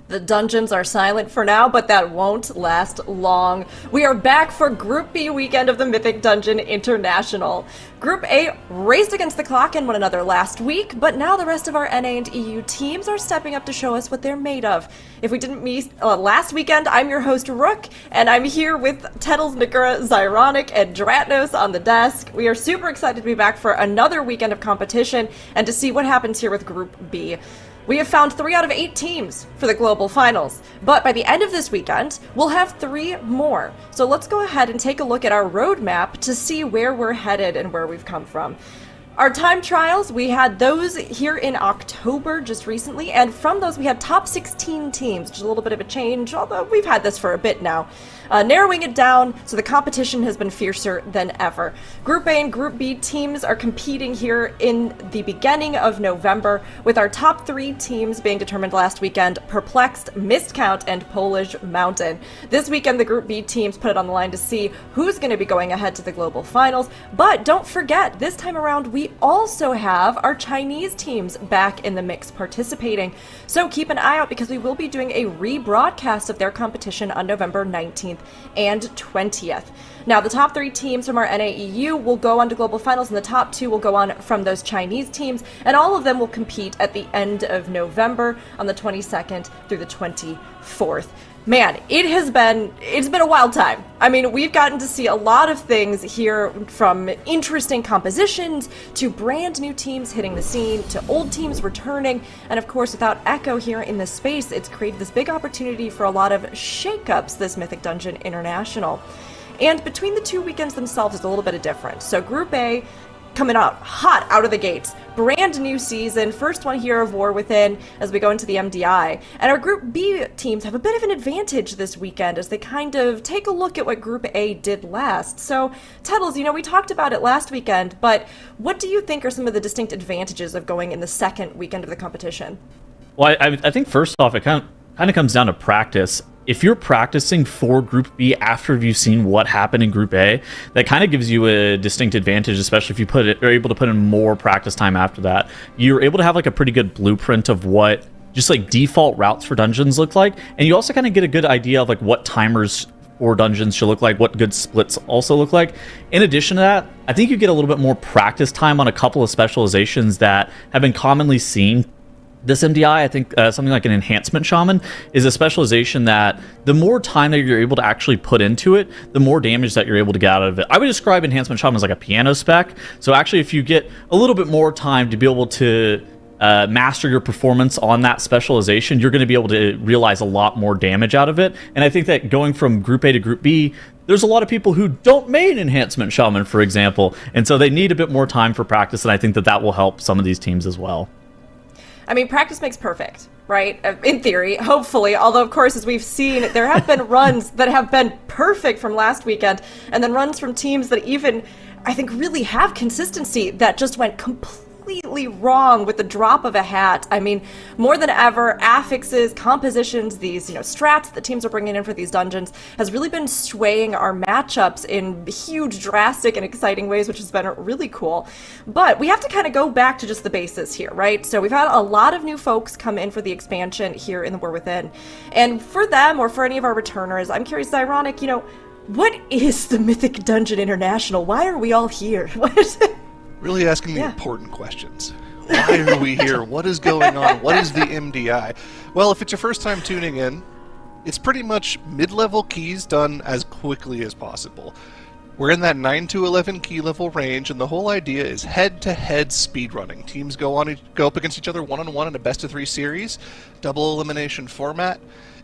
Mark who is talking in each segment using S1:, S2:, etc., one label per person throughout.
S1: The dungeons are silent for now, but that won't last long. We are back for Group B weekend of the Mythic Dungeon International. Group A raced against the clock and one another last week, but now the rest of our NA and EU teams are stepping up to show us what they're made of. If we didn't meet last weekend, I'm your host, Rook, and I'm here with Tettles, Nikura, Zyronic, and Dratnos on the desk. We are super excited to be back for another weekend of competition and to see what happens here with Group B. We have found 3 out of 8 teams for the Global Finals, but by the end of this weekend, we'll have 3 more. So let's go ahead and take a look at our roadmap to see where we're headed and where we've come from. Our time trials, we had those here in October just recently, and from those we had top 16 teams, which is a little bit of a change, although we've had this for a bit now. Narrowing it down, so the competition has been fiercer than ever. Group A and Group B teams are competing here in the beginning of November, with our top 3 teams being determined last weekend: Perplexed, Mistcount, and Polish Mountain. This weekend, the Group B teams put it on the line to see who's going to be going ahead to the Global Finals, but don't forget, this time around, we also have our Chinese teams back in the mix participating. So keep an eye out, because we will be doing a rebroadcast of their competition on November 19th and 20th. Now, the top 3 teams from our NAEU will go on to Global Finals, and the top 2 will go on from those Chinese teams, and all of them will compete at the end of November on the 22nd through the 24th. Man, it's been a wild time. I mean, we've gotten to see a lot of things here, from interesting compositions to brand new teams hitting the scene to old teams returning, and of course, without Echo here in this space, it's created this big opportunity for a lot of shakeups this Mythic Dungeon International. And between the 2 weekends themselves is a little bit of difference. So Group A coming out hot out of the gates, brand new season, first one here of War Within as we go into the MDI. And our Group B teams have a bit of an advantage this weekend as they kind of take a look at what Group A did last. So, Tettles, we talked about it last weekend, but what do you think are some of the distinct advantages of going in the second weekend of the competition?
S2: Well, I think first off, it kind of comes down to practice. If you're practicing for Group B after you've seen what happened in Group A, that kind of gives you a distinct advantage, especially if you are able to put in more practice time after that. You're able to have like a pretty good blueprint of what just like default routes for dungeons look like, and you also kind of get a good idea of like what timers for dungeons should look like, what good splits also look like. In addition to that, I think you get a little bit more practice time on a couple of specializations that have been commonly seen. This MDI, I think something like an enhancement shaman is a specialization that the more time that you're able to actually put into it, the more damage that you're able to get out of it. I would describe enhancement shaman as like a piano spec. So actually, if you get a little bit more time to be able to master your performance on that specialization, you're going to be able to realize a lot more damage out of it. And I think that going from Group A to Group B, there's a lot of people who don't main Enhancement Shaman, for example, and so they need a bit more time for practice, and I think that that will help some of these teams as well.
S1: I mean, practice makes perfect, right? In theory, hopefully. Although, of course, as we've seen, there have been runs that have been perfect from last weekend, and then runs from teams that even, I think, really have consistency that just went completely wrong with the drop of a hat. I mean, more than ever, affixes, compositions, these, strats that teams are bringing in for these dungeons has really been swaying our matchups in huge, drastic, and exciting ways, which has been really cool. But we have to kind of go back to just the basis here, right? So we've had a lot of new folks come in for the expansion here in the War Within. And for them, or for any of our returners, I'm curious, Ironic, what is the Mythic Dungeon International? Why are we all here? What is it?
S3: Really asking the important questions. Why are we here? What is going on? What is the MDI? Well, if it's your first time tuning in, it's pretty much mid-level keys done as quickly as possible. We're in that 9 to 11 key level range, and the whole idea is head-to-head speedrunning. Teams go up against each other one-on-one in a best-of-3 series, double elimination format,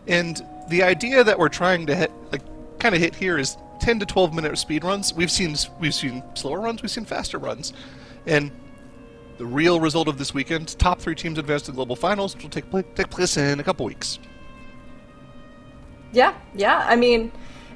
S3: and the idea that we're trying to hit here is 10 to 12 minute speed runs. We've seen slower runs, we've seen faster runs. And the real result of this weekend, top 3 teams advance to the Global Finals, which will take place in a couple weeks.
S1: Yeah. I mean,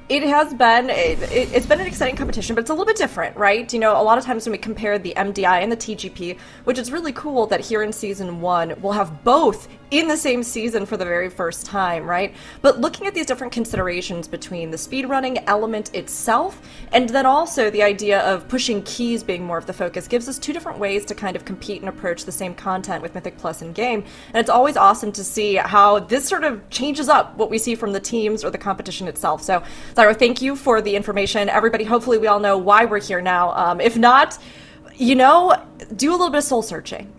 S1: it has been, it's been an exciting competition, but it's a little bit different, right? A lot of times when we compare the MDI and the TGP, which is really cool that here in Season 1, we'll have both in the same season for the very first time, right? But looking at these different considerations between the speedrunning element itself, and then also the idea of pushing keys being more of the focus, gives us 2 different ways to kind of compete and approach the same content with Mythic Plus in game. And it's always awesome to see how this sort of changes up what we see from the teams or the competition itself. So, Zyro, thank you for the information. Everybody, hopefully we all know why we're here now. If not, do a little bit of soul searching.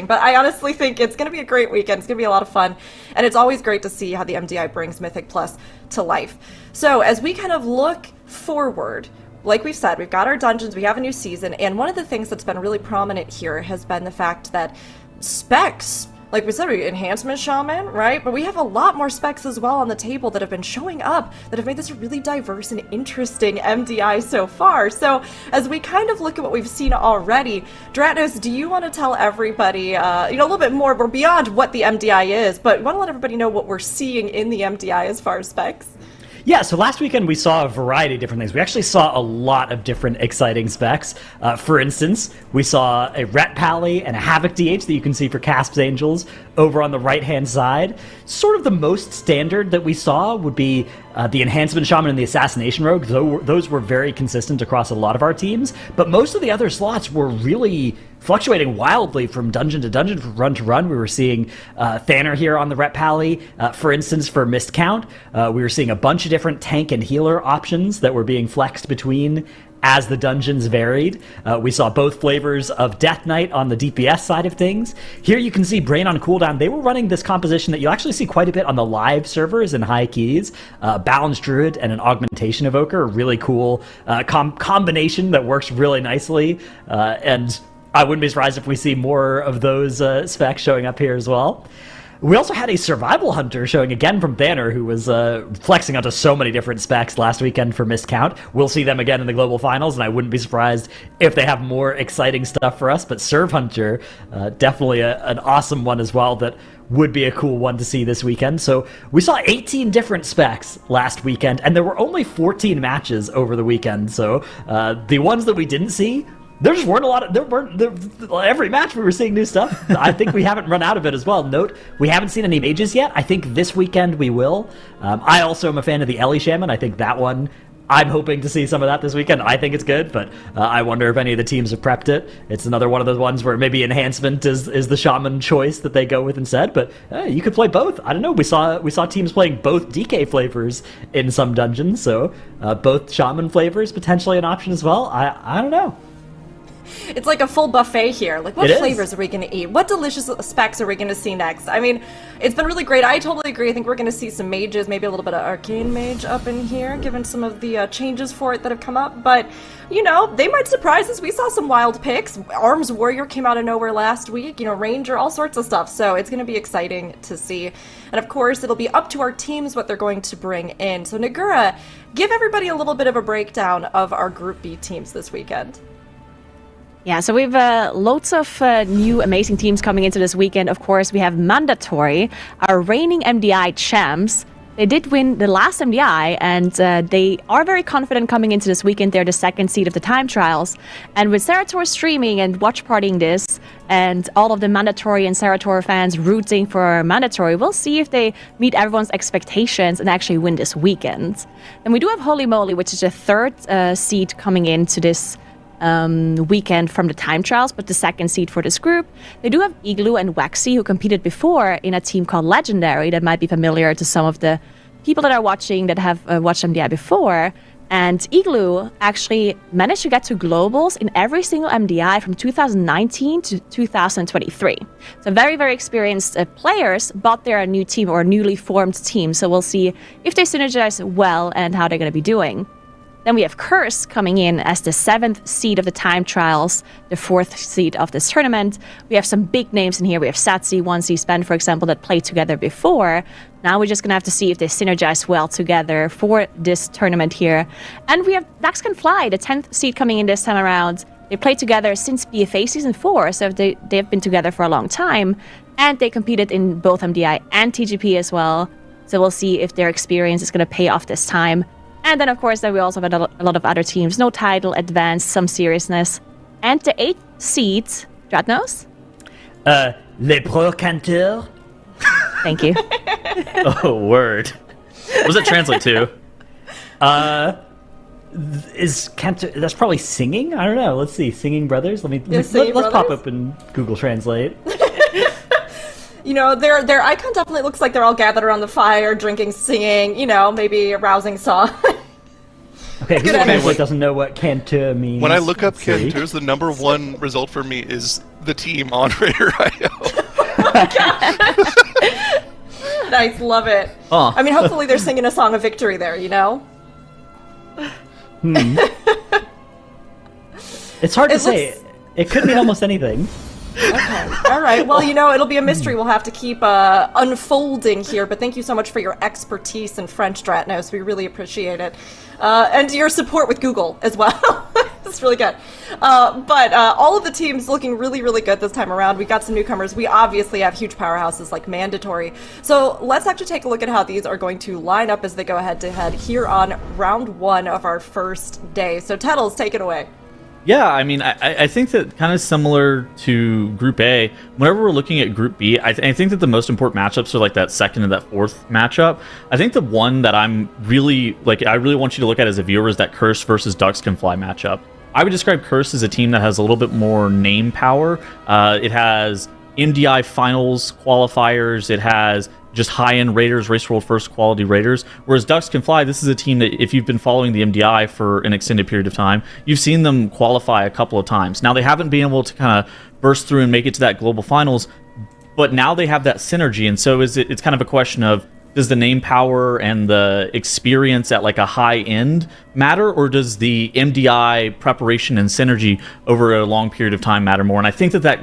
S1: But I honestly think it's going to be a great weekend. It's going to be a lot of fun. And it's always great to see how the MDI brings Mythic Plus to life. So as we kind of look forward, like we've said, we've got our dungeons, we have a new season. And one of the things that's been really prominent here has been the fact that specs, like we said, we Enhancement Shaman, right? But we have a lot more specs as well on the table that have been showing up that have made this a really diverse and interesting MDI so far. So as we kind of look at what we've seen already, Dratnos, do you want to tell everybody, a little bit more, we're beyond what the MDI is, but we want to let everybody know what we're seeing in the MDI as far as specs?
S4: Yeah, so last weekend we saw a variety of different things. We actually saw a lot of different exciting specs. For instance, we saw a Ret Pally and a Havoc DH that you can see for Casp's Angels over on the right-hand side. Sort of the most standard that we saw would be the Enhancement Shaman and the Assassination Rogue. Those were very consistent across a lot of our teams, but most of the other slots were really fluctuating wildly from dungeon to dungeon, from run to run. We were seeing Thanner here on the Ret Pally. For instance, for Mist Count, we were seeing a bunch of different tank and healer options that were being flexed between as the dungeons varied. We saw both flavors of Death Knight on the DPS side of things. Here you can see Brain on cooldown. They were running this composition that you'll actually see quite a bit on the live servers in high keys. Balanced Druid and an Augmentation Evoker, a really cool combination that works really nicely. And I wouldn't be surprised if we see more of those specs showing up here as well. We also had a Survival Hunter showing again from Thanner, who was flexing onto so many different specs last weekend for Mist Count. We'll see them again in the Global Finals, and I wouldn't be surprised if they have more exciting stuff for us. But Serv Hunter, definitely an awesome one as well that would be a cool one to see this weekend. So we saw 18 different specs last weekend, and there were only 14 matches over the weekend. So the ones that we didn't see, there just weren't a lot of, every match we were seeing new stuff. I think we haven't run out of it as well. Note, we haven't seen any mages yet. I think this weekend we will. I also am a fan of the Ellie Shaman. I think that one, I'm hoping to see some of that this weekend. I think it's good, but I wonder if any of the teams have prepped it. It's another one of those ones where maybe Enhancement is the Shaman choice that they go with instead, but you could play both. I don't know. We saw teams playing both DK flavors in some dungeons, so both Shaman flavors potentially an option as well. I don't know.
S1: It's like a full buffet here. Like, what
S4: It is.
S1: flavors are we going to eat? What delicious specs are we going to see next? I mean, it's been really great. I totally agree. I think we're going to see some mages, maybe a little bit of arcane mage up in here, given some of the changes for it that have come up. But, you know, they might surprise us. We saw some wild picks. Arms Warrior came out of nowhere last week. You know, Ranger, all sorts of stuff. So it's going to be exciting to see. And of course, it'll be up to our teams what they're going to bring in. So Nagura, give everybody a little bit of a breakdown of our Group B teams this weekend.
S5: Yeah, so we have loads of new amazing teams coming into this weekend. Of course, we have Mandatory, our reigning MDI champs. They did win the last MDI, and they are very confident coming into this weekend. They're the second seed of the time trials. And with Serator streaming and watch partying this, and all of the Mandatory and Serator fans rooting for Mandatory, we'll see if they meet everyone's expectations and actually win this weekend. And we do have Holy Moly, which is the third seed coming into this weekend from the time trials, but the second seed for this group. They do have Igloo and Waxy, who competed before in a team called Legendary that might be familiar to some of the people that are watching that have watched MDI before. And Igloo actually managed to get to globals in every single MDI from 2019 to 2023. So very, very experienced players, but they're a new team or a newly formed team. So we'll see if they synergize well and how they're going to be doing. Then we have Curse coming in as the 7th seed of the time trials, the 4th seed of this tournament. We have some big names in here. We have Satsi, 1C Spen, for example, that played together before. Now we're just going to have to see if they synergize well together for this tournament here. And we have Dax Can Fly, the 10th seed coming in this time around. They played together since BFA Season 4, so they've been together for a long time. And they competed in both MDI and TGP as well. So we'll see if their experience is going to pay off this time. And then, of course, we also have a lot of other teams. NOTITLE, Advanced, some Seriousness. And the 8th seed, Dratnos?
S4: Les Pro Canteurs.
S5: Thank you.
S2: Oh, word. What does it translate to?
S4: Is Cantor... That's probably singing? I don't know. Let's see. Singing Brothers? Let's
S1: Singing
S4: pop
S1: Brothers?
S4: up in Google Translate.
S1: You know, their icon definitely looks like they're all gathered around the fire, drinking, singing, you know, maybe a rousing song.
S4: Okay, Google Translate doesn't know what Canteur means.
S3: When I look up
S4: Let's see.
S3: CANTEURS, the number one result for me is the team on Raider.io.
S1: Nice, love it.
S2: Oh.
S1: I mean, hopefully they're singing a song of victory there, you know?
S4: It's hard to
S1: It
S4: say.
S1: looks-
S4: It could mean almost anything.
S1: Okay. All right. Well, you know, it'll be a mystery we'll have to keep unfolding here, but thank you so much for your expertise in French, Dratnos. We really appreciate it. And your support with Google as well. It's really good. But all of the teams looking really, really good this time around. We got some newcomers. We obviously have huge powerhouses like Mandatory. So let's actually take a look at how these are going to line up as they go head-to-head here on round 1 of our first day. So Tettles, take it away.
S2: Yeah, I mean, I think that kind of similar to Group A, whenever we're looking at Group B, I think that the most important matchups are like that second and that fourth matchup. I think the one that I'm really, I really want you to look at as a viewer is that Curse versus Ducks Can Fly matchup. I would describe Curse as a team that has a little bit more name power. It has MDI Finals qualifiers. It has just high-end Raiders, Race World First quality Raiders. Whereas Ducks Can Fly, this is a team that if you've been following the MDI for an extended period of time, you've seen them qualify a couple of times. Now, they haven't been able to kind of burst through and make it to that Global Finals, but now they have that synergy. And so it's kind of a question of, does the name power and the experience at like a high end matter, or does the MDI preparation and synergy over a long period of time matter more? And I think that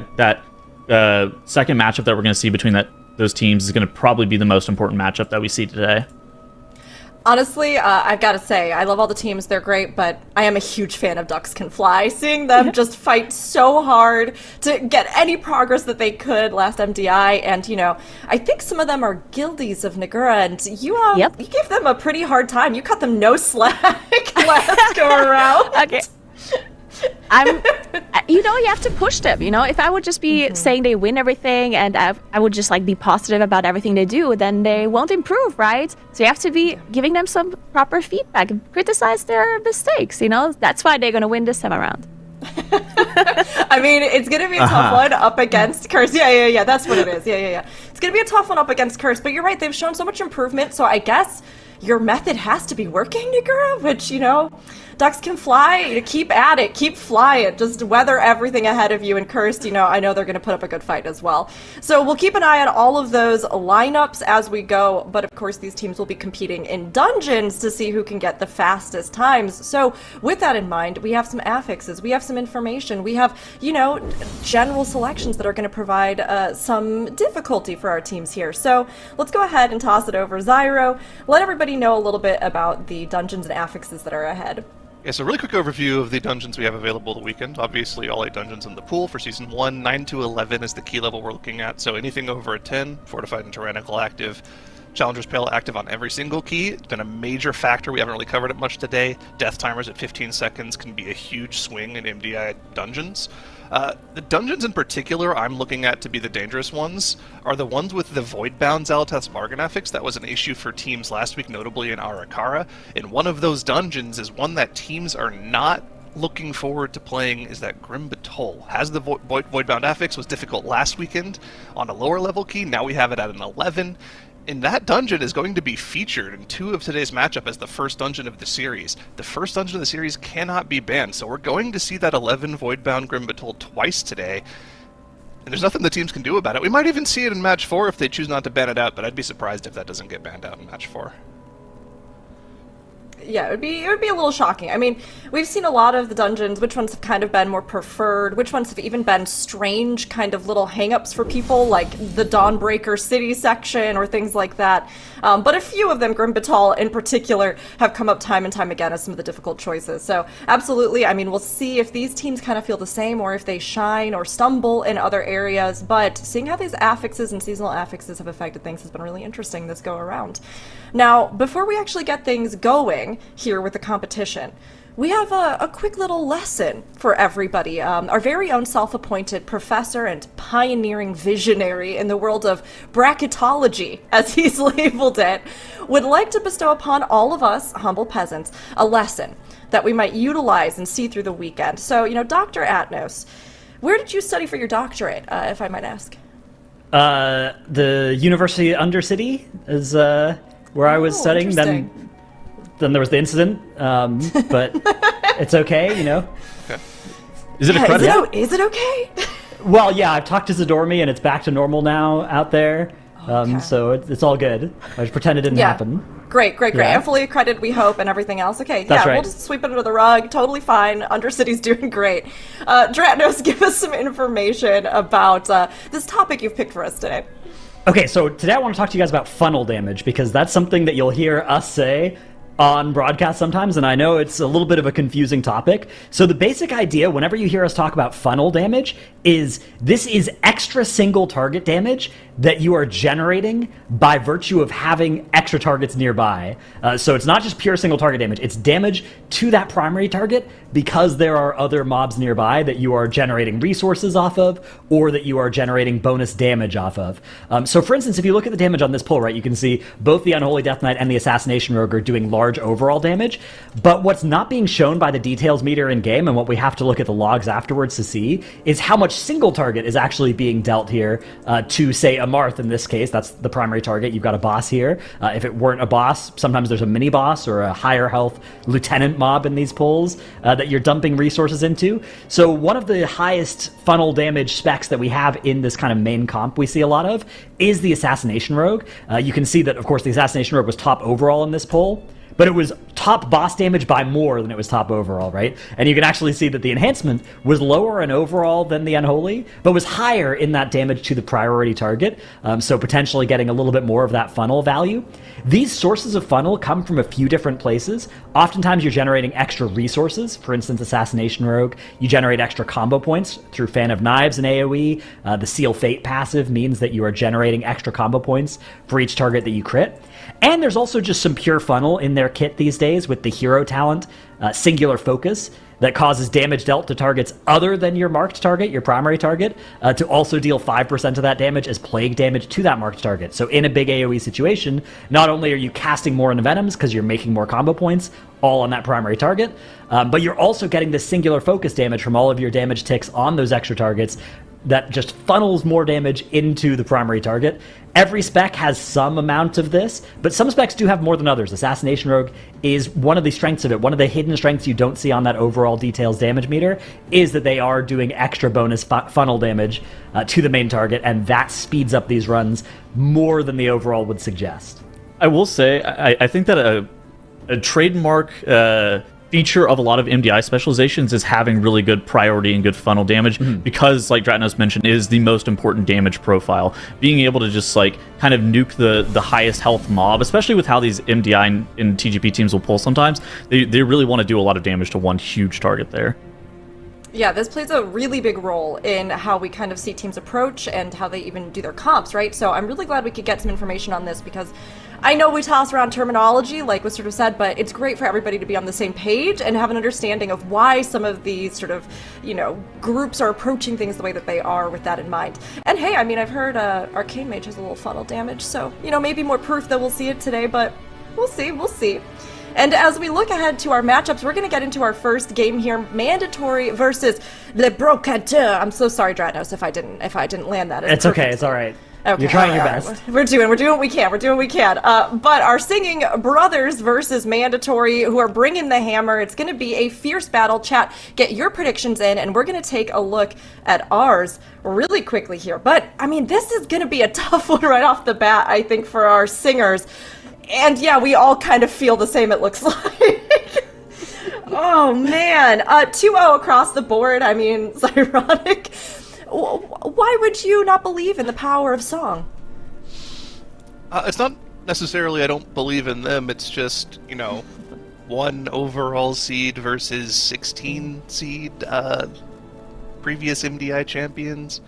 S2: second matchup that we're going to see between those teams is going to probably be the most important matchup that we see today.
S1: Honestly, I've got to say, I love all the teams. They're great, but I am a huge fan of Ducks Can Fly. Seeing them just fight so hard to get any progress that they could last MDI, and, you know, I think some of them are guildies of Nagura, and you gave them a pretty hard time. You cut them no slack last go around.
S5: Okay. You have to push them, if I would just be saying they win everything and I would just be positive about everything they do, then they won't improve, right? So you have to be giving them some proper feedback and criticize their mistakes, that's why they're going to win this time around.
S1: I mean, it's going to be a tough one up against Curse. Yeah, that's what it is. Yeah. It's going to be a tough one up against Curse, but you're right, they've shown so much improvement, so I guess your method has to be working, Nagura, which, Ducks can fly. Keep at it. Keep flying. Just weather everything ahead of you. And Cursed, I know they're going to put up a good fight as well. So we'll keep an eye on all of those lineups as we go. But of course, these teams will be competing in dungeons to see who can get the fastest times. So with that in mind, we have some affixes. We have some information. We have, general selections that are going to provide some difficulty for our teams here. So let's go ahead and toss it over. Zyro, let everybody know a little bit about the dungeons and affixes that are ahead.
S3: Yeah, so really quick overview of the dungeons we have available the weekend. Obviously, all 8 dungeons in the pool for Season 1. 9 to 11 is the key level we're looking at, so anything over a 10, Fortified and Tyrannical active. Challenger's Pale active on every single key. It's been a major factor. We haven't really covered it much today. Death timers at 15 seconds can be a huge swing in MDI dungeons. The dungeons in particular I'm looking at to be the dangerous ones are the ones with the Voidbound Xal'atath's Bargain affix. That was an issue for teams last week, notably in Arakara. And one of those dungeons is one that teams are not looking forward to playing, is that Grim Batol. Has the Voidbound affix, was difficult last weekend on a lower level key. Now we have it at an 11. And that dungeon is going to be featured in 2 of today's matchup as the first dungeon of the series. The first dungeon of the series cannot be banned, so we're going to see that 11 Voidbound Grim Batol twice today. And there's nothing the teams can do about it. We might even see it in match 4 if they choose not to ban it out, but I'd be surprised if that doesn't get banned out in match 4.
S1: Yeah, it would be a little shocking. I mean, we've seen a lot of the dungeons, which ones have kind of been more preferred, which ones have even been strange kind of little hang-ups for people, like the Dawnbreaker City section or things like that. But a few of them, Grim Batol in particular, have come up time and time again as some of the difficult choices. So absolutely, I mean, we'll see if these teams kind of feel the same or if they shine or stumble in other areas. But seeing how these affixes and seasonal affixes have affected things has been really interesting this go around. Now, before we actually get things going here with the competition, we have a quick little lesson for everybody. Our very own self-appointed professor and pioneering visionary in the world of bracketology, as he's labeled it, would like to bestow upon all of us humble peasants a lesson that we might utilize and see through the weekend. So, Dr. Atnos, where did you study for your doctorate, if I might ask?
S4: The University of Undercity is where I was studying. Then there was the incident, but it's okay,
S3: Okay.
S2: Is it accredited?
S1: Is it okay?
S4: Well, yeah, I've talked to Zadormi, and it's back to normal now out there,
S1: Okay.
S4: so it's all good. I just pretend it didn't happen.
S1: Great.
S4: Yeah.
S1: And fully accredited, we hope, and everything else. Okay,
S4: That's right.
S1: We'll just sweep it under the rug. Totally fine. Undercity's doing great. Dratnos, give us some information about this topic you've picked for us today.
S4: Okay, so today I want to talk to you guys about funnel damage, because that's something that you'll hear us say on broadcast sometimes, and I know it's a little bit of a confusing topic. So the basic idea, whenever you hear us talk about funnel damage, is this is extra single target damage that you are generating by virtue of having extra targets nearby. So it's not just pure single target damage, it's damage to that primary target because there are other mobs nearby that you are generating resources off of, or that you are generating bonus damage off of. So for instance, if you look at the damage on this pull, right, you can see both the Unholy Death Knight and the Assassination Rogue are doing large overall damage, but what's not being shown by the details meter in game, and what we have to look at the logs afterwards to see, is how much single target is actually being dealt here to, say, a Marth in this case. That's the primary target. You've got a boss here. If it weren't a boss, sometimes there's a mini boss or a higher health lieutenant mob in these pulls that you're dumping resources into. So one of the highest funnel damage specs that we have in this kind of main comp we see a lot of is the Assassination Rogue. You can see that, of course, the Assassination Rogue was top overall in this pull, but it was top boss damage by more than it was top overall, right? And you can actually see that the enhancement was lower in overall than the Unholy, but was higher in that damage to the priority target, so potentially getting a little bit more of that funnel value. These sources of funnel come from a few different places. Oftentimes you're generating extra resources. For instance, Assassination Rogue, you generate extra combo points through Fan of Knives and AoE. The Seal Fate passive means that you are generating extra combo points for each target that you crit. And there's also just some pure funnel in their kit these days with the hero talent, Singular Focus, that causes damage dealt to targets other than your marked target, your primary target, to also deal 5% of that damage as plague damage to that marked target. So in a big AoE situation, not only are you casting more envenoms because you're making more combo points, all on that primary target, but you're also getting this Singular Focus damage from all of your damage ticks on those extra targets that just funnels more damage into the primary target. Every spec has some amount of this, but some specs do have more than others. Assassination Rogue is one of the strengths of it. One of the hidden strengths you don't see on that overall details damage meter is that they are doing extra bonus funnel damage to the main target, and that speeds up these runs more than the overall would suggest.
S2: I will say, I think that a trademark feature of a lot of MDI specializations is having really good priority and good funnel damage, because, like Dratnos mentioned, is the most important damage profile. Being able to just like kind of nuke the highest health mob, especially with how these MDI and TGP teams will pull sometimes, they really want to do a lot of damage to one huge target there.
S1: Yeah, this plays a really big role in how we kind of see teams approach and how they even do their comps, right? So I'm really glad we could get some information on this, because I know we toss around terminology, like was sort of said, but it's great for everybody to be on the same page and have an understanding of why some of these sort of, groups are approaching things the way that they are with that in mind. And hey, I mean, I've heard Arcane Mage has a little funnel damage, so, maybe more proof that we'll see it today, but we'll see. And as we look ahead to our matchups, we're going to get into our first game here, Mandatory versus Le CANTEURS. I'm so sorry, Dratnos, if I didn't land that.
S4: It's okay, it's all right.
S1: Okay,
S4: you're trying your best.
S1: We're doing what we can. But our singing brothers versus Mandatory, who are bringing the hammer. It's going to be a fierce battle. Chat, get your predictions in, and we're going to take a look at ours really quickly here. But, I mean, this is going to be a tough one right off the bat, I think, for our singers. And yeah, we all kind of feel the same, it looks like. Oh, man. 2-0 across the board. I mean, it's ironic. Why would you not believe in the power of song?
S3: It's not necessarily I don't believe in them. It's just, 1 overall seed versus 16 seed previous MDI champions.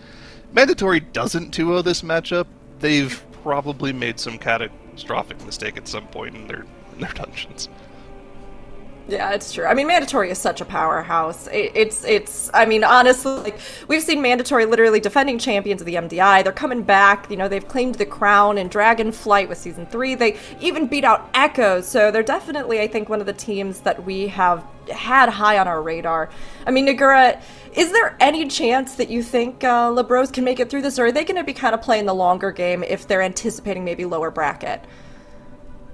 S3: Mandatory doesn't 2-0 this matchup. They've probably made some catastrophic mistake at some point in their dungeons.
S1: Yeah, it's true. I mean, Mandatory is such a powerhouse. It's. I mean, honestly, like, we've seen Mandatory literally defending champions of the MDI. They're coming back. They've claimed the crown in Dragonflight with Season 3. They even beat out Echoes. So they're definitely, I think, one of the teams that we have had high on our radar. I mean, Nagura, is there any chance that you think Lebros can make it through this, or are they going to be kind of playing the longer game if they're anticipating maybe lower bracket?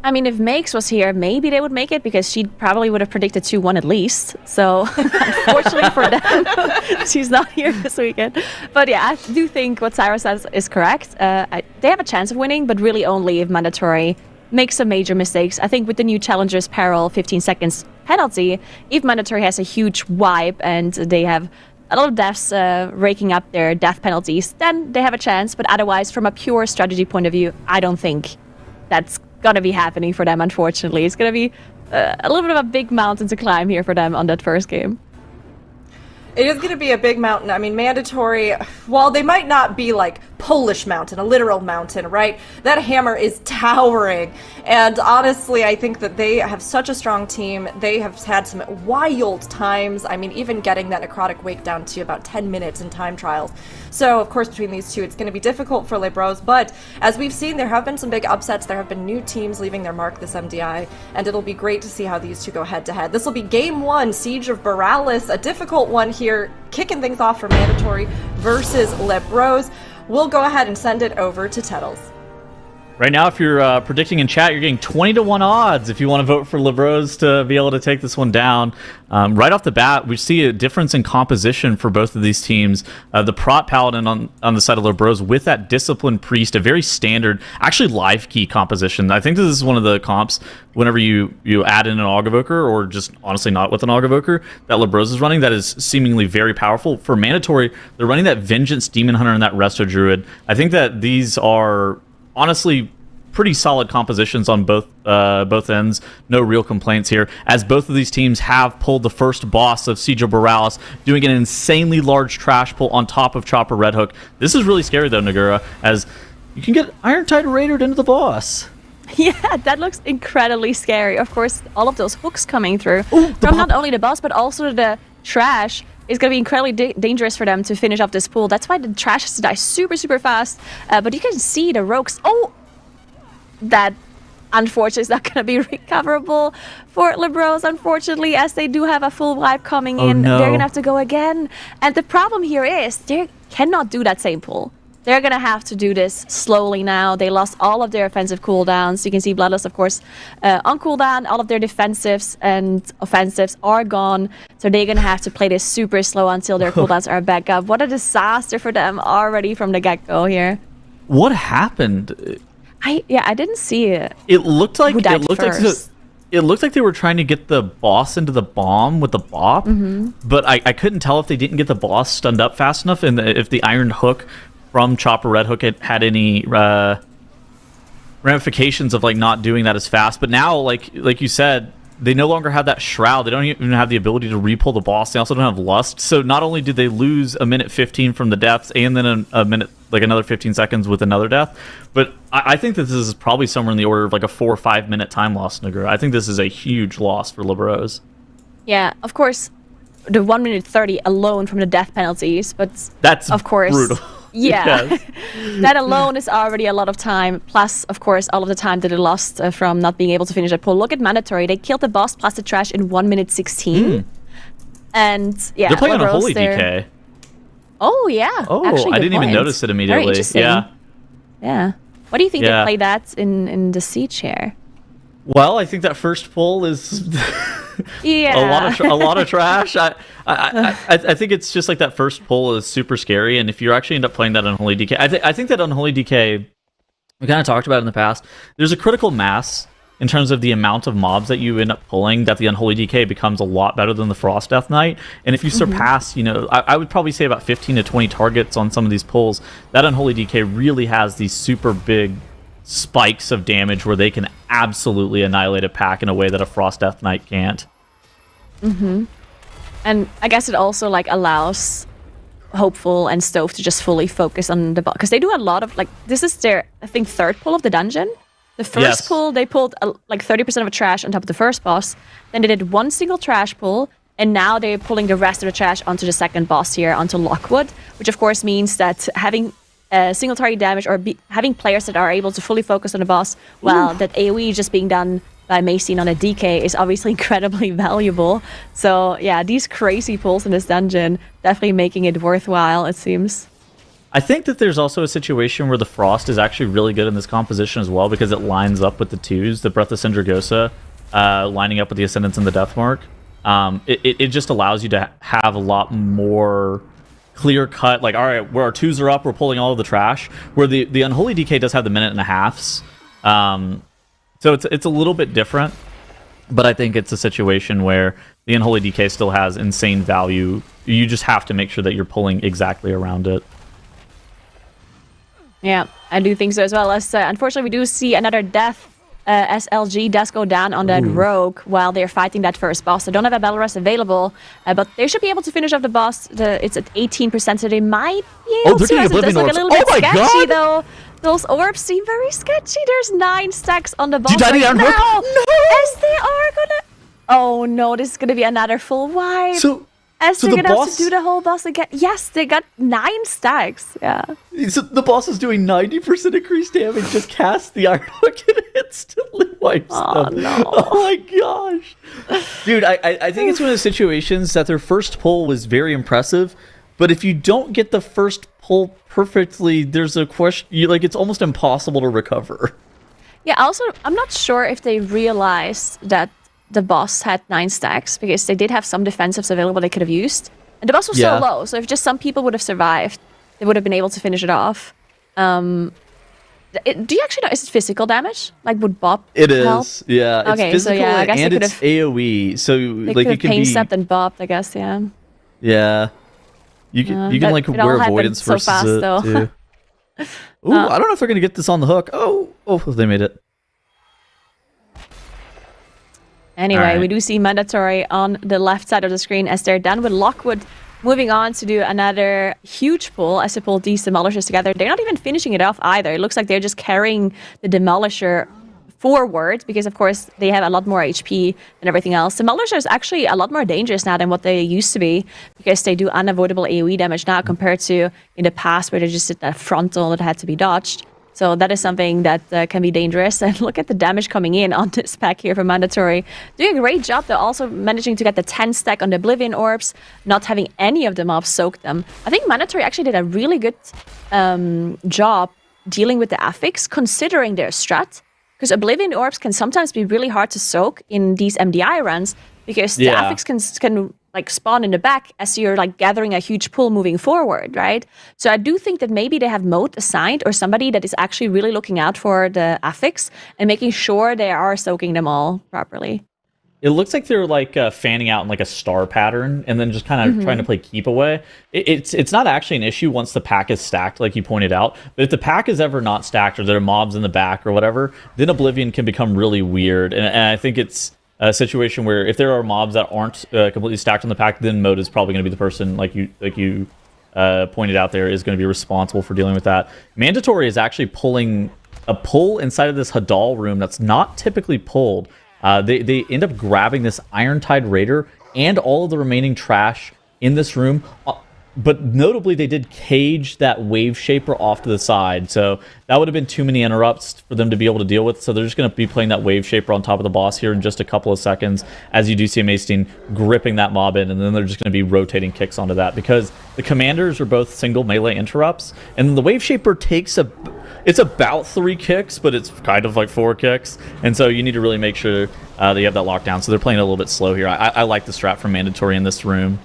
S5: I mean, if Makes was here, maybe they would make it, because she probably would have predicted 2-1 at least. So, unfortunately for them, she's not here this weekend. But yeah, I do think what Syra says is correct. They have a chance of winning, but really only if Mandatory makes some major mistakes. I think with the new Challenger's Peril 15 seconds penalty, if Mandatory has a huge wipe and they have a lot of deaths raking up their death penalties, then they have a chance. But otherwise, from a pure strategy point of view, I don't think that's gonna be happening for them, unfortunately. It's gonna be a little bit of a big mountain to climb here for them on that first game.
S1: It is going to be a big mountain. I mean, Mandatory, while they might not be like Polish mountain, a literal mountain, right? That hammer is towering. And honestly, I think that they have such a strong team. They have had some wild times. I mean, even getting that necrotic wake down to about 10 minutes in time trials. So, of course, between these two, it's going to be difficult for Lebros. But as we've seen, there have been some big upsets. There have been new teams leaving their mark this MDI. And it'll be great to see how these two go head-to-head. This will be Game 1, Siege of Borealis, a difficult one here, kicking things off for Mandatory versus Lebros. We'll go ahead and send it over to Tettles.
S2: Right now, if you're predicting in chat, you're getting 20-1 odds if you want to vote for Lebros to be able to take this one down. Right off the bat, we see a difference in composition for both of these teams. The Prot Paladin on the side of Lebros with that Disciplined Priest, a very standard, actually live key composition. I think this is one of the comps whenever you add in an Augavoker, or just honestly not with an Augavoker, that Lebros is running, that is seemingly very powerful. For Mandatory, they're running that Vengeance Demon Hunter and that Resto Druid. I think that these are honestly pretty solid compositions on both ends. No real complaints here, as both of these teams have pulled the first boss of Siege of Borealis, doing an insanely large trash pull on top of Chopper Red Hook. This is really scary though, Nagura, as you can get Iron Tide Raidered into the boss.
S5: Yeah, that looks incredibly scary. Of course, all of those hooks coming through from not only the boss, but also the trash is going to be incredibly dangerous for them to finish off this pool. That's why the trash has to die super, super fast. But you can see the rogues. Oh, that unfortunately is not going to be recoverable for Lebros, unfortunately, as they do have a full wipe coming in.
S2: No.
S5: They're going to have to go again. And the problem here is cannot do that same pull. They're going to have to do this slowly now. They lost all of their offensive cooldowns. You can see Bloodlust, of course, on cooldown. All of their defensives and offensives are gone. So they're going to have to play this super slow until their cooldowns are back up. What a disaster for them already from the get-go here.
S2: What happened?
S5: I didn't see it.
S2: It looked like
S5: Who died first?
S2: It looked like they were trying to get the boss into the bomb with the bop, but I couldn't tell if they didn't get the boss stunned up fast enough, and if the Iron Hook from Chopper Red Hook had any ramifications of like not doing that as fast. But now, like you said, they no longer have that shroud. They don't even have the ability to repull the boss. They also don't have lust. So not only did they lose a minute 15 from the deaths, and then a minute, like another 15 seconds with another death, but I think that this is probably somewhere in the order of like a 4 or 5 minute time loss, Nigger. I think this is a huge loss for Liberos.
S5: Yeah, of course, the 1 minute 30 alone from the death penalties, but
S2: That's
S5: of course
S2: brutal.
S5: Yeah,
S2: Yes.
S5: that alone is already a lot of time. Plus, of course, all of the time that they lost from not being able to finish that pull. Look at Mandatory. They killed the boss plus the trash in 1 minute 16. And yeah,
S2: They're playing on a
S5: Liberos,
S2: Holy DK.
S5: Oh yeah.
S2: Oh,
S5: actually,
S2: I
S5: good
S2: didn't even
S5: point.
S2: notice it
S5: Very
S2: immediately.
S5: interesting.
S2: Yeah.
S5: Yeah. What do you think
S2: Yeah.
S5: they play that in the siege here?
S2: Well, I think that first pull is
S5: Yeah.
S2: a lot of trash. I think it's just like that first pull is super scary, and if you actually end up playing that Unholy DK, I think that Unholy DK, we kind of talked about it in the past. There's a critical mass in terms of the amount of mobs that you end up pulling, that the Unholy DK becomes a lot better than the Frost Death Knight. And if you surpass, I would probably say about 15 to 20 targets on some of these pulls, that Unholy DK really has these super big spikes of damage where they can absolutely annihilate a pack in a way that a Frost Death Knight can't.
S5: And I guess it also like allows Hopeful and Stove to just fully focus on the boss, because they do a lot of like, this is their, I think, third pull of the dungeon. The first
S2: Yes.
S5: pull, they pulled like 30% of a trash on top of the first boss. Then they did one single trash pull, and now they're pulling the rest of the trash onto the second boss here, onto Lockwood, which of course means that having single target damage or having players that are able to fully focus on the boss, while that AoE just being done by Macene on a DK is obviously incredibly valuable. So yeah, these crazy pulls in this dungeon definitely making it worthwhile, it seems.
S2: I think that there's also a situation where the Frost is actually really good in this composition as well, because it lines up with the twos, the Breath of Sindragosa, lining up with the Ascendance and the Deathmark. It just allows you to have a lot more clear cut, like, all right, where our twos are up, we're pulling all of the trash, where the Unholy DK does have the minute and a halves. So it's a little bit different, but I think it's a situation where the Unholy DK still has insane value. You just have to make sure that you're pulling exactly around it.
S5: Yeah, I do think so as well. As unfortunately, we do see another death. SLG does go down on that rogue while they're fighting that first boss. They don't have a battle rest available, but they should be able to finish off the boss. It's at 18%, so they might be able
S2: they're
S5: to.
S2: getting
S5: It does
S2: Oblivion
S5: look a
S2: Orbs.
S5: little
S2: Oh
S5: bit
S2: my
S5: sketchy,
S2: God!
S5: though. Those orbs seem very sketchy. There's 9 stacks on the boss
S2: you die to
S5: right
S2: Iron
S5: now.
S2: Hook? No!
S5: As they are gonna... Oh no, this is gonna be another full wipe. As
S2: so
S5: they're
S2: the
S5: gonna have
S2: boss-
S5: to do the whole boss again. Yes, they got 9 stacks. Yeah.
S2: So the boss is doing 90% increased damage, just cast the Iron Hook and it instantly wipes them.
S5: No.
S2: Oh my gosh. Dude, I think it's one of the situations that their first pull was very impressive, but if you don't get the first pull perfectly, there's a question, it's almost impossible to recover.
S5: Yeah, also, I'm not sure if they realized that the boss had 9 stacks, because they did have some defensives available they could have used. And the boss was
S2: Yeah.
S5: so low, so if just some people would have survived, they would have been able to finish it off. Do you actually know, is it physical damage? Like, would Bob
S2: It
S5: help?
S2: is, yeah. It's
S5: Okay, so
S2: physical
S5: yeah, I guess
S2: and
S5: they
S2: it's
S5: could've-
S2: AoE, so
S5: They
S2: like
S5: could
S2: you
S5: have
S2: can
S5: pain
S2: be,
S5: stepped and bopped, I guess, yeah.
S2: yeah. You can
S5: But
S2: like
S5: it all
S2: wear
S5: happened
S2: avoidance
S5: so
S2: versus
S5: fast,
S2: it
S5: though.
S2: too. Ooh, I don't know if they're gonna get this on the hook. Oh, they made it.
S5: Anyway,
S2: Alright.
S5: we do see Mandatory on the left side of the screen as they're done with Lockwood. Moving on to do another huge pull as they pull these Demolishers together. They're not even finishing it off either. It looks like they're just carrying the Demolisher forward because, of course, they have a lot more HP than everything else. Demolisher is actually a lot more dangerous now than what they used to be, because they do unavoidable AoE damage now compared to in the past where they just did that frontal that had to be dodged. So that is something that can be dangerous. And look at the damage coming in on this pack here from Mandatory. Doing a great job. They're also managing to get the 10 stack on the Oblivion Orbs, not having any of the mobs soak them. I think Mandatory actually did a really good job dealing with the affix, considering their strat. Because Oblivion Orbs can sometimes be really hard to soak in these MDI runs, because the affix can like spawn in the back as you're like gathering a huge pool moving forward, right? So I do think that maybe they have mode assigned or somebody that is actually really looking out for the affix and making sure they are soaking them all properly.
S2: It looks like they're like fanning out in like a star pattern and then just kind of trying to play keep away. It's not actually an issue once the pack is stacked, like you pointed out. But if the pack is ever not stacked or there are mobs in the back or whatever, then Oblivion can become really weird. And I think it's a situation where if there are mobs that aren't completely stacked on the pack, then Mode is probably going to be the person, like you pointed out there, is going to be responsible for dealing with that. Mandatory is actually pulling a pull inside of this Hadal room that's not typically pulled. They end up grabbing this Irontide Raider and all of the remaining trash in this room. But notably, they did cage that Wave Shaper off to the side. So that would have been too many interrupts for them to be able to deal with. So they're just going to be playing that Wave Shaper on top of the boss here in just a couple of seconds, as you do see Amazing gripping that mob in. And then they're just going to be rotating kicks onto that, because the commanders are both single melee interrupts. And the Wave Shaper takes it's about 3 kicks, but it's kind of like 4 kicks. And so you need to really make sure that you have that locked down. So they're playing a little bit slow here. I like the strat from Mandatory in this room.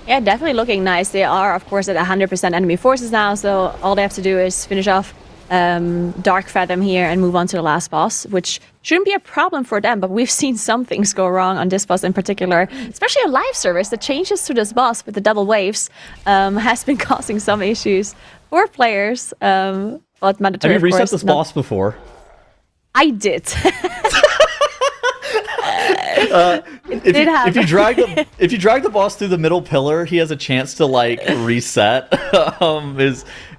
S5: Yeah, definitely looking nice. They are, of course, at 100% enemy forces now, so all they have to do is finish off Dark Fathom here and move on to the last boss, which shouldn't be a problem for them, but we've seen some things go wrong on this boss in particular, especially a live service. The changes to this boss with the double waves has been causing some issues for players. But Mandatory,
S2: have you reset this boss before?
S5: I did.
S2: If you drag the boss through the middle pillar, he has a chance to like reset.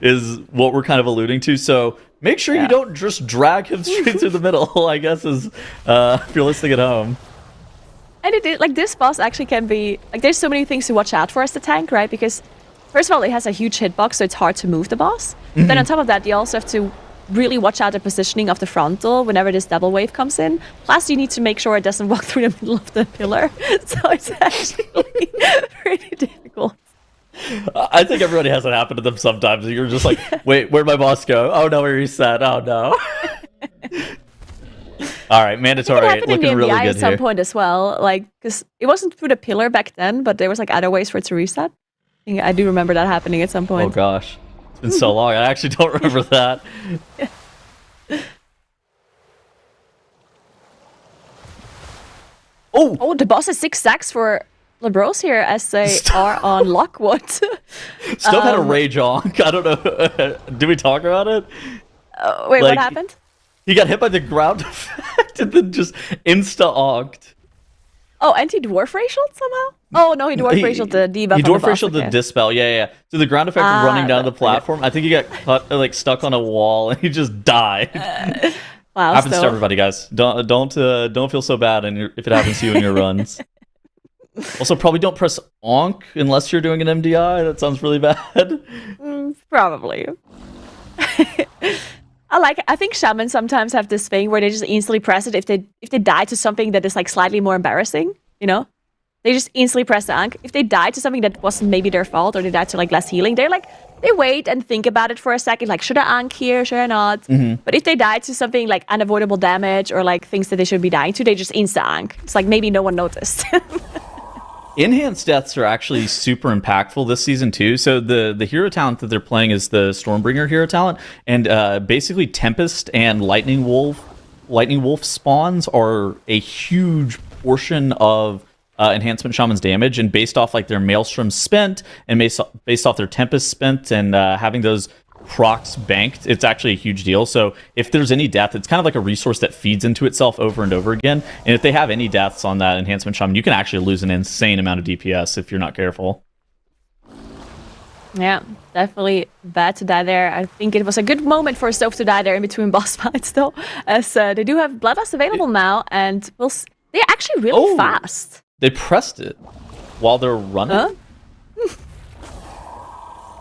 S2: Is what we're kind of alluding to. So make sure you don't just drag him straight through the middle, I guess, is if you're listening at home.
S5: And it did, like, this boss actually can be like, there's so many things to watch out for as the tank, right? Because first of all, it has a huge hitbox, so it's hard to move the boss. But then on top of that, you also have to really watch out the positioning of the frontal whenever this double wave comes in. Plus, you need to make sure it doesn't walk through the middle of the pillar. So it's actually pretty difficult.
S2: I think everybody has it happen to them sometimes. You're just like, wait, where'd my boss go? Oh no, he reset. Oh no. All right, Mandatory looking really good
S5: at some point as well, like, because it wasn't through the pillar back then, but there was like other ways for it to reset. I do remember that happening at some point.
S2: Oh gosh, it's been so long. I actually don't remember that.
S5: Oh, the boss has 6 stacks for Labros here as they are on Lockwood.
S2: Still had a rage on. I don't know. Did we talk about it?
S5: Wait, what happened?
S2: He got hit by the ground effect and then just insta-onked.
S5: Oh, and he dwarf racialed somehow? Oh, no, he dwarf racialed the debuff.
S2: He dwarf racialed the dispel, yeah. So the ground effect running down the platform, I think he got caught, like, stuck on a wall and he just died.
S5: Wow,
S2: happens to everybody, guys. Don't feel so bad if it happens to you in your runs. Also, probably don't press onk unless you're doing an MDI. That sounds really bad.
S5: Probably. I think shamans sometimes have this thing where they just instantly press it if they die to something that is like slightly more embarrassing, you know? They just instantly press the ankh. If they die to something that wasn't maybe their fault, or they died to like less healing, they wait and think about it for a second, like, should I ankh here, should I not? But if they die to something like unavoidable damage or like things that they should be dying to, they just insta ankh. It's like maybe no one noticed.
S2: Enhanced deaths are actually super impactful this season too. So the hero talent that they're playing is the Stormbringer hero talent, and basically Tempest and Lightning Wolf spawns are a huge portion of Enhancement Shaman's damage, and based off like their Maelstrom spent and based off their Tempest spent and having those procs banked, it's actually a huge deal. So if there's any death, it's kind of like a resource that feeds into itself over and over again. And if they have any deaths on that Enhancement Shaman, you can actually lose an insane amount of DPS if you're not careful.
S5: Yeah, definitely bad to die there. I think it was a good moment for Stove to die there in between boss fights, though, as they do have Bloodlust available now, and they're actually really fast.
S2: They pressed it while they're running?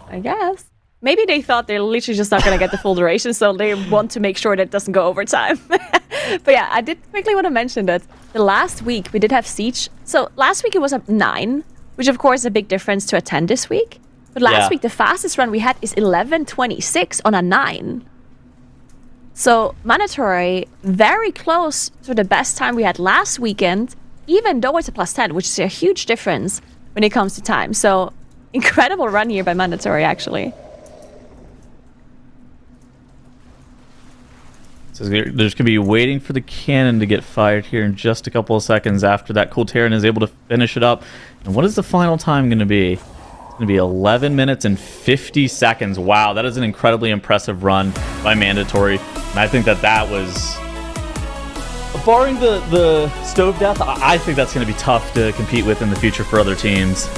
S5: I guess. maybe they thought they're literally just not going to get the full duration, so they want to make sure that it doesn't go over time. But yeah, I did quickly want to mention that the last week we did have Siege. So last week it was a 9, which of course is a big difference to a 10 this week. But last week the fastest run we had is 11:26 on a 9. So mandatory, very close to the best time we had last weekend, even though it's a +10, which is a huge difference when it comes to time. So incredible run here by mandatory, actually.
S2: So they're just going to be waiting for the cannon to get fired here in just a couple of seconds after that Cool Terran is able to finish it up. And what is the final time going to be? It's going to be 11 minutes and 50 seconds. Wow, that is an incredibly impressive run by Mandatory. And I think that was... Barring the stove death, I think that's going to be tough to compete with in the future for other teams.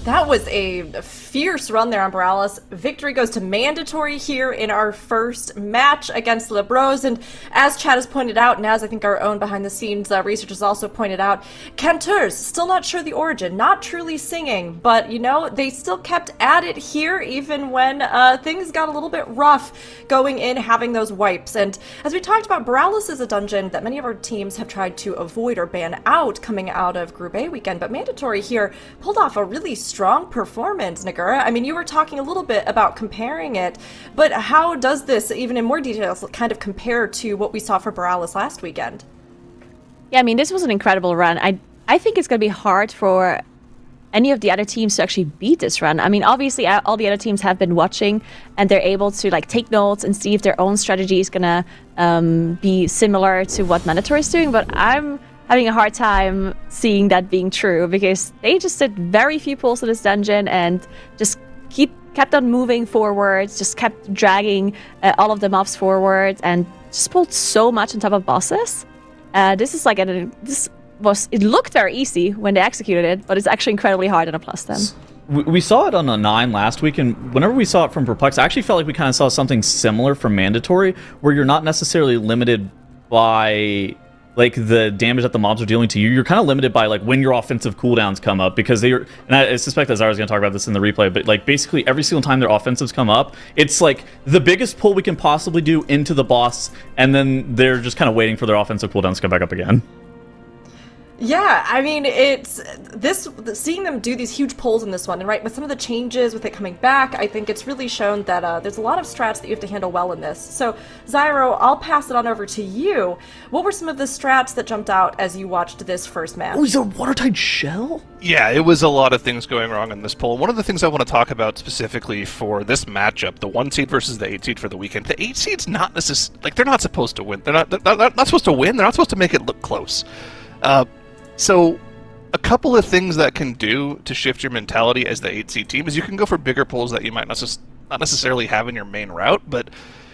S1: That was a fierce run there on Borales. Victory goes to Mandatory here in our first match against Le Bros. And as Chad has pointed out, and as I think our own behind-the-scenes researchers also pointed out, CANTEURS, still not sure the origin, not truly singing, but, you know, they still kept at it here even when things got a little bit rough going in, having those wipes. And as we talked about, Borales is a dungeon that many of our teams have tried to avoid or ban out coming out of Group A weekend, but Mandatory here pulled off a really strong performance, Nagura. I mean, you were talking a little bit about comparing it, but how does this, even in more details, kind of compare to what we saw for Borales last weekend?
S5: Yeah, I mean, this was an incredible run. I think it's going to be hard for any of the other teams to actually beat this run. I mean, obviously, all the other teams have been watching, and they're able to like take notes and see if their own strategy is going to be similar to what Mandatory is doing, but I'm having a hard time seeing that being true because they just did very few pulls to this dungeon and just kept on moving forwards, just kept dragging all of the mobs forward and just pulled so much on top of bosses. It looked very easy when they executed it, but it's actually incredibly hard on a +10.
S2: We saw it on a 9 last week, and whenever we saw it from Perplex, I actually felt like we kind of saw something similar from Mandatory, where you're not necessarily limited by like the damage that the mobs are dealing to you. You're kind of limited by like when your offensive cooldowns come up, because and I suspect that Zara's going to talk about this in the replay, but like basically every single time their offensives come up, it's like the biggest pull we can possibly do into the boss, and then they're just kind of waiting for their offensive cooldowns to come back up again.
S1: Yeah, I mean, seeing them do these huge pulls in this one, and right, with some of the changes, with it coming back, I think it's really shown that there's a lot of strats that you have to handle well in this. So, Zyro, I'll pass it on over to you. What were some of the strats that jumped out as you watched this first match?
S2: Oh, is there a watertight shell?
S3: Yeah, it was a lot of things going wrong in this poll. One of the things I want to talk about specifically for this matchup, the 1 seed versus the 8 seed for the weekend, the 8 seed's not necessarily, like, they're not supposed to win. They're not supposed to win. They're not supposed to make it look close. So, a couple of things that can do to shift your mentality as the 8 seed team is you can go for bigger pulls that you might not necessarily have in your main route, but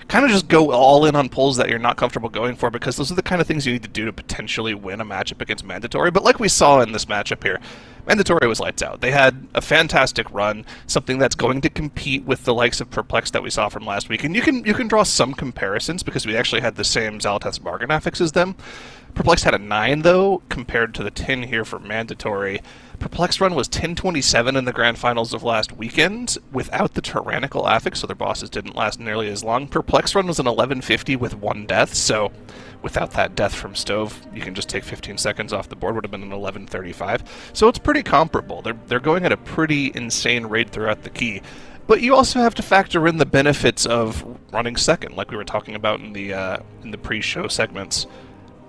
S3: kind of just go all in on pulls that you're not comfortable going for, because those are the kind of things you need to do to potentially win a matchup against Mandatory. But like we saw in this matchup here, Mandatory was lights out. They had a fantastic run, something that's going to compete with the likes of Perplex that we saw from last week. And you can draw some comparisons because we actually had the same Zalteth's bargain affix as them. Perplex had a 9, though, compared to the 10 here for Mandatory. Perplex run was 10:27 in the Grand Finals of last weekend without the Tyrannical affix, so their bosses didn't last nearly as long. Perplex run was an 11:50 with 1 death, so without that death from Stove, you can just take 15 seconds off the board, would have been an 11:35. So it's pretty comparable. They're going at a pretty insane rate throughout the key. But you also have to factor in the benefits of running second, like we were talking about in the pre-show segments.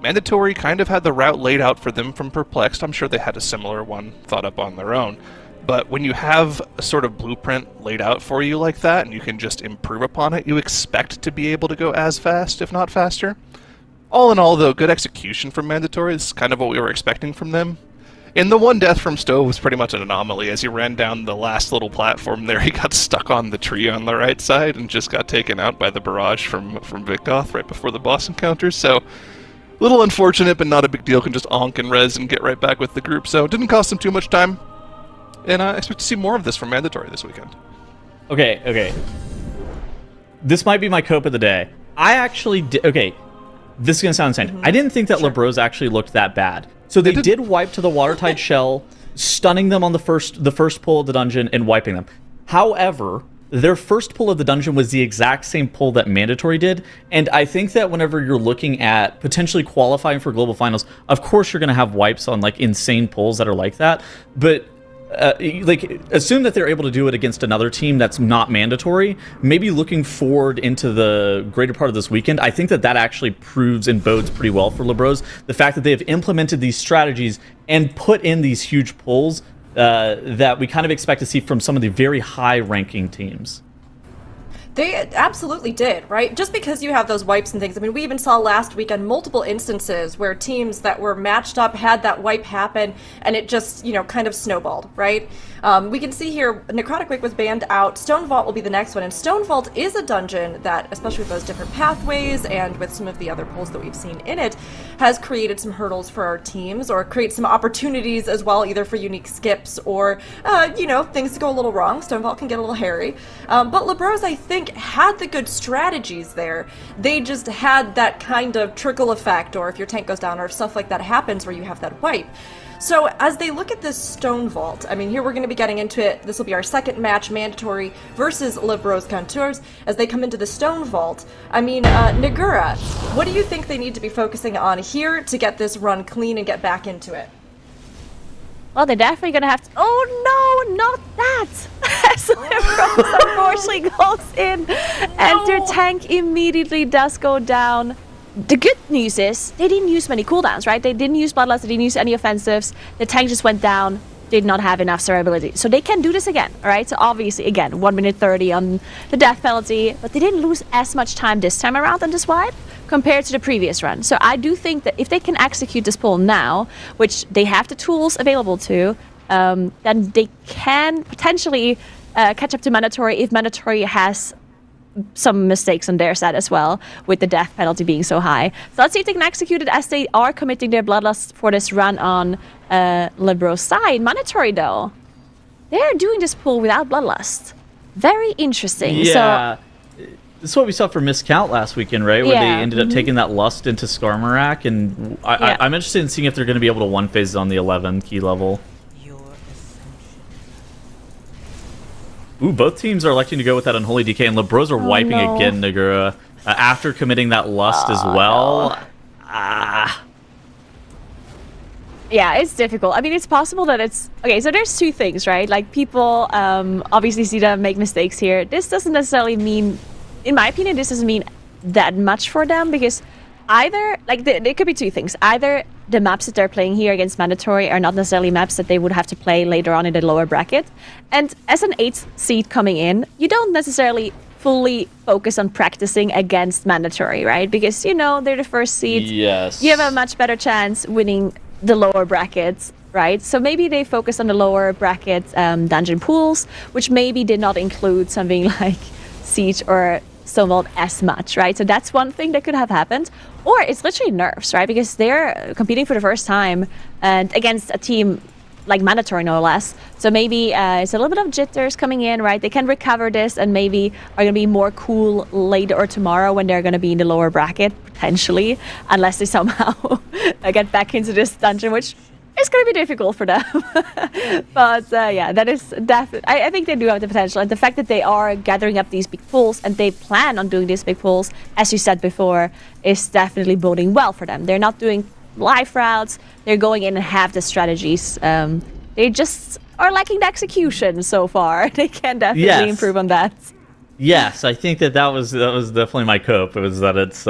S3: Mandatory kind of had the route laid out for them from Perplexed. I'm sure they had a similar one thought up on their own. But when you have a sort of blueprint laid out for you like that, and you can just improve upon it, you expect to be able to go as fast, if not faster. All in all, though, good execution from Mandatory is kind of what we were expecting from them. And the 1 death from Stove was pretty much an anomaly. As he ran down the last little platform there, he got stuck on the tree on the right side and just got taken out by the barrage from Victoth right before the boss encounters. So, little unfortunate, but not a big deal. Can just onk and res and get right back with the group. So, it didn't cost him too much time. And I expect to see more of this from Mandatory this weekend.
S2: Okay. This might be my cope of the day. I actually did... Okay, this is going to sound insane. I didn't think that Lebros actually looked that bad. So they did wipe to the watertight shell, stunning them on the first pull of the dungeon and wiping them. However, their first pull of the dungeon was the exact same pull that Mandatory did. And I think that whenever you're looking at potentially qualifying for global finals, of course you're going to have wipes on like insane pulls that are like that. But like, assume that they're able to do it against another team that's not Mandatory. Maybe looking forward into the greater part of this weekend, I think that actually proves and bodes pretty well for Libros. The fact that they have implemented these strategies and put in these huge pulls that we kind of expect to see from some of the very high-ranking teams.
S1: They absolutely did, right? Just because you have those wipes and things. I mean, we even saw last weekend multiple instances where teams that were matched up had that wipe happen, and it just, kind of snowballed, right? We can see here, Necrotic Wake was banned out. Stone Vault will be the next one, and Stone Vault is a dungeon that, especially with those different pathways and with some of the other pulls that we've seen in it, has created some hurdles for our teams, or create some opportunities as well, either for unique skips or, things to go a little wrong. Stone Vault can get a little hairy. But Libros, I think, had the good strategies there. They just had that kind of trickle effect, or if your tank goes down or stuff like that happens where you have that wipe. So as they look at this Stone Vault, I mean, here we're going to be getting into it. This will be our second match, Mandatory versus Libros CANTEURS, as they come into the Stone Vault. I mean, Nagura, what do you think they need to be focusing on here to get this run clean and get back into it?
S5: Well, they're definitely going to have to... Oh, no, not that! So Libros unfortunately goes in, and their tank immediately does go down. The good news is they didn't use many cooldowns, right? They didn't use Bloodlust, they didn't use any offensives. The tank just went down, did not have enough survivability. So they can do this again, all right? So obviously, again, 1 minute 30 on the death penalty, but they didn't lose as much time this time around on this wipe compared to the previous run. So I do think that if they can execute this pull now, which they have the tools available to, then they can potentially catch up to Mandatory if Mandatory has some mistakes on their side as well, with the death penalty being so high. So let's see if they can execute it, as they are committing their Bloodlust for this run on Libro's side. Mandatory, though, they're doing this pull without Bloodlust. Very interesting.
S2: Yeah. This is what we saw for Miscount last weekend, right? Where they ended up taking that Lust into Skarmorak, and I'm interested in seeing if they're going to be able to one-phase on the 11 key level. Ooh, both teams are electing to go with that Unholy DK, and Libros are wiping again, Nagura, after committing that Lust as well.
S5: No. Yeah, it's difficult. I mean, it's possible that it's... Okay, so there's two things, right? Like, people obviously see them make mistakes here. This doesn't necessarily mean... In my opinion, this doesn't mean that much for them, because either... Like, there could be two things. Either the maps that they're playing here against Mandatory are not necessarily maps that they would have to play later on in the lower bracket. And as an 8th seed coming in, you don't necessarily fully focus on practicing against Mandatory, right? Because, they're the first seed.
S2: Yes.
S5: You have a much better chance winning the lower brackets, right? So maybe they focus on the lower bracket dungeon pools, which maybe did not include something like Siege or Stone Vault as much, right? So that's one thing that could have happened. Or it's literally nerfs, right? Because they're competing for the first time and against a team like Mandatory, no less. So maybe it's a little bit of jitters coming in, right? They can recover this and maybe are going to be more cool later or tomorrow when they're going to be in the lower bracket, potentially, unless they somehow get back into this dungeon, which is going to be difficult for them. But yeah, that is definitely... I think they do have the potential. And the fact that they are gathering up these big pools and they plan on doing these big pools, as you said before, is definitely boding well for them. They're not doing live routes. They're going in and have the strategies. They just are lacking the execution so far. They can definitely improve on that.
S2: Yes, I think that was definitely my cope. It was that it's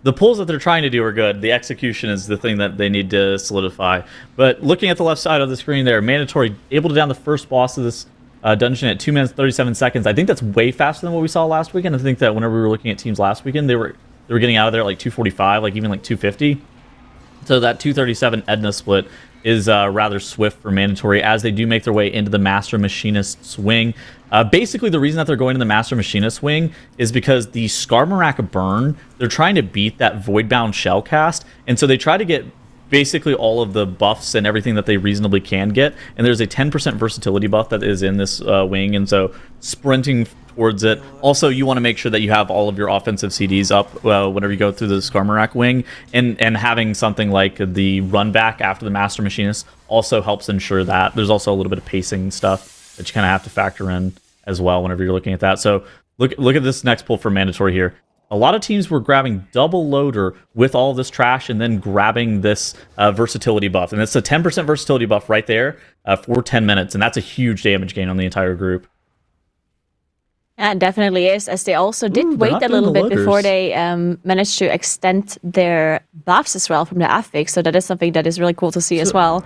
S2: the pulls that they're trying to do are good. The execution is the thing that they need to solidify. But looking at the left side of the screen there, Mandatory able to down the first boss of this dungeon at 2 minutes 37 seconds. I think that's way faster than what we saw last weekend. I think that whenever we were looking at teams last weekend, they were getting out of there at like 245, like even like 250. So that 237 Edna split is rather swift for Mandatory as they do make their way into the Master Machinist swing. Basically, the reason that they're going to the Master Machinist swing is because the Skarmorak burn, they're trying to beat that Voidbound shell cast, and so they try to get basically all of the buffs and everything that they reasonably can get, and there's a 10% versatility buff that is in this wing, and so sprinting towards it. Also, you want to make sure that you have all of your offensive CDs up whenever you go through the Skarmorak wing, and having something like the run back after the Master Machinist also helps ensure that. There's also a little bit of pacing stuff that you kind of have to factor in. as well whenever you're looking at that. So look at this next pull for mandatory here. A lot of teams were grabbing double loader with all this trash and then grabbing this versatility buff. And it's a 10% versatility buff right there for 10 minutes. And that's a huge damage gain on the entire group.
S5: Yeah, it definitely is, as they also did wait a little bit before they managed to extend their buffs as well from the affix. So that is something that is really cool to see as well.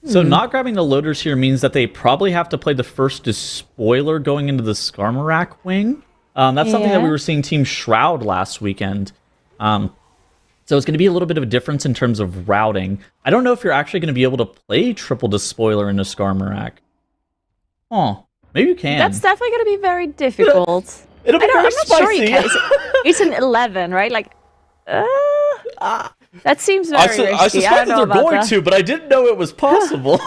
S2: So not grabbing the loaders here means that they probably have to play the first despoiler going into the Skarmorak wing. That's something that we were seeing Team Shroud last weekend. So it's going to be a little bit of a difference in terms of routing. I don't know if you're actually going to be able to play triple despoiler into Skarmorak. Oh, maybe you can.
S5: That's definitely going to be very difficult.
S2: It'll be very
S5: I'm not
S2: spicy.
S5: sure you can. It's an 11, right? Like, that seems very risky.
S2: I suspect that they're going to, but I didn't know it was possible.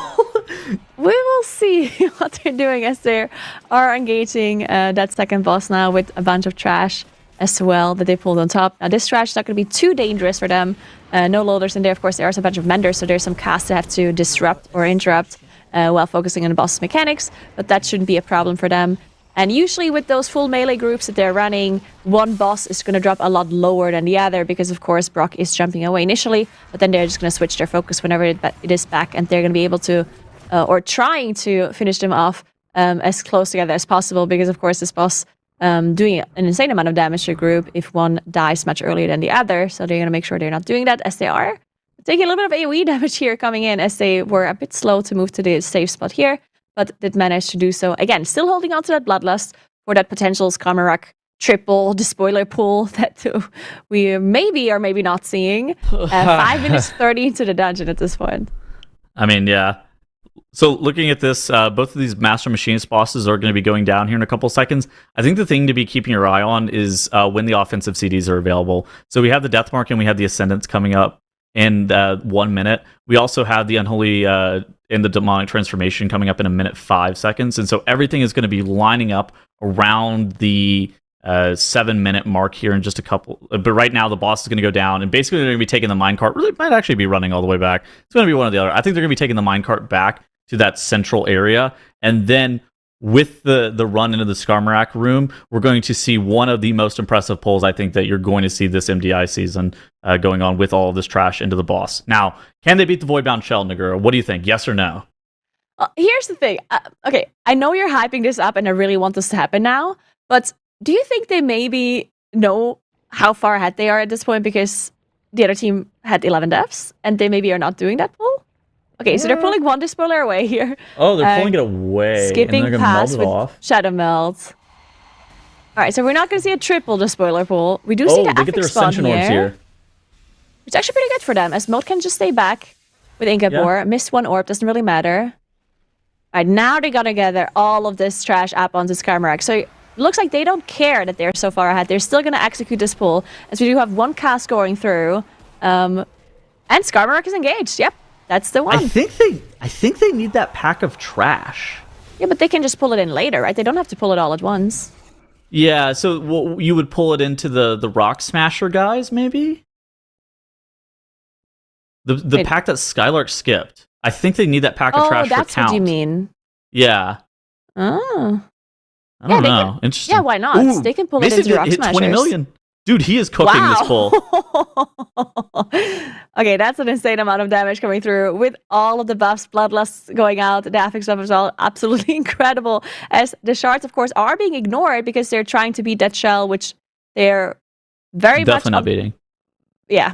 S5: We will see what they're doing as they are engaging that second boss now with a bunch of trash as well that they pulled on top. Now, this trash is not going to be too dangerous for them. No loaders in there. Of course, there are a bunch of menders, so there's some casts that have to disrupt or interrupt while focusing on the boss's mechanics, but that shouldn't be a problem for them. And usually with those full melee groups that they're running, one boss is going to drop a lot lower than the other because, of course, Brock is jumping away initially, but then they're just going to switch their focus whenever it is back, and they're going to be able to, or trying to finish them off as close together as possible because, of course, this boss doing an insane amount of damage to the group if one dies much earlier than the other, so they're going to make sure they're not doing that as they are. Taking a little bit of AoE damage here coming in as they were a bit slow to move to the safe spot here, but did manage to do so. Again, still holding on to that Bloodlust for that potential Skarmorak triple despoiler pull that we maybe or maybe not seeing. 5 minutes 30 into the dungeon at this point.
S2: I mean, yeah. So looking at this, both of these Master Machinist bosses are going to be going down here in a couple seconds. I think the thing to be keeping your eye on is when the offensive CDs are available. So we have the Deathmark and we have the Ascendants coming up in 1 minute. We also have the Unholy and the Demonic Transformation coming up in 1:05 seconds. And so everything is going to be lining up around the 7-minute mark here in just a couple. But right now the boss is going to go down, and basically they're going to be taking the minecart. Really might actually be running all the way back. It's going to be one or the other. I think they're going to be taking the minecart back to that central area, and then with the run into the Skarmorak room, we're going to see one of the most impressive pulls I think that you're going to see this MDI season going on with all of this trash into the boss. Now, can they beat the Voidbound Shell, Nagura? What do you think? Yes or no?
S5: Here's the thing. Okay, I know you're hyping this up and I really want this to happen now, but do you think they maybe know how far ahead they are at this point because the other team had 11 deaths and they maybe are not doing that pull? Okay, so they're pulling one despoiler away here.
S2: Oh, they're pulling it away.
S5: Skipping
S2: and they're
S5: past
S2: melt it
S5: with
S2: off.
S5: Shadow Melt. All right, so we're not going to see a triple despoiler pull. We do see the
S2: they get their
S5: affix spawn
S2: Ascension Orbs here.
S5: which is actually pretty good for them, as Moat can just stay back with Inkabor. Missed one orb, doesn't really matter. All right, now they're going to gather all of this trash up onto Skarmorak. So it looks like they don't care that they're so far ahead. They're still going to execute this pull, as we do have one cast going through. And Skarmorak is engaged. Yep, that's the one.
S2: I think they need that pack of trash.
S5: Yeah, but they can just pull it in later, right? They don't have to pull it all at once.
S2: Yeah, so you would pull it into the Rock Smasher guys, maybe? The pack that Skylark skipped. I think they need that pack of trash for count.
S5: Oh, that's what you mean.
S2: Yeah.
S5: Oh.
S2: I don't know. Interesting.
S5: Yeah, why not?
S2: Ooh,
S5: They can pull it into Rock
S2: hit
S5: Smashers.
S2: 20 million. Dude, he is cooking this pull.
S5: Okay, that's an insane amount of damage coming through with all of the buffs, Bloodlust going out, the affix buff as well. Absolutely incredible. As the shards, of course, are being ignored because they're trying to beat that shell, which they're
S2: Definitely not beating.
S5: Yeah,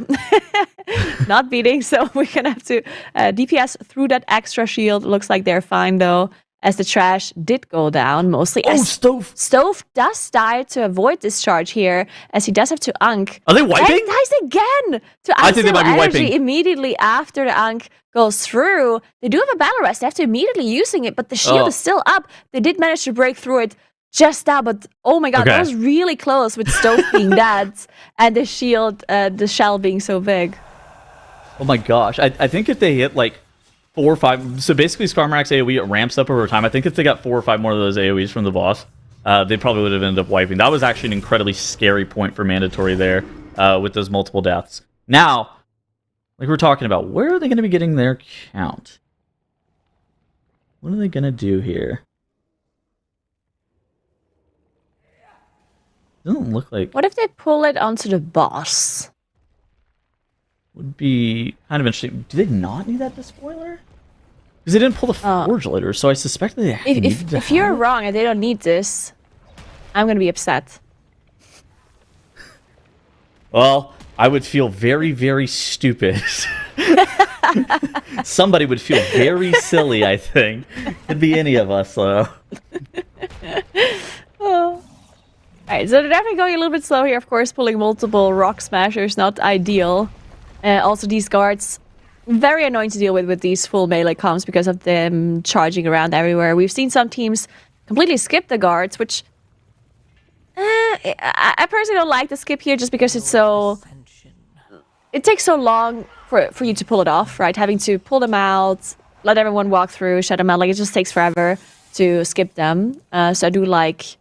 S5: not beating. So we're going to have to DPS through that extra shield. Looks like they're fine, though, as the trash did go down, mostly.
S2: Oh, Stove!
S5: Stove does die to avoid this charge here, as he does have to Unk.
S2: Are they wiping?
S5: And dies again to
S2: I think they might be
S5: energy
S2: wiping.
S5: immediately after the Unk goes through. They do have a battle rest. They have to immediately using it, but the shield is still up. They did manage to break through it just now, but oh my god, that was really close with Stove being dead and the shield, the shell being so big.
S2: Oh my gosh. I think if they hit like 4 or 5, so basically Skarmorak's AoE, it ramps up over time. I think if they got 4 or 5 more of those AoEs from the boss, they probably would have ended up wiping. That was actually an incredibly scary point for mandatory there with those multiple deaths. Now, like we're talking about, where are they going to be getting their count? What are they going to do here? Doesn't look like
S5: What if they pull it onto the boss?
S2: would be kind of interesting. Do they not need that despoiler? Because they didn't pull the forge later, so I suspect they
S5: If you're wrong and they don't need this, I'm gonna be upset.
S2: Well, I would feel very, very stupid. Somebody would feel very silly, I think. Could be any of us, though.
S5: Alright, so they're definitely going a little bit slow here, of course, pulling multiple rock smashers, not ideal. Also, these guards, very annoying to deal with these full melee comps because of them charging around everywhere. We've seen some teams completely skip the guards, which I personally don't like the skip here just because it's so... It takes so long for you to pull it off, right? Having to pull them out, let everyone walk through, shut them out, like it just takes forever to skip them. So I do like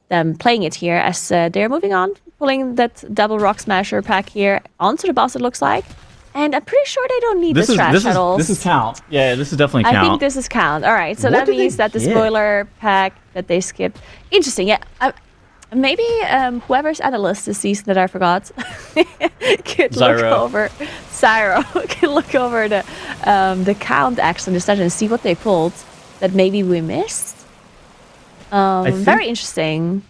S5: them playing it here as they're moving on, pulling that double rock smasher pack here onto the boss, it looks like. And I'm pretty sure they don't need the trash shuttles.
S2: This is count. Yeah, this is definitely count.
S5: I think this is count. All right, so that means that the spoiler pack that they skipped. Interesting, yeah. Maybe whoever's analyst this season that I forgot could look over Syro could look over the count actually in the session and see what they pulled that maybe we missed. Very interesting.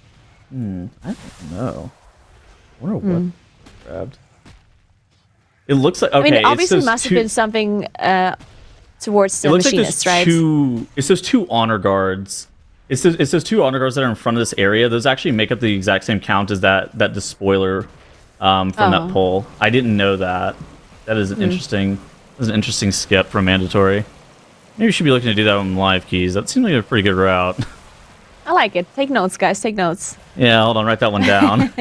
S2: I don't know. I wonder what grabbed. It looks like okay.
S5: I mean, obviously, it must have been something towards the machinist, right?
S2: It's those two honor guards. It's those two honor guards that are in front of this area. Those actually make up the exact same count as that despoiler from that pull. I didn't know that. That is an interesting. That's an interesting skip from mandatory. Maybe we should be looking to do that on live keys. That seems like a pretty good route.
S5: I like it. Take notes, guys. Take notes.
S2: Yeah, hold on. Write that one down.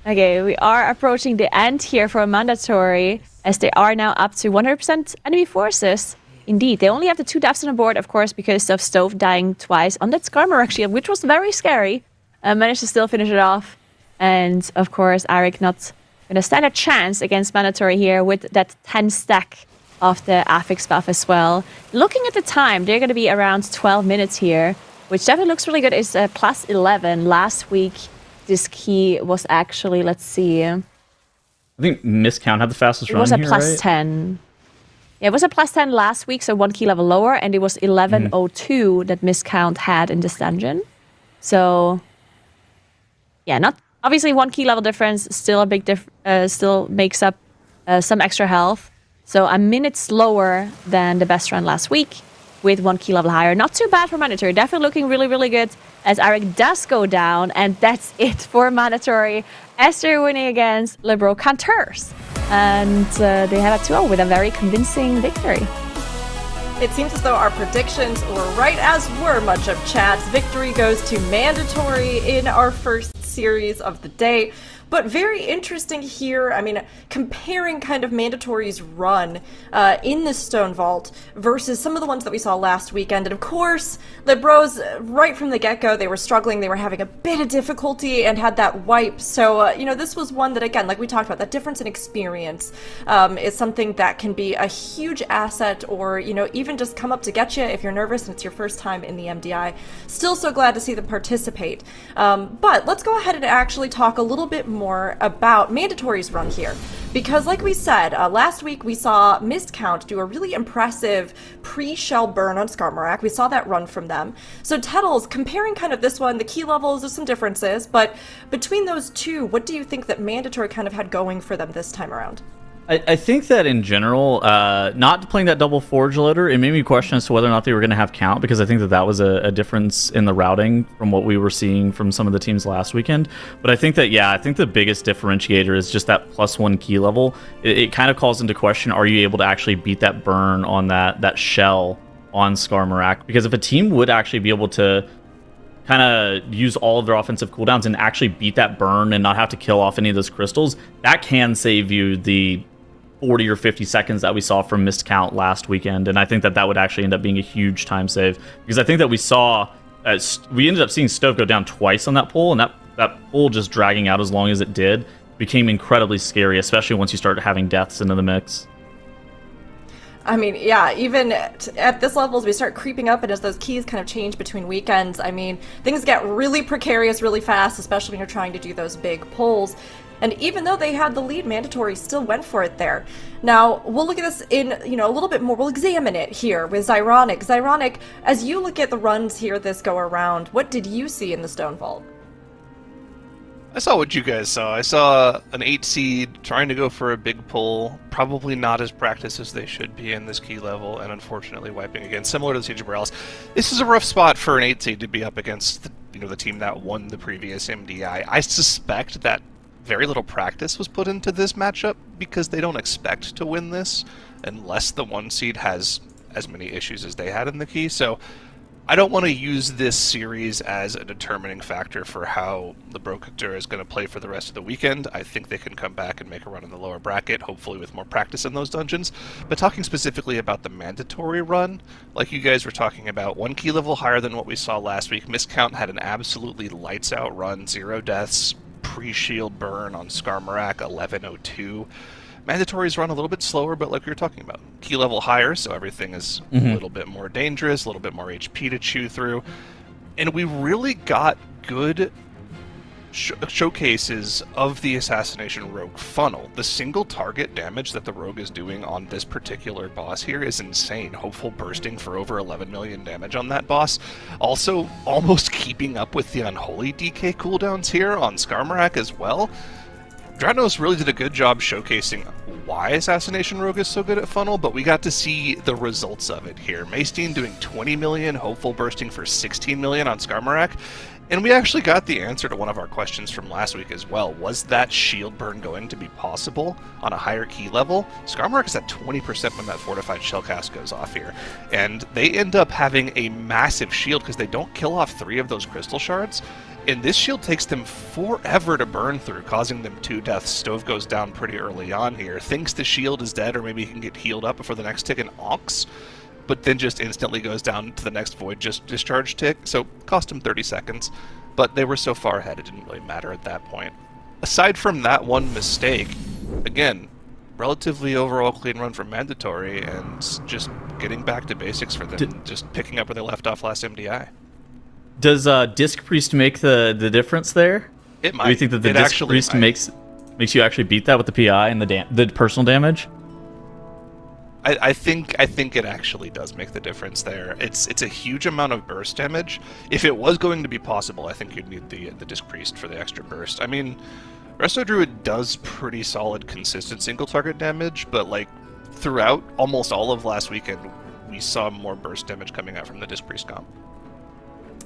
S5: Okay, we are approaching the end here for a mandatory, as they are now up to 100% enemy forces. Indeed, they only have the 2 deaths on the board, of course, because of Stove dying twice on that Skarmorak shield, which was very scary. Managed to still finish it off. And, of course, Arik not going to stand a chance against mandatory here with that 10 stack of the affix buff as well. Looking at the time, they're going to be around 12 minutes here, which definitely looks really good. It's plus 11 last week. This key was actually, let's see.
S2: I think Miscount had the fastest run here,
S5: It was a plus
S2: right?
S5: 10. Yeah, it was a plus 10 last week, so 1 key level lower, and it was 1102 that Miscount had in this dungeon. So, yeah, not obviously 1 key level difference, still a big still makes up some extra health. So a minute slower than the best run last week with 1 key level higher. Not too bad for mandatory. Definitely looking really, really good as Arik does go down. And that's it for mandatory as they're winning against Libero CANTEURS. And they have a 2-0 with a very convincing victory.
S1: It seems as though our predictions were right, as were much of chat's. Victory goes to mandatory in our first series of the day. But very interesting here, I mean, comparing kind of mandatory's run in the Stone Vault versus some of the ones that we saw last weekend. And of course, Libros, right from the get-go, they were struggling, they were having a bit of difficulty and had that wipe. So, you know, this was one that, again, like we talked about, that difference in experience is something that can be a huge asset or, you know, even just come up to get you if you're nervous and it's your first time in the MDI. Still so glad to see them participate. But let's go ahead and actually talk a little bit more about mandatory's run here, because like we said last week, we saw Miscount do a really impressive pre-shell burn on Skarmorak. We saw that run from them. So Tettles, comparing kind of this one, the key levels, there's some differences, but between those two, what do you think that mandatory kind of had going for them this time around?
S2: I think that in general, not playing that double forge loader, it made me question as to whether or not they were going to have count, because I think that that was a difference in the routing from what we were seeing from some of the teams last weekend. But I think that, yeah, I think the biggest differentiator is just that +1 key level. It kind of calls into question, are you able to actually beat that burn on that shell on Skarmorak? Because if a team would actually be able to kind of use all of their offensive cooldowns and actually beat that burn and not have to kill off any of those crystals, that can save you the 40 or 50 seconds that we saw from missed count last weekend. And I think that that would actually end up being a huge time save, because I think that we saw we ended up seeing Stove go down twice on that pull, and that pull just dragging out as long as it did became incredibly scary, especially once you start having deaths into the mix.
S1: I mean, yeah, even at this level, as we start creeping up and as those keys kind of change between weekends, I mean, things get really precarious really fast, especially when you're trying to do those big pulls. And even though they had the lead, Mandatory still went for it there. Now, we'll look at this in, a little bit more. We'll examine it here with Zyronic. Zyronic, as you look at the runs here this go around, what did you see in the Stone Vault?
S3: I saw what you guys saw. I saw an 8 seed trying to go for a big pull, probably not as practiced as they should be in this key level, and unfortunately wiping again, similar to the Siege of Borealis. This is a rough spot for an 8 seed to be up against the team that won the previous MDI. I suspect that very little practice was put into this matchup because they don't expect to win this unless the 1 seed has as many issues as they had in the key. So I don't want to use this series as a determining factor for how the CANTEURS is going to play for the rest of the weekend. I think they can come back and make a run in the lower bracket, hopefully with more practice in those dungeons. But talking specifically about the mandatory run, like you guys were talking about, 1 key level higher than what we saw last week. Miscount had an absolutely lights out run, 0 deaths, pre-shield burn on Skarmorak, 1102. Mandatories run a little bit slower, but like we were talking about, key level higher, so everything is a little bit more dangerous, a little bit more HP to chew through. And we really got good showcases of the Assassination Rogue funnel. The single target damage that the Rogue is doing on this particular boss here is insane. Hopeful bursting for over 11 million damage on that boss. Also, almost keeping up with the Unholy DK cooldowns here on Skarmorak as well. Dranos really did a good job showcasing why Assassination Rogue is so good at funnel, but we got to see the results of it here. Maystein doing 20 million, Hopeful bursting for 16 million on Skarmorak, and we actually got the answer to one of our questions from last week as well. Was that shield burn going to be possible on a higher key level? Skarmorak is at 20% when that Fortified Shellcast goes off here, and they end up having a massive shield because they don't kill off 3 of those crystal shards. And this shield takes them forever to burn through, causing them 2 deaths. Stove goes down pretty early on here. Thinks the shield is dead, or maybe he can get healed up before the next tick and onks, but then just instantly goes down to the next Void Discharge tick, so cost him 30 seconds. But they were so far ahead, it didn't really matter at that point. Aside from that one mistake, again, relatively overall clean run from Mandatory, and just getting back to basics for them, just picking up where they left off last MDI.
S2: Does Disc Priest make the difference there?
S3: It might.
S2: Do you think that the Disc Priest makes you actually beat that with the PI and the personal damage?
S3: I think it actually does make the difference there. It's a huge amount of burst damage. If it was going to be possible, I think you'd need the Disc Priest for the extra burst. I mean, Resto Druid does pretty solid, consistent single target damage, but like throughout almost all of last weekend, we saw more burst damage coming out from the Disc Priest comp.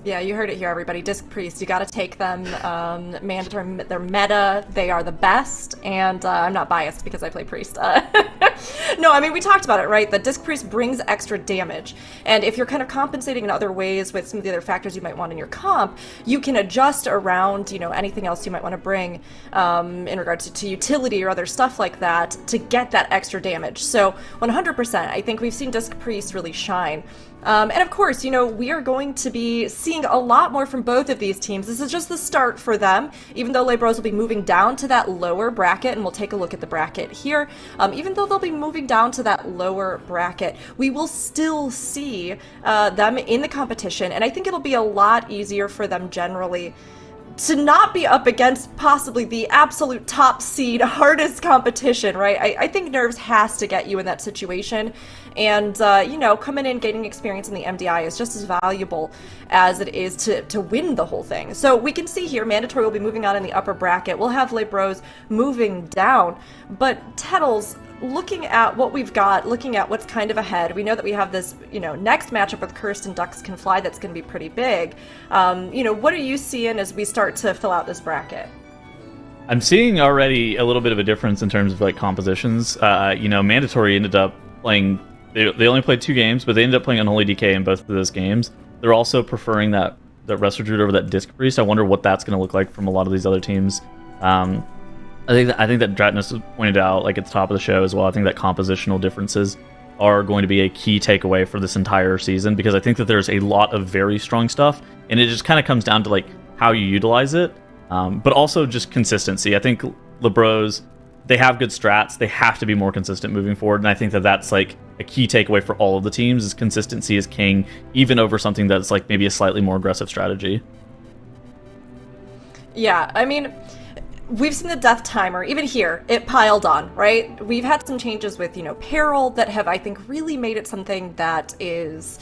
S1: Yeah, you heard it here, everybody. Disc Priest, you gotta take them. Mandatory, they're meta, they are the best, and I'm not biased because I play Priest. No, I mean, we talked about it, right? The Disc Priest brings extra damage, and if you're kind of compensating in other ways with some of the other factors you might want in your comp, you can adjust around, anything else you might want to bring in regards to utility or other stuff like that to get that extra damage. So 100%, I think we've seen Disc Priest really shine. And of course, we are going to be seeing a lot more from both of these teams. This is just the start for them, even though Lebros will be moving down to that lower bracket, and we'll take a look at the bracket here. Even though they'll be moving down to that lower bracket, we will still see them in the competition, and I think it'll be a lot easier for them generally to not be up against possibly the absolute top seed, hardest competition, right? I think Nerves has to get you in that situation. And, coming in, gaining experience in the MDI is just as valuable as it is to win the whole thing. So we can see here, Mandatory will be moving on in the upper bracket. We'll have Lebros moving down. But Tettles, looking at what we've got, looking at what's kind of ahead, we know that we have this, next matchup with Cursed and Ducks Can Fly that's going to be pretty big. What are you seeing as we start to fill out this bracket?
S2: I'm seeing already a little bit of a difference in terms of like compositions. Mandatory ended up playing. They only played 2 games, but they ended up playing Unholy DK in both of those games. They're also preferring that Resto Druid over that Disc Priest. I wonder what that's going to look like from a lot of these other teams. I think that Dratnus pointed out, like at the top of the show as well. I think that compositional differences are going to be a key takeaway for this entire season, because I think that there's a lot of very strong stuff, and it just kind of comes down to like how you utilize it, but also just consistency. I think Lebros they have good strats. They have to be more consistent moving forward, and I think that that's like a key takeaway for all of the teams is consistency is king, even over something that's like maybe a slightly more aggressive strategy.
S1: Yeah, I mean, we've seen the death timer, even here, it piled on, right? We've had some changes with, peril that have, I think, really made it something that is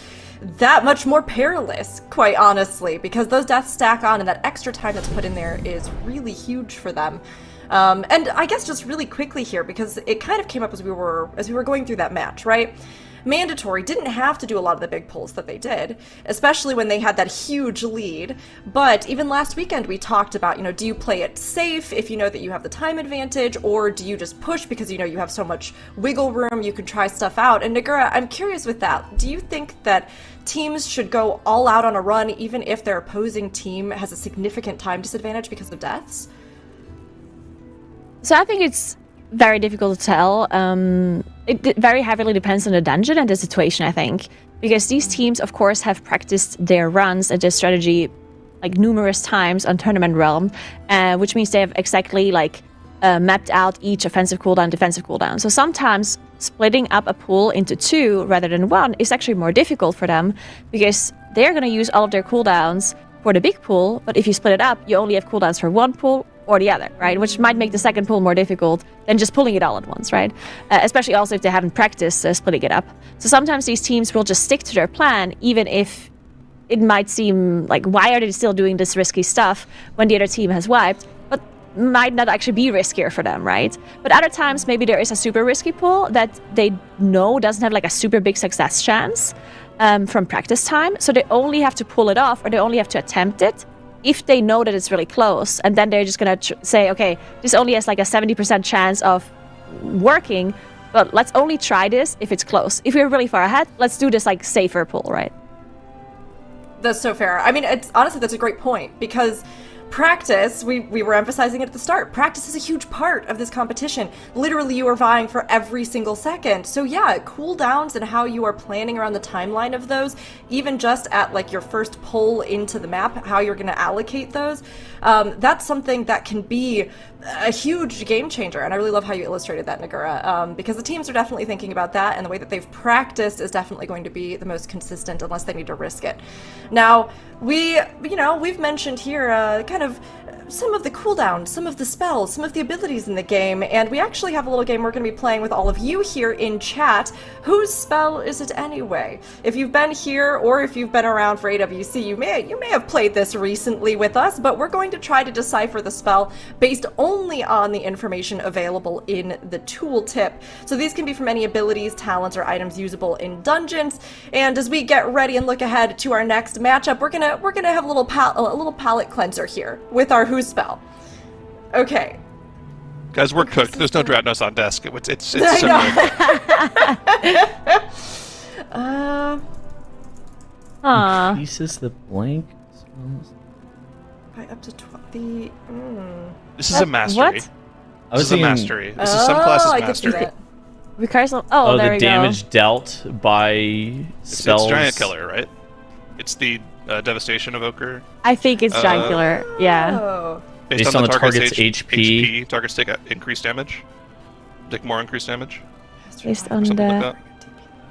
S1: that much more perilous, quite honestly, because those deaths stack on and that extra time that's put in there is really huge for them. And I guess just really quickly here, because it kind of came up as we were going through that match, right? Mandatory didn't have to do a lot of the big pulls that they did, especially when they had that huge lead. But even last weekend we talked about, do you play it safe if you know that you have the time advantage, or do you just push because you have so much wiggle room, you can try stuff out? And Nagura, I'm curious with that. Do you think that teams should go all out on a run even if their opposing team has a significant time disadvantage because of deaths?
S5: So I think it's very difficult to tell. It very heavily depends on the dungeon and the situation, I think. Because these teams, of course, have practiced their runs and their strategy like numerous times on Tournament Realm, which means they have exactly mapped out each offensive cooldown, defensive cooldown. So sometimes splitting up a pool into two rather than one is actually more difficult for them because they're going to use all of their cooldowns for the big pool, but if you split it up, you only have cooldowns for one pool or the other, right? Which might make the second pool more difficult than just pulling it all at once, right? Especially also if they haven't practiced splitting it up. So sometimes these teams will just stick to their plan, even if it might seem like, why are they still doing this risky stuff when the other team has wiped? But might not actually be riskier for them, right? But other times, maybe there is a super risky pull that they know doesn't have a super big success chance from practice time. So they only have to pull it off, or they only have to attempt it if they know that it's really close, and then they're just gonna say, okay, this only has a 70% chance of working, but let's only try this if it's close. If we're really far ahead, let's do this safer pull, right?
S1: That's so fair. I mean, honestly, that's a great point, because practice, we were emphasizing it at the start, practice is a huge part of this competition. Literally, you are vying for every single second. So yeah, cooldowns and how you are planning around the timeline of those, even just at your first pull into the map, how you're going to allocate those, that's something that can be a huge game changer. And I really love how you illustrated that, Nagura, because the teams are definitely thinking about that, and the way that they've practiced is definitely going to be the most consistent unless they need to risk it. Now, we've mentioned here kind of some of the cooldowns, some of the spells, some of the abilities in the game, and we actually have a little game we're going to be playing with all of you here in chat. Whose spell is it anyway? If you've been here or if you've been around for AWC, you may have played this recently with us, but we're going to try to decipher the spell based only on the information available in the tooltip. So these can be from any abilities, talents, or items usable in dungeons. And as we get ready and look ahead to our next matchup, we're gonna have a little palate cleanser here with our Who spell. Okay.
S3: Guys, we're cooked. There's no Dratnos on desk. It's similar.
S2: Increases the blank.
S1: By up to 20.
S3: This is a mastery.
S5: What?
S2: I was
S3: This is a
S2: thinking,
S3: mastery. This is some classes
S1: I could see
S3: mastery.
S1: that.
S5: Because there
S2: the
S5: we
S2: damage
S5: go.
S2: dealt by
S3: It's
S2: spells.
S3: Giant Killer, right? It's the Devastation Evoker.
S5: I think it's Giant Killer. Yeah.
S1: Oh.
S2: Based on the target's HP.
S3: Targets take increased damage. Take more increased damage.
S5: Based on
S3: Something like
S5: the.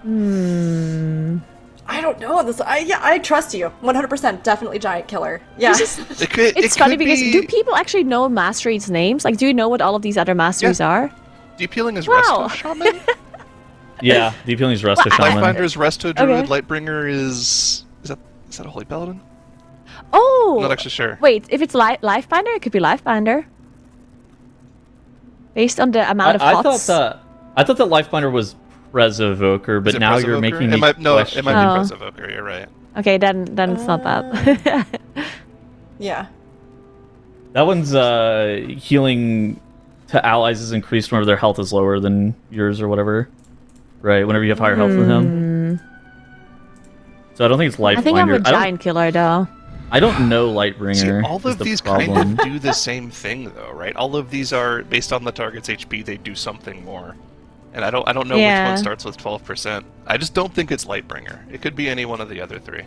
S3: that.
S1: I don't know this. I trust you. 100%. Definitely Giant Killer. Yeah.
S5: It's funny because do people actually know masteries' names? Do you know what all of these other masteries are?
S3: Deep Healing is
S5: Wow.
S3: Resto Shaman.
S2: Yeah, Deep Healing is Resto Shaman.
S3: Lifebinder is Resto Druid.
S5: Okay.
S3: Lightbringer is that a Holy Paladin?
S5: Oh!
S3: I'm not actually sure.
S5: Wait, if it's Lifebinder, it could be Lifebinder. Based on the amount of
S2: I
S5: pots.
S2: thought that Lifebinder was Presevoker, but
S3: Is it
S2: now you're
S3: Presevoker?
S2: making
S3: it
S2: me
S3: might, No,
S2: question.
S3: it might
S5: Oh.
S3: be Presevoker. You're right.
S5: Okay, then it's not that.
S1: Yeah.
S2: That one's healing to allies is increased whenever their health is lower than yours or whatever. Right, whenever you have higher health than him. So I don't think it's Lifebinder.
S5: I think I'm a Giant Killer, though.
S2: I don't know Lightbringer.
S3: See, all
S2: is
S3: of
S2: the
S3: these
S2: problem.
S3: kind of do the same thing, though, right? All of these are based on the target's HP. They do something more, and I don't know
S5: Yeah.
S3: which one starts with 12%. I just don't think it's Lightbringer. It could be any one of the other three.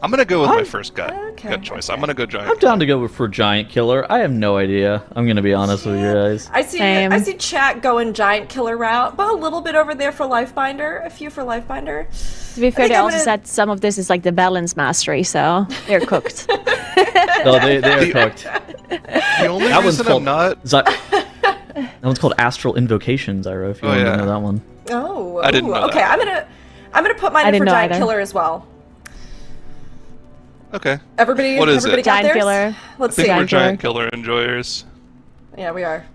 S3: I'm gonna go with my first gut choice.
S1: okay.
S3: I'm gonna go giant.
S2: I'm down to go for giant killer. I have no idea. I'm gonna be honest with you guys.
S1: I see chat going giant killer route, but a little bit over there for Lifebinder, a few for Lifebinder.
S5: To be fair, they also said some of this is like the balance mastery, so they're cooked.
S2: No, they are cooked.
S3: The only
S2: That one's
S3: reason
S2: called
S3: I'm not.
S2: that one's called Astral Invocations, Iro, if you want to know that one.
S1: Oh,
S3: I didn't know
S1: okay.
S3: that.
S1: I'm gonna put mine in for giant killer as well.
S3: Okay.
S1: Everybody
S3: What is it?
S1: got
S5: Giant
S1: theirs?
S5: killer.
S1: Let's
S3: I think
S1: see.
S3: we're giant killer enjoyers.
S1: Yeah, we are.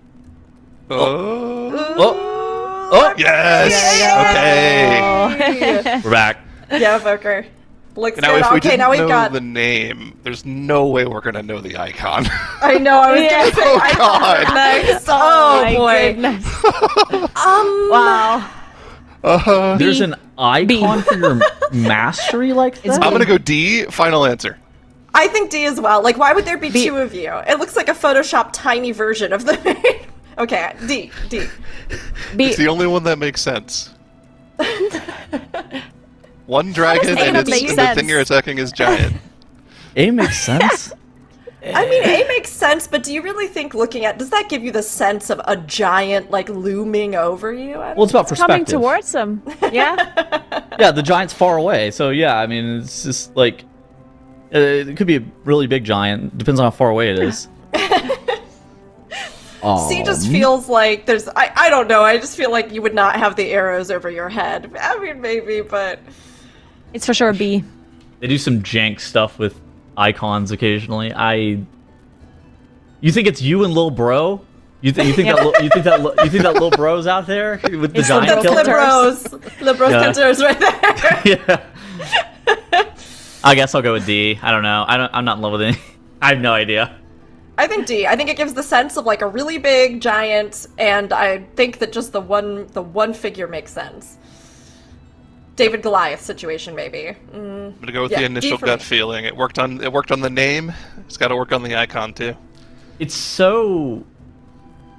S3: Oh, yes. Okay.
S2: We're back.
S1: Yeah, Voker. Looks
S3: Now,
S1: good.
S3: if we
S1: Okay,
S3: didn't
S1: now we've
S3: know
S1: got.
S3: the name, there's no way we're gonna know the icon.
S1: I know. I was gonna say.
S3: Oh, God.
S1: Nice.
S5: Oh,
S1: Oh
S5: my
S1: boy.
S5: goodness. Wow.
S2: There's an icon for your mastery like that?
S3: I'm gonna go D. Final answer.
S1: I think D as well. Like, why would there be two of you? It looks like a Photoshop tiny version of the. Okay, D.
S3: It's the only one that makes sense. One dragon and
S5: makes
S3: the
S5: sense?
S3: thing you're attacking is giant.
S2: A makes sense.
S1: I mean, A makes sense, but do you really think does that give you the sense of a giant, like, looming over you?
S2: Well, it's about perspective.
S5: Coming towards them. Yeah.
S2: Yeah, the giant's far away, so yeah, I mean, it's just like it could be a really big giant. Depends on how far away it is.
S1: C just feels like there's, I don't know, I just feel like you would not have the arrows over your head. I mean, maybe, but...
S5: It's for sure B.
S2: They do some jank stuff with icons occasionally. You think it's you and Lil Bro? You think that Lil Bro's out there with the
S5: It's
S2: giant
S1: That's
S2: killer?
S1: Libros
S2: Yeah.
S1: CANTEURS right there.
S2: Yeah. I guess I'll go with D. I don't know. I'm not in love with it. I have no idea.
S1: I think D. I think it gives the sense of like a really big giant, and I think that just the one figure makes sense. David Goliath situation, maybe.
S3: I'm gonna go with
S1: Yeah,
S3: the
S1: D
S3: initial
S1: for
S3: gut
S1: me.
S3: feeling. It worked on the name. It's got to work on the icon too.
S2: It's so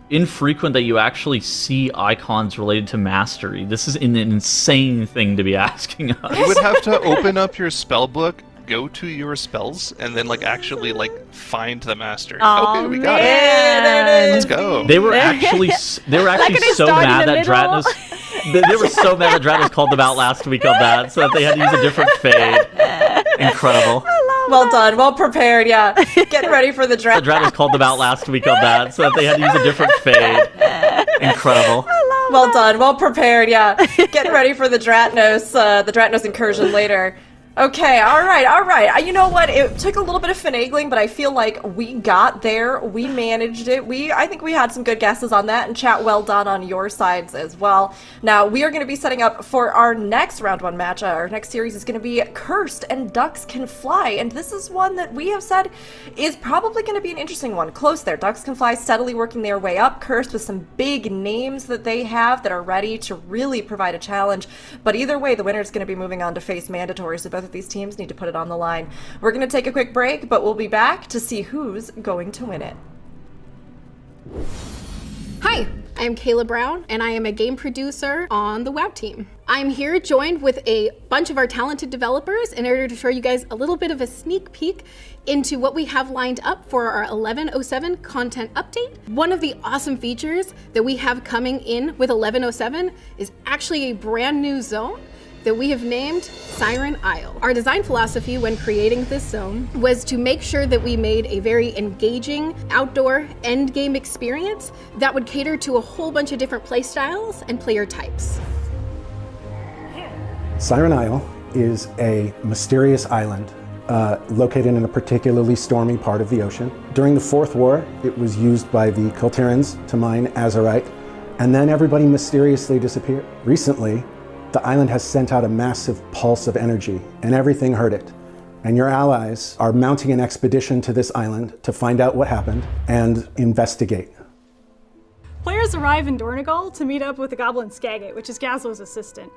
S2: infrequent that you actually see icons related to mastery. This is an insane thing to be asking us.
S3: You would have to open up your spell book, go to your spells, and then like actually like find the master.
S5: Aw,
S3: Okay, we got it.
S1: Yeah, there it
S3: Let's
S1: is.
S3: go.
S2: They were actually so
S5: they
S2: so
S5: start in
S2: mad
S5: the
S2: that
S5: middle.
S2: Dratnos. They were so mad that Dratnos called them out last week on that, so that they had to use a different fade. Incredible.
S1: Well done, well prepared, yeah. Getting ready for the draft.
S2: Dratnos called them out last week on that, so that they had to use a different fade. Incredible.
S1: Well done, well prepared, yeah. Getting ready for the Dratnos incursion later. Okay, all right. You know what? It took a little bit of finagling, but I feel like we got there. We managed it. I think we had some good guesses on that, and chat, well done on your sides as well. Now, we are going to be setting up for our next round one match. Our next series is going to be Cursed and Ducks Can Fly, and this is one that we have said is probably going to be an interesting one. Close there. Ducks Can Fly steadily working their way up. Cursed with some big names that they have that are ready to really provide a challenge. But either way, the winner is going to be moving on to face mandatory, so both of these teams need to put it on the line. We're going to take a quick break, but we'll be back to see who's going to win it.
S6: Hi, I'm Kayla Brown, and I am a game producer on the WoW team. I'm here joined with a bunch of our talented developers in order to show you guys a little bit of a sneak peek into what we have lined up for our 1107 content update. One of the awesome features that we have coming in with 1107 is actually a brand new zone that we have named Siren Isle. Our design philosophy when creating this zone was to make sure that we made a very engaging outdoor endgame experience that would cater to a whole bunch of different play styles and player types.
S7: Siren Isle is a mysterious island located in a particularly stormy part of the ocean. During the Fourth War, it was used by the Culterans to mine azurite, and then everybody mysteriously disappeared. Recently, the island has sent out a massive pulse of energy, and everything heard it. And your allies are mounting an expedition to this island to find out what happened and investigate.
S8: Players arrive in Dornegal to meet up with the goblin Skagit, which is Gazlo's assistant.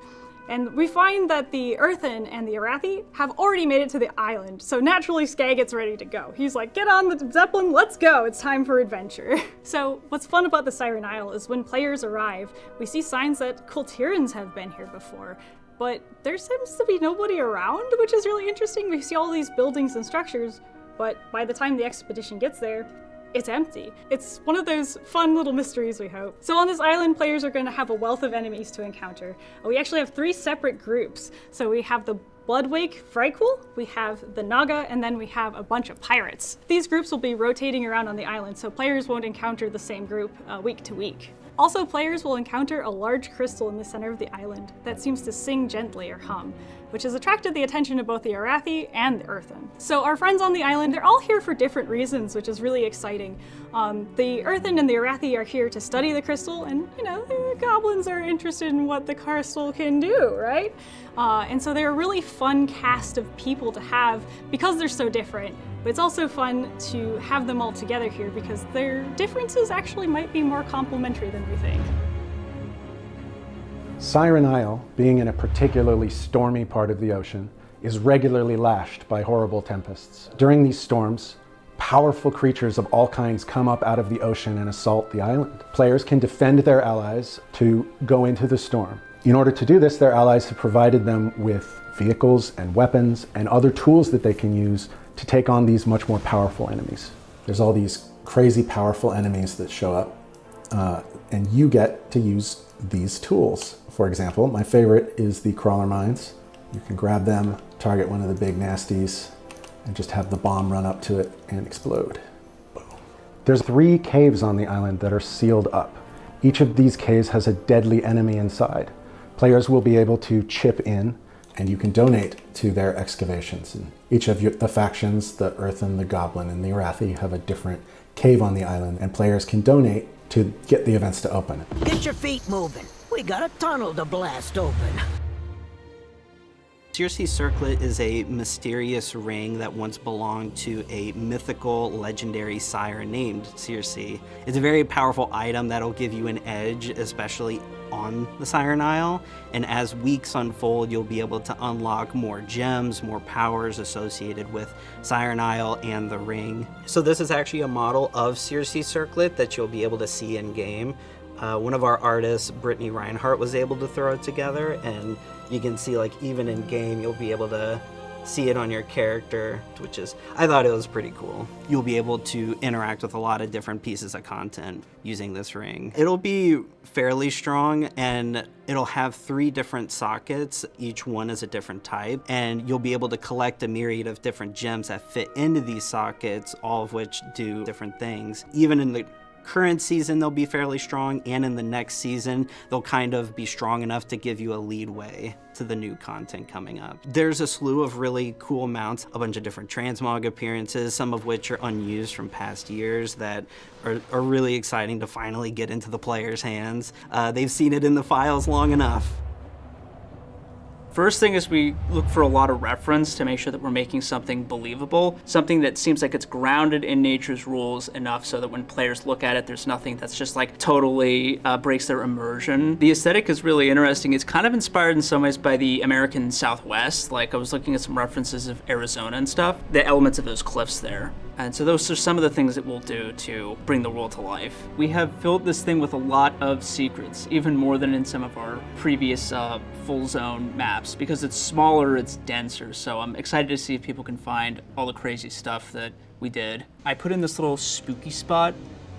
S8: And we find that the Earthen and the Arathi have already made it to the island, so naturally Skagit's ready to go. He's like, get on the Zeppelin, let's go, it's time for adventure. So what's fun about the Siren Isle is when players arrive, we see signs that Culterans have been here before, but there seems to be nobody around, which is really interesting. We see all these buildings and structures, but by the time the expedition gets there, it's empty. It's one of those fun little mysteries, we hope. So on this island, players are going to have a wealth of enemies to encounter. We actually have 3 separate groups. So we have the Bloodwake Vrykul, we have the Naga, and then we have a bunch of pirates. These groups will be rotating around on the island, so players won't encounter the same group week to week. Also, players will encounter a large crystal in the center of the island that seems to sing gently or hum, which has attracted the attention of both the Arathi and the Earthen. So our friends on the island, they're all here for different reasons, which is really exciting. The Earthen and the Arathi are here to study the crystal, and the goblins are interested in what the crystal can do, right? And so they're a really fun cast of people to have because they're so different. But it's also fun to have them all together here because their differences actually might be more complementary than we think.
S7: Siren Isle, being in a particularly stormy part of the ocean, is regularly lashed by horrible tempests. During these storms, powerful creatures of all kinds come up out of the ocean and assault the island. Players can defend their allies to go into the storm. In order to do this, their allies have provided them with vehicles and weapons and other tools that they can use to take on these much more powerful enemies. There's all these crazy powerful enemies that show up, and you get to use these tools. For example, my favorite is the crawler mines. You can grab them, target one of the big nasties, and just have the bomb run up to it and explode. Boom. There's 3 caves on the island that are sealed up. Each of these caves has a deadly enemy inside. Players will be able to chip in, and you can donate to their excavations. And each of the factions, the Earthen, the Goblin, and the Arathi, have a different cave on the island, and players can donate to get the events to open.
S9: Get your feet moving. We got a tunnel to blast open.
S10: Circe's Circlet is a mysterious ring that once belonged to a mythical, legendary sire named Circe. It's a very powerful item that'll give you an edge, especially on the Siren Isle, and as weeks unfold, you'll be able to unlock more gems, more powers associated with Siren Isle and the ring. So this is actually a model of Circe's Circlet that you'll be able to see in game. One of our artists, Brittany Reinhardt, was able to throw it together, and you can see, like, even in game, you'll be able to see it on your character, which is, I thought it was pretty cool. You'll be able to interact with a lot of different pieces of content using this ring. It'll be fairly strong, and it'll have 3 different sockets. Each one is a different type, and you'll be able to collect a myriad of different gems that fit into these sockets, all of which do different things. Even in the current season, they'll be fairly strong, and in the next season, they'll kind of be strong enough to give you a leadway to the new content coming up. There's a slew of really cool mounts, a bunch of different transmog appearances, some of which are unused from past years that are really exciting to finally get into the players' hands. They've seen it in the files long enough.
S11: First thing is we look for a lot of reference to make sure that we're making something believable, something that seems like it's grounded in nature's rules enough so that when players look at it, there's nothing that's just like totally breaks their immersion. The aesthetic is really interesting. It's kind of inspired in some ways by the American Southwest. Like I was looking at some references of Arizona and stuff, the elements of those cliffs there. And so those are some of the things that we'll do to bring the world to life. We have filled this thing with a lot of secrets, even more than in some of our previous full zone maps, because it's smaller, it's denser. So I'm excited to see if people can find all the crazy stuff that we did. I put in this little spooky spot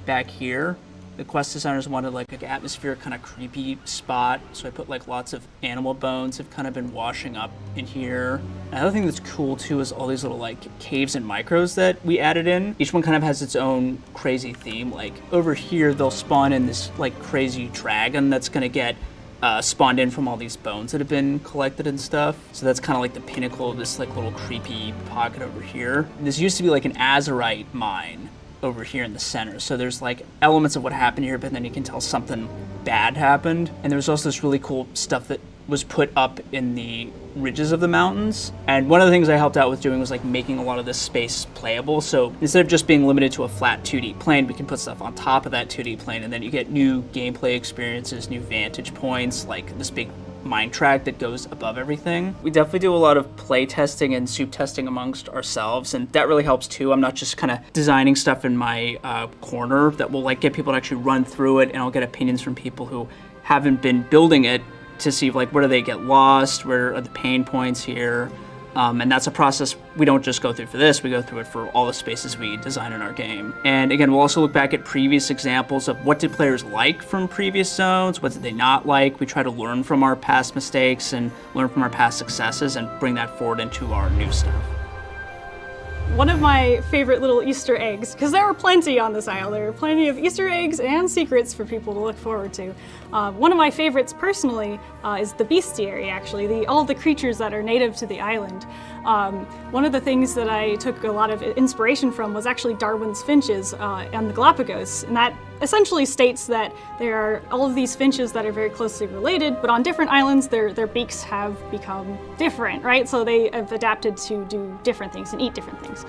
S11: back here. The quest designers wanted like an atmospheric kind of creepy spot, so I put like lots of animal bones have kind of been washing up in here. Another thing that's cool too is all these little like caves and micros that we added in. Each one kind of has its own crazy theme. Like over here they'll spawn in this like crazy dragon that's gonna get spawned in from all these bones that have been collected and stuff. So that's kind of like the pinnacle of this like little creepy pocket over here. This used to be like an azurite mine over here in the center. So there's like elements of what happened here, but then you can tell something bad happened. And there's also this really cool stuff that was put up in the ridges of the mountains. And one of the things I helped out with doing was like making a lot of this space playable. So instead of just being limited to a flat 2D plane, we can put stuff on top of that 2D plane, and then you get new gameplay experiences, new vantage points, like this big mine track that goes above everything. We definitely do a lot of play testing and soup testing amongst ourselves, and that really helps too. I'm not just kind of designing stuff in my corner that will like get people to actually run through it, and I'll get opinions from people who haven't been building it to see like where do they get lost, where are the pain points here. And that's a process we don't just go through for this, we go through it for all the spaces we design in our game. And again, we'll also look back at previous examples of what did players like from previous zones, what did they not like. We try to learn from our past mistakes and learn from our past successes and bring that forward into our new stuff.
S8: One of my favorite little Easter eggs, because there were plenty on this isle, there were plenty of Easter eggs and secrets for people to look forward to. One of my favorites personally is the bestiary, actually, all the creatures that are native to the island. One of the things that I took a lot of inspiration from was actually Darwin's finches on the Galapagos, and that essentially states that there are all of these finches that are very closely related, but on different islands their beaks have become different, right? So they have adapted to do different things and eat different things.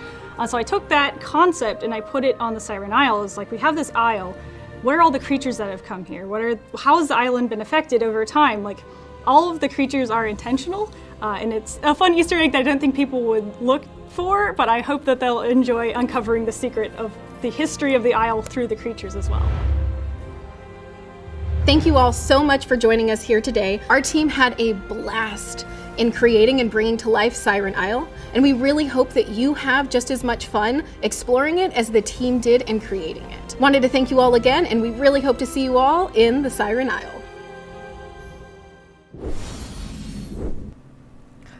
S8: So I took that concept and I put it on the Siren Isle. It's like, we have this isle, what are all the creatures that have come here? How has the island been affected over time? Like, all of the creatures are intentional, and it's a fun Easter egg that I don't think people would look for, but I hope that they'll enjoy uncovering the secret of the history of the isle through the creatures as well.
S6: Thank you all so much for joining us here today. Our team had a blast in creating and bringing to life Siren Isle, and we really hope that you have just as much fun exploring it as the team did in creating it. Wanted to thank you all again, and we really hope to see you all in the Siren Isle.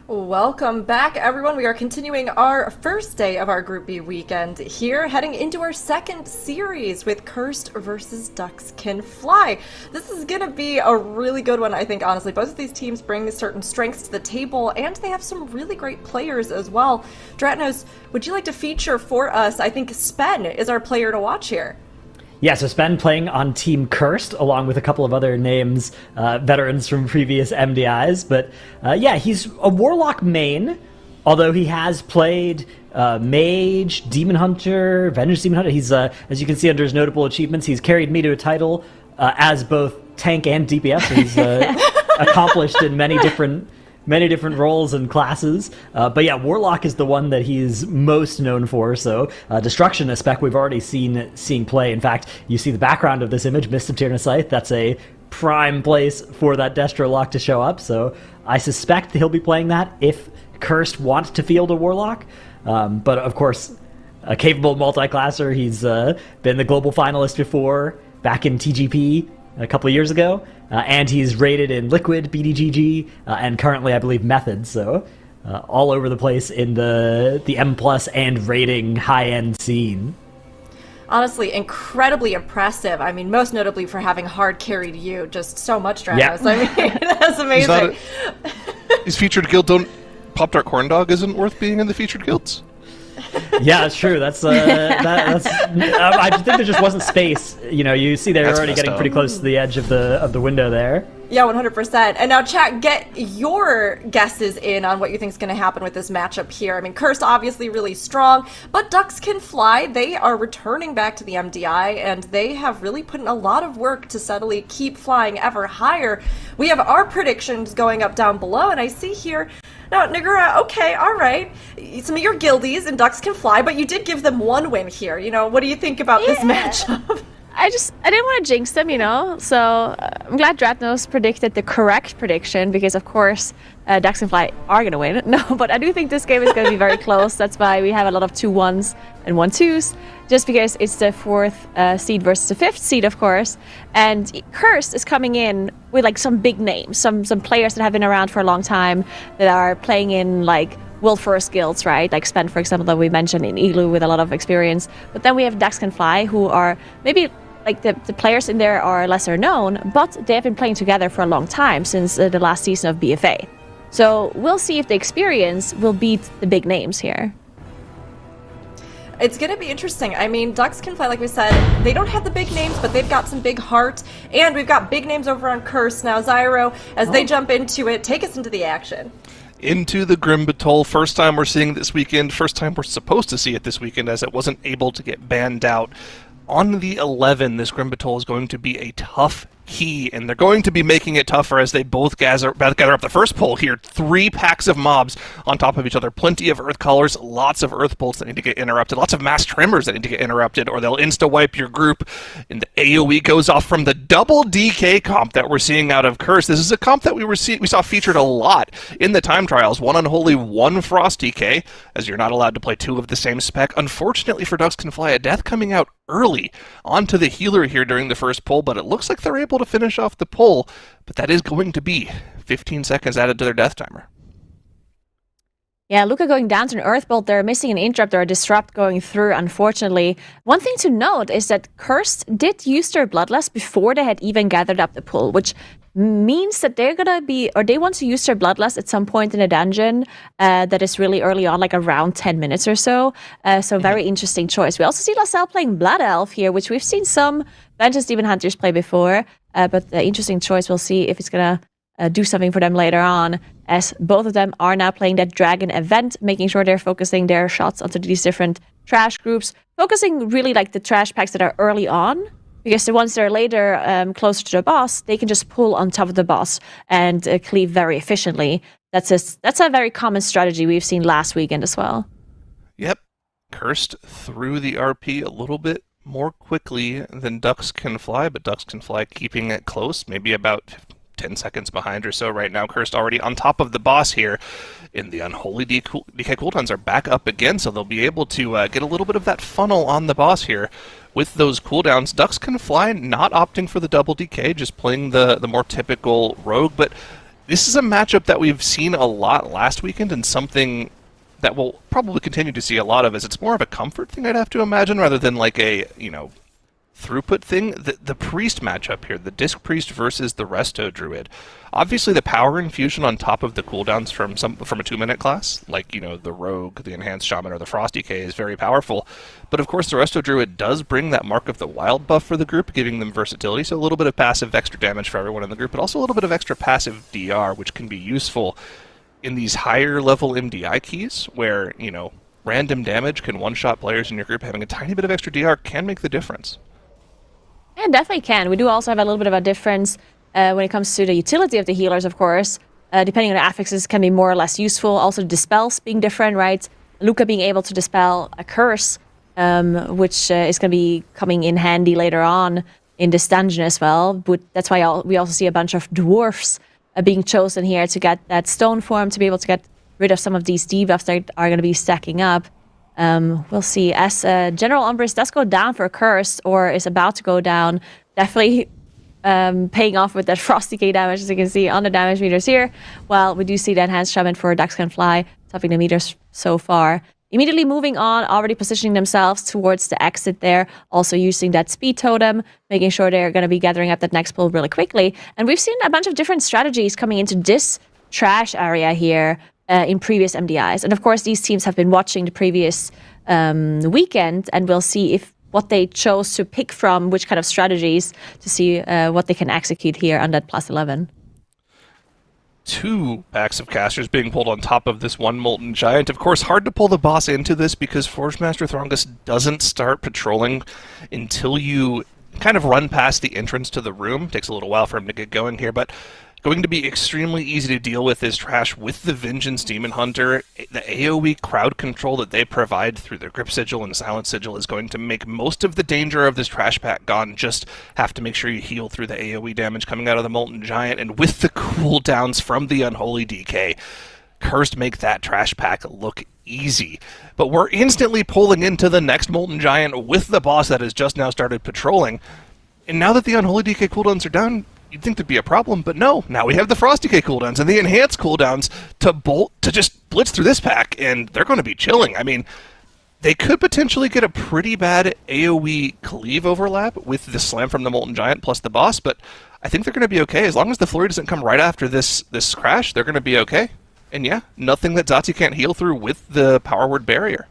S1: Welcome back, everyone. We are continuing our first day of our Group B weekend here, heading into our second series with Cursed versus Ducks Can Fly. This is going to be a really good one, I think, honestly. Both of these teams bring certain strengths to the table, and they have some really great players as well. Dratnos, would you like to feature for us? I think Spen is our player to watch here.
S4: Yeah, so Spen playing on Team Cursed, along with a couple of other names, veterans from previous MDIs. But yeah, he's a Warlock main, although he has played Mage, Demon Hunter, Vengeance Demon Hunter. He's, as you can see under his notable achievements, he's carried me to a title as both tank and DPS. So he's accomplished in many different roles and classes. But yeah, Warlock is the one that he's most known for. So Destruction, a spec we've already seen play. In fact, you see the background of this image, Mist of Tyrannus Scythe. That's a prime place for that Destro lock to show up. So I suspect he'll be playing that if Cursed wants to field a Warlock. But of course, a capable multi-classer. He's been the global finalist before, back in TGP a couple of years ago, and he's rated in Liquid, BDGG, and currently I believe Methods, so all over the place in the M+ and rating high-end scene.
S1: Honestly, incredibly impressive. I mean, most notably for having hard carried you just so much, Dratnos.
S4: Yeah.
S1: I mean, that's amazing.
S3: His featured guild Pop-Tart Corn Dog isn't worth being in the featured guilds.
S4: Yeah, that's true. That's I think there just wasn't space. You know, you see they're
S3: That's
S4: already
S3: messed
S4: getting
S3: up.
S4: pretty close to the edge of the window there.
S1: Yeah, 100%. And now, chat, get your guesses in on what you think is going to happen with this matchup here. I mean, Cursed obviously really strong, but Ducks Can Fly. They are returning back to the MDI, and they have really put in a lot of work to steadily keep flying ever higher. We have our predictions going up down below, and I see here. Now, Nagura, okay, all right. Some of your guildies and Ducks Can Fly, but you did give them one win here. You know, what do you think about this matchup?
S5: I didn't want to jinx them, you know, so I'm glad Dratnos predicted the correct prediction because, of course, Ducks and Fly are going to win. No, but I do think this game is going to be very close. That's why we have a lot of 2-1s and 1-2s, just because it's the 4th seed versus the 5th seed, of course. And Cursed is coming in with, like, some big names, some players that have been around for a long time that are playing in, like, World First guilds, right? Like Spen, for example, that we mentioned in Igloo with a lot of experience. But then we have Ducks Can Fly, who are maybe like the players in there are lesser known, but they have been playing together for a long time since the last season of BFA. So we'll see if the experience will beat the big names here.
S1: It's going to be interesting. I mean, Ducks Can Fly, like we said, they don't have the big names, but they've got some big heart, and we've got big names over on Curse. Now, Zyro, as they jump into it, take us into the action.
S3: Into the Grim Batol. First time we're seeing it this weekend. First time we're supposed to see it this weekend, as it wasn't able to get banned out. On the 11, this Grim Batol is going to be a tough key, and they're going to be making it tougher as they both gather up the first pull here. 3 packs of mobs on top of each other, plenty of earth callers, lots of earth bolts that need to get interrupted, lots of mass tremors that need to get interrupted, or they'll insta-wipe your group, and the AoE goes off from the double DK comp that we're seeing out of Curse. This is a comp that we saw featured a lot in the time trials. 1 Unholy, 1 Frost DK, as you're not allowed to play 2 of the same spec. Unfortunately for Ducks Can Fly, a death coming out early onto the healer here during the first pull, but it looks like they're able to finish off the pull, but that is going to be 15 seconds added to their death timer.
S5: Yeah, Luca going down to an Earthbolt. They're missing an interrupt or a disrupt going through, unfortunately. One thing to note is that Cursed did use their Bloodlust before they had even gathered up the pull, which means that they're gonna be, or they want to use their Bloodlust at some point in a dungeon that is really early on, like around 10 minutes or so. So very interesting choice. We also see LaSalle playing Blood Elf here, which we've seen some Vengeance Demon Hunters play before, but the interesting choice. We'll see if it's gonna do something for them later on, as both of them are now playing that Dragon event, making sure they're focusing their shots onto these different trash groups, focusing really like the trash packs that are early on, because the ones that are later, closer to the boss, they can just pull on top of the boss and cleave very efficiently. That's a very common strategy we've seen last weekend as well.
S3: Yep. Cursed through the RP a little bit more quickly than Ducks Can Fly, but Ducks Can Fly keeping it close, maybe about 10 seconds behind or so right now. Cursed already on top of the boss here, and the Unholy DK cooldowns are back up again, so they'll be able to get a little bit of that funnel on the boss here with those cooldowns. Ducks Can Fly not opting for the double DK, just playing the more typical rogue, but this is a matchup that we've seen a lot last weekend, and something that we'll probably continue to see a lot of, as it's more of a comfort thing, I'd have to imagine, rather than like a, throughput thing. The priest matchup here, the disc priest versus the resto druid. Obviously the power infusion on top of the cooldowns from a 2-minute class, like the rogue, the enhanced shaman, or the frost DK, is very powerful. But of course the resto druid does bring that Mark of the Wild buff for the group, giving them versatility, so a little bit of passive extra damage for everyone in the group, but also a little bit of extra passive DR, which can be useful in these higher level MDI keys, where random damage can one-shot players in your group. Having a tiny bit of extra DR can make the difference.
S5: Yeah, definitely can. We do also have a little bit of a difference when it comes to the utility of the healers, of course. Depending on the affixes, can be more or less useful. Also, dispels being different, right? Luca being able to dispel a curse, which is going to be coming in handy later on in this dungeon as well. But that's why we also see a bunch of dwarfs being chosen here to get that stone form, to be able to get rid of some of these debuffs that are going to be stacking up. We'll see. As General Umbris does go down for a curse, or is about to go down, definitely paying off with that Frost DK damage, as you can see on the damage meters here. Well, we do see the Enhanced Shaman for Ducks Can Fly, topping the meters so far. Immediately moving on, already positioning themselves towards the exit there, also using that speed totem, making sure they're going to be gathering up that next pull really quickly. And we've seen a bunch of different strategies coming into this trash area here in previous MDIs. And of course, these teams have been watching the previous weekend, and we'll see if what they chose to pick from, which kind of strategies, to see what they can execute here on that +11.
S3: 2 packs of casters being pulled on top of this one Molten Giant. Of course, hard to pull the boss into this because Forge Master Throngus doesn't start patrolling until you kind of run past the entrance to the room. Takes a little while for him to get going here, but going to be extremely easy to deal with this trash with the Vengeance Demon Hunter. The AoE crowd control that they provide through their Grip Sigil and Silent Sigil is going to make most of the danger of this trash pack gone. Just have to make sure you heal through the AoE damage coming out of the Molten Giant, and with the cooldowns from the Unholy DK, Cursed make that trash pack look easy. But we're instantly pulling into the next Molten Giant with the boss that has just now started patrolling. And now that the Unholy DK cooldowns are down, you'd think there'd be a problem, but no. Now we have the Frost DK cooldowns and the enhanced cooldowns to just blitz through this pack, and they're going to be chilling. I mean, they could potentially get a pretty bad AoE cleave overlap with the slam from the Molten Giant plus the boss, but I think they're going to be okay. As long as the flurry doesn't come right after this crash, they're going to be okay. And yeah, nothing that Zati can't heal through with the Power Word Barrier.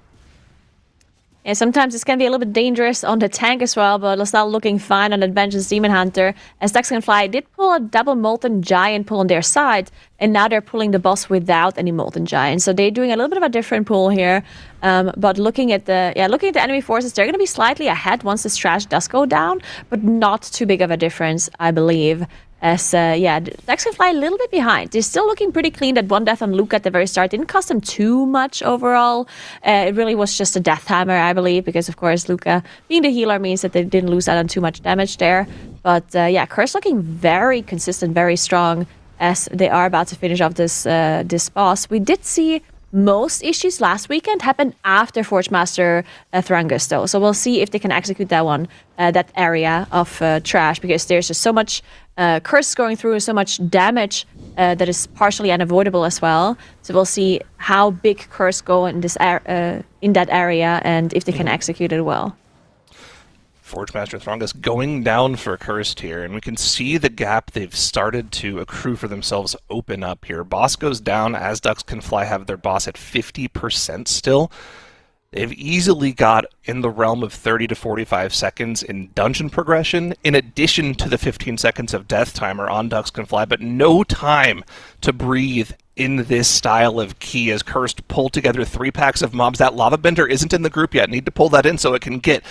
S5: Yeah, sometimes this can be a little bit dangerous on the tank as well, but LaSalle looking fine on Adventure's Demon Hunter, as Fly did pull a double Molten Giant pull on their side, and now they're pulling the boss without any Molten Giant. So they're doing a little bit of a different pull here. But looking at the enemy forces, they're going to be slightly ahead once this trash does go down, but not too big of a difference, I believe. As, Fly a little bit behind. They're still looking pretty clean. That one death on Luke at the very start didn't cost them too much overall. It really was just a death timer, I believe, because, of course, Luca being the healer means that they didn't lose out on too much damage there. But, Curse looking very consistent, very strong as they are about to finish off this boss. We did see most issues last weekend happen after Forgemaster Thrangus, though. So we'll see if they can execute that one, that area of trash, because there's just so much curse going through, so much damage that is partially unavoidable as well. So we'll see how big curse go in this in that area and if they can execute it well.
S3: Forgemaster Thrangus going down for Cursed here, and we can see the gap they've started to accrue for themselves open up here. Boss goes down as Ducks Can Fly have their boss at 50% still. They've easily got in the realm of 30 to 45 seconds in dungeon progression, in addition to the 15 seconds of death timer on Ducks Can Fly, but no time to breathe in this style of key as Cursed pull together 3 packs of mobs. That Lava Bender isn't in the group yet. Need to pull that in so it can get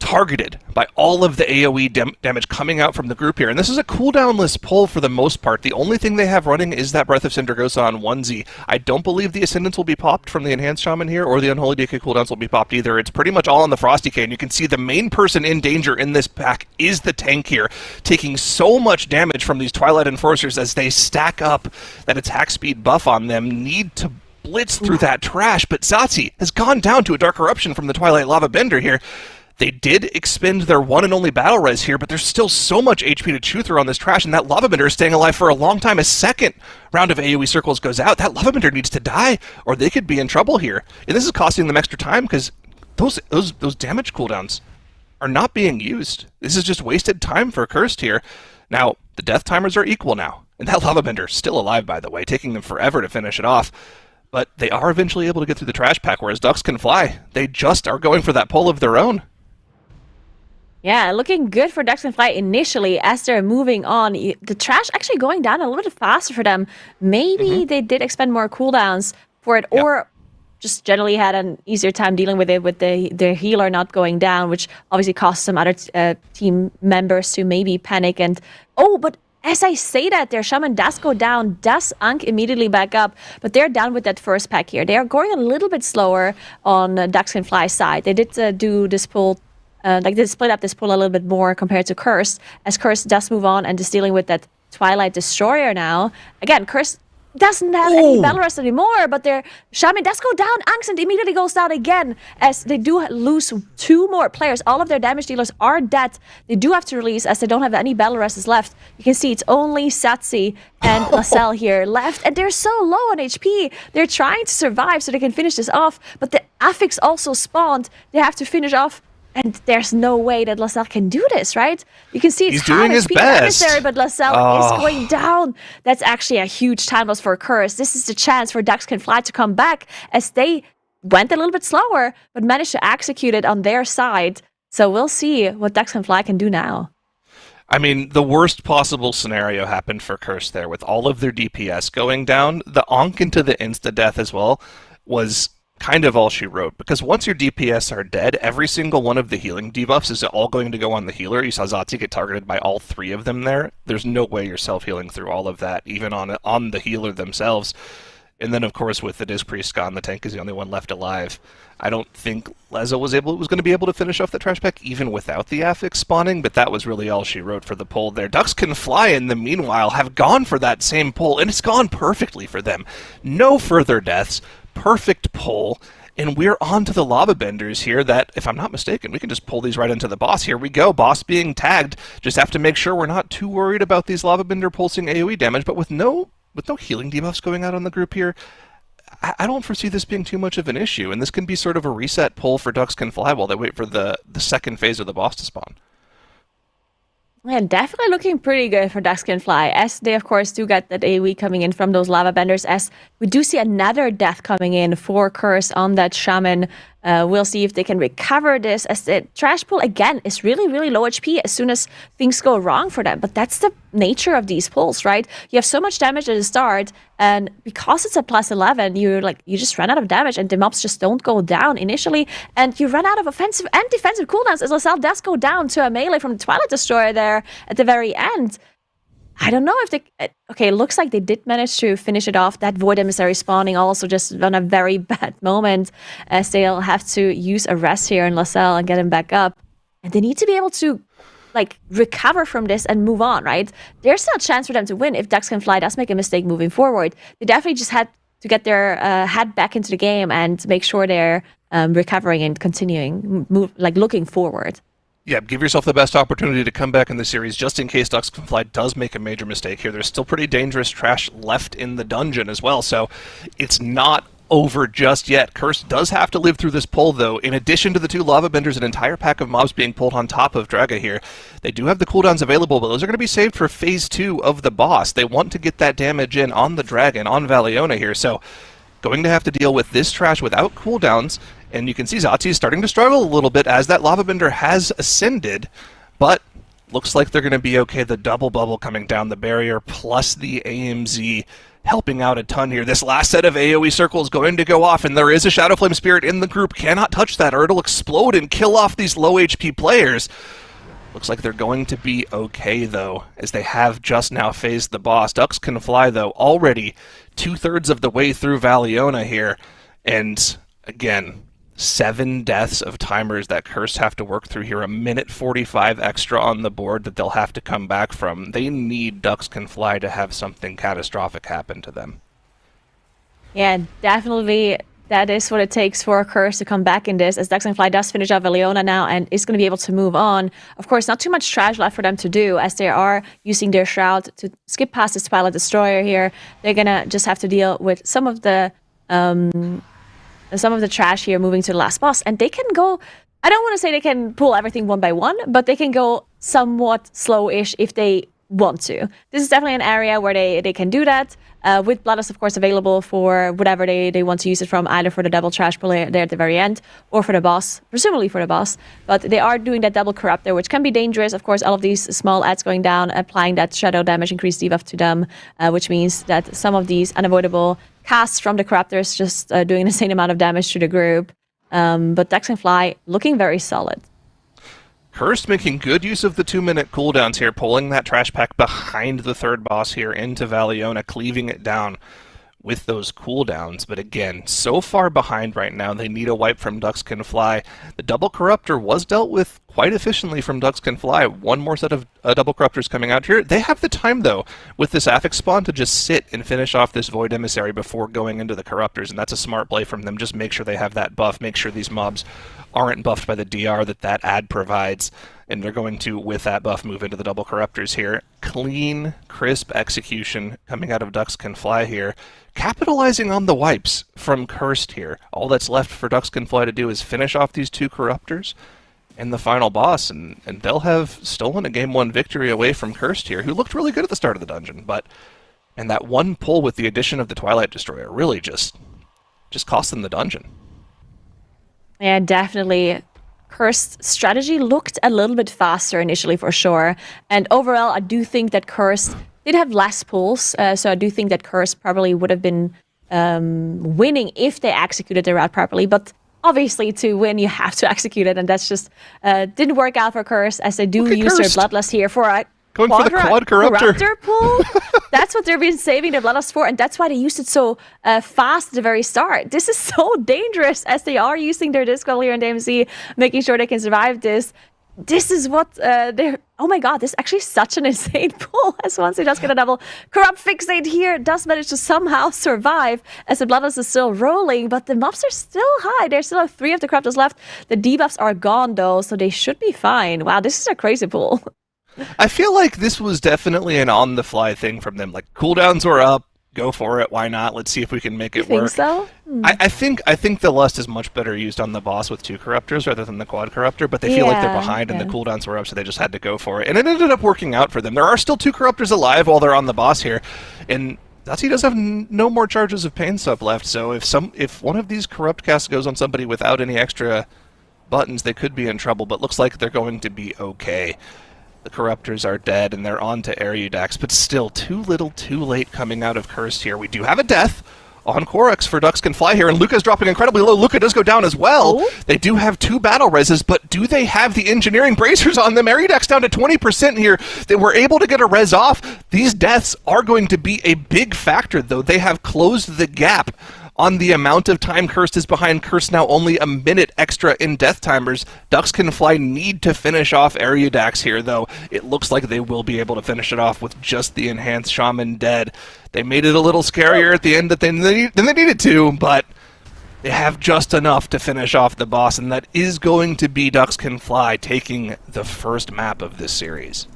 S3: targeted by all of the AoE damage coming out from the group here. And this is a cooldownless pull for the most part. The only thing they have running is that Breath of Sindragosa on 1Z. I don't believe the Ascendants will be popped from the Enhanced Shaman here, or the Unholy DK cooldowns will be popped either. It's pretty much all on the Frosty K, and you can see the main person in danger in this pack is the tank here, taking so much damage from these Twilight Enforcers as they stack up that attack speed buff on them, need to blitz through that trash, but Zazi has gone down to a Dark Eruption from the Twilight Lava Bender here. They did expend their one and only battle res here, but there's still so much HP to chew through on this trash, and that Lava Bender is staying alive for a long time. A second round of AoE circles goes out. That Lava Bender needs to die, or they could be in trouble here. And this is costing them extra time, because those damage cooldowns are not being used. This is just wasted time for Cursed here. Now, the death timers are equal now, and that Lava Bender is still alive, by the way, taking them forever to finish it off. But they are eventually able to get through the trash pack, whereas Ducks Can Fly, they just are going for that pull of their own.
S5: Yeah, looking good for Ducks Can Fly initially as they're moving on. The trash actually going down a little bit faster for them. Maybe they did expend more cooldowns for it, or just generally had an easier time dealing with it with their healer not going down, which obviously cost some other team members to maybe panic. And but as I say that, their shaman does go down, does Ankh immediately back up, but they're down with that first pack here. They are going a little bit slower on Ducks Can Fly side. They did do this pull. They split up this pull a little bit more compared to Curse, as Curse does move on and is dealing with that Twilight Destroyer now. Again, Curse doesn't have any battle rest anymore, but their Shaman does go down. Angsent immediately goes down again, as they do lose 2 more players. All of their damage dealers are dead. They do have to release, as they don't have any battle rests left. You can see it's only Satsi and LaSalle here left, and they're so low on HP. They're trying to survive so they can finish this off, but the Affix also spawned. They have to finish off. And there's no way that LaSalle can do this, right? You can see it's
S3: doing his best,
S5: but LaSalle is going down. That's actually a huge time loss for Curse. This is the chance for Ducks Can Fly to come back, as they went a little bit slower, but managed to execute it on their side. So we'll see what Ducks Can Fly can do now.
S3: I mean, the worst possible scenario happened for Curse there, with all of their DPS going down. The Onk into the insta-death as well was kind of all she wrote, because once your DPS are dead, every single one of the healing debuffs is all going to go on the healer. You saw Zazi get targeted by all 3 of them there. There's no way you're self-healing through all of that, even on the healer themselves. And then, of course, with the Disc Priest gone, the tank is the only one left alive. I don't think Lezzo was going to be able to finish off the trash pack even without the Affix spawning, but that was really all she wrote for the pull there. Ducks Can Fly, in the meanwhile, have gone for that same pull, and it's gone perfectly for them. No further deaths. Perfect pull, and we're on to the Lava Benders here that, if I'm not mistaken, we can just pull these right into the boss. Here we go, boss being tagged. Just have to make sure we're not too worried about these Lava Bender pulsing AoE damage, but with no healing debuffs going out on the group here, I don't foresee this being too much of an issue, and this can be sort of a reset pull for Ducks Can Fly while they wait for the second phase of the boss to spawn.
S5: Yeah, definitely looking pretty good for Ducks Can Fly, as they, of course, do get that AoE coming in from those Lava Benders, as we do see another death coming in for Curse on that Shaman We'll see if they can recover this, as the trash pool, again, is really, really low HP as soon as things go wrong for them. But that's the nature of these pools, right? You have so much damage at the start, and because it's a +11, you just run out of damage, and the mobs just don't go down initially, and you run out of offensive and defensive cooldowns, as Lacelle does go down to a melee from the Twilight Destroyer there at the very end. I don't know if they... Okay, it looks like they did manage to finish it off. That Void Emissary spawning also just on a very bad moment, as they'll have to use a rest here in Lacelle and get him back up. And they need to be able to, like, recover from this and move on, right? There's still a chance for them to win if Ducks Can Fly does make a mistake moving forward. They definitely just had to get their head back into the game and make sure they're recovering and continuing, looking forward.
S3: Yeah, give yourself the best opportunity to come back in the series just in case Ducks Can Fly does make a major mistake here. There's still pretty dangerous trash left in the dungeon as well, so it's not over just yet. Curse does have to live through this pull, though. In addition to the 2 lava benders, an entire pack of mobs being pulled on top of Draga here. They do have the cooldowns available, but those are going to be saved for phase 2 of the boss. They want to get that damage in on the dragon, on Valiona here, so going to have to deal with this trash without cooldowns. And you can see Zotzi is starting to struggle a little bit as that lava bender has ascended, but looks like they're going to be okay. The double bubble coming down the barrier, plus the AMZ helping out a ton here. This last set of AoE circles going to go off, and there is a Shadow Flame Spirit in the group. Cannot touch that, or it'll explode and kill off these low HP players. Looks like they're going to be okay, though, as they have just now phased the boss. Ducks Can Fly, though, already 2/3 of the way through Valiona here, and again, 7 deaths of timers that Curse have to work through here. 1:45 extra on the board that they'll have to come back from. They need Ducks Can Fly to have something catastrophic happen to them.
S5: Yeah, definitely. That is what it takes for Curse to come back in this, as Ducks Can Fly does finish off Valiona now and is going to be able to move on. Of course, not too much trash left for them to do, as they are using their Shroud to skip past this Twilight Destroyer here. They're going to just have to deal with some of the trash here moving to the last boss, and they can go... I don't want to say they can pull everything one by one, but they can go somewhat slow-ish if they want to. This is definitely an area where they can do that, with Bloodlust, of course, available for whatever they want to use it from, either for the double trash pull there at the very end, or for the boss, presumably for the boss. But they are doing that double corrupt there, which can be dangerous. Of course, all of these small ads going down, applying that shadow damage, increased debuff to them, which means that some of these unavoidable casts from the corruptors just doing the same amount of damage to the group. But Ducks Can Fly looking very solid.
S3: Curse making good use of the 2-minute cooldowns here, pulling that trash pack behind the third boss here into Valiona, cleaving it down with those cooldowns. But again, so far behind right now, they need a wipe from Ducks Can Fly. The double corruptor was dealt with quite efficiently from Ducks Can Fly. One more set of double corruptors coming out here. They have the time, though, with this Affix spawn to just sit and finish off this Void Emissary before going into the corruptors, and that's a smart play from them. Just make sure they have that buff, make sure these mobs aren't buffed by the DR that ad provides, and they're going to, with that buff, move into the double corruptors here. Clean, crisp execution coming out of Ducks Can Fly here, capitalizing on the wipes from Cursed here. All that's left for Ducks Can Fly to do is finish off these 2 corruptors and the final boss, and they'll have stolen a Game 1 victory away from Cursed here, who looked really good at the start of the dungeon, and that one pull with the addition of the Twilight Destroyer really just cost them the dungeon.
S5: Yeah, definitely. Cursed strategy looked a little bit faster initially, for sure. And overall, I do think that Cursed did have less pulls, so I do think that Cursed probably would have been winning if they executed their route properly. But obviously, to win, you have to execute it, and that's just didn't work out for Cursed, as they do use their Bloodlust here for a
S3: going for the quad corruptor
S5: pull. That's what they've been saving their Bloodlust for, and that's why they used it so fast at the very start. This is so dangerous, as they are using their Disc here in DMC, making sure they can survive this. This is what they're... Oh my god, this is actually such an insane pull, as once he does get a double corrupt fixate here, does manage to somehow survive, as the Bloodlust is still rolling, but the mobs are still high. There's still 3 of the corruptors left. The debuffs are gone, though, so they should be fine. Wow, this is a crazy pull.
S3: I feel like this was definitely an on-the-fly thing from them. Like, cooldowns were up, go for it, why not? Let's see if we can make it work.
S5: Think so?
S3: I think the Lust is much better used on the boss with 2 corruptors rather than the quad corruptor, but they feel like they're behind and the cooldowns were up, so they just had to go for it. And it ended up working out for them. There are still 2 corruptors alive while they're on the boss here, and Dotsie does have no more charges of pain sub left, so if one of these corrupt casts goes on somebody without any extra buttons, they could be in trouble, but looks like they're going to be okay. The corruptors are dead, and they're on to Erudax, but still too little too late coming out of Cursed here. We do have a death on Korux for Ducks Can Fly here, and Luca's dropping incredibly low. Luca does go down as well.
S5: Oh.
S3: They do have 2 battle reses, but do they have the engineering bracers on them? Erudax down to 20% here. They were able to get a res off. These deaths are going to be a big factor, though. They have closed the gap on the amount of time Cursed is behind. Cursed now only a minute extra in death timers. Ducks Can Fly need to finish off Erudax here, though. It looks like they will be able to finish it off with just the enhanced shaman dead. They made it a little scarier at the end than they needed to, but they have just enough to finish off the boss, and that is going to be Ducks Can Fly taking the first map of this series.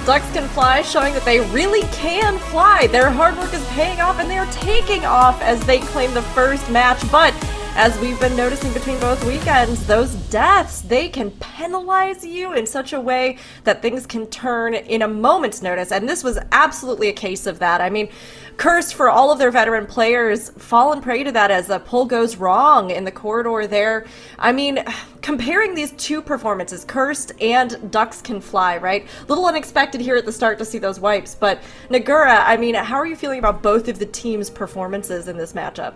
S1: Ducks Can Fly, showing that they really can fly. Their hard work is paying off, and they are taking off as they claim the first match. But as we've been noticing between both weekends, those deaths, they can penalize you in such a way that things can turn in a moment's notice. And this was absolutely a case of that. I mean, Cursed, for all of their veteran players, fallen prey to that as a pull goes wrong in the corridor there. I mean, comparing these two performances, Cursed and Ducks Can Fly, right? A little unexpected here at the start to see those wipes, but Nagura, I mean, how are you feeling about both of the teams' performances in this matchup?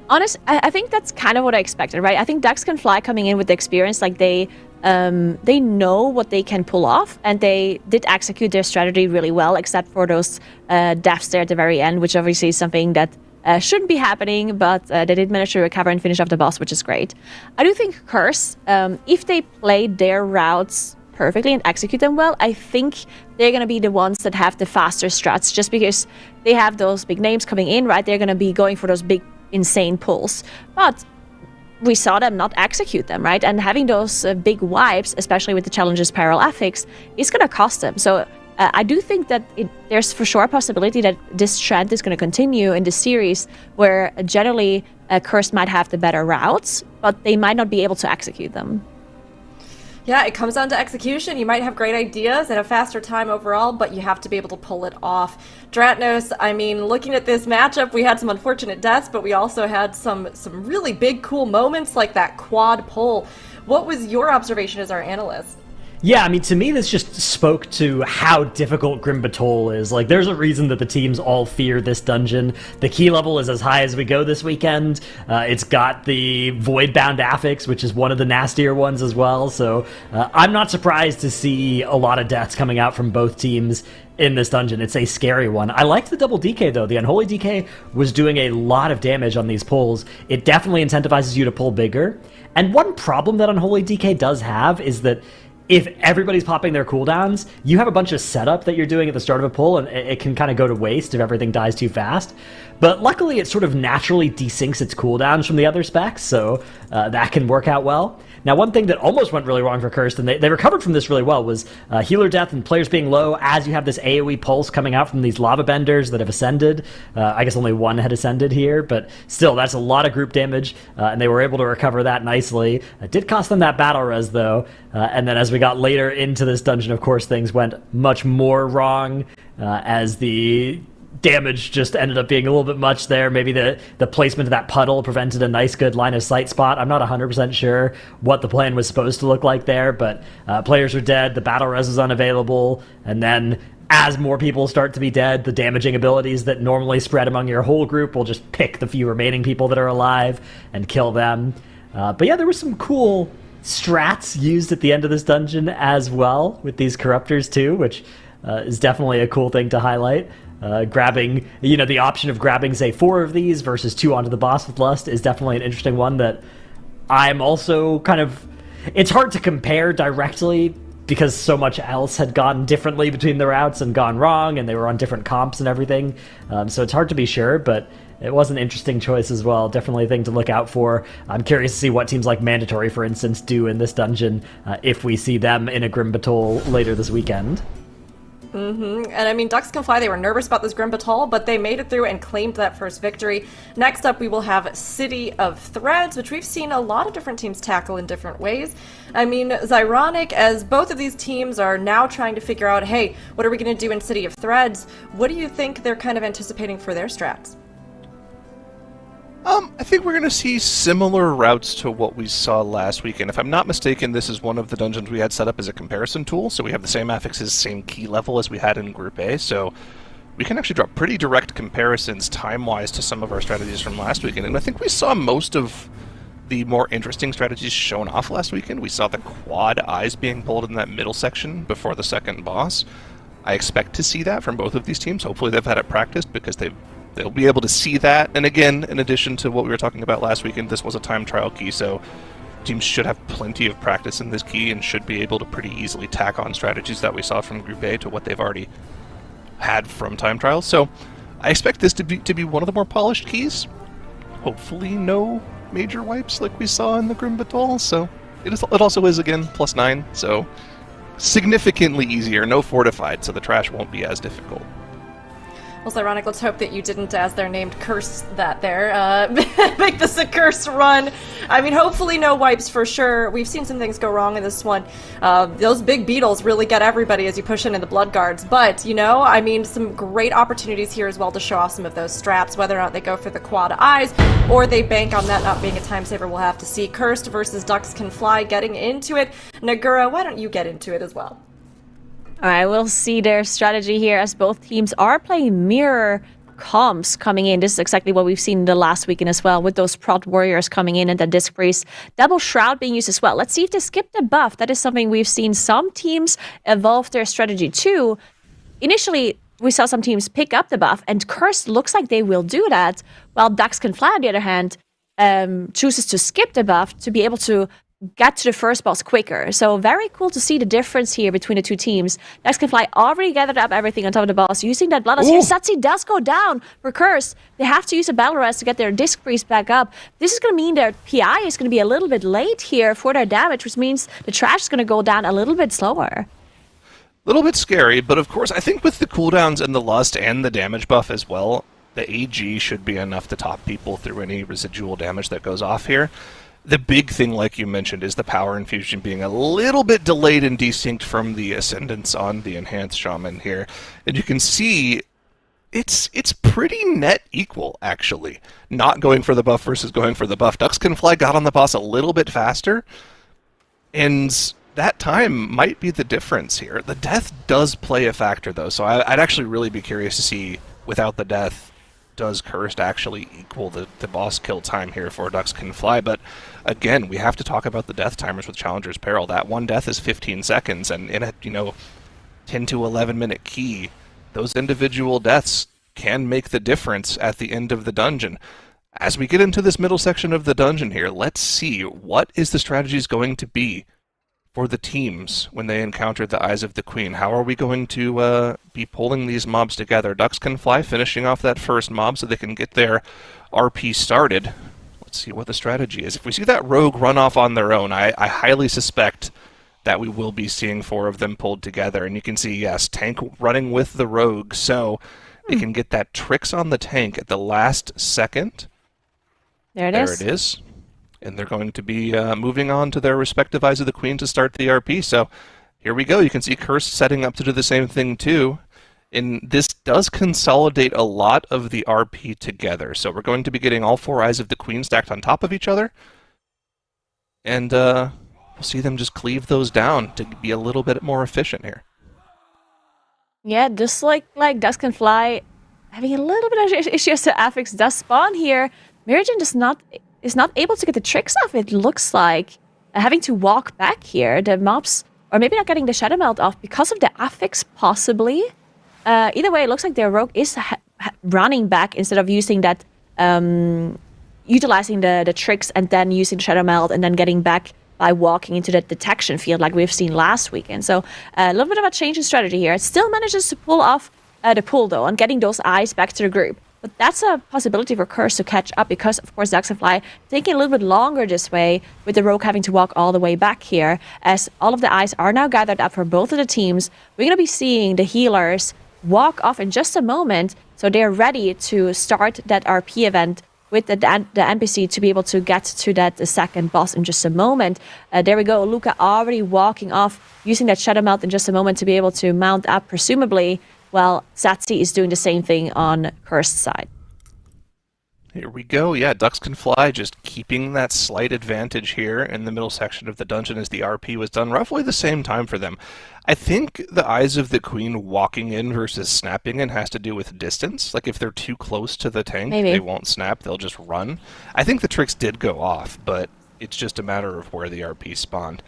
S5: I think that's kind of what I expected, right? I think Ducks Can Fly coming in with the experience, like they know what they can pull off, and they did execute their strategy really well, except for those deaths there at the very end, which obviously is something that shouldn't be happening, but they did manage to recover and finish off the boss, which is great. I do think Curse, if they play their routes perfectly and execute them well, I think they're going to be the ones that have the faster strats, just because they have those big names coming in, right? They're going to be going for those big, insane pulls. But we saw them not execute them, right? And having those big wipes, especially with the challenges parallel affix, is going to cost them. So I do think that there's for sure a possibility that this trend is going to continue in the series, where generally Cursed might have the better routes, but they might not be able to execute them.
S1: Yeah, it comes down to execution. You might have great ideas and a faster time overall, but you have to be able to pull it off. Dratnos, I mean, looking at this matchup, we had some unfortunate deaths, but we also had some really big, cool moments like that quad pull. What was your observation as our analyst?
S4: Yeah, I mean, to me, this just spoke to how difficult Grim Batol is. Like, there's a reason that the teams all fear this dungeon. The key level is as high as we go this weekend. It's got the Voidbound affix, which is one of the nastier ones as well. So I'm not surprised to see a lot of deaths coming out from both teams in this dungeon. It's a scary one. I liked the double DK, though. The Unholy DK was doing a lot of damage on these pulls. It definitely incentivizes you to pull bigger. And one problem that Unholy DK does have is that if everybody's popping their cooldowns, you have a bunch of setup that you're doing at the start of a pull, and it can kind of go to waste if everything dies too fast. But luckily, it sort of naturally desyncs its cooldowns from the other specs, so that can work out well. Now, one thing that almost went really wrong for Cursed, and they recovered from this really well, was healer death and players being low as you have this AoE pulse coming out from these lava benders that have ascended. I guess only one had ascended here, but still, that's a lot of group damage, and they were able to recover that nicely. It did cost them that battle res, though, and then as we got later into this dungeon, of course, things went much more wrong, as the damage just ended up being a little bit much there. Maybe the placement of that puddle prevented a nice, good line of sight spot. I'm not 100% sure what the plan was supposed to look like there, but players are dead, the battle res is unavailable, and then as more people start to be dead, the damaging abilities that normally spread among your whole group will just pick the few remaining people that are alive and kill them. But yeah, there were some cool strats used at the end of this dungeon as well with these corruptors too, which is definitely a cool thing to highlight. Grabbing, the option of grabbing, say, 4 of these versus 2 onto the boss with Lust is definitely an interesting one that I'm also kind of... It's hard to compare directly because so much else had gone differently between the routes and gone wrong, and they were on different comps and everything. So it's hard to be sure, but it was an interesting choice as well. Definitely a thing to look out for. I'm curious to see what teams like Mandatory, for instance, do in this dungeon if we see them in a Grim Batol later this weekend.
S1: And I mean, Ducks Can Fly, they were nervous about this Grim Batal, but they made it through and claimed that first victory. Next up, we will have City of Threads, which we've seen a lot of different teams tackle in different ways. I mean, it's ironic as both of these teams are now trying to figure out, hey, what are we going to do in City of Threads? What do you think they're kind of anticipating for their strats?
S3: I think we're going to see similar routes to what we saw last weekend. If I'm not mistaken, this is one of the dungeons we had set up as a comparison tool, so we have the same affixes, same key level as we had in Group A, so we can actually draw pretty direct comparisons time-wise to some of our strategies from last weekend, and I think we saw most of the more interesting strategies shown off last weekend. We saw the quad eyes being pulled in that middle section before the second boss. I expect to see that from both of these teams. Hopefully they've had it practiced because they'll be able to see that. And again, in addition to what we were talking about last weekend, this was a time trial key, so teams should have plenty of practice in this key and should be able to pretty easily tack on strategies that we saw from Group A to what they've already had from time trials. So I expect this to be one of the more polished keys. Hopefully no major wipes like we saw in the Grim Batal. So it also is, again, +9, so significantly easier, no fortified, so the trash won't be as difficult.
S1: Well, it's ironic. Let's hope that you didn't, as they're named, curse that there. Make this a curse run. I mean, hopefully no wipes for sure. We've seen some things go wrong in this one. Those big beetles really get everybody as you push into the blood guards. But, you know, I mean, some great opportunities here as well to show off some of those strats, whether or not they go for the quad eyes or they bank on that not being a time saver. We'll have to see. Cursed versus Ducks Can Fly getting into it. Nagura, why don't you get into it as well?
S5: All right, we'll see their strategy here as both teams are playing mirror comps coming in. This is exactly what we've seen the last weekend as well, with those prot warriors coming in and the disc priest. Double shroud being used as well. Let's see if they skip the buff. That is something we've seen some teams evolve their strategy to. Initially, we saw some teams pick up the buff, and Cursed looks like they will do that, while Ducks Can Fly, on the other hand, chooses to skip the buff to be able to get to the first boss quicker. So very cool to see the difference here between the two teams. Ducks Can Fly already gathered up everything on top of the boss, using that blood. Here, Satsi does go down for Curse. They have to use a battle rest to get their disc priest back up. This is going to mean their PI is going to be a little bit late here for their damage, which means the trash is going to go down a little bit slower.
S3: Little bit scary, but of course I think with the cooldowns and the lust and the damage buff as well, the AG should be enough to top people through any residual damage that goes off here. The big thing, like you mentioned, is the power infusion being a little bit delayed and desynced from the ascendance on the enhanced shaman here. And you can see it's pretty net equal, actually. Not going for the buff versus going for the buff. Ducks Can Fly got on the boss a little bit faster, and that time might be the difference here. The death does play a factor, though, so I'd actually really be curious to see, without the death, does Cursed actually equal the boss kill time here for Ducks Can Fly? But again, we have to talk about the death timers with Challenger's Peril. That one death is 15 seconds, and in a 10 to 11 minute key, those individual deaths can make the difference at the end of the dungeon. As we get into this middle section of the dungeon here, let's see what is the strategies going to be for the teams when they encounter the Eyes of the Queen. How are we going to be pulling these mobs together? Ducks Can Fly finishing off that first mob so they can get their RP started. Let's see what the strategy is. If we see that rogue run off on their own, I highly suspect that we will be seeing 4 of them pulled together. And you can see, yes, tank running with the rogue, so they can get that tricks on the tank at the last second.
S5: There it is.
S3: And they're going to be moving on to their respective Eyes of the Queen to start the RP. So here we go. You can see Curse setting up to do the same thing too. And this does consolidate a lot of the RP together. So we're going to be getting all 4 Eyes of the Queen stacked on top of each other. And we'll see them just cleave those down to be a little bit more efficient here.
S5: Yeah, just like Ducks Can Fly having a little bit of issues to affix does spawn here. Miragen is not able to get the tricks off, it looks like. Having to walk back here, the mobs, or maybe not getting the Shadow Melt off because of the affix, possibly. Either way, it looks like their rogue is running back instead of using that, utilizing the tricks and then using the Shadow Melt and then getting back by walking into that detection field like we've seen last weekend. So a little bit of a change in strategy here. It still manages to pull off the pull though, and getting those eyes back to the group. But that's a possibility for Curse to catch up because, of course, Duxfly taking a little bit longer this way, with the Rogue having to walk all the way back here. As all of the eyes are now gathered up for both of the teams, we're going to be seeing the healers walk off in just a moment, so they're ready to start that RP event with the NPC to be able to get to that second boss in just a moment. There we go, Luca already walking off, using that Shadow Melt in just a moment to be able to mount up, presumably, while Satsi is doing the same thing on Cursed side.
S3: Here we go. Yeah, Ducks Can Fly just keeping that slight advantage here in the middle section of the dungeon as the RP was done roughly the same time for them. I think the Eyes of the Queen walking in versus snapping in has to do with distance. Like if they're too close to the tank,
S5: Maybe.
S3: they won't snap, they'll just run. I think the tricks did go off, but it's just a matter of where the RP spawned.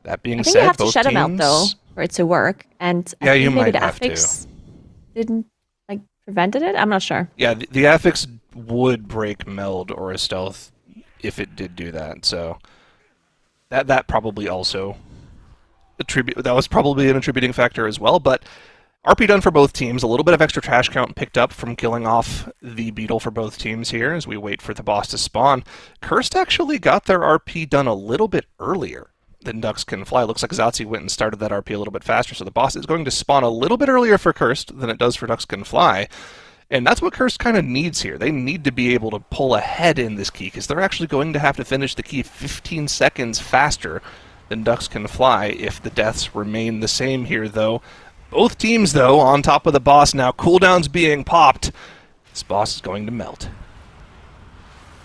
S3: That being
S5: I think
S3: said,
S5: you have to
S3: both
S5: Shadow
S3: teams...
S5: Melt, though, for it to work. And
S3: Yeah,
S5: I think
S3: you
S5: maybe
S3: might
S5: the
S3: have to.
S5: affix didn't, like, prevented it? I'm not sure.
S3: Yeah, the affix would break meld or a stealth if it did do that. So that probably also that was probably an attributing factor as well. But RP done for both teams. A little bit of extra trash count picked up from killing off the beetle for both teams here as we wait for the boss to spawn. Cursed actually got their RP done a little bit earlier than Ducks Can Fly. Looks like Zotzi went and started that RP a little bit faster, so the boss is going to spawn a little bit earlier for Cursed than it does for Ducks Can Fly. And that's what Cursed kind of needs here. They need to be able to pull ahead in this key, because they're actually going to have to finish the key 15 seconds faster than Ducks Can Fly if the deaths remain the same here, though. Both teams, though, on top of the boss now. Cooldown's being popped. This boss is going to melt.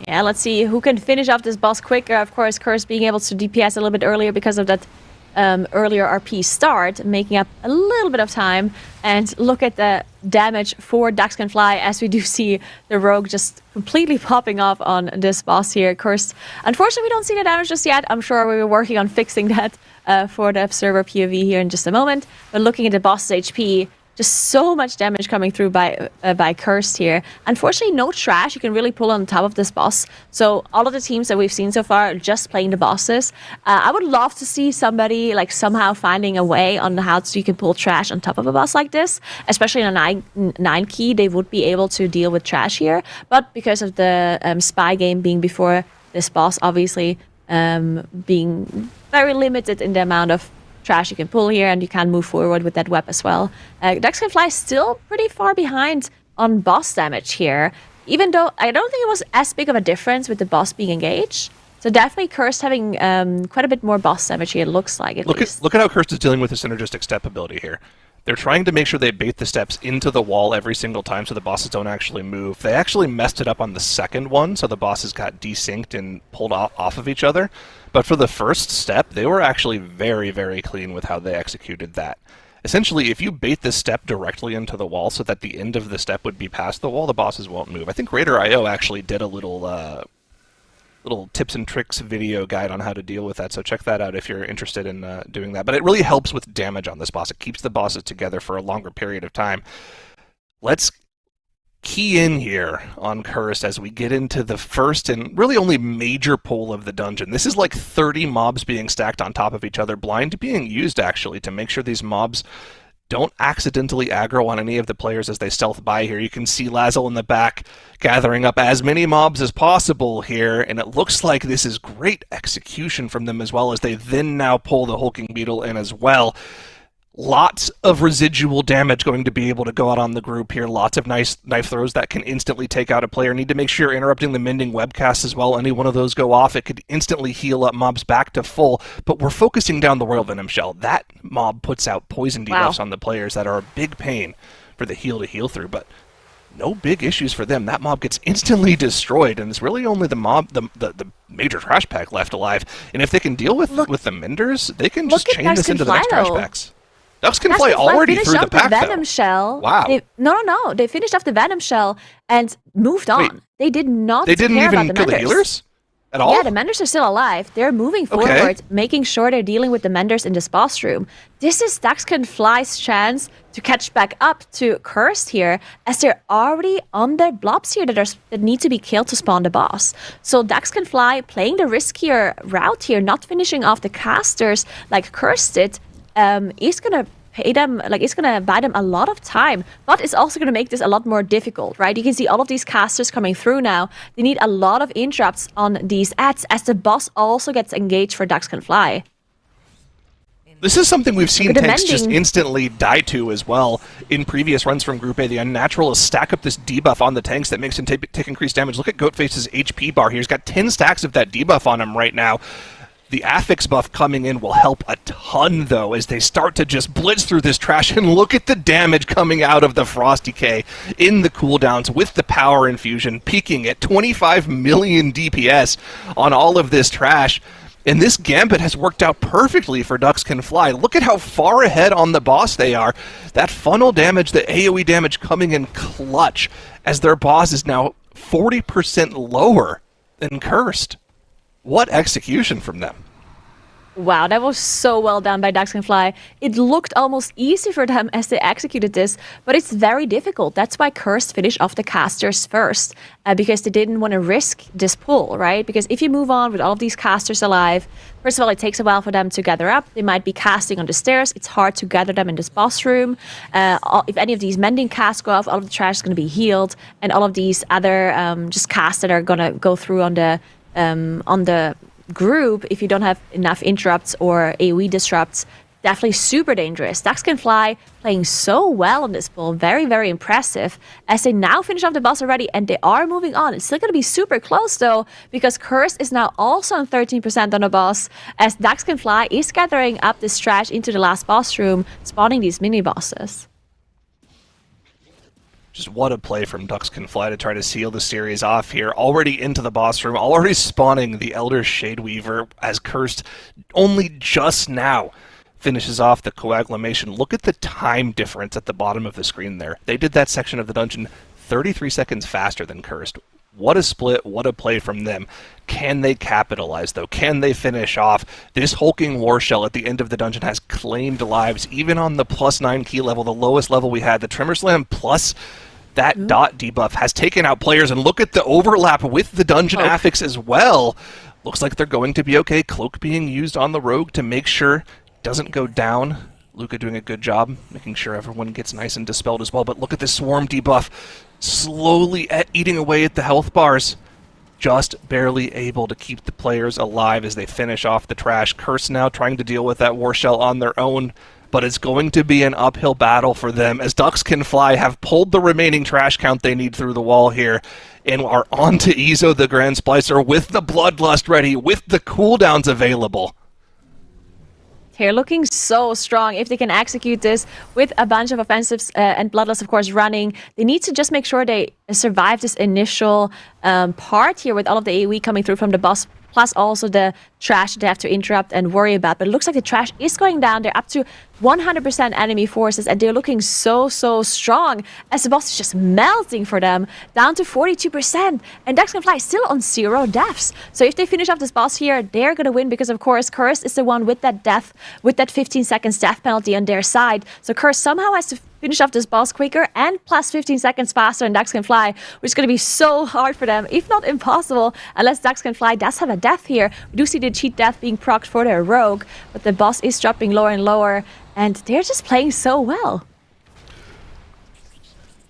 S5: Yeah, let's see who can finish off this boss quicker. Of course, Curse being able to DPS a little bit earlier because of that earlier RP start, making up a little bit of time. And look at the damage for Ducks Can Fly, as we do see the Rogue just completely popping off on this boss here. Curse, unfortunately, we don't see the damage just yet. I'm sure we were working on fixing that for the Observer POV here in just a moment. But looking at the boss's HP, just so much damage coming through by Cursed here. Unfortunately, no trash you can really pull on top of this boss. So all of the teams that we've seen so far are just playing the bosses. I would love to see somebody like somehow finding a way on how you can pull trash on top of a boss like this. Especially in a 9 key, they would be able to deal with trash here. But because of the spy game being before this boss, obviously being very limited in the amount of trash you can pull here, and you can move forward with that web as well. Ducks Can Fly still pretty far behind on boss damage here, even though I don't think it was as big of a difference with the boss being engaged. So definitely Cursed having quite a bit more boss damage here, it looks like. Look
S3: at how Cursed is dealing with the synergistic step ability here. They're trying to make sure they bait the steps into the wall every single time so the bosses don't actually move. They actually messed it up on the second one, so the bosses got desynced and pulled off of each other. But for the first step, they were actually very, very clean with how they executed that. Essentially, if you bait this step directly into the wall so that the end of the step would be past the wall, the bosses won't move. I think Raider.io actually did a little tips and tricks video guide on how to deal with that, so check that out if you're interested in doing that. But it really helps with damage on this boss. It keeps the bosses together for a longer period of time. Let's key in here on Cursed as we get into the first and really only major pull of the dungeon. This is like 30 mobs being stacked on top of each other, blind being used actually to make sure these mobs don't accidentally aggro on any of the players as they stealth by here. You can see Lazel in the back gathering up as many mobs as possible here, and it looks like this is great execution from them as well, as they then now pull the Hulking Beetle in as well. Lots of residual damage going to be able to go out on the group here. Lots of nice knife throws that can instantly take out a player. Need to make sure you're interrupting the mending webcast as well. Any one of those go off, it could instantly heal up mobs back to full. But we're focusing down the Royal Venom Shell. That mob puts out poison debuffs on the players that are a big pain for the heal to heal through. But no big issues for them. That mob gets instantly destroyed, and it's really only the mob, the major trash pack left alive. And if they can deal with the menders, they can just chain this into the next trash packs. Ducks Can Fly already through the pack,
S5: Venom Shell.
S3: Wow.
S5: No. They finished off the Venom Shell and moved on.
S3: Wait,
S5: they did not
S3: They didn't
S5: care
S3: even
S5: about the
S3: kill the
S5: Menders.
S3: healers? At all?
S5: Yeah, the Menders are still alive. They're moving forward, making sure they're dealing with the Menders in this boss room. This is Ducks Can Fly's chance to catch back up to Cursed here, as they're already on their blobs here that need to be killed to spawn the boss. So Ducks Can Fly playing the riskier route here, not finishing off the casters like Cursed did, is going to pay them, like it's gonna buy them a lot of time, but it's also gonna make this a lot more difficult, right? You can see all of these casters coming through now. They need a lot of interrupts on these ads as the boss also gets engaged for Ducks Can Fly.
S3: This is something we've seen
S5: Look at the
S3: tanks just
S5: mending.
S3: instantly die to as well in previous runs from Group A. The Unnatural is stack up this debuff on the tanks that makes him take increased damage. Look at Goatface's HP bar here. He's got 10 stacks of that debuff on him right now. The affix buff coming in will help a ton, though, as they start to just blitz through this trash. And look at the damage coming out of the Frost Decay in the cooldowns with the power infusion, peaking at 25 million DPS on all of this trash. And this gambit has worked out perfectly for Ducks Can Fly. Look at how far ahead on the boss they are. That funnel damage, the AoE damage coming in clutch, as their boss is now 40% lower than Cursed. What execution from them.
S5: Wow, that was so well done by Ducks Can Fly. It looked almost easy for them as they executed this, but it's very difficult. That's why Cursed finished off the casters first, because they didn't want to risk this pull, right? Because if you move on with all of these casters alive, first of all, it takes a while for them to gather up. They might be casting on the stairs. It's hard to gather them in this boss room. If any of these mending casts go off, all of the trash is going to be healed, and all of these other just casts that are going to go through on the group, if you don't have enough interrupts or AoE disrupts, definitely super dangerous. Ducks Can Fly playing so well on this pull, very, very impressive, as they now finish off the boss already, and they are moving on. It's still going to be super close, though, because Cursed is now also on 13% on the boss, as Ducks Can Fly is gathering up this trash into the last boss room, spawning these mini-bosses.
S3: Just what a play from Ducks Can Fly to try to seal the series off here. Already into the boss room, already spawning the Elder Shadeweaver as Cursed only just now finishes off the coagulation. Look at the time difference at the bottom of the screen there. They did that section of the dungeon 33 seconds faster than Cursed. What a split, what a play from them. Can they capitalize, though? Can they finish off? This hulking war shell at the end of the dungeon has claimed lives, even on the +9 key level, the lowest level we had. The Tremor Slam plus that dot debuff has taken out players, and look at the overlap with the dungeon affix as well. Looks like they're going to be okay. Cloak being used on the rogue to make sure it doesn't go down. Luca doing a good job, making sure everyone gets nice and dispelled as well. But look at this swarm debuff, slowly eating away at the health bars. Just barely able to keep the players alive as they finish off the trash. Curse now trying to deal with that war shell on their own, but it's going to be an uphill battle for them as Ducks Can Fly have pulled the remaining trash count they need through the wall here and are on to Ezo the Grand Splicer with the Bloodlust ready, with the cooldowns available.
S5: They're looking so strong if they can execute this with a bunch of offensives and Bloodlust, of course, running. They need to just make sure they survive this initial part here with all of the AoE coming through from the boss, plus also the trash they have to interrupt and worry about. But it looks like the trash is going down. They're up to 100% enemy forces, and they're looking so strong as the boss is just melting for them, down to 42%. And Ducks Can Fly still on 0 deaths. So if they finish off this boss here, they're going to win because, of course, Curse is the one with that death, with that 15 seconds death penalty on their side. So Curse somehow has to finish off this boss quicker and plus 15 seconds faster than Ducks Can Fly, which is going to be so hard for them, if not impossible, unless Ducks Can Fly does have a death here. We do see the cheat death being procced for their rogue, but the boss is dropping lower and lower, and they're just playing so well.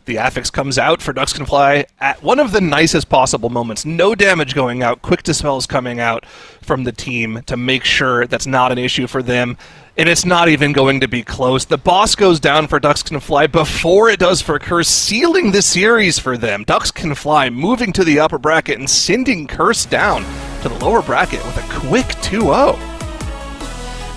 S3: The affix comes out for Ducks Can Fly at one of the nicest possible moments. No damage going out, quick dispels coming out from the team to make sure that's not an issue for them. And it's not even going to be close. The boss goes down for Ducks Can Fly before it does for Curse, sealing the series for them. Ducks Can Fly moving to the upper bracket and sending Curse down to the lower bracket with a quick 2-0.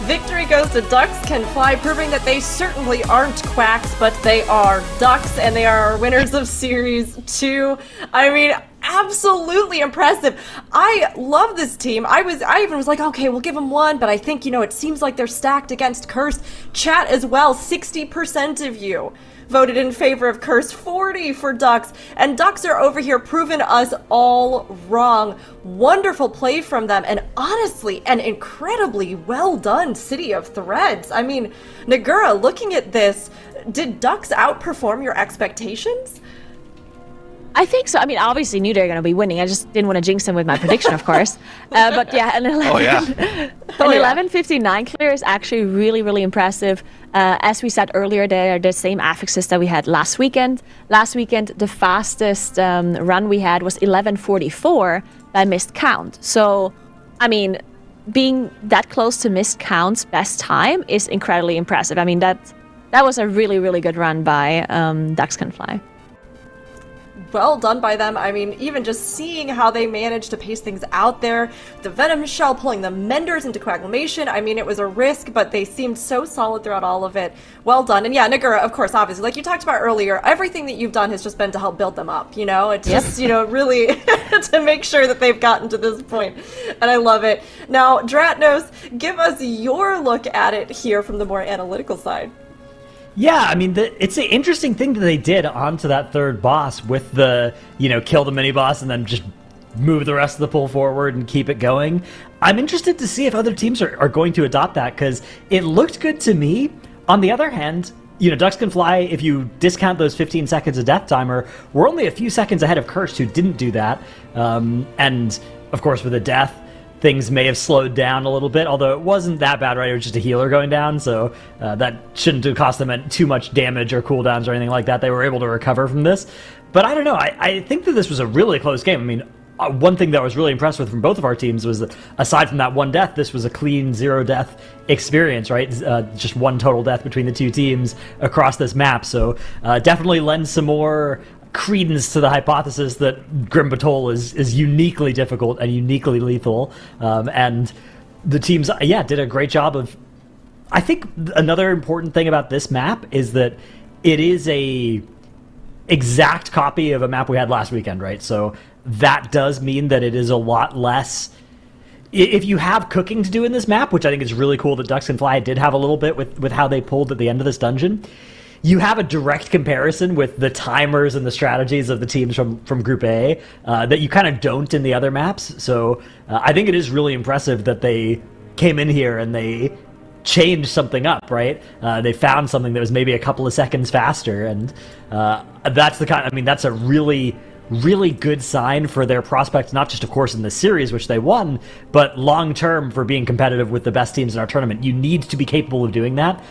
S1: Victory goes to Ducks Can Fly, proving that they certainly aren't quacks, but they are ducks, and they are our winners of Series 2. I mean, absolutely impressive. I love this team. I even was like, okay, we'll give them one, but I think, it seems like they're stacked against Curse. Chat as well, 60% of you voted in favor of Curse, 40 for Ducks, and Ducks are over here proving us all wrong. Wonderful play from them, and honestly, an incredibly well done City of Threads. I mean, Nagura, looking at this, did Ducks outperform your expectations?
S5: I think so. I mean, obviously knew they were going to be winning. I just didn't want to jinx them with my prediction, of course. But yeah, an 11:59 clear is actually really, really impressive. As we said earlier, they're the same affixes that we had last weekend. Last weekend, the fastest run we had was 11:44 by missed count. So, I mean, being that close to missed count's best time is incredibly impressive. I mean, that was a really, really good run by Ducks Can Fly.
S1: Well done by them. I mean, even just seeing how they managed to pace things out there, the Venom Shell pulling the Menders into Coagulation. I mean, it was a risk, but they seemed so solid throughout all of it. Well done. And yeah, Nagura, of course, obviously, like you talked about earlier, everything that you've done has just been to help build them up, you know? It's just, you know, really to make sure that they've gotten to this point. And I love it. Now, Dratnos, give us your look at it here from the more analytical side.
S4: Yeah, I mean, it's an interesting thing that they did onto that third boss with the, kill the mini-boss and then just move the rest of the pull forward and keep it going. I'm interested to see if other teams are going to adopt that, because it looked good to me. On the other hand, Ducks Can Fly, if you discount those 15 seconds of death timer, we're only a few seconds ahead of Cursed, who didn't do that. And, of course, with a death, things may have slowed down a little bit, although it wasn't that bad, right? It was just a healer going down, so that shouldn't have cost them too much damage or cooldowns or anything like that. They were able to recover from this. But I don't know. I think that this was a really close game. I mean, one thing that I was really impressed with from both of our teams was that, aside from that one death, this was a clean 0-death experience, right? Just one total death between the two teams across this map. So definitely lends some more credence to the hypothesis that Grim Batol is uniquely difficult and uniquely lethal. And the teams, did a great job of... I think another important thing about this map is that it is a exact copy of a map we had last weekend, right? So that does mean that it is a lot less... If you have cooking to do in this map, which I think is really cool that Ducks Can Fly did have a little bit with how they pulled at the end of this dungeon, you have a direct comparison with the timers and the strategies of the teams from Group A that you kind of don't in the other maps. So I think it is really impressive that they came in here and they changed something up, right? They found something that was maybe a couple of seconds faster, and that's the kind. I mean, that's a really, really good sign for their prospects, not just, of course, in the series, which they won, but long-term for being competitive with the best teams in our tournament. You need to be capable of doing that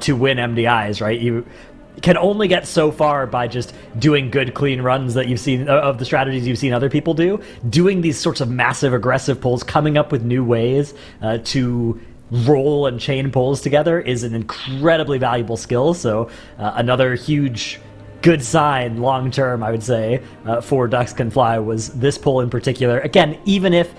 S4: to win MDIs, right? You can only get so far by just doing good, clean runs that you've seen, of the strategies you've seen other people do. Doing these sorts of massive, aggressive pulls, coming up with new ways to roll and chain pulls together is an incredibly valuable skill. So another huge... good sign long-term, I would say, for Ducks Can Fly was this pull in particular. Again, even if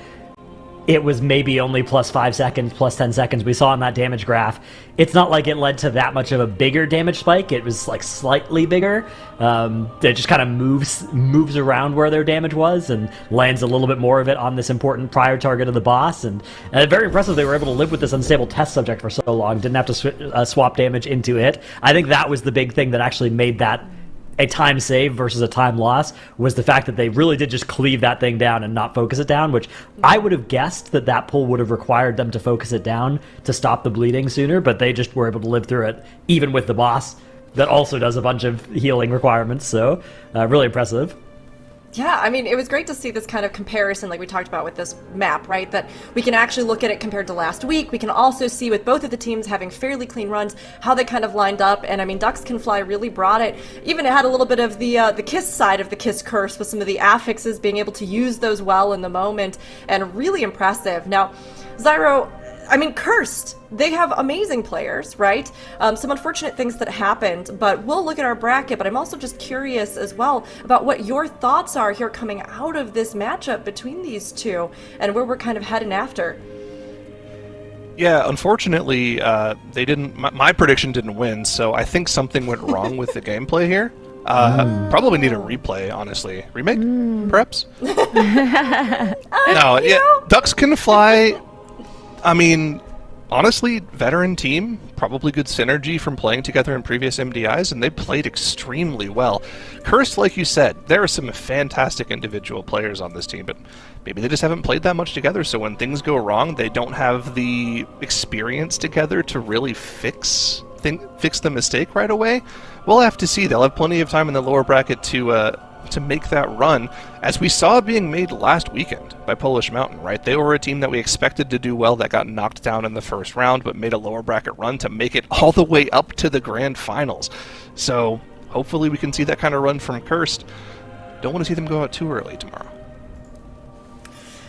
S4: it was maybe only plus 5 seconds, plus 10 seconds we saw in that damage graph, it's not like it led to that much of a bigger damage spike. It was like slightly bigger. It just kind of moves around where their damage was and lands a little bit more of it on this important prior target of the boss. And very impressive they were able to live with this unstable test subject for so long, didn't have to swap damage into it. I think that was the big thing that actually made that a time save versus a time loss, was the fact that they really did just cleave that thing down and not focus it down, which I would have guessed that pull would have required them to focus it down to stop the bleeding sooner, but they just were able to live through it, even with the boss that also does a bunch of healing requirements. So really impressive.
S1: Yeah, I mean, it was great to see this kind of comparison like we talked about with this map, right? That we can actually look at it compared to last week. We can also see with both of the teams having fairly clean runs, how they kind of lined up. And I mean, Ducks Can Fly really brought it. Even it had a little bit of the Kiss side of the Kiss curse with some of the affixes, being able to use those well in the moment, and really impressive. Now, Zyro, I mean, Cursed, they have amazing players, right? Some unfortunate things that happened, but we'll look at our bracket. But I'm also just curious as well about what your thoughts are here coming out of this matchup between these two and where we're kind of heading after.
S3: Yeah, unfortunately, they didn't. My prediction didn't win, so I think something went wrong with the gameplay here. Probably need a replay, honestly. Remake, perhaps? No, yeah, Ducks Can Fly. I mean, honestly, veteran team, probably good synergy from playing together in previous MDIs, and they played extremely well. Cursed, like you said, there are some fantastic individual players on this team, but maybe they just haven't played that much together, so when things go wrong, they don't have the experience together to really fix the mistake right away. We'll have to see. They'll have plenty of time in the lower bracket to to make that run, as we saw being made last weekend by Polish Mountain, right? They were a team that we expected to do well, that got knocked down in the first round, but made a lower bracket run to make it all the way up to the grand finals. So hopefully we can see that kind of run from Cursed. Don't want to see them go out too early tomorrow.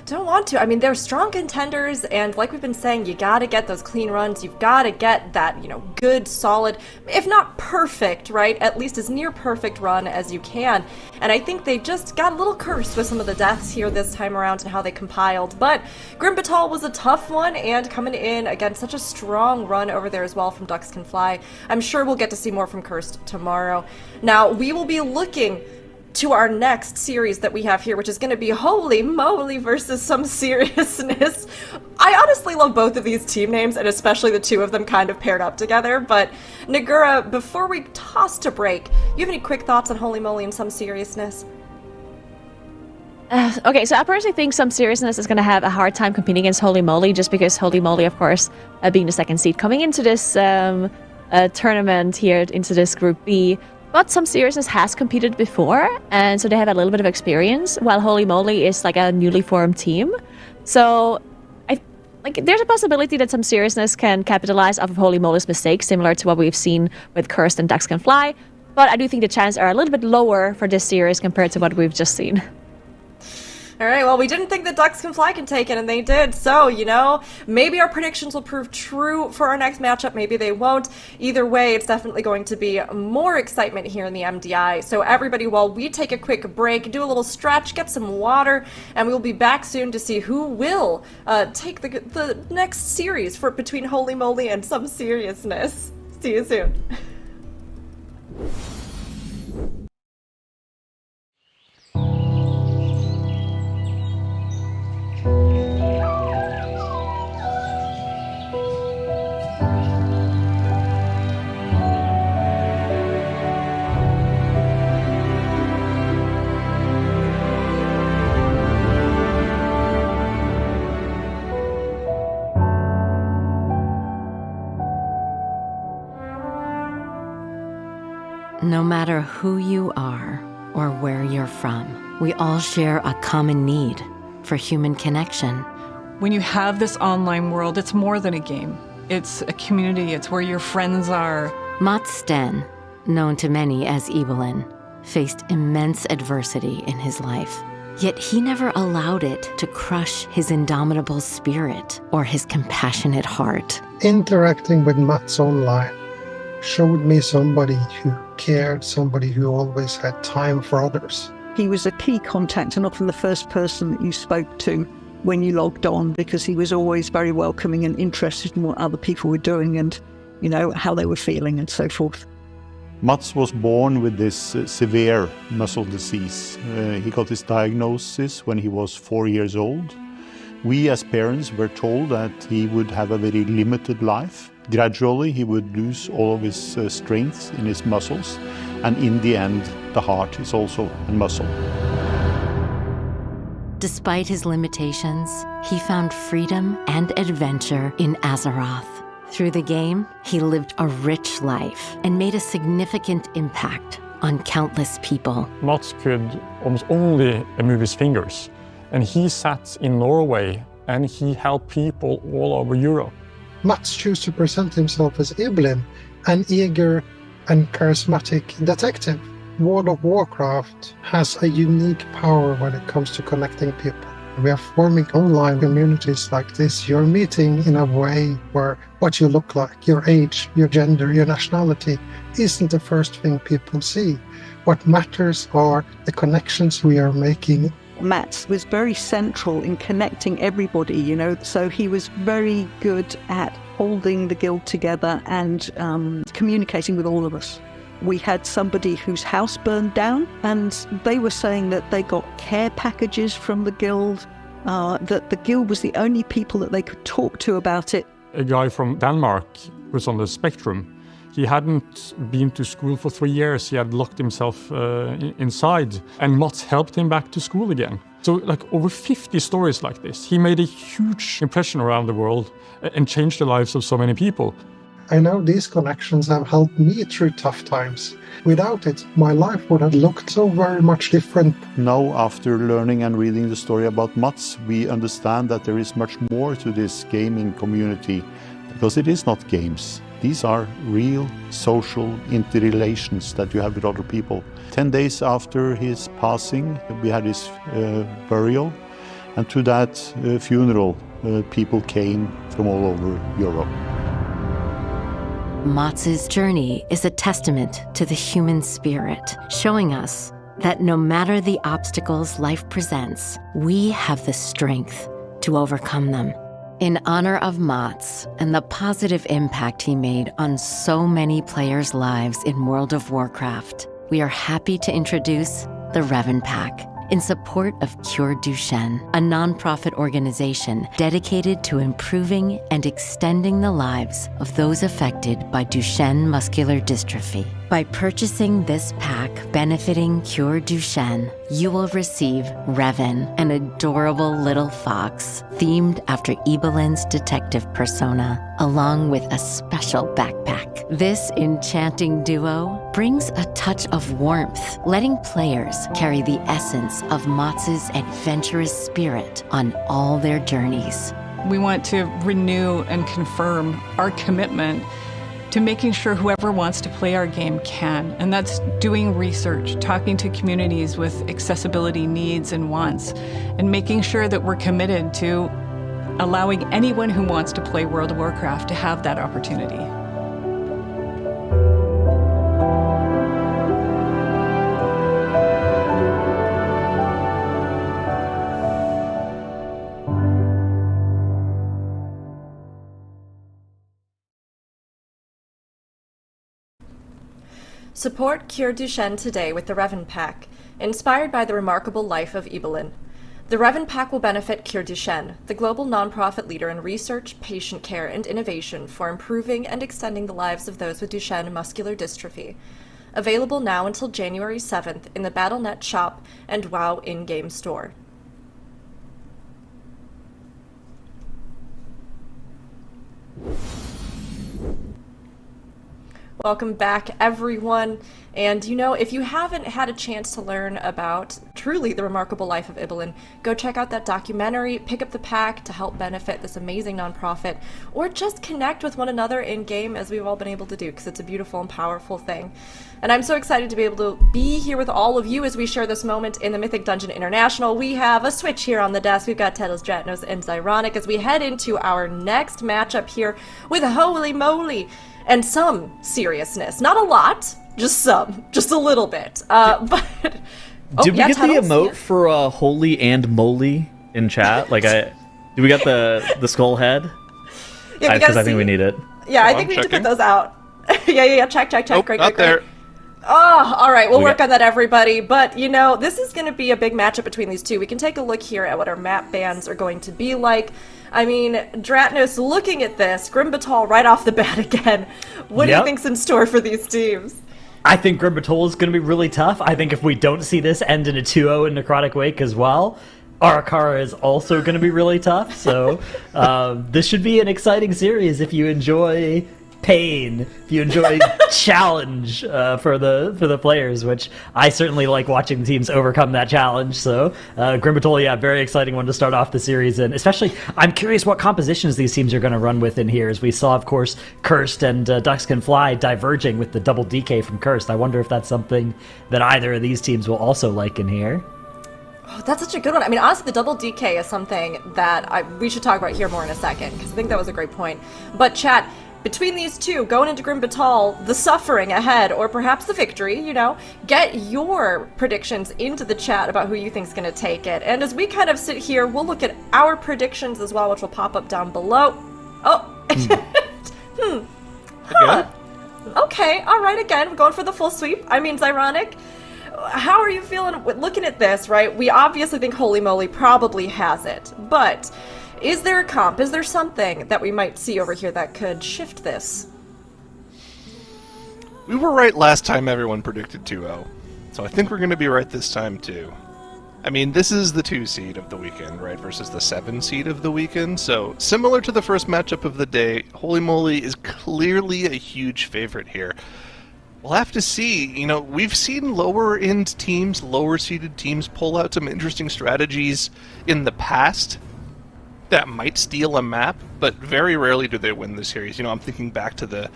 S1: Don't want to. I mean, they're strong contenders, and like we've been saying, you gotta get those clean runs. You've gotta get that, good, solid, if not perfect, right? At least as near perfect run as you can. And I think they just got a little cursed with some of the deaths here this time around and how they compiled. But Grim Batal was a tough one, and coming in against such a strong run over there as well from Ducks Can Fly. I'm sure we'll get to see more from Cursed tomorrow. Now, we will be looking to our next series that we have here, which is going to be Holy Moly versus Some Seriousness. I honestly love both of these team names, and especially the two of them kind of paired up together. But Nagura, before we toss to break, you have any quick thoughts on Holy Moly and Some Seriousness?
S5: Okay, so I personally think Some Seriousness is going to have a hard time competing against Holy Moly, just because Holy Moly, of course, being the second seed coming into this tournament here, into this Group B. But Some Seriousness has competed before, and so they have a little bit of experience, while Holy Moly is like a newly formed team. So there's a possibility that Some Seriousness can capitalize off of Holy Moly's mistakes, similar to what we've seen with Cursed and Ducks Can Fly. But I do think the chances are a little bit lower for this series compared to what we've just seen.
S1: All right, well, we didn't think that Ducks Can Fly can take it, and they did. So, maybe our predictions will prove true for our next matchup. Maybe they won't. Either way, it's definitely going to be more excitement here in the MDI. So everybody, while we take a quick break, do a little stretch, get some water, and we'll be back soon to see who will take the next series between Holy Moly and Some Seriousness. See you soon.
S12: No matter who you are or where you're from, we all share a common need for human connection.
S13: When you have this online world, it's more than a game. It's a community. It's where your friends are.
S12: Mats Sten, known to many as Evelyn, faced immense adversity in his life. Yet he never allowed it to crush his indomitable spirit or his compassionate heart.
S14: Interacting with Mats online showed me somebody who cared, somebody who always had time for others.
S15: He was a key contact and often the first person that you spoke to when you logged on, because he was always very welcoming and interested in what other people were doing and, how they were feeling and so forth.
S16: Mats was born with this severe muscle disease. He got his diagnosis when he was 4 years old. We as parents were told that he would have a very limited life. Gradually he would lose all of his strength in his muscles, and in the end the heart is also a muscle.
S12: Despite his limitations, he found freedom and adventure in Azeroth. Through the game, he lived a rich life and made a significant impact on countless people.
S17: Mats could almost only move his fingers, and he sat in Norway and he helped people all over Europe.
S14: Mats chose to present himself as Evelyn, an eager and charismatic detective. World of Warcraft has a unique power when it comes to connecting people. We are forming online communities like this. You're meeting in a way where what you look like, your age, your gender, your nationality isn't the first thing people see. What matters are the connections we are making.
S15: Mats was very central in connecting everybody, so he was very good at holding the guild together and communicating with all of us. We had somebody whose house burned down, and they were saying that they got care packages from the guild, that the guild was the only people that they could talk to about it.
S17: A guy from Denmark was on the spectrum. He hadn't been to school for 3 years. He had locked himself inside, and Mats helped him back to school again. So over 50 stories like this. He made a huge impression around the world and changed the lives of so many people.
S14: I know these connections have helped me through tough times. Without it, my life would have looked so very much different.
S16: Now, after learning and reading the story about Mats, we understand that there is much more to this gaming community, because it is not games. These are real social interrelations that you have with other people. 10 days after his passing, we had his burial, and to that funeral, people came from all over Europe.
S12: Mats's journey is a testament to the human spirit, showing us that no matter the obstacles life presents, we have the strength to overcome them. In honor of Mats and the positive impact he made on so many players' lives in World of Warcraft, we are happy to introduce the Revan Pack in support of Cure Duchenne, a nonprofit organization dedicated to improving and extending the lives of those affected by Duchenne muscular dystrophy. By purchasing this pack benefiting Cure Duchenne, you will receive Revan, an adorable little fox themed after Ebelin's detective persona, along with a special backpack. This enchanting duo brings a touch of warmth, letting players carry the essence of Mats's adventurous spirit on all their journeys.
S13: We want to renew and confirm our commitment to making sure whoever wants to play our game can. And that's doing research, talking to communities with accessibility needs and wants, and making sure that we're committed to allowing anyone who wants to play World of Warcraft to have that opportunity.
S1: Support Cure Duchenne today with the Revan Pack, inspired by the remarkable life of Ebelin. The Revan Pack will benefit Cure Duchenne, the global nonprofit leader in research, patient care, and innovation for improving and extending the lives of those with Duchenne muscular dystrophy. Available now until January 7th in the Battle.net shop and WoW in-game store. Welcome back, everyone. And you know, if you haven't had a chance to learn about truly the remarkable life of Ibelin, go check out that documentary, pick up the pack to help benefit this amazing nonprofit, or just connect with one another in-game as we've all been able to do, because it's a beautiful and powerful thing. And I'm so excited to be able to be here with all of you as we share this moment in the Mythic Dungeon International. We have a switch here on the desk. We've got Tedos, Dratnos, and Zyronic as we head into our next matchup here with Holy Moly. And some seriousness. Not a lot, just some. Just a little bit. But
S2: did we get the emote for Holy and Moly in chat? Like, do we got the skull head?
S1: Yeah,
S2: because I think we need it.
S1: Yeah, I think we need to put those out. yeah. Check.
S3: Nope,
S1: great.
S3: There.
S1: Oh, all right. We'll work on that, everybody. But, you know, this is going to be a big matchup between these two. We can take a look here at what our map bans are going to be like. I mean, Dratnos, looking at this, Grimbatal right off the bat again. What do you think's in store for these teams?
S4: I think Grimbatal is going to be really tough. I think if we don't see this end in a 2-0 in Necrotic Wake as well, Arakara is also going to be really tough. So this should be an exciting series if you enjoy pain, if you enjoy challenge for the players, which I certainly like watching the teams overcome that challenge. So Grimbatal, yeah, very exciting one to start off the series, and especially I'm curious what compositions these teams are going to run with in here, as we saw, of course, Cursed and Ducks Can Fly diverging with the double DK from Cursed. I wonder if that's something that either of these teams will also like in here.
S1: Oh, that's such a good one. I mean, honestly, the double DK is something that we should talk about here more in a second, because I think that was a great point. But chat, between these two, going into Grimbatal, the suffering ahead, or perhaps the victory, you know, get your predictions into the chat about who you think's going to take it. And as we kind of sit here, we'll look at our predictions as well, which will pop up down below. Oh, Okay, all right, again, we're going for the full sweep. I mean, Zyronic, how are you feeling looking at this, right? We obviously think Holy Moly probably has it, but is there a comp? Is there something that we might see over here that could shift this?
S3: We were right last time everyone predicted 2-0, so I think we're going to be right this time too. I mean, this is the 2 seed of the weekend, right, versus the 7 seed of the weekend. So, similar to the first matchup of the day, Holy Moly is clearly a huge favorite here. We'll have to see. You know, we've seen lower-end teams, lower-seeded teams pull out some interesting strategies in the past that might steal a map, but very rarely do they win the series. You know, I'm thinking back to the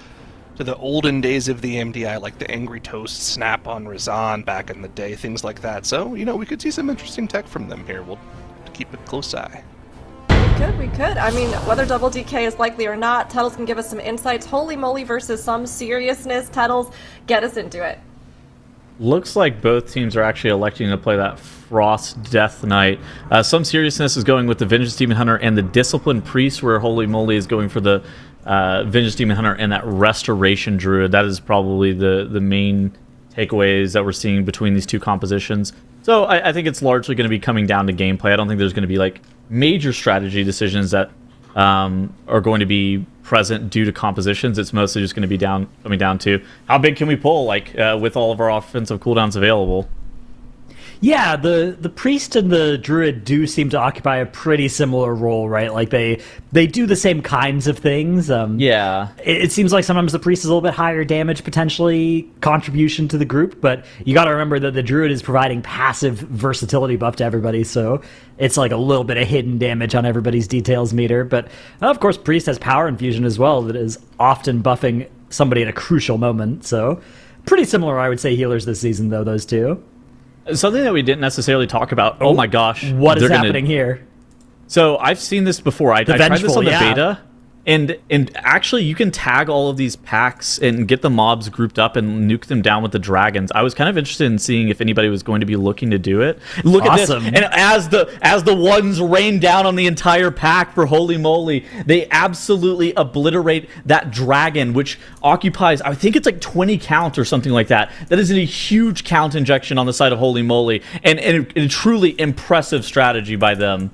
S3: olden days of the MDI, like the Angry Toast snap on Razan back in the day, things like that. So, you know, we could see some interesting tech from them here. We'll have to keep a close eye.
S1: We could. I mean, whether Double DK is likely or not, Tuttles can give us some insights. Holy Moly versus some seriousness. Tuttles, get us into it.
S2: Looks like both teams are actually electing to play that Frost Death Knight. Some seriousness is going with the Vengeance Demon Hunter and the Discipline Priest, where Holy Moly is going for the Vengeance Demon Hunter and that Restoration Druid. That is probably the main takeaways that we're seeing between these two compositions. So I think it's largely going to be coming down to gameplay. I don't think there's going to be like major strategy decisions that are going to be present due to compositions. It's mostly just going to be coming down to how big can we pull, like with all of our offensive cooldowns available.
S4: Yeah, the priest and the druid do seem to occupy a pretty similar role, right? Like they do the same kinds of things.
S2: Yeah.
S4: It seems like sometimes the priest is a little bit higher damage, potentially, contribution to the group, but you got to remember that the druid is providing passive versatility buff to everybody, so it's like a little bit of hidden damage on everybody's details meter. But, of course, priest has power infusion as well that is often buffing somebody at a crucial moment, so pretty similar, I would say, healers this season, though, those two.
S2: Something that we didn't necessarily talk about. Oh my gosh.
S4: What is happening here?
S2: So I've seen this before. I tried this on the beta. And actually, you can tag all of these packs and get the mobs grouped up and nuke them down with the dragons. I was kind of interested in seeing if anybody was going to be looking to do it. Look at this. And as the ones rain down on the entire pack for Holy Moly, they absolutely obliterate that dragon, which occupies, I think it's like 20 count or something like that. That is a huge count injection on the side of Holy Moly, and a truly impressive strategy by them.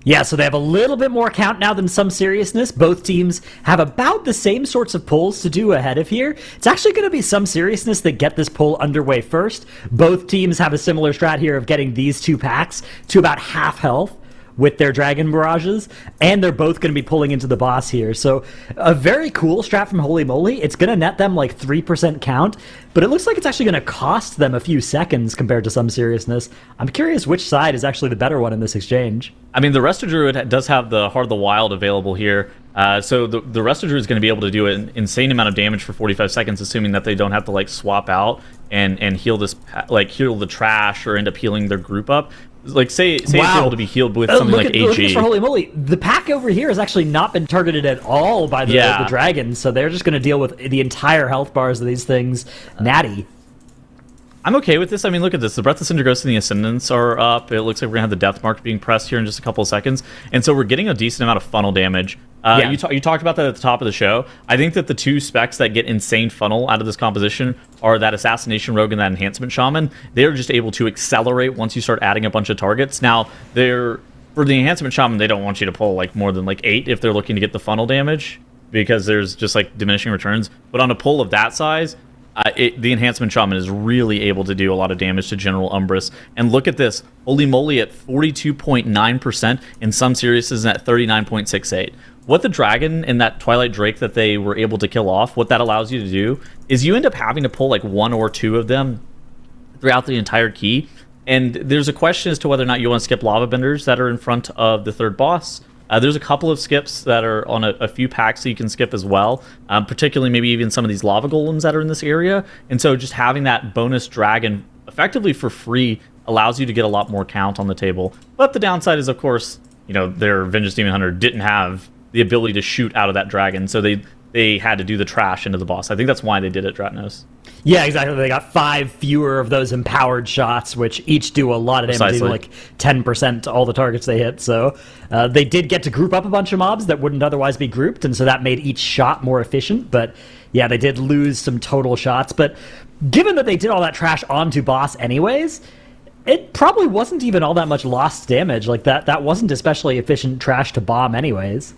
S4: Yeah, so they have a little bit more count now than some seriousness. Both teams have about the same sorts of pulls to do ahead of here. It's actually going to be some seriousness that get this pull underway first. Both teams have a similar strat here of getting these two packs to about half health with their dragon barrages, and they're both going to be pulling into the boss here. So a very cool strat from Holy Moly. It's going to net them like 3% count, but it looks like it's actually going to cost them a few seconds compared to some seriousness. I'm curious which side is actually the better one in this exchange.
S2: I mean, the Resto Druid does have the Heart of the Wild available here, so the Resto Druid is going to be able to do an insane amount of damage for 45 seconds, assuming that they don't have to like swap out and heal this, like heal the trash or end up healing their group up. Like say it's able to be healed with something like AG.
S4: Look for Holy Moly. The pack over here has actually not been targeted at all by the dragons, so they're just going to deal with the entire health bars of these things. Natty.
S2: I'm okay with this. I mean, look at this. The Breath of Cinder Ghost and the Ascendants are up. It looks like we're going to have the Death Mark being pressed here in just a couple of seconds. And so we're getting a decent amount of funnel damage. You talked about that at the top of the show. I think that the two specs that get insane funnel out of this composition are that Assassination Rogue and that Enhancement Shaman. They're just able to accelerate once you start adding a bunch of targets. Now, for the Enhancement Shaman, they don't want you to pull like more than like 8 if they're looking to get the funnel damage, because there's just like diminishing returns. But on a pull of that size, the Enhancement Shaman is really able to do a lot of damage to General Umbrus. And look at this. Holy Moly at 42.9%, and some seriousness at 39.68. What the dragon and that Twilight Drake that they were able to kill off, what that allows you to do is you end up having to pull like 1 or 2 of them throughout the entire key. And there's a question as to whether or not you want to skip Lava Benders that are in front of the third boss. There's a couple of skips that are on a few packs that you can skip as well, particularly maybe even some of these lava golems that are in this area. And so just having that bonus dragon effectively for free allows you to get a lot more count on the table. But the downside is, of course, you know, their Vengeance Demon Hunter didn't have the ability to shoot out of that dragon, so they had to do the trash into the boss. I think that's why they did it, Dratnos.
S4: Yeah, exactly. They got 5 fewer of those empowered shots, which each do a lot of damage, like 10% to all the targets they hit. So they did get to group up a bunch of mobs that wouldn't otherwise be grouped, and so that made each shot more efficient. But yeah, they did lose some total shots. But given that they did all that trash onto boss anyways, it probably wasn't even all that much lost damage. Like that wasn't especially efficient trash to bomb anyways.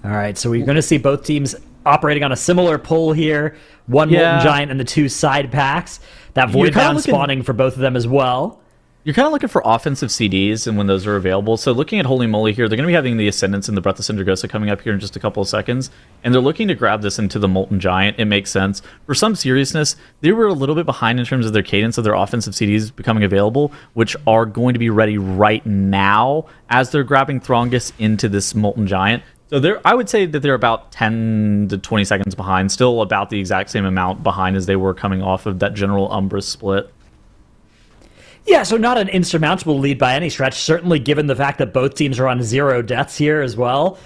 S4: All right, so we're going to see both teams operating on a similar pull here. One Molten Giant and the 2 side packs. That Void Bound spawning for both of them as well.
S2: You're kind of looking for offensive CDs and when those are available. So looking at Holy Moly here, they're going to be having the Ascendants and the Breath of Syndragosa coming up here in just a couple of seconds. And they're looking to grab this into the Molten Giant. It makes sense. For some seriousness, they were a little bit behind in terms of their cadence of their offensive CDs becoming available, which are going to be ready right now as they're grabbing Throngis into this Molten Giant. So I would say that they're about 10 to 20 seconds behind, still about the exact same amount behind as they were coming off of that general Umbra split.
S4: Yeah, so not an insurmountable lead by any stretch, certainly given the fact that both teams are on 0 deaths here as well.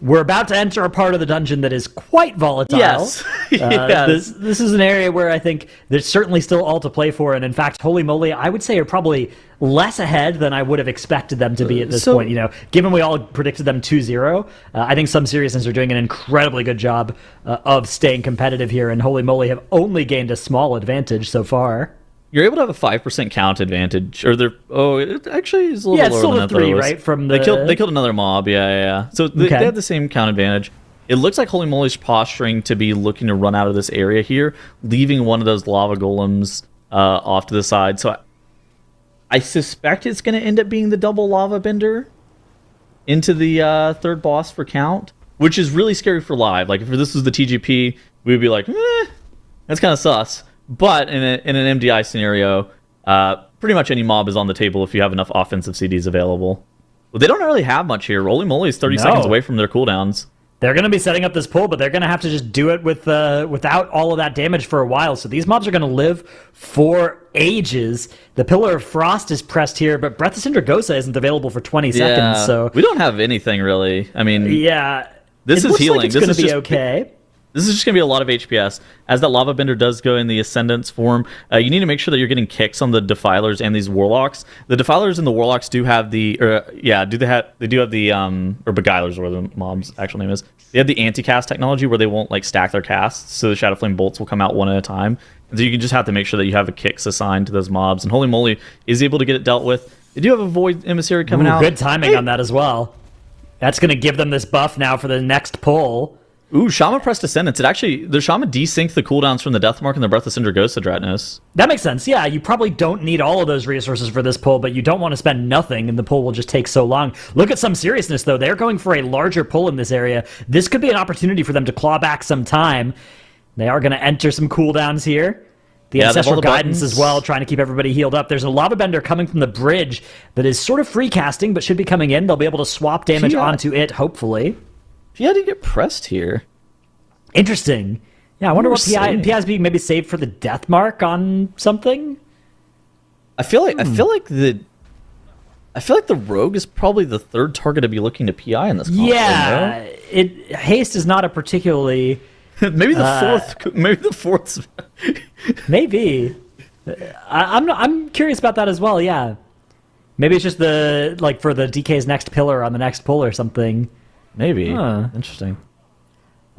S4: We're about to enter a part of the dungeon that is quite volatile.
S2: Yes. Yes.
S4: This is an area where I think there's certainly still all to play for, and in fact, Holy Moly, I would say, are probably less ahead than I would have expected them to be at this point. You know, given we all predicted them 2-0, I think Some Seriousness are doing an incredibly good job of staying competitive here, and Holy Moly have only gained a small advantage so far.
S2: You're able to have a 5% count advantage, or it actually is a little lower
S4: still
S2: than
S4: the
S2: that.
S4: 3, right? From
S2: they killed another mob, yeah. So they have the same count advantage. It looks like Holy Moly's posturing to be looking to run out of this area here, leaving one of those lava golems off to the side. So I suspect it's going to end up being the double lava bender into the third boss for count, which is really scary for live. Like if this was the TGP, we'd be like, that's kind of sus. But in an MDI scenario, pretty much any mob is on the table if you have enough offensive CDs available. Well, they don't really have much here. Holy Moly is 30 seconds away from their cooldowns.
S4: They're going to be setting up this pull, but they're going to have to just do it with without all of that damage for a while. So these mobs are going to live for ages. The Pillar of Frost is pressed here, but Breath of Syndragosa isn't available for 20 seconds. So
S2: we don't have anything really. I mean,
S4: this
S2: is healing.
S4: Like it's going to be okay.
S2: This is just going to be a lot of HPS. As that Lava Bender does go in the Ascendance form, you need to make sure that you're getting kicks on the Defilers and these Warlocks. The Defilers and the Warlocks do have the, or Beguilers, or the mob's actual name is. They have the anti-cast technology where they won't like stack their casts, so the Shadow Flame bolts will come out one at a time. And so you can just have to make sure that you have kicks assigned to those mobs. And Holy Moly is able to get it dealt with. They do have a Void Emissary coming out.
S4: Good timing on that as well. That's going to give them this buff now for the next pull.
S2: Ooh, Shaman pressed Ascendance. The Shaman desynced the cooldowns from the Deathmark and the Breath of Syndragosa Dratnos.
S4: That makes sense. Yeah, you probably don't need all of those resources for this pull, but you don't want to spend nothing, and the pull will just take so long. Look at Some Seriousness, though. They're going for a larger pull in this area. This could be an opportunity for them to claw back some time. They are going to enter some cooldowns here. The Ancestral Guidance as well, trying to keep everybody healed up. There's a Lava Bender coming from the bridge that is sort of free casting, but should be coming in. They'll be able to swap damage onto it, hopefully.
S2: He had to get pressed here.
S4: Interesting. Yeah, I wonder what PI is being maybe saved for the death mark on something.
S2: I feel like the rogue is probably the third target to be looking to PI in this conflict.
S4: Yeah, haste is not a particularly
S2: maybe the fourth.
S4: Maybe. I'm curious about that as well. Yeah, maybe it's just for the DK's next pillar on the next pull or something.
S2: Maybe. Interesting.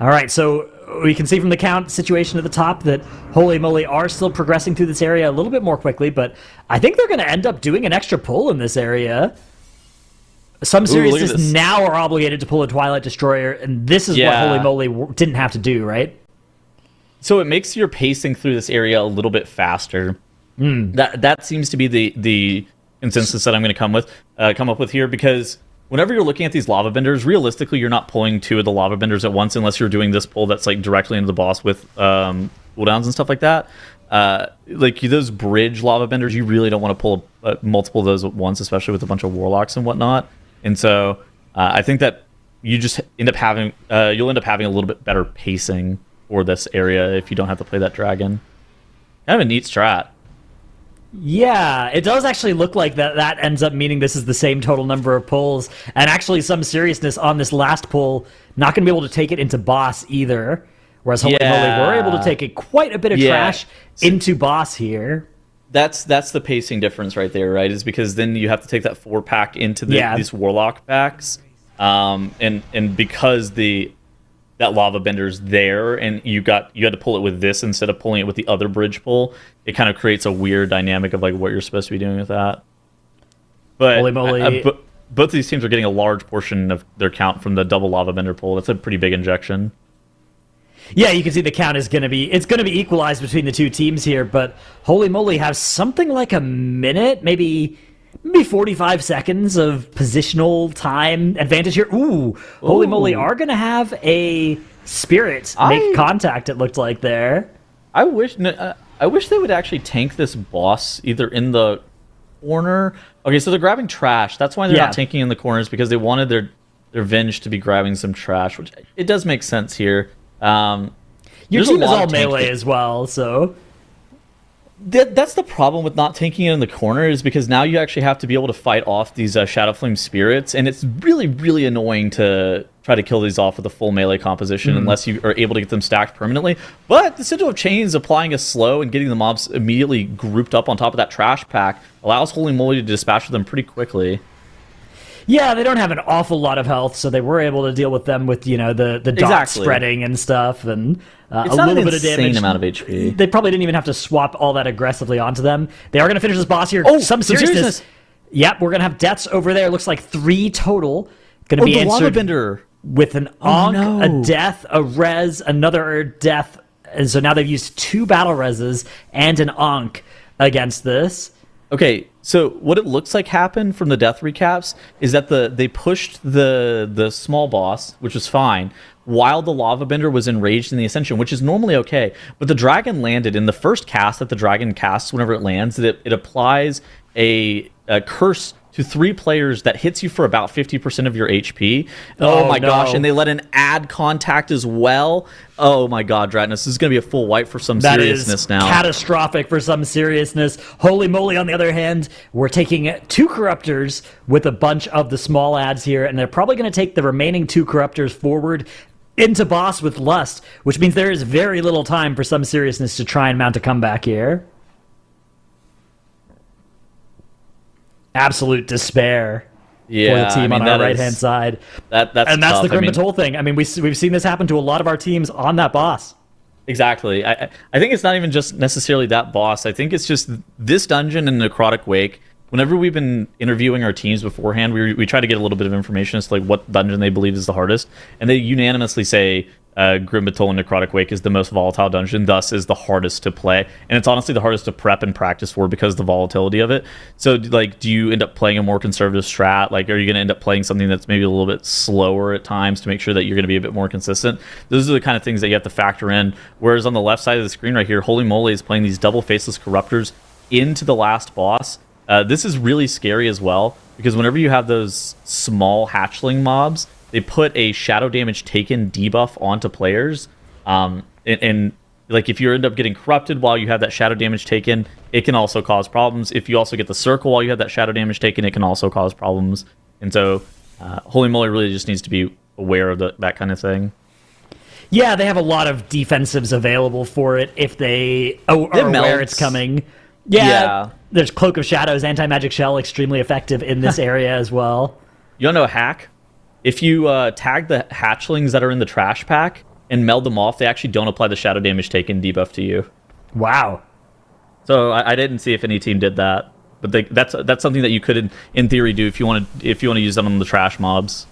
S4: All right, so we can see from the count situation at the top that Holy Moly are still progressing through this area a little bit more quickly, but I think they're going to end up doing an extra pull in this area. Some Seriousness now are obligated to pull a Twilight Destroyer, and this is what Holy Moly didn't have to do, right?
S2: So it makes your pacing through this area a little bit faster. That seems to be the consensus that I'm going to come up with here, because whenever you're looking at these lava benders, realistically, you're not pulling 2 of the lava benders at once unless you're doing this pull that's like directly into the boss with cooldowns and stuff like that. Like those bridge lava benders, you really don't want to pull multiple of those at once, especially with a bunch of warlocks and whatnot. And so I think that you just end up having a little bit better pacing for this area if you don't have to play that dragon. Kind of a neat strat.
S4: Yeah, it does actually look like that ends up meaning this is the same total number of pulls, and actually Some Seriousness on this last pull, not going to be able to take it into boss either, whereas Holy Moly were able to take quite a bit of trash into boss here.
S2: That's the pacing difference right there, right? Is because then you have to take that 4-pack into these Warlock packs, and because that lava bender's there, and you had to pull it with this instead of pulling it with the other bridge pull, it kind of creates a weird dynamic of like what you're supposed to be doing with that. But
S4: Holy Moly.
S2: Both of these teams are getting a large portion of their count from the double lava bender pull. That's a pretty big injection.
S4: Yeah, you can see the count is going to be equalized between the two teams here, but Holy Moly has something like a minute, maybe 45 seconds of positional time advantage here. Ooh, Holy Moly are going to have a spirit make contact, it looked like there.
S2: I wish they would actually tank this boss either in the corner. Okay, so they're grabbing trash. That's why they're not tanking in the corners, because they wanted their Venge to be grabbing some trash, which it does make sense here.
S4: Your team is all melee as well, so...
S2: That's the problem with not tanking it in the corner, is because now you actually have to be able to fight off these Shadow Flame spirits, and it's really, really annoying to try to kill these off with a full melee composition unless you are able to get them stacked permanently. But the Sigil of Chains applying a slow and getting the mobs immediately grouped up on top of that trash pack allows Holy Moly to dispatch them pretty quickly.
S4: Yeah, they don't have an awful lot of health, so they were able to deal with them with, the dot spreading and stuff, and a little bit of damage.
S2: It's not an insane amount of HP.
S4: They probably didn't even have to swap all that aggressively onto them. They are going to finish this boss here. Some seriousness. Yep, we're going to have deaths over there. Looks like 3 total. Going to be answered
S2: Lava Bender
S4: with an Ankh, a death, a res, another death. And so now they've used 2 battle reses and an Ankh against this.
S2: Okay, so what it looks like happened from the death recaps is that they pushed the small boss, which was fine, while the Lava Bender was enraged in the Ascension, which is normally okay. But the dragon landed in the first cast that the dragon casts whenever it lands. It applies a curse to 3 players that hits you for about 50% of your HP. Oh my gosh, and they let an add contact as well. Oh my god, Dratnus, this is going to be a full wipe for some seriousness now.
S4: Catastrophic for some seriousness. Holy Moly, on the other hand, we're taking 2 Corruptors with a bunch of the small adds here, and they're probably going to take the remaining 2 Corruptors forward into boss with Lust, which means there is very little time for some seriousness to try and mount a comeback here. Absolute despair for the team on our right-hand side.
S2: That's
S4: tough. The Grim Batol thing. I mean, we've seen this happen to a lot of our teams on that boss.
S2: Exactly. I think it's not even just necessarily that boss. I think it's just this dungeon and Necrotic Wake. Whenever we've been interviewing our teams beforehand, we try to get a little bit of information as to like what dungeon they believe is the hardest, and they unanimously say Grim Batol and Necrotic Wake is the most volatile dungeon, thus is the hardest to play, and it's honestly the hardest to prep and practice for because of the volatility of it. So, like, do you end up playing a more conservative strat? Like, are you going to end up playing something that's maybe a little bit slower at times to make sure that you're going to be a bit more consistent? Those are the kind of things that you have to factor in. Whereas on the left side of the screen right here, Holy Moly is playing these double Faceless Corruptors into the last boss. This is really scary as well, because whenever you have those small hatchling mobs, they put a shadow damage taken debuff onto players. And like if you end up getting corrupted while you have that shadow damage taken, it can also cause problems. If you also get the circle while you have that shadow damage taken, it can also cause problems. And so Holy Moly really just needs to be aware of that kind of thing.
S4: Yeah, they have a lot of defensives available for it if they are aware it's coming. Yeah. There's Cloak of Shadows, Anti-Magic Shell, extremely effective in this area as well.
S2: You want to know a hack? If you tag the hatchlings that are in the trash pack and meld them off, they actually don't apply the shadow damage taken debuff to you.
S4: Wow.
S2: So I didn't see if any team did that, but that's something that you could in theory do if you want to use that on the trash mobs.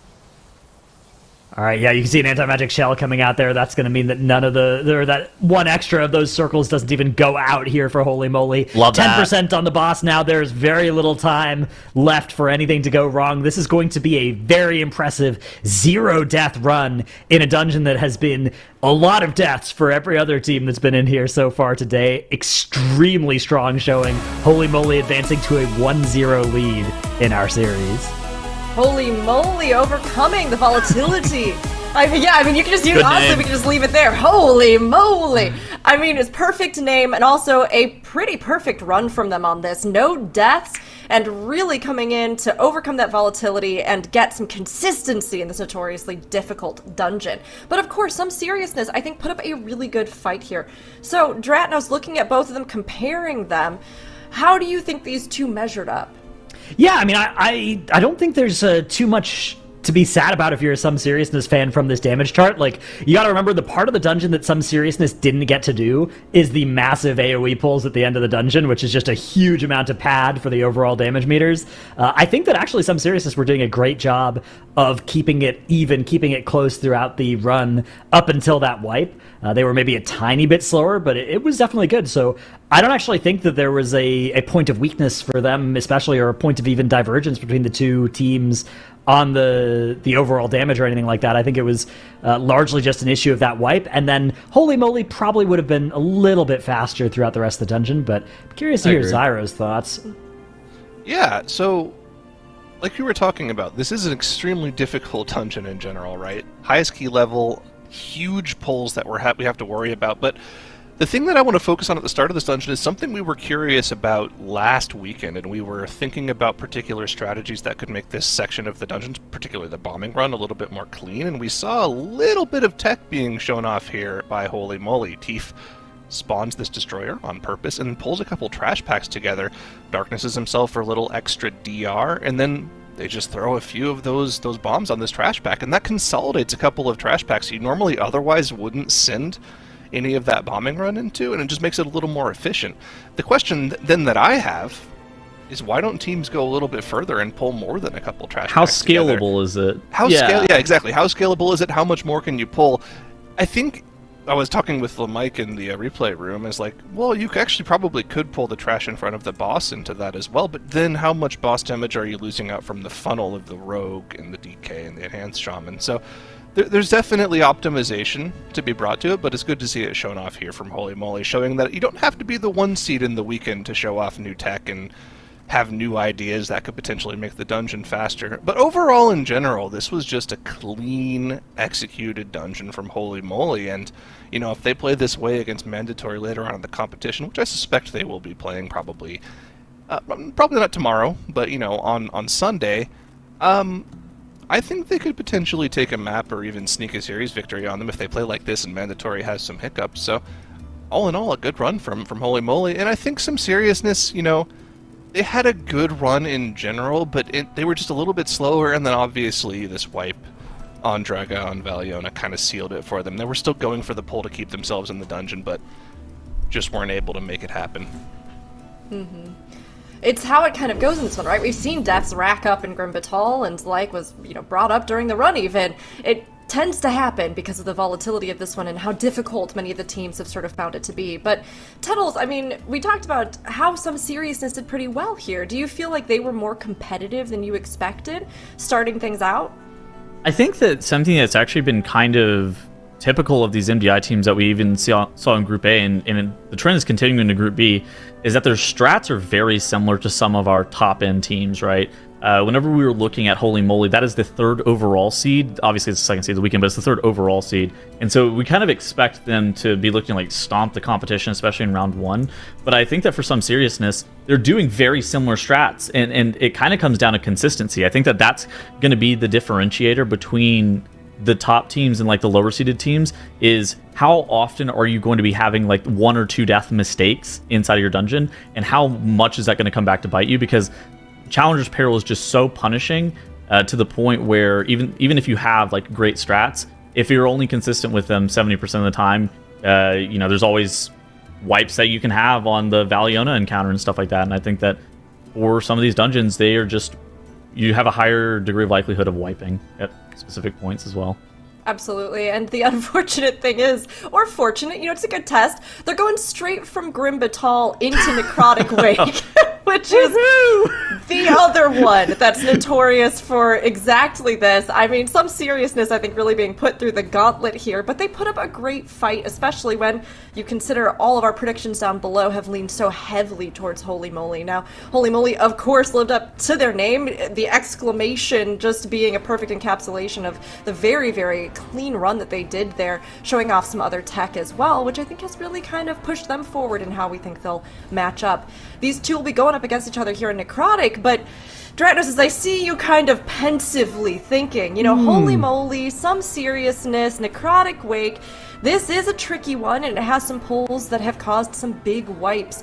S4: All right, yeah, you can see an anti-magic shell coming out there. That's going to mean that none of that one extra of those circles doesn't even go out here for Holy Moly.
S2: Love that.
S4: 10% on the boss now. There's very little time left for anything to go wrong. This is going to be a very impressive 0-death run in a dungeon that has been a lot of deaths for every other team that's been in here so far today. Extremely strong showing. Holy Moly advancing to a 1-0 lead in our series.
S1: Holy moly, overcoming the volatility. I mean, you can just use, honestly, we can just leave it there. Holy moly. I mean, it's perfect name and also a pretty perfect run from them on this. No deaths and really coming in to overcome that volatility and get some consistency in this notoriously difficult dungeon. But of course, some seriousness, I think, put up a really good fight here. So, Dratnos, looking at both of them, comparing them, how do you think these two measured up?
S4: Yeah, I mean, I don't think there's too much to be sad about if you're a Some Seriousness fan from this damage chart. Like, you gotta remember the part of the dungeon that Some Seriousness didn't get to do is the massive AoE pulls at the end of the dungeon, which is just a huge amount of pad for the overall damage meters. I think that actually Some Seriousness were doing a great job of keeping it even, keeping it close throughout the run up until that wipe. They were maybe a tiny bit slower, but it was definitely good. So I don't actually think that there was a point of weakness for them, especially, or a point of even divergence between the two teams on the overall damage or anything like that. I think it was largely just an issue of that wipe, and then Holy Moly probably would have been a little bit faster throughout the rest of the dungeon, but I'm curious to hear Zyro's thoughts.
S3: Yeah, so like you were talking about, this is an extremely difficult dungeon in general, right? Highest key level, huge pulls that we have to worry about, but the thing that I want to focus on at the start of this dungeon is something we were curious about last weekend, and we were thinking about particular strategies that could make this section of the dungeon, particularly the bombing run, a little bit more clean, and we saw a little bit of tech being shown off here by Holy Moly. Teef spawns this destroyer on purpose and pulls a couple trash packs together, darknesses himself for a little extra DR, and then they just throw a few of those bombs on this trash pack, and that consolidates a couple of trash packs you normally otherwise wouldn't send any of that bombing run into, and it just makes it a little more efficient. The question then that I have is, why don't teams go a little bit further and pull more than a couple trash
S2: How
S3: packs together?
S2: scalable is it?
S3: Yeah, exactly. How scalable is it? How much more can you pull? I think I was talking with Mike in the replay room, is like, well, you actually probably could pull the trash in front of the boss into that as well, but then how much boss damage are you losing out from the funnel of the rogue and the DK and the enhanced shaman? So there's definitely optimization to be brought to it, but it's good to see it shown off here from Holy Moly, showing that you don't have to be the one seed in the weekend to show off new tech and have new ideas that could potentially make the dungeon faster. But overall, in general, this was just a clean, executed dungeon from Holy Moly, and, you know, if they play this way against Mandatory later on in the competition, which I suspect they will be playing probably not tomorrow, but, you know, on Sunday, I think they could potentially take a map or even sneak a series victory on them if they play like this and Mandatory has some hiccups. So, all in all, a good run from Holy Moly, and I think Some Seriousness, you know, they had a good run in general, but they were just a little bit slower, and then obviously this wipe on Draga on Valiona kind of sealed it for them. They were still going for the pull to keep themselves in the dungeon, but just weren't able to make it happen.
S1: Mm-hmm. It's how it kind of goes in this one, right? We've seen deaths rack up in Grim Batal, and like was, you know, brought up during the run even. It tends to happen because of the volatility of this one and how difficult many of the teams have sort of found it to be. But Tuttles, I mean, we talked about how Some Seriousness did pretty well here. Do you feel like they were more competitive than you expected starting things out?
S2: I think that something that's actually been kind of typical of these MDI teams that we even saw in Group A, and the trend is continuing into Group B, is that their strats are very similar to some of our top-end teams, right? Whenever we were looking at Holy Moly, that is the third overall seed. Obviously, it's the second seed of the weekend, but it's the third overall seed. And so we kind of expect them to be looking like stomp the competition, especially in round one. But I think that for Some Seriousness, they're doing very similar strats, and it kind of comes down to consistency. I think that that's going to be the differentiator between the top teams and like the lower seeded teams, is how often are you going to be having like 1 or 2 death mistakes inside of your dungeon, and how much is that going to come back to bite you? Because Challenger's Peril is just so punishing to the point where even if you have like great strats, if you're only consistent with them 70% of the time, you know, there's always wipes that you can have on the Valiona encounter and stuff like that. And I think that for some of these dungeons, they are just, you have a higher degree of likelihood of wiping at specific points as well.
S1: Absolutely, and the unfortunate thing is, or fortunate, you know, it's a good test, they're going straight from Grim Batal into Necrotic Wake, which is the other one that's notorious for exactly this. I mean, Some Seriousness, I think, really being put through the gauntlet here, but they put up a great fight, especially when you consider all of our predictions down below have leaned so heavily towards Holy Moly. Now, Holy Moly, of course, lived up to their name, the exclamation just being a perfect encapsulation of the very, very clean run that they did there, showing off some other tech as well, which I think has really kind of pushed them forward in how we think they'll match up. These two will be going up against each other here in Necrotic, but Dratnos, as I see you kind of pensively thinking, you know, Holy Moly, Some Seriousness, Necrotic Wake, this is a tricky one, and it has some pulls that have caused some big wipes.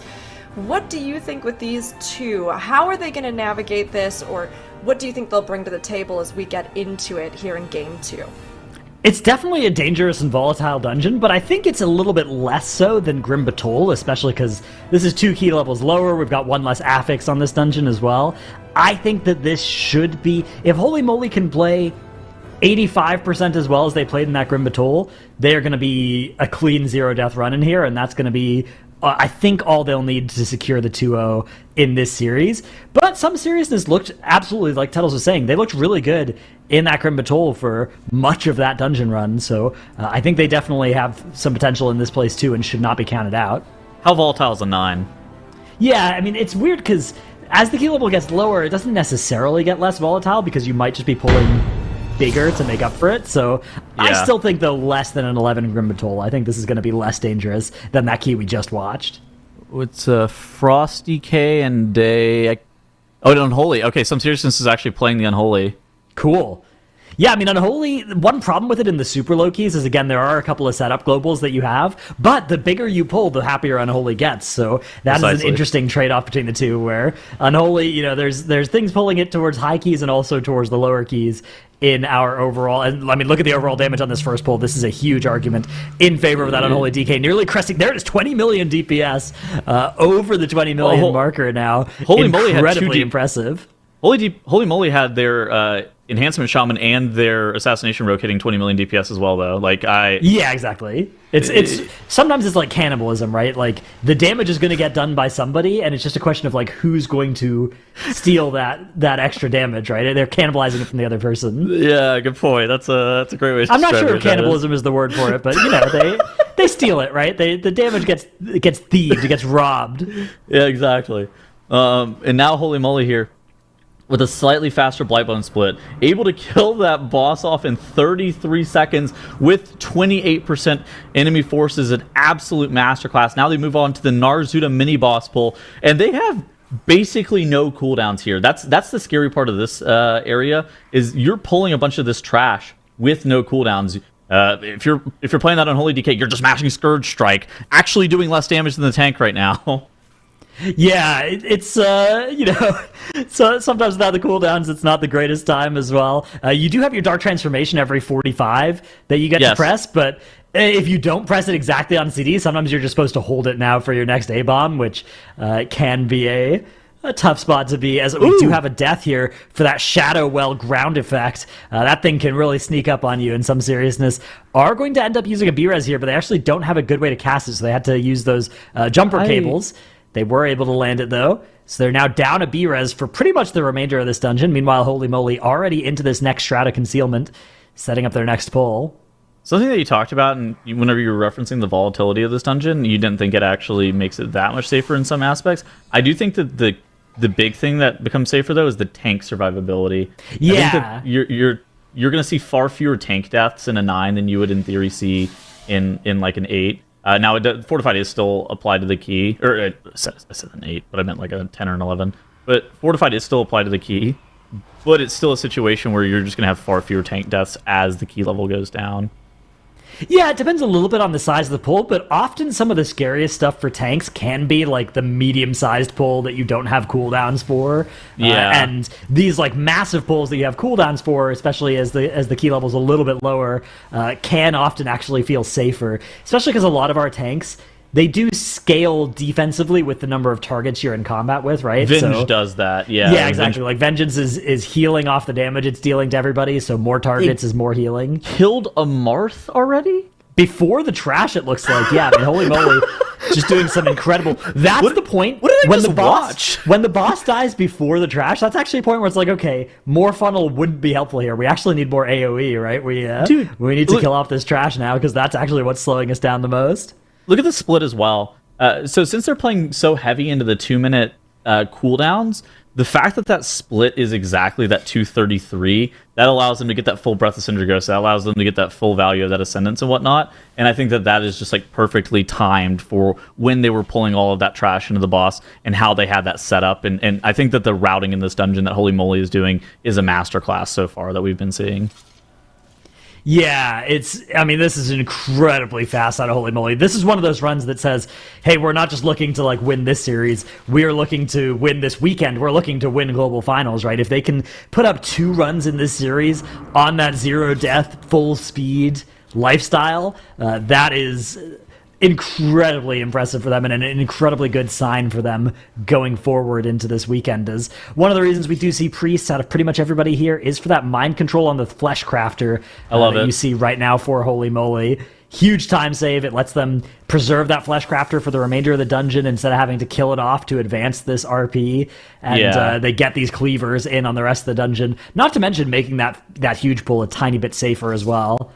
S1: What do you think with these two? How are they going to navigate this, or what do you think they'll bring to the table as we get into it here in Game 2?
S4: It's definitely a dangerous and volatile dungeon, but I think it's a little bit less so than Grim Batol, especially because this is 2 key levels lower. We've got 1 less affix on this dungeon as well. I think that this should be... If Holy Moly can play 85% as well as they played in that Grim Batol, they are going to be a clean 0-death run in here, and that's going to be... I think all they'll need to secure the 2-0 in this series. But some seriousness looked absolutely, like Tettles was saying, they looked really good in that Grim Batol for much of that dungeon run. So I think they definitely have some potential in this place too and should not be counted out.
S2: How volatile is a 9?
S4: Yeah, I mean, it's weird because as the key level gets lower, it doesn't necessarily get less volatile because you might just be pulling bigger to make up for it. So
S2: Yeah.
S4: I still think, though, less than an 11 Grim Batol. I think this is going to be less dangerous than that key we just watched.
S2: It's Frosty K and a... Oh, Unholy. Okay, some seriousness is actually playing the Unholy.
S4: Cool. Yeah, I mean, Unholy, one problem with it in the super low keys is, again, there are a couple of setup globals that you have, but the bigger you pull, the happier Unholy gets. So that is an interesting trade-off between the two, where Unholy, you know, there's things pulling it towards high keys and also towards the lower keys in our overall. And I mean, look at the overall damage on this first pull. This is a huge argument in favor of that Unholy DK. Nearly cresting. There it is, 20 million DPS over the 20 million marker now.
S2: Holy Moly had
S4: incredibly impressive.
S2: Holy Moly had their Enhancement Shaman and their Assassination Rogue hitting 20 million DPS as well, though.
S4: Yeah, exactly. It's sometimes it's like cannibalism, right? Like the damage is going to get done by somebody, and it's just a question of like who's going to steal that extra damage, right? They're cannibalizing it from the other person.
S2: Yeah, good point. That's a great way to
S4: I'm not
S2: describe
S4: sure
S2: it,
S4: if cannibalism is the word for it, but you know, they steal it, right? The damage gets thieved, it gets robbed.
S2: Yeah, exactly. And now Holy Moly here, with a slightly faster Blightbone split, able to kill that boss off in 33 seconds with 28% enemy forces, an absolute masterclass. Now they move on to the Narzuda mini-boss pull, and they have basically no cooldowns here. That's the scary part of this area, is you're pulling a bunch of this trash with no cooldowns. If you're playing that on Holy DK, you're just mashing Scourge Strike, actually doing less damage than the tank right now.
S4: Yeah, it's you know, so sometimes without the cooldowns, it's not the greatest time as well. You do have your Dark Transformation every 45 that you get to press, but if you don't press it exactly on CD, sometimes you're just supposed to hold it now for your next A-bomb, which can be a tough spot to be, as we do have a death here for that Shadow Well ground effect. That thing can really sneak up on you, and some seriousness are going to end up using a B-Res here, but they actually don't have a good way to cast it, so they had to use those jumper cables. They were able to land it, though, so they're now down a B-Res for pretty much the remainder of this dungeon. Meanwhile, Holy Moly already into this next Shroud of Concealment, setting up their next pull.
S2: Something that you talked about, and whenever you were referencing the volatility of this dungeon, you didn't think it actually makes it that much safer in some aspects. I do think that the big thing that becomes safer, though, is the tank survivability.
S4: Yeah.
S2: I think that you're going to see far fewer tank deaths in a 9 than you would, in theory, see in like an 8. Now, Fortified is still applied to the key, or I said an 8, but I meant like a 10 or an 11. But Fortified is still applied to the key, but it's still a situation where you're just going to have far fewer tank deaths as the key level goes down.
S4: Yeah, it depends a little bit on the size of the pull, but often some of the scariest stuff for tanks can be like the medium-sized pull that you don't have cooldowns for.
S2: Yeah.
S4: And these like massive pulls that you have cooldowns for, especially as the key level's a little bit lower, can often actually feel safer, especially because a lot of our tanks, they do scale defensively with the number of targets you're in combat with, right?
S2: Venge does that, yeah.
S4: Yeah, exactly. Like Vengeance is healing off the damage it's dealing to everybody, so more targets is more healing.
S2: Killed a Marth already?
S4: Before the trash, it looks like. Yeah, I mean, Holy Moly, just doing some incredible... That's the point.
S2: What did I
S4: when
S2: just
S4: the boss,
S2: watch?
S4: When the boss dies before the trash, that's actually a point where it's like, okay, more funnel wouldn't be helpful here. We actually need more AoE, right? We need to kill off this trash now, because that's actually what's slowing us down the most.
S2: Look at the split as well. So since they're playing so heavy into the 2-minute cooldowns, the fact that split is exactly that 233, that allows them to get that full Breath of Cinder Ghost, that allows them to get that full value of that Ascendance and whatnot, and I think that is just like perfectly timed for when they were pulling all of that trash into the boss and how they had that set up, and I think that the routing in this dungeon that Holy Moly is doing is a masterclass so far that we've been seeing.
S4: Yeah, this is incredibly fast out of Holy Moly. This is one of those runs that says, hey, we're not just looking to win this series. We are looking to win this weekend. We're looking to win Global Finals, right? If they can put up 2 runs in this series on that 0 death, full speed lifestyle, that is incredibly impressive for them and an incredibly good sign for them going forward into this weekend. As one of the reasons we do see priests out of pretty much everybody here is for that mind control on the Flesh Crafter.
S2: I love it.
S4: You see right now for Holy Moly. Huge time save. It lets them preserve that Flesh Crafter for the remainder of the dungeon instead of having to kill it off to advance this RP. And they get these cleavers in on the rest of the dungeon. Not to mention making that huge pull a tiny bit safer as well.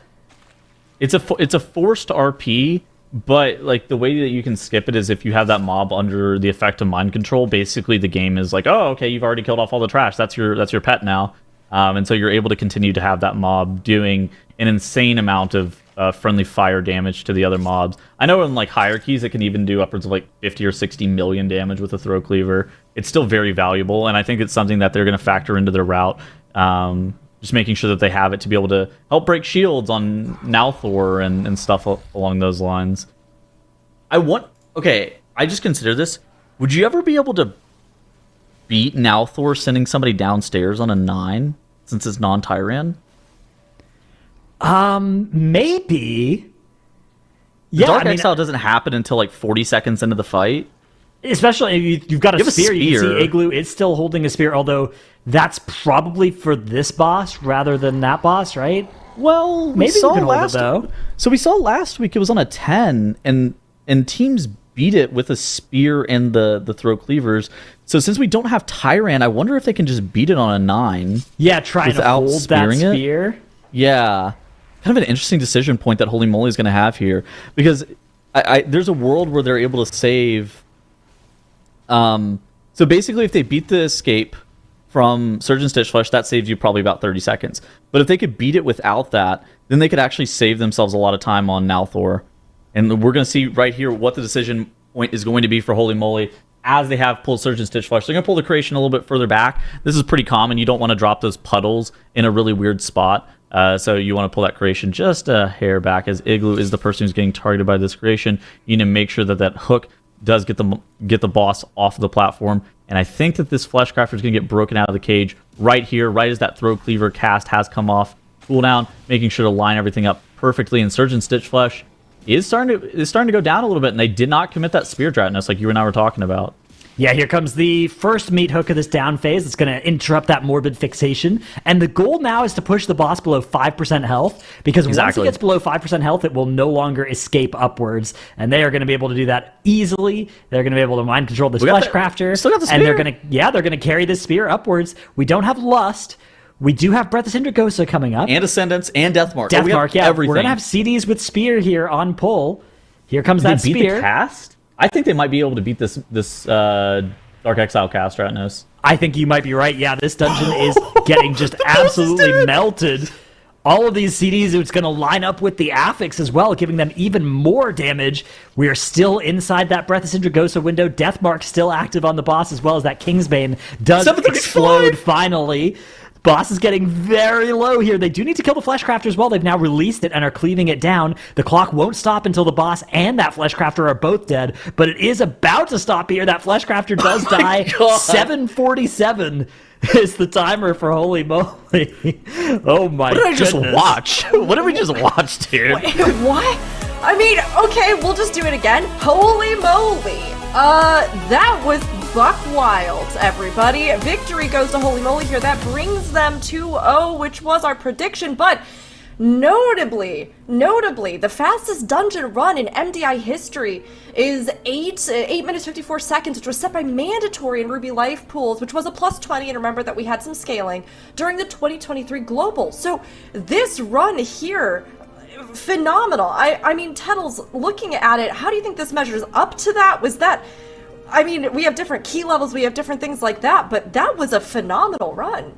S2: It's a forced RP, but the way that you can skip it is if you have that mob under the effect of mind control. Basically, the game is like, oh, okay, you've already killed off all the trash. That's your pet now, and so you're able to continue to have that mob doing an insane amount of friendly fire damage to the other mobs. I know in hierarchies it can even do upwards of 50 or 60 million damage with a throw cleaver. It's still very valuable, and I think it's something that they're going to factor into their route. Just making sure that they have it to be able to help break shields on Nalthor and stuff along those lines. I just consider this. Would you ever be able to beat Nalthor sending somebody downstairs on a 9 since it's non-Tyran?
S4: Maybe.
S2: The Dark Exile doesn't happen until 40 seconds into the fight.
S4: Especially, you've got a spear. You can see Igloo is still holding a spear, although that's probably for this boss rather than that boss, right?
S2: Well,
S4: maybe you can hold it, though.
S2: So we saw last week it was on a 10, and teams beat it with a spear and the throw cleavers. So since we don't have Tyran, I wonder if they can just beat it on a 9.
S4: Yeah, try to hold that spear.
S2: Yeah. Kind of an interesting decision point that Holy Moly is going to have here, because there's a world where they're able to save... So basically, if they beat the escape from Surgeon Stitchflesh, that saves you probably about 30 seconds. But if they could beat it without that, then they could actually save themselves a lot of time on Nalthor. And we're going to see right here what the decision point is going to be for Holy Moly as they have pulled Surgeon Stitchflesh. They're going to pull the creation a little bit further back. This is pretty common. You don't want to drop those puddles in a really weird spot. So you want to pull that creation just a hair back, as Igloo is the person who's getting targeted by this creation. You need to make sure that hook does get the boss off of the platform. And I think that this Flesh Crafter is going to get broken out of the cage right here, right as that Throw Cleaver cast has come off. Cooldown, making sure to line everything up perfectly. And Surgeon Stitchflesh is starting to go down a little bit, and they did not commit that Spear Dratinus like you and I were talking about.
S4: Yeah, here comes the first meat hook of this down phase. It's going to interrupt that morbid fixation. And the goal now is to push the boss below 5% health, because once it gets below 5% health, it will no longer escape upwards. And they are going to be able to do that easily. They're going to be able to mind control this Flesh Crafter.
S2: Still got the spear.
S4: And they're going to carry this spear upwards. We don't have Lust. We do have Breath of Sindragosa coming up.
S2: And Ascendance and Deathmark.
S4: Deathmark, yeah.
S2: Everything.
S4: We're going to have CDs with spear here on pull. Here comes that spear.
S2: Did they beat the cast? I think they might be able to beat this Dark Exile cast Dratinus.
S4: I think you might be right. Yeah, this dungeon is getting just absolutely melted. All of these CDs, it's going to line up with the Affix as well, giving them even more damage. We are still inside that Breath of Sindragosa window. Deathmark still active on the boss, as well as that Kingsbane does explode finally. Boss is getting very low here. They do need to kill the Flesh Crafter as well. They've now released it and are cleaving it down. The clock won't stop until the boss and that Flesh Crafter are both dead, but it is about to stop here. That Flesh Crafter does die. 7:47 is the timer for Holy Moly. Oh my goodness.
S2: What did I just watch? What did we just watch, dude?
S1: Wait, what? I mean, okay, we'll just do it again. Holy moly. That was buck wild, everybody. Victory goes to Holy Moly here. That brings them 2-0, which was our prediction, but notably, the fastest dungeon run in MDI history is 8 minutes 54 seconds, which was set by mandatory in Ruby Life Pools, which was a +20, and remember that we had some scaling during the 2023 Global. So this run here, phenomenal. I mean, Tettles, looking at it, how do you think this measures up to that? Was that, I mean, we have different key levels, we have different things like that, but that was a phenomenal run.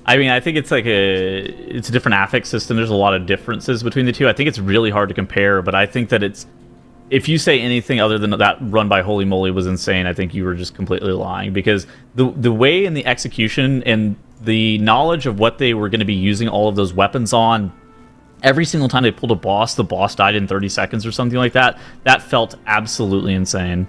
S2: I mean, I think it's it's a different affix system. There's a lot of differences between the two. I think it's really hard to compare, but I think that if you say anything other than that run by Holy Moly was insane, I think you were just completely lying, because the way and the execution and the knowledge of what they were going to be using all of those weapons on every single time they pulled a boss, the boss died in 30 seconds or something like that. That felt absolutely insane.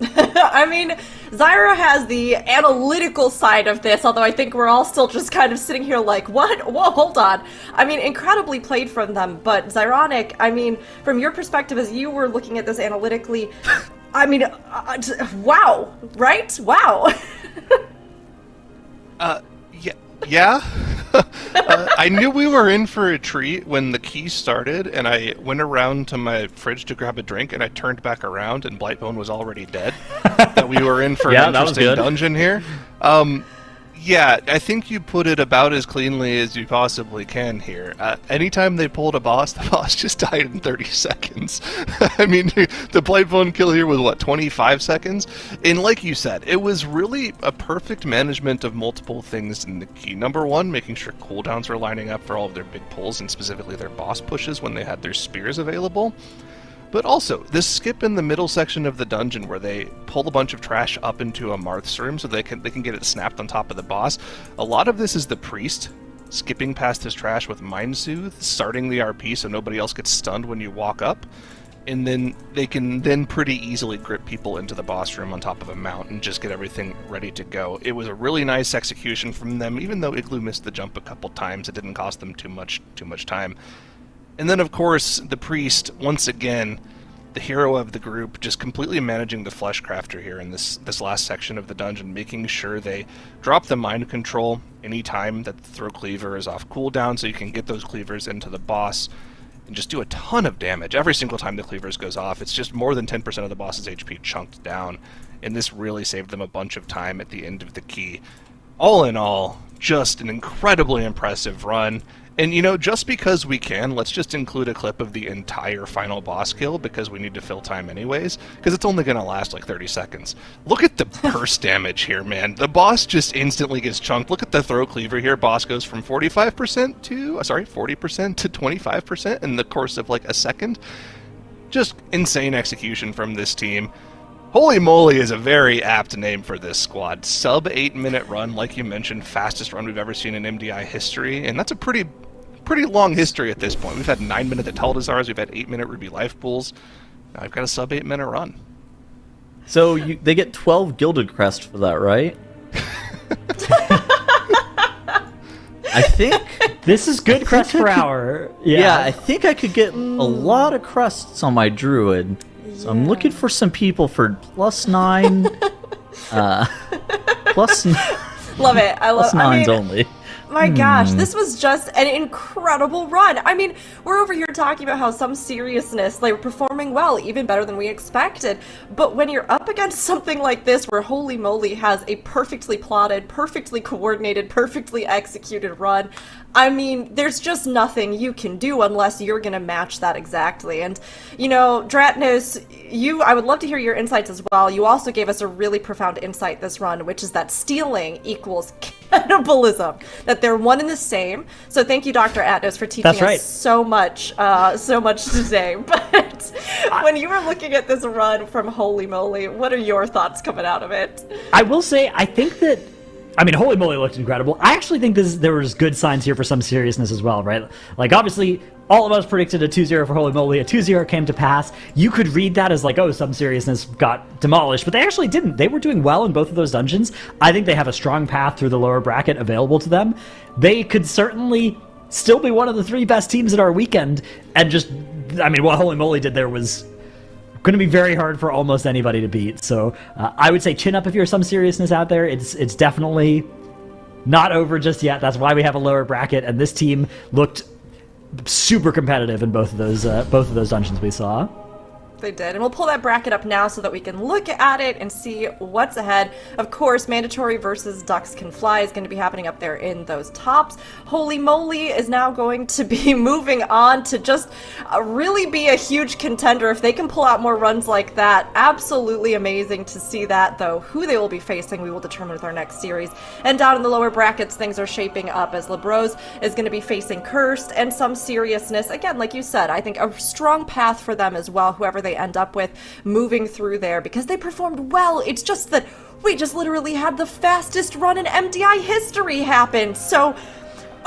S1: I mean, Zyra has the analytical side of this, although I think we're all still just kind of sitting here like, what? Whoa, hold on. I mean, incredibly played from them, but Zyronic, I mean, from your perspective as you were looking at this analytically, I mean, wow, right? Wow.
S3: Yeah. I knew we were in for a treat when the key started, and I went around to my fridge to grab a drink, and I turned back around, and Blightbone was already dead. That we were in for an interesting dungeon here. Yeah, I think you put it about as cleanly as you possibly can here. Anytime they pulled a boss, the boss just died in 30 seconds. I mean, the Blightbone kill here was, what, 25 seconds? And like you said, it was really a perfect management of multiple things in the key. Number one, making sure cooldowns were lining up for all of their big pulls, and specifically their boss pushes when they had their spears available. But also, this skip in the middle section of the dungeon where they pull a bunch of trash up into a Marth's room so they can get it snapped on top of the boss. A lot of this is the priest skipping past his trash with Mind Soothe, starting the RP so nobody else gets stunned when you walk up. And then they can then pretty easily grip people into the boss room on top of a mount and just get everything ready to go. It was a really nice execution from them. Even though Igloo missed the jump a couple times, it didn't cost them too much time. And then, of course, the priest, once again, the hero of the group, just completely managing the Fleshcrafter here in this last section of the dungeon, making sure they drop the mind control anytime that the throw cleaver is off cooldown so you can get those cleavers into the boss and just do a ton of damage. Every single time the cleavers goes off, it's just more than 10% of the boss's HP chunked down, and this really saved them a bunch of time at the end of the key. All in all, just an incredibly impressive run. And, you know, just because we can, let's just include a clip of the entire final boss kill, because we need to fill time anyways, because it's only going to last like 30 seconds. Look at the burst damage here, man. The boss just instantly gets chunked. Look at the throw cleaver here. Boss goes from 40% to 25% in the course of like a second. Just insane execution from this team. Holy Moly is a very apt name for this squad. Sub 8-minute run, like you mentioned, fastest run we've ever seen in MDI history, and that's a pretty long history at this point. We've had 9-minute Ataldazars, we've had 8-minute Ruby Life Pools. Now I've got a sub 8-minute run.
S2: So they get 12 Gilded Crest for that, right? I think
S4: this is good crest per hour.
S2: Yeah, I think I could get a lot of crests on my druid. So I'm looking for some people for +9.
S1: Love it. I love
S2: +9s only.
S1: My gosh, this was just an incredible run. I mean, we're over here talking about how some seriousness, they were performing well, even better than we expected. But when you're up against something like this, where Holy Moly has a perfectly plotted, perfectly coordinated, perfectly executed run, I mean, there's just nothing you can do unless you're going to match that exactly. And, you know, Dratnos, I would love to hear your insights as well. You also gave us a really profound insight this run, which is that stealing equals cannibalism, that they're one and the same. So thank you, Dr. Atnos, for teaching us so much today. But when you were looking at this run from Holy Moly, what are your thoughts coming out of it?
S4: I will say, I think that, I mean, Holy Moly looked incredible. I actually think there was good signs here for some seriousness as well, right? Like, obviously, all of us predicted a 2-0 for Holy Moly. A 2-0 came to pass. You could read that as like, oh, some seriousness got demolished, but they actually didn't. They were doing well in both of those dungeons. I think they have a strong path through the lower bracket available to them. They could certainly still be one of the 3 best teams at our weekend, and just, I mean, what Holy Moly did there was going to be very hard for almost anybody to beat. So I would say chin up if you're some seriousness out there. It's definitely not over just yet. That's why we have a lower bracket, and this team looked super competitive in both of those dungeons we saw.
S1: They did, and we'll pull that bracket up now so that we can look at it and see what's ahead. Of course, Mandatory versus Ducks Can Fly is going to be happening up there in those tops. Holy Moly is now going to be moving on to just really be a huge contender. If they can pull out more runs like that, absolutely amazing to see that, though. Who they will be facing, we will determine with our next series. And down in the lower brackets, things are shaping up as Labros is going to be facing Cursed and some seriousness. Again, like you said, I think a strong path for them as well, whoever they end up with moving through there, because they performed well. It's just that we just literally had the fastest run in MDI history happen. So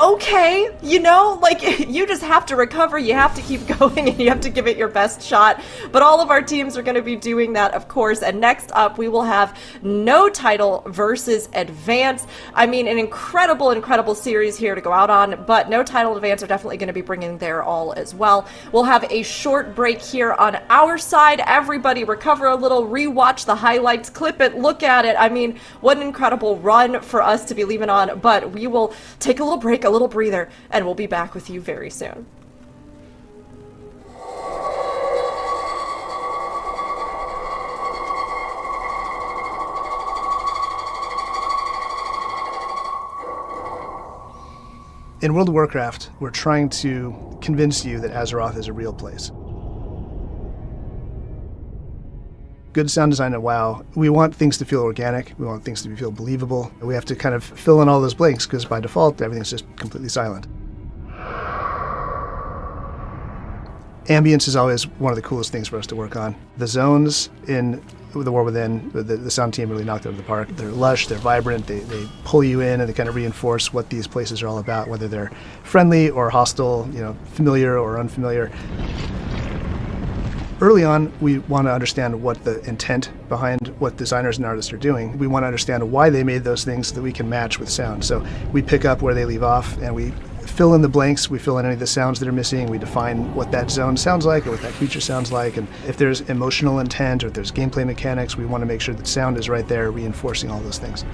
S1: okay, you know, like, you just have to recover, you have to keep going, and you have to give it your best shot. But all of our teams are going to be doing that, of course. And next up, we will have No Title versus Advance. I mean, an incredible series here to go out on, but No Title and Advance are definitely going to be bringing their all as well. We'll have a short break here on our side. Everybody recover a little, rewatch the highlights, clip it, look at it. I mean, what an incredible run for us to be leaving on, but we will take a little break, a little breather, and we'll be back with you very soon.
S18: In World of Warcraft, we're trying to convince you that Azeroth is a real place. Good sound design at WoW, we want things to feel organic, we want things to feel believable. We have to kind of fill in all those blanks because by default, everything's just completely silent. Ambience is always one of the coolest things for us to work on. The zones in The War Within, the sound team really knocked it out of the park. They're lush, they're vibrant, they pull you in and they kind of reinforce what these places are all about, whether they're friendly or hostile, you know, familiar or unfamiliar. Early on, we want to understand what the intent behind what designers and artists are doing. We want to understand why they made those things so that we can match with sound. So we pick up where they leave off and we fill in the blanks, we fill in any of the sounds that are missing, we define what that zone sounds like or what that creature sounds like, and if there's emotional intent or if there's gameplay mechanics, we want to make sure that sound is right there reinforcing all those things.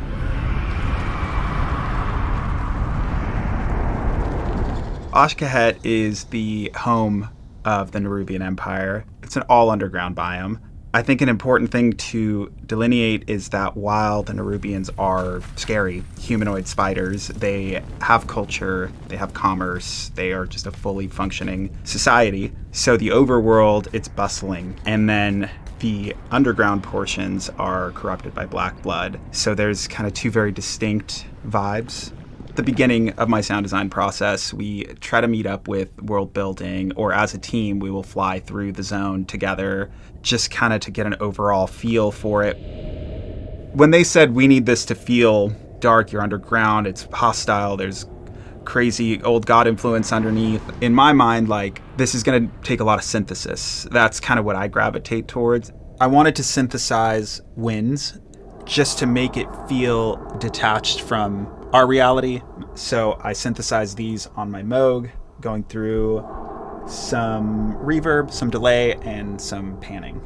S19: Ashkahet is the home of the Nerubian Empire. It's an all-underground biome. I think an important thing to delineate is that while the Nerubians are scary humanoid spiders, they have culture, they have commerce, they are just a fully functioning society. So the overworld, it's bustling. And then the underground portions are corrupted by black blood. So there's kind of two very distinct vibes. At the beginning of my sound design process, we try to meet up with world building, or as a team, we will fly through the zone together, just kind of to get an overall feel for it. When they said we need this to feel dark, you're underground, it's hostile, there's crazy old god influence underneath, in my mind, like, this is going to take a lot of synthesis. That's kind of what I gravitate towards. I wanted to synthesize winds just to make it feel detached from our reality. So I synthesized these on my Moog, going through some reverb, some delay, and some panning.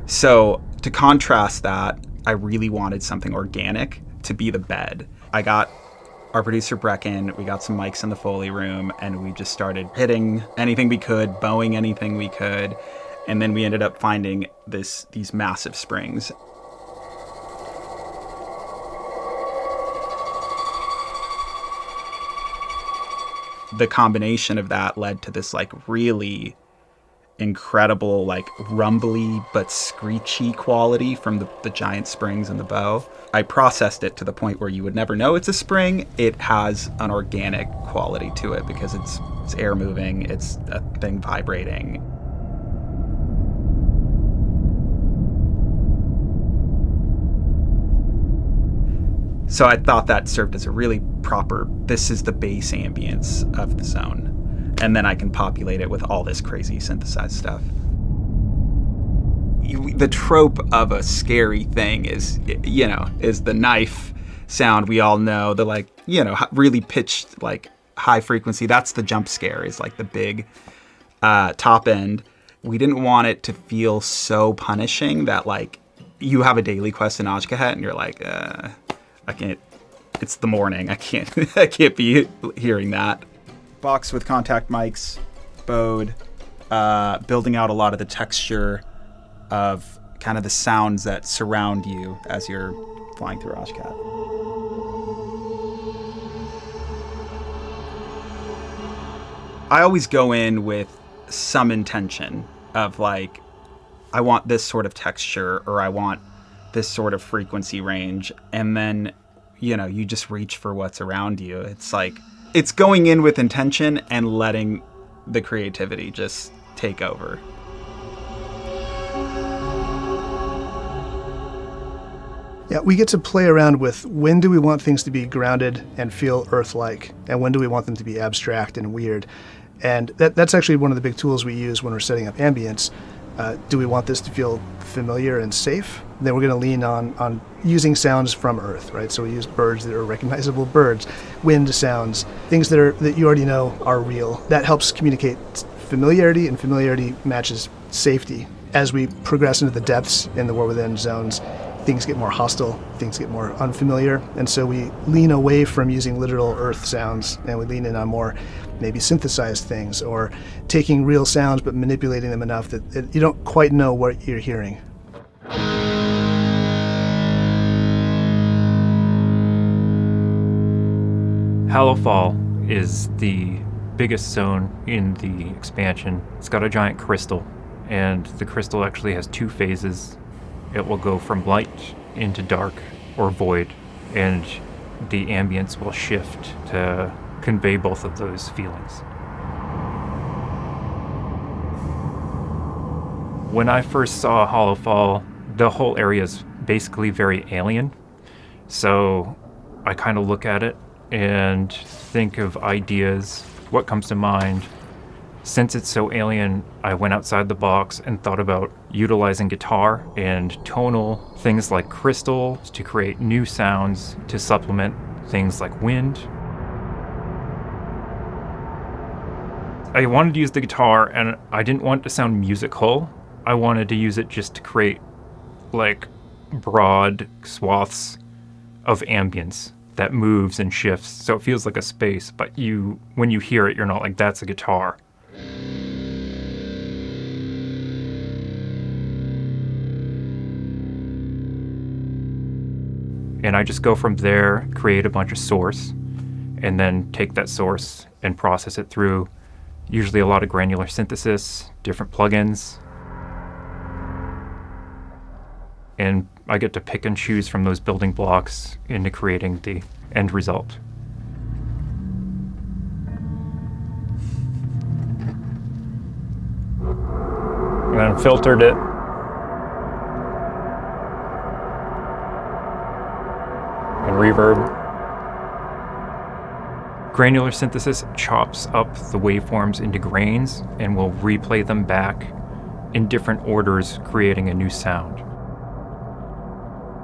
S19: So to contrast that, I really wanted something organic to be the bed. I got our producer Brecken, we got some mics in the Foley room, and we just started hitting anything we could, bowing anything we could, and then we ended up finding these massive springs. The combination of that led to this like really incredible, like rumbly but screechy quality from the giant springs in the bow. I processed it to the point where you would never know it's a spring. It has an organic quality to it because it's air moving, it's a thing vibrating. So I thought that served as a really proper, this is the base ambience of the zone. And then I can populate it with all this crazy synthesized stuff. The trope of a scary thing is the knife sound we all know, the like, really pitched, like high frequency. That's the jump scare, is like the big top end. We didn't want it to feel so punishing that like you have a daily quest in Ashkahet and you're like, I can't, it's the morning. I can't be hearing that. Box with contact mics, bowed, building out a lot of the texture of kind of the sounds that surround you as you're flying through Ashkat. I always go in with some intention of like, I want this sort of texture or I want this sort of frequency range, and then you just reach for what's around you. It's like it's going in with intention and letting the creativity just take over.
S18: Yeah, we get to play around with when do we want things to be grounded and feel Earth-like, and when do we want them to be abstract and weird. And that's actually one of the big tools we use when we're setting up ambience. Do we want this to feel familiar and safe? Then we're going to lean on using sounds from Earth, right? So we use birds that are recognizable birds, wind sounds, things that you already know are real. That helps communicate familiarity, and familiarity matches safety. As we progress into the depths in the War Within zones, things get more hostile, things get more unfamiliar, and so we lean away from using literal Earth sounds, and we lean in on more maybe synthesized things, or taking real sounds but manipulating them enough that you don't quite know what you're hearing.
S20: Hallowfall is the biggest zone in the expansion. It's got a giant crystal, and the crystal actually has two phases. It will go from light into dark or void, and the ambience will shift to convey both of those feelings. When I first saw Hallowfall, the whole area is basically very alien. So I kind of look at it and think of ideas, what comes to mind. Since it's so alien, I went outside the box and thought about utilizing guitar and tonal things like crystals to create new sounds to supplement things like wind. I wanted to use the guitar, and I didn't want it to sound musical. I wanted to use it just to create like broad swaths of ambience that moves and shifts, so it feels like a space, but when you hear it, you're not like, that's a guitar. And I just go from there, create a bunch of source, and then take that source and process it through usually a lot of granular synthesis, different plugins. And I get to pick and choose from those building blocks into creating the end result. And then filtered it. And reverb. Granular synthesis chops up the waveforms into grains and will replay them back in different orders, creating a new sound.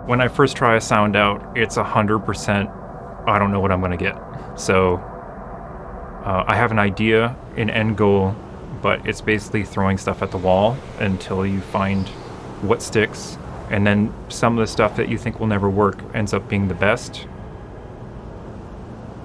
S20: When I first try a sound out, it's 100%, I don't know what I'm going to get. So I have an idea, an end goal, but it's basically throwing stuff at the wall until you find what sticks. And then some of the stuff that you think will never work ends up being the best.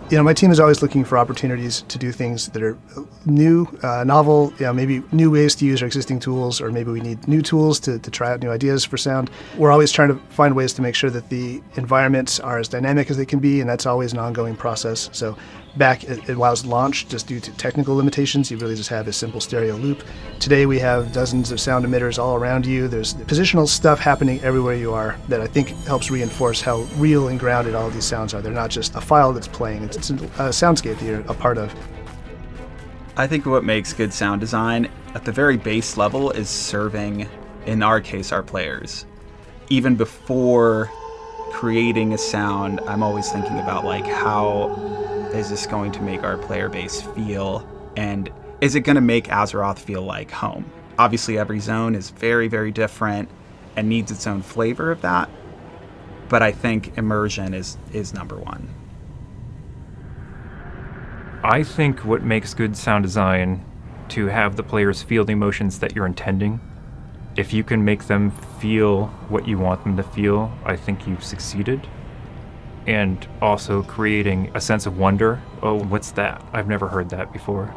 S18: You know, my team is always looking for opportunities to do things that are new, novel, maybe new ways to use our existing tools, or maybe we need new tools to try out new ideas for sound. We're always trying to find ways to make sure that the environments are as dynamic as they can be, and that's always an ongoing process. So back while it was launched, just due to technical limitations, you really just have a simple stereo loop. Today we have dozens of sound emitters all around you. There's positional stuff happening everywhere you are that I think helps reinforce how real and grounded all of these sounds are. They're not just a file that's playing, it's a soundscape that you're a part of.
S19: I think what makes good sound design at the very base level is serving, in our case, our players. Even before creating a sound, I'm always thinking about like, how is this going to make our player base feel, and is it going to make Azeroth feel like home? Obviously every zone is very, very different and needs its own flavor of that, but I think immersion is number one.
S20: I think what makes good sound design to have the players feel the emotions that you're intending. If you can make them feel what you want them to feel, I think you've succeeded. And also creating a sense of wonder. Oh, what's that? I've never heard that before.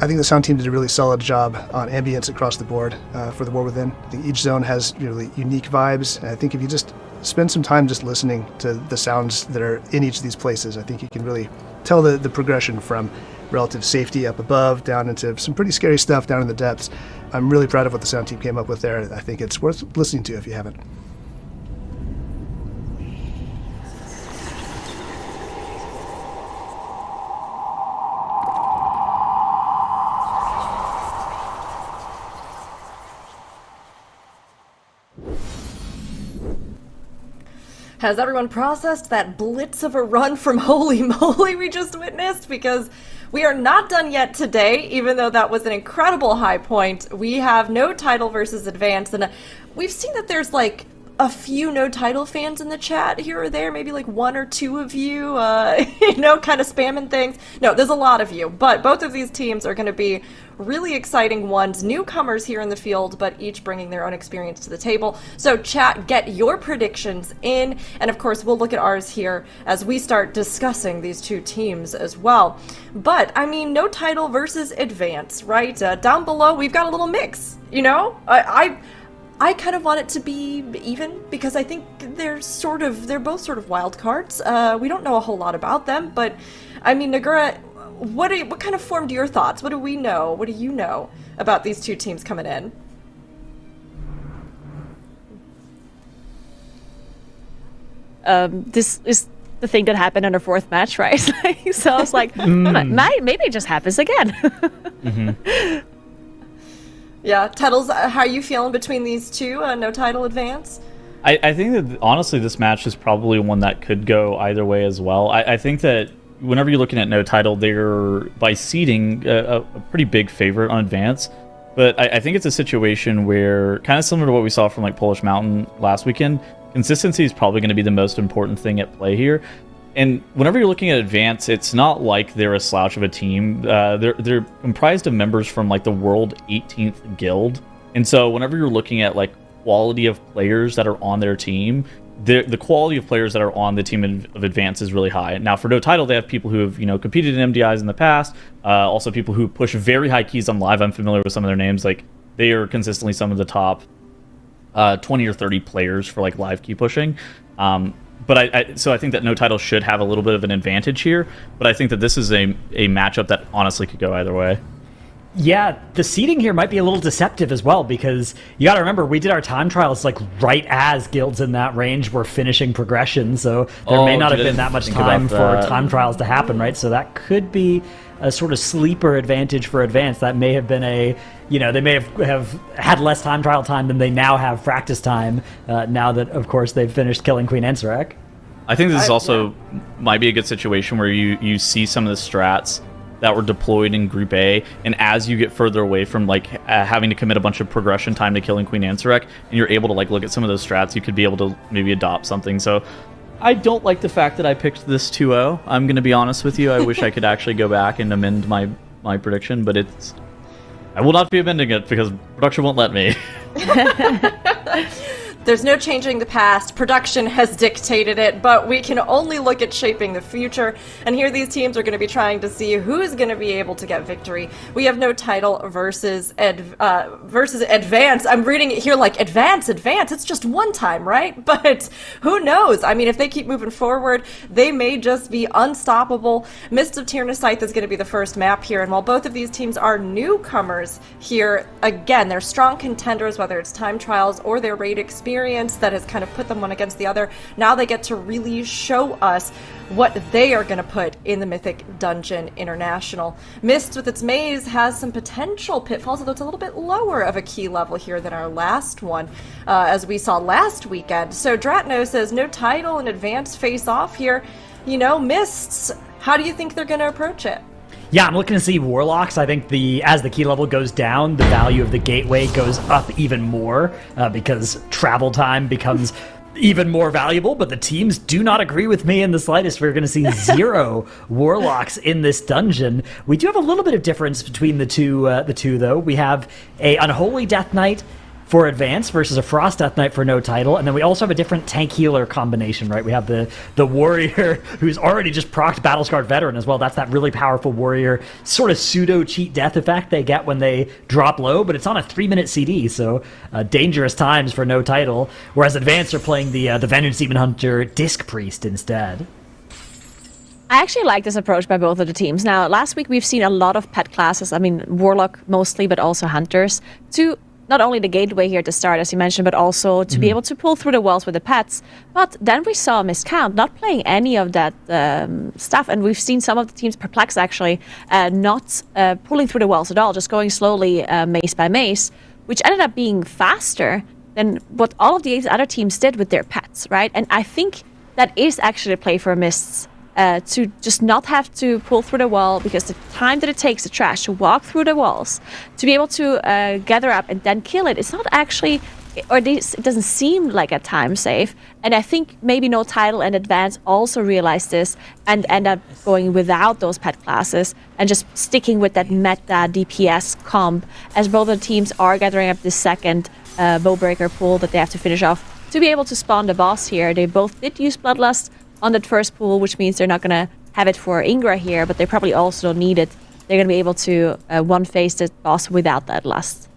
S18: I think the sound team did a really solid job on ambience across the board for the War Within. I think each zone has really unique vibes, and I think if you just spend some time just listening to the sounds that are in each of these places, I think you can really tell the progression from relative safety up above down into some pretty scary stuff down in the depths. I'm really proud of what the sound team came up with there. I think it's worth listening to if you haven't.
S1: Has everyone processed that blitz of a run from Holy Moly we just witnessed? Because we are not done yet today, even though that was an incredible high point. We have no title versus advance, and we've seen that there's like a few no title fans in the chat here or there, maybe like one or two of you, kind of spamming things. No, there's a lot of you, but both of these teams are going to be really exciting ones, newcomers here in the field, but each bringing their own experience to the table. So chat, get your predictions in, and of course we'll look at ours here as we start discussing these two teams as well. But I mean, no title versus advance, right? Down below we've got a little mix, I kind of want it to be even because I think they're both sort of wild cards. We don't know a whole lot about them, but I mean, Nagura, what kind of formed your thoughts? What do we know? What do you know about these two teams coming in?
S5: This is the thing that happened in our fourth match, right? So I was like, maybe it just happens again.
S2: Mm-hmm.
S1: Yeah, Tuttles, how are you feeling between these two? No title advance?
S2: I think that, honestly, this match is probably one that could go either way as well. I think that whenever you're looking at no title, they're, by seeding, a pretty big favorite on advance. But I think it's a situation where, kind of similar to what we saw from like Polish Mountain last weekend, consistency is probably going to be the most important thing at play here. And whenever you're looking at advance, it's not like they're a slouch of a team. They're comprised of members from like the World 18th Guild. And so whenever you're looking at like quality of players that are on their team, the quality of players that are on the team of advance is really high. Now for no title, they have people who have competed in MDIs in the past. Also people who push very high keys on live. I'm familiar with some of their names. Like they are consistently some of the top 20 or 30 players for like live key pushing. But so I think that no title should have a little bit of an advantage here, but I think that this is a matchup that honestly could go either way.
S4: Yeah, the seeding here might be a little deceptive as well, because you got to remember, we did our time trials like right as guilds in that range were finishing progression, so there may not have been that much time for time trials to happen, right? So that could be a sort of sleeper advantage for advance. That may have been they may have had less time trial time than they now have practice time, now that, of course, they've finished killing Queen Ensarek.
S2: I think this also might be a good situation where you see some of the strats that were deployed in Group A, and as you get further away from like having to commit a bunch of progression time to killing Queen Ensarek, and you're able to like look at some of those strats, you could be able to maybe adopt something. So I don't like the fact that I picked this 2-0. I'm going to be honest with you. I wish I could actually go back and amend my prediction, but I will not be amending it because production won't let me.
S1: There's no changing the past. Production has dictated it, but we can only look at shaping the future. And here these teams are going to be trying to see who's going to be able to get victory. We have no title versus advance. I'm reading it here like advance. It's just one time, right? But who knows? I mean, if they keep moving forward, they may just be unstoppable. Mist of Tyrannus-Scythe is going to be the first map here. And while both of these teams are newcomers here, again, they're strong contenders, whether it's time trials or their raid experience that has kind of put them one against the other. Now they get to really show us what they are going to put in the Mythic Dungeon International. Mist with its maze has some potential pitfalls, although it's a little bit lower of a key level here than our last one, as we saw last weekend. So Dratno says no title and advance face off here. Mists, how do you think they're going to approach it?
S4: Yeah, I'm looking to see Warlocks. I think as the key level goes down, the value of the gateway goes up even more, because travel time becomes even more valuable, but the teams do not agree with me in the slightest. We're going to see 0 Warlocks in this dungeon. We do have a little bit of difference between the two, though. We have a Unholy Death Knight for advance versus a Frost Death Knight for no title, and then we also have a different tank healer combination, right? We have the warrior who's already just procced Battle-Scarred Veteran as well. That's that really powerful warrior sort of pseudo cheat death effect they get when they drop low, but it's on a 3-minute CD, so dangerous times for no title. Whereas advance are playing the Vengeance Demon Hunter Disc Priest instead.
S5: I actually like this approach by both of the teams. Now, last week we've seen a lot of pet classes. I mean, Warlock mostly, but also Hunters, to not only the gateway here to start, as you mentioned, but also to be able to pull through the walls with the pets. But then we saw Miscount not playing any of that stuff, and we've seen some of the teams, Perplex actually, not pulling through the walls at all, just going slowly mace by mace, which ended up being faster than what all of the other teams did with their pets, right? And I think that is actually a play for Mists. To just not have to pull through the wall, because the time that it takes the trash to walk through the walls, to be able to gather up and then kill it, it's not actually, or it doesn't seem like a time save. And I think maybe NOTITLE and Advance also realized this and end up going without those pet classes and just sticking with that meta DPS comp, as both the teams are gathering up this second Bowbreaker pool that they have to finish off to be able to spawn the boss here. They both did use Bloodlust on that first pool, which means they're not going to have it for Ingra here, but they probably also don't need it. They're going to be able to one-face the boss without that lust.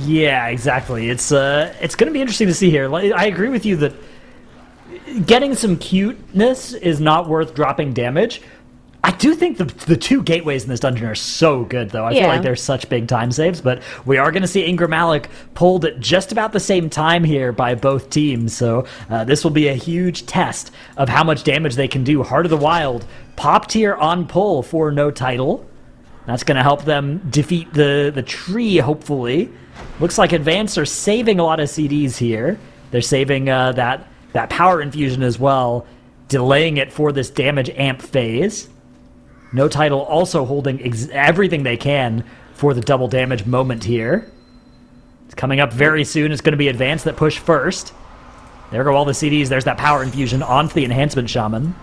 S4: Yeah, exactly. It's going to be interesting to see here. I agree with you that getting some cuteness is not worth dropping damage. I do think the two gateways in this dungeon are so good, though. I feel like they're such big time saves, but we are going to see Ingra Malik pulled at just about the same time here by both teams, so this will be a huge test of how much damage they can do. Heart of the Wild, pop tier on pull for NOTITLE. That's going to help them defeat the tree, hopefully. Looks like Advance are saving a lot of CDs here. They're saving that power infusion as well, delaying it for this damage amp phase. NOTITLE also holding everything they can for the double damage moment here. It's coming up very soon. It's going to be Advance that push first. There go all the CDs. There's that power infusion onto the Enhancement Shaman.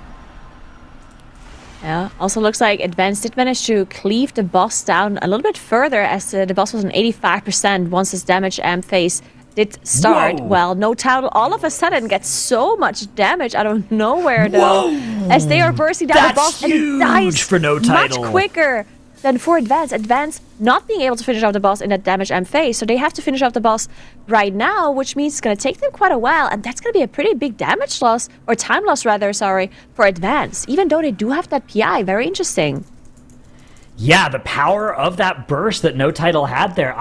S5: Yeah, also looks like Advance did manage to cleave the boss down a little bit further, as the boss was on 85% once his damage amp phase did start.
S4: Whoa.
S5: Well, NOTITLE all of a sudden gets so much damage out of nowhere, though, as they are bursting down the boss, and it dies
S4: for NOTITLE.
S5: much quicker than for Advance. Advance not being able to finish off the boss in that damage amp phase, so they have to finish off the boss right now, which means it's going to take them quite a while, and that's going to be a pretty big damage loss, or time loss rather, sorry, for Advance, even though they do have that PI. Very interesting.
S4: Yeah, the power of that burst that NOTITLE had there.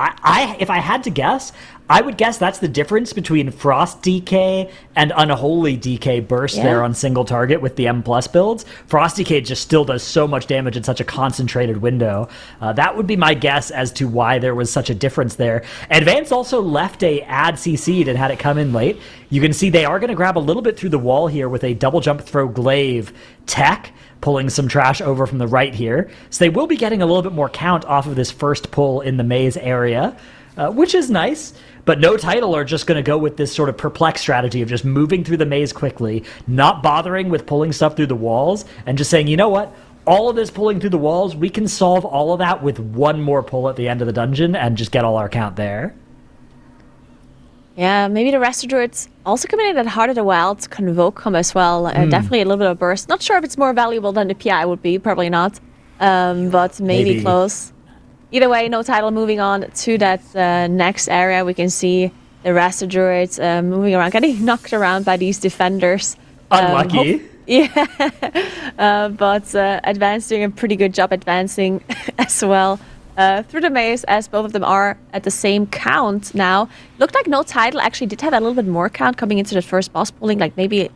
S4: If I had to guess, I would guess that's the difference between Frost DK and Unholy DK burst there on single target with the M+ builds. Frost DK just still does so much damage in such a concentrated window. That would be my guess as to why there was such a difference there. Advance also left a add CC'd and had it come in late. You can see they are going to grab a little bit through the wall here with a double jump throw glaive tech, pulling some trash over from the right here. So they will be getting a little bit more count off of this first pull in the maze area, which is nice. But NOTITLE are just going to go with this sort of perplex strategy of just moving through the maze quickly, not bothering with pulling stuff through the walls, and just saying, you know what? All of this pulling through the walls, we can solve all of that with one more pull at the end of the dungeon and just get all our count there.
S5: Yeah, maybe the Resto Druids also coming in at Heart of the Wild, Convoke combo as well. Definitely a little bit of burst. Not sure if it's more valuable than the PI would be, probably not. But maybe close. Either way, NOTITLE moving on to that next area. We can see the Resto Druids moving around, getting knocked around by these defenders.
S4: Unlucky.
S5: But Advance doing a pretty good job advancing as well. Through the maze, as both of them are at the same count now. Looked like NOTITLE actually did have a little bit more count coming into the first boss pulling, like maybe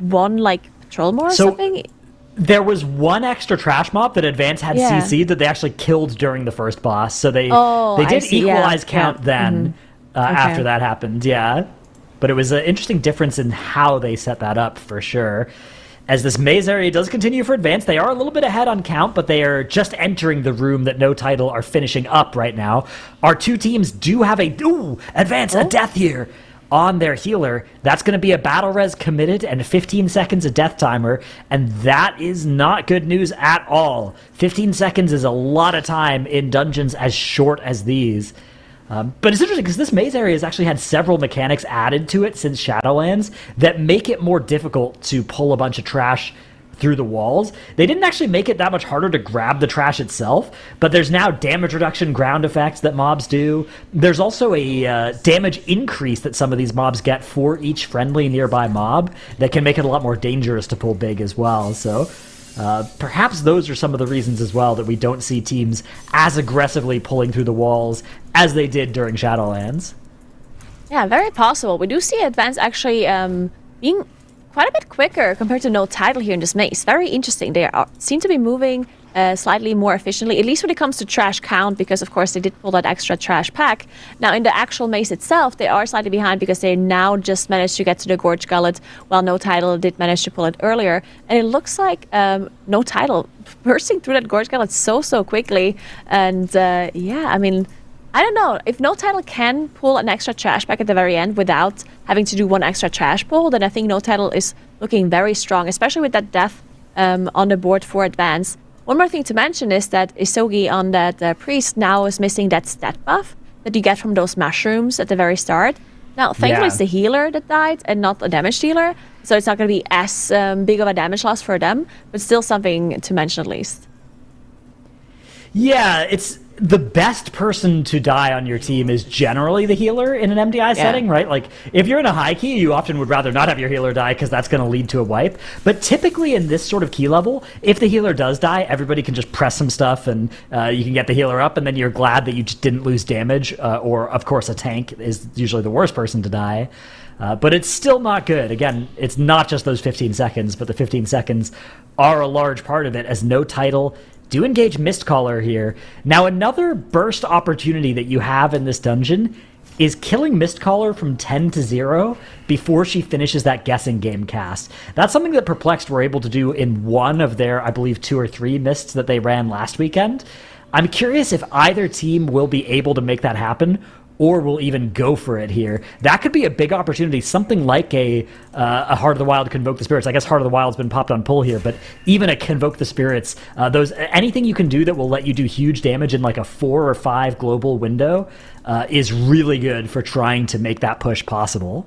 S5: one patrol more or something.
S4: There was one extra trash mob that Advance had CC'd that they actually killed during the first boss, so they did equalize count then after that happened, But it was an interesting difference in how they set that up, for sure. As this maze area does continue for Advance, they are a little bit ahead on count, but they are just entering the room that NOTITLE are finishing up right now. Our two teams do have Advance, a death here on their healer. That's going to be a battle res committed and 15 seconds of death timer, and that is not good news at all. 15 seconds is a lot of time in dungeons as short as these. But it's interesting because this maze area has actually had several mechanics added to it since Shadowlands that make it more difficult to pull a bunch of trash through the walls. They didn't actually make it that much harder to grab the trash itself, but there's now damage reduction ground effects that mobs do. There's also a damage increase that some of these mobs get for each friendly nearby mob that can make it a lot more dangerous to pull big as well. So perhaps those are some of the reasons as well that we don't see teams as aggressively pulling through the walls as they did during Shadowlands.
S5: Yeah, very possible. We do see Advance actually being quite a bit quicker compared to No Title here in this maze. Very interesting. They seem to be moving slightly more efficiently, at least when it comes to trash count, because of course they did pull that extra trash pack. Now in the actual maze itself, they are slightly behind because they now just managed to get to the Gorge Gullet, while No Title did manage to pull it earlier. And it looks like No Title bursting through that Gorge Gullet so quickly. And yeah, I mean, I don't know. If No Title can pull an extra trash pack at the very end without having to do one extra trash pull, then I think No Title is looking very strong, especially with that death on the board for Advance. One more thing to mention is that Isogi on that Priest now is missing that stat buff that you get from those mushrooms at the very start. Now, thankfully, it's the healer that died and not a damage dealer, so it's not going to be as big of a damage loss for them, but still something to mention at least.
S4: Yeah, it's the best person to die on your team is generally the healer in an MDI setting, right? Like, if you're in a high key, you often would rather not have your healer die because that's going to lead to a wipe. But typically in this sort of key level, if the healer does die, everybody can just press some stuff and you can get the healer up, and then you're glad that you just didn't lose damage. Or, of course, a tank is usually the worst person to die. But it's still not good. Again, it's not just those 15 seconds, but the 15 seconds are a large part of it, as No Title do engage Mistcaller here. Now, another burst opportunity that you have in this dungeon is killing Mistcaller from 10 to 0 before she finishes that guessing game cast. That's something that Perplexed were able to do in one of their, I believe, 2 or 3 mists that they ran last weekend. I'm curious if either team will be able to make that happen, or will even go for it here. That could be a big opportunity, something like a Heart of the Wild Convoke the Spirits. I guess Heart of the Wild's been popped on pull here, but even a Convoke the Spirits, anything you can do that will let you do huge damage in like a 4 or 5 global window is really good for trying to make that push possible.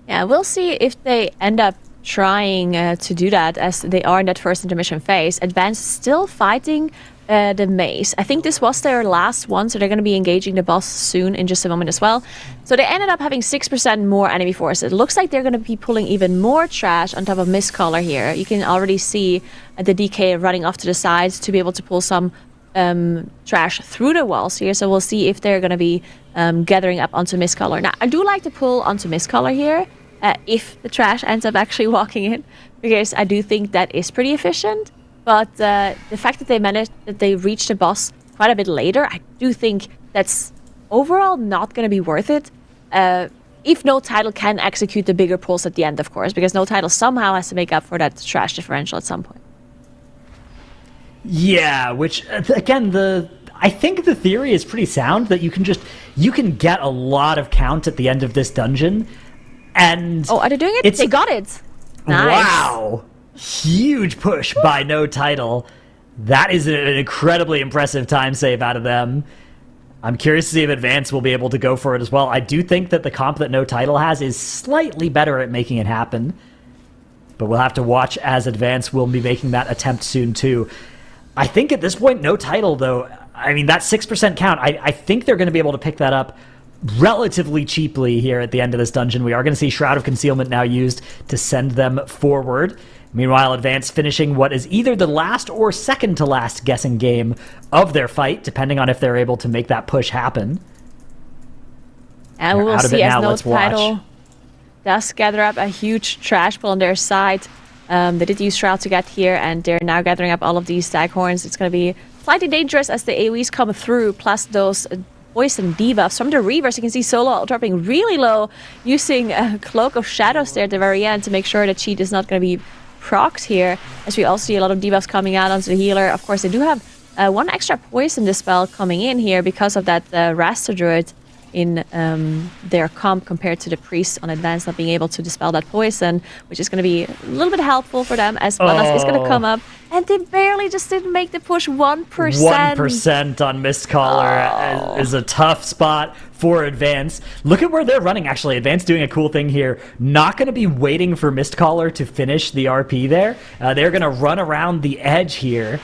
S5: Yeah, we'll see if they end up trying to do that, as they are in that first intermission phase. Advance still fighting the maze. I think this was their last one, so they're going to be engaging the boss soon in just a moment as well. So they ended up having 6% more enemy force. It looks like they're going to be pulling even more trash on top of Mistcaller here. You can already see the DK running off to the sides to be able to pull some trash through the walls here. So we'll see if they're going to be gathering up onto Mistcaller. Now, I do like to pull onto Mistcaller here if the trash ends up actually walking in, because I do think that is pretty efficient. But the fact that they reached the boss quite a bit later, I do think that's overall not going to be worth it. If No Title can execute the bigger pulls at the end, of course, because No Title somehow has to make up for that trash differential at some point.
S4: Yeah, which, again, I think the theory is pretty sound that you can get a lot of count at the end of this dungeon. And
S5: oh, are they doing it? They got it. Nice.
S4: Wow. Huge push by No Title. That is an incredibly impressive time save out of them. I'm curious to see if Advance will be able to go for it as well. I do think that the comp that No Title has is slightly better at making it happen. But we'll have to watch as Advance will be making that attempt soon too. I think at this point, No Title though, I mean, that 6% count, I think they're going to be able to pick that up relatively cheaply here at the end of this dungeon. We are going to see Shroud of Concealment now used to send them forward. Meanwhile, Advance finishing what is either the last or second to last guessing game of their fight, depending on if they're able to make that push happen.
S5: And we'll see as No Title does gather up a huge trash pull on their side. They did use Shroud to get here, and they're now gathering up all of these Staghorns. It's going to be slightly dangerous as the AoEs come through, plus those poison debuffs from the Reavers. You can see Solo dropping really low, using a Cloak of Shadows there at the very end to make sure that Cheat is not going to be procced here, as we also see a lot of debuffs coming out onto the healer. Of course, they do have one extra poison dispel coming in here because of that Raster Druid in their comp compared to the Priest on Advance not being able to dispel that poison, which is going to be a little bit helpful for them, as well as it's going to come up. And they barely just didn't make the push. 1%.
S4: 1% on Mistcaller is a tough spot for Advance. Look at where they're running, actually. Advance doing a cool thing here. Not going to be waiting for Mistcaller to finish the RP there. They're going to run around the edge here.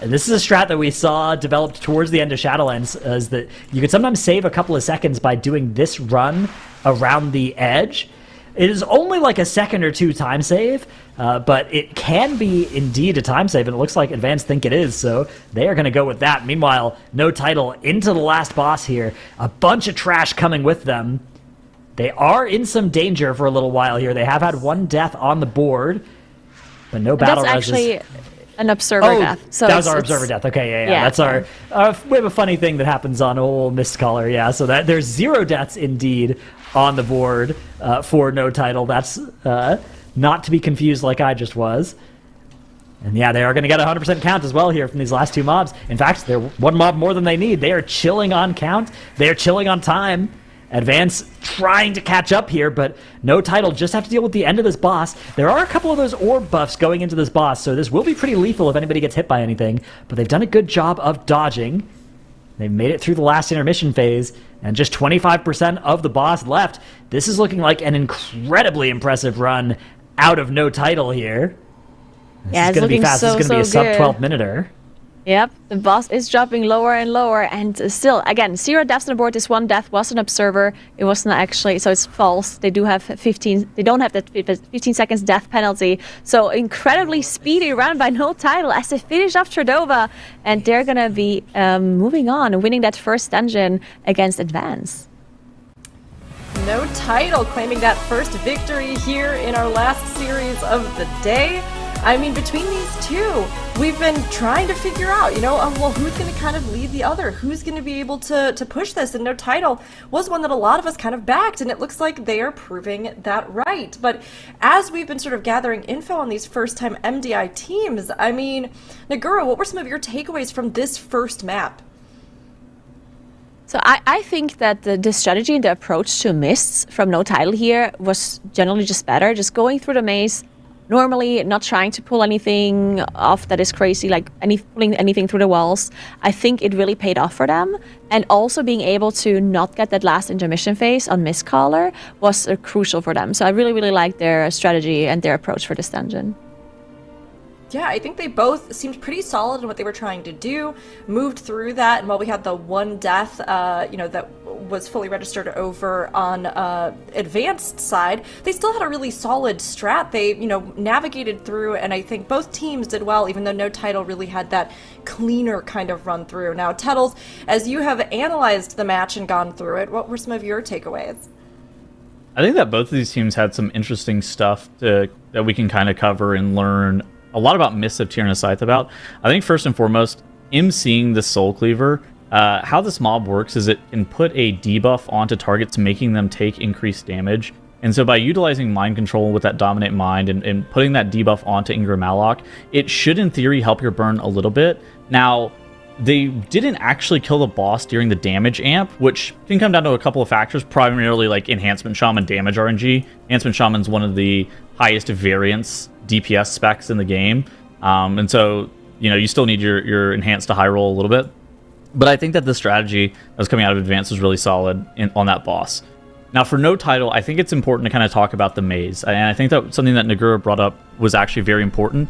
S4: And this is a strat that we saw developed towards the end of Shadowlands, is that you can sometimes save a couple of seconds by doing this run around the edge. It is only like a second or two time save, but it can be indeed a time save, and it looks like Advance think it is, so they are going to go with that. Meanwhile, No Title into the last boss here. A bunch of trash coming with them. They are in some danger for a little while here. They have had one death on the board, but no battle
S5: That's actually an observer death. So
S4: that was our observer death. Okay, yeah. That's our we have a funny thing that happens on old Mistcaller. Yeah, so that there's 0 deaths indeed on the board for no title. That's not to be confused like I just was. And yeah, they are going to get a 100% count as well here from these last 2 mobs. In fact, they're 1 mob more than they need. They are chilling on count. They are chilling on time. Advance trying to catch up here, but no title. Just have to deal with the end of this boss. There are a couple of those orb buffs going into this boss, so this will be pretty lethal if anybody gets hit by anything. But they've done a good job of dodging. They've made it through the last intermission phase, and just 25% of the boss left. This is looking like an incredibly impressive run out of no title here. This is going to be fast. This is going to be a sub-12 minuter.
S5: Yep, the boss is dropping lower and lower, and still, again, 0 deaths on the board. This 1 death was an observer. It wasn't actually, so it's false. They do have 15. They don't have that 15 seconds death penalty. So incredibly speedy run by no title as they finish off Tredova, and they're gonna be moving on and winning that first dungeon against Advance.
S1: No title claiming that first victory here in our last series of the day. I mean, between these two, we've been trying to figure out, well, who's going to kind of lead the other? Who's going to be able to push this? And no title was one that a lot of us kind of backed, and it looks like they are proving that right. But as we've been sort of gathering info on these first-time MDI teams, I mean, Nagura, what were some of your takeaways from this first map?
S5: So I think that the strategy and the approach to Mists from no title here was generally just better. Just going through the maze, normally not trying to pull anything off that is crazy, like pulling anything through the walls. I think it really paid off for them. And also being able to not get that last intermission phase on Mistcaller was crucial for them. So I really, really liked their strategy and their approach for this dungeon.
S1: Yeah, I think they both seemed pretty solid in what they were trying to do, moved through that, and while we had the 1 death, that was fully registered over on Advanced side, they still had a really solid strat. They, navigated through, and I think both teams did well, even though no title really had that cleaner kind of run through. Now, Tettles, as you have analyzed the match and gone through it, what were some of your takeaways?
S2: I think that both of these teams had some interesting stuff that we can kind of cover and learn a lot about Mists of Tyrannus Scythe about. I think first and foremost, seeing the Soul Cleaver, how this mob works is it can put a debuff onto targets, making them take increased damage. And so by utilizing mind control with that Dominate Mind and putting that debuff onto Ingram Malloc, it should in theory help your burn a little bit. Now, they didn't actually kill the boss during the damage amp, which can come down to a couple of factors, primarily like Enhancement Shaman damage RNG. Enhancement Shaman's one of the highest variance DPS specs in the game. And so, you still need your enhanced to high roll a little bit. But I think that the strategy that was coming out of Advance was really solid on that boss. Now, for no title, I think it's important to kind of talk about the maze. And I think that something that Nagura brought up was actually very important.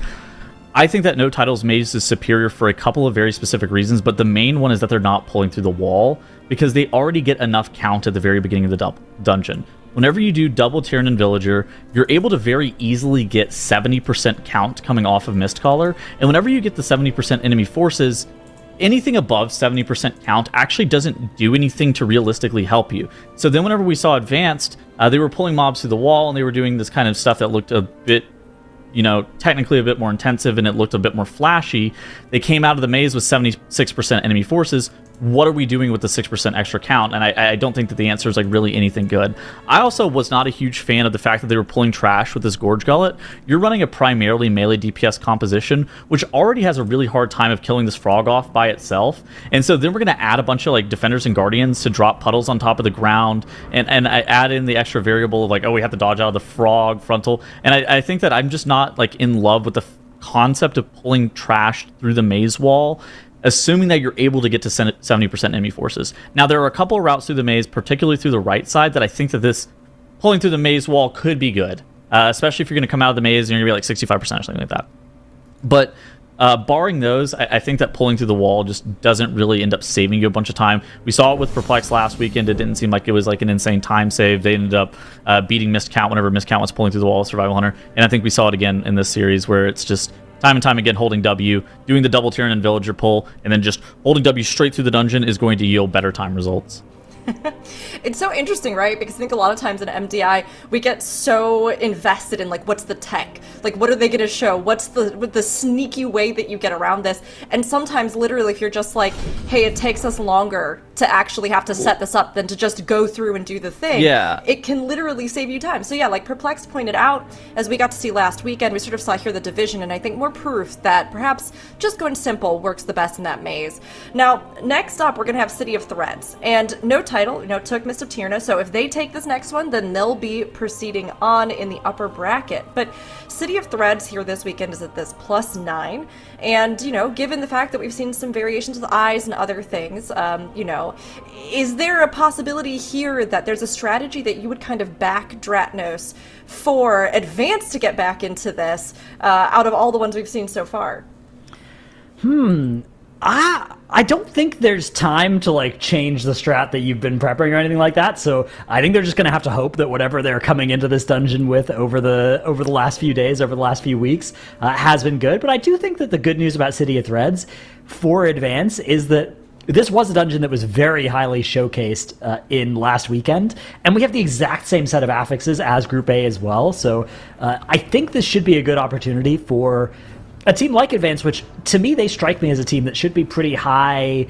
S2: I think that no title's maze is superior for a couple of very specific reasons, but the main one is that they're not pulling through the wall because they already get enough count at the very beginning of the dungeon. Whenever you do double Tyrannan Villager, you're able to very easily get 70% count coming off of Mistcaller, and whenever you get the 70% enemy forces, anything above 70% count actually doesn't do anything to realistically help you. So then whenever we saw Advanced, they were pulling mobs through the wall, and they were doing this kind of stuff that looked a bit, technically a bit more intensive, and it looked a bit more flashy. They came out of the maze with 76% enemy forces. What are we doing with the 6% extra count? And I don't think that the answer is really anything good. I also was not a huge fan of the fact that they were pulling trash with this Gorge Gullet. You're running a primarily melee DPS composition, which already has a really hard time of killing this frog off by itself. And so then we're going to add a bunch of Defenders and Guardians to drop puddles on top of the ground, and I add in the extra variable of we have to dodge out of the frog frontal. And I think that I'm just not in love with the concept of pulling trash through the maze wall, assuming that you're able to get to 70% enemy forces. Now, there are a couple of routes through the maze, particularly through the right side, that I think that this pulling through the maze wall could be good, especially if you're going to come out of the maze and you're going to be 65% or something like that. But barring those, I think that pulling through the wall just doesn't really end up saving you a bunch of time. We saw it with Perplex last weekend. It didn't seem like it was an insane time save. They ended up beating Miscount whenever Miscount was pulling through the wall with Survival Hunter. And I think we saw it again in this series where it's just time and time again holding W, doing the double Tyrannan Villager pull, and then just holding W straight through the dungeon is going to yield better time results.
S1: It's so interesting, right? Because I think a lot of times in MDI, we get so invested in like, what's the tech? Like, what are they going to show? What's the sneaky way that you get around this? And sometimes literally if you're just like, hey, it takes us longer to actually have to set this up than to just go through and do the thing.
S2: Yeah.
S1: It can literally save you time. So yeah, like Perplexed pointed out, as we got to see last weekend, we sort of saw here the division, and I think more proof that perhaps just going simple works the best in that maze. Now, next up, we're going to have City of Threads. And no title, took Mist of Tyrna, so if they take this next one, then they'll be proceeding on in the upper bracket. But City of Threads here this weekend is at this +9, and, given the fact that we've seen some variations with eyes and other things, is there a possibility here that there's a strategy that you would kind of back Dratnos for Advance to get back into this, out of all the ones we've seen so far?
S4: I don't think there's time to like change the strat that you've been prepping or anything like that. So I think they're just going to have to hope that whatever they're coming into this dungeon with over the last few days, over the last few weeks, has been good. But I do think that the good news about City of Threads for Advance is that this was a dungeon that was very highly showcased in last weekend, and we have the exact same set of affixes as Group A as well. So I think this should be a good opportunity for a team like Advance, which to me they strike me as a team that should be pretty high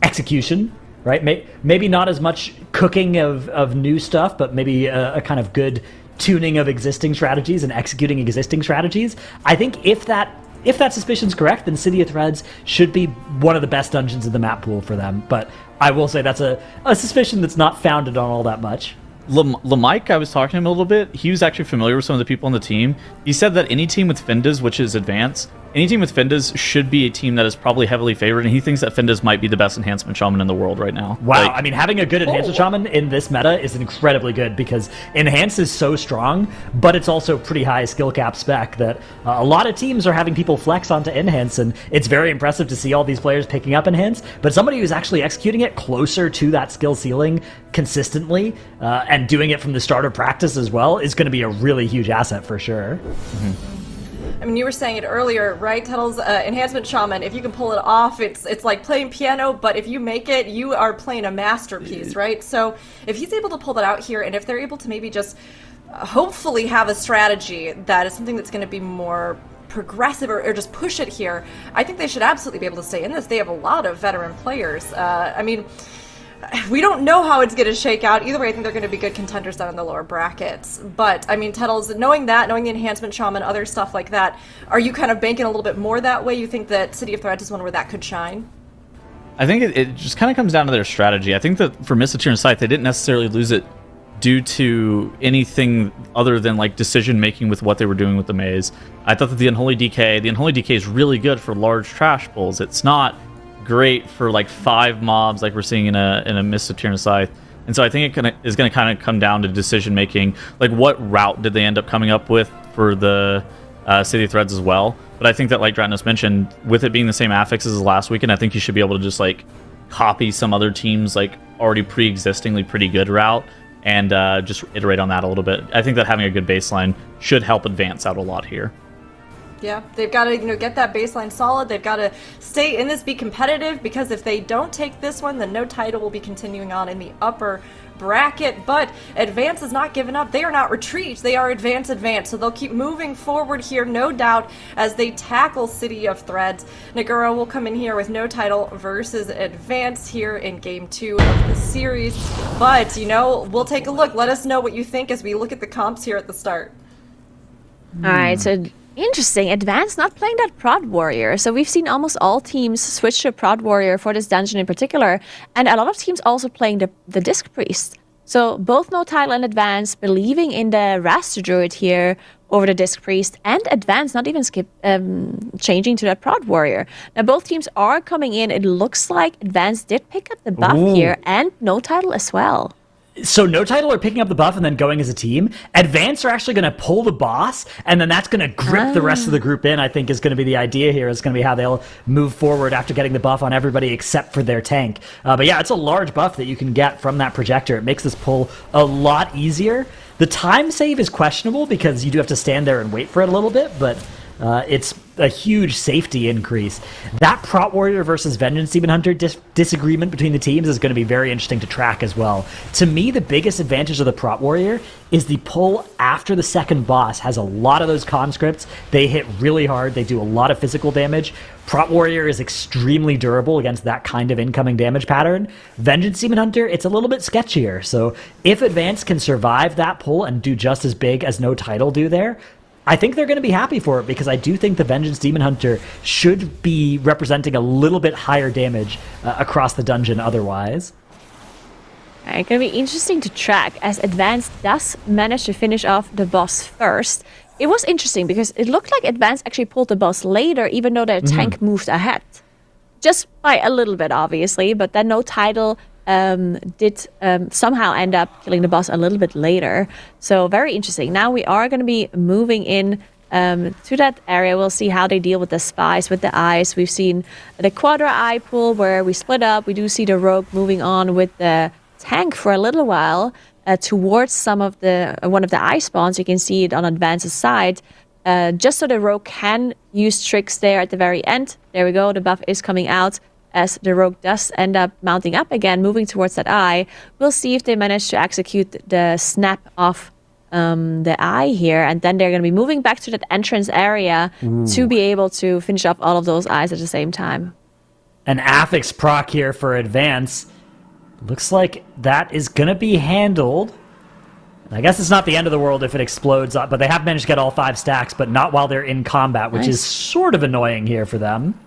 S4: execution, right? Maybe not as much cooking of new stuff, but maybe a kind of good tuning of existing strategies and executing existing strategies. I think if that suspicion's correct, then City of Threads should be one of the best dungeons in the map pool for them. But I will say that's a suspicion that's not founded on all that much.
S2: Mike, I was talking to him a little bit. He was actually familiar with some of the people on the team. He said that any team with Findas, which is Advance, any team with Findas should be a team that is probably heavily favored, and he thinks that Findas might be the best enhancement shaman in the world right now.
S4: Wow, I mean, having a good enhancement shaman in this meta is incredibly good, because enhance is so strong, but it's also pretty high skill cap spec that a lot of teams are having people flex onto enhance, and it's very impressive to see all these players picking up enhance, but somebody who's actually executing it closer to that skill ceiling consistently, and doing it from the start of practice as well, is going to be a really huge asset for sure.
S2: Mm-hmm.
S1: I mean, you were saying it earlier, right, Tuttle's enhancement shaman, if you can pull it off, it's like playing piano, but if you make it, you are playing a masterpiece, right? So if he's able to pull that out here, and if they're able to maybe just hopefully have a strategy that is something that's going to be more progressive or just push it here, I think they should absolutely be able to stay in this. They have a lot of veteran players. I mean, we don't know how it's going to shake out. Either way, I think they're going to be good contenders down in the lower brackets. But, I mean, Tuttles, knowing the enhancement shaman, other stuff like that, are you kind of banking a little bit more that way? You think that City of Threads is one where that could shine?
S2: I think it just kind of comes down to their strategy. I think that for Mist of Tyrna Scythe, they didn't necessarily lose it due to anything other than like decision making with what they were doing with the maze. I thought that the Unholy DK is really good for large trash pulls. It's not great for like 5 mobs like we're seeing in a Mist of Tyrna Scythe. And so I think it is going to kind of come down to decision making, like what route did they end up coming up with for the City of Threads as well. But I think that, like Dratnos mentioned, with it being the same affixes as last weekend, I think you should be able to just like copy some other teams like already pre-existingly pretty good route and just iterate on that a little bit. I think that having a good baseline should help Advance out a lot here.
S1: Yeah, they've got to get that baseline solid. They've got to stay in this, be competitive, because if they don't take this one, then no title will be continuing on in the upper bracket. But Advance is not giving up. They are not retreat. They are advance. So they'll keep moving forward here, no doubt, as they tackle City of Threads. Nagura will come in here with no title versus Advance here in Game 2 of the series. But, we'll take a look. Let us know what you think as we look at the comps here at the start.
S5: All right, so interesting. Advance not playing that Prod Warrior. So we've seen almost all teams switch to Prod Warrior for this dungeon in particular. And a lot of teams also playing the Disc Priest. So both No Title and Advance believing in the Raster Druid here over the Disc Priest, and Advance not even changing to that Prod Warrior. Now both teams are coming in. It looks like Advance did pick up the buff here, and No Title as well.
S4: So No Title are picking up the buff and then going as a team. Advance are actually going to pull the boss, and then that's going to grip the rest of the group in, I think is going to be the idea here. It's going to be how they'll move forward after getting the buff on everybody except for their tank. But yeah, it's a large buff that you can get from that projector. It makes this pull a lot easier. The time save is questionable because you do have to stand there and wait for it a little bit, but It's a huge safety increase. That Prot Warrior versus Vengeance Demon Hunter disagreement between the teams is going to be very interesting to track as well. To me, the biggest advantage of the Prot Warrior is the pull after the second boss has a lot of those conscripts. They hit really hard. They do a lot of physical damage. Prot Warrior is extremely durable against that kind of incoming damage pattern. Vengeance Demon Hunter, it's a little bit sketchier. So if Advance can survive that pull and do just as big as No Title do there, I think they're going to be happy for it, because I do think the Vengeance Demon Hunter should be representing a little bit higher damage across the dungeon otherwise.
S5: It's going to be interesting to track, as Advance does manage to finish off the boss first. It was interesting because it looked like Advance actually pulled the boss later, even though their tank moved ahead. Just by a little bit, obviously, but then No Title did somehow end up killing the boss a little bit later. So very interesting. Now we are going to be moving in to that area. We'll see how they deal with the spies, with the eyes. We've seen the Quadra Eye pull where we split up. We do see the Rogue moving on with the tank for a little while towards some of one of the eye spawns. You can see it on Advance's side. Just so the Rogue can use tricks there at the very end. There we go. The buff is coming out as the Rogue does end up mounting up again, moving towards that eye. We'll see if they manage to execute the snap off the eye here, and then they're going to be moving back to that entrance area to be able to finish off all of those eyes at the same time.
S4: An Affix proc here for Advance. Looks like that is going to be handled. I guess it's not the end of the world if it explodes, but they have managed to get all 5 stacks, but not while they're in combat, which is sort of annoying here for them.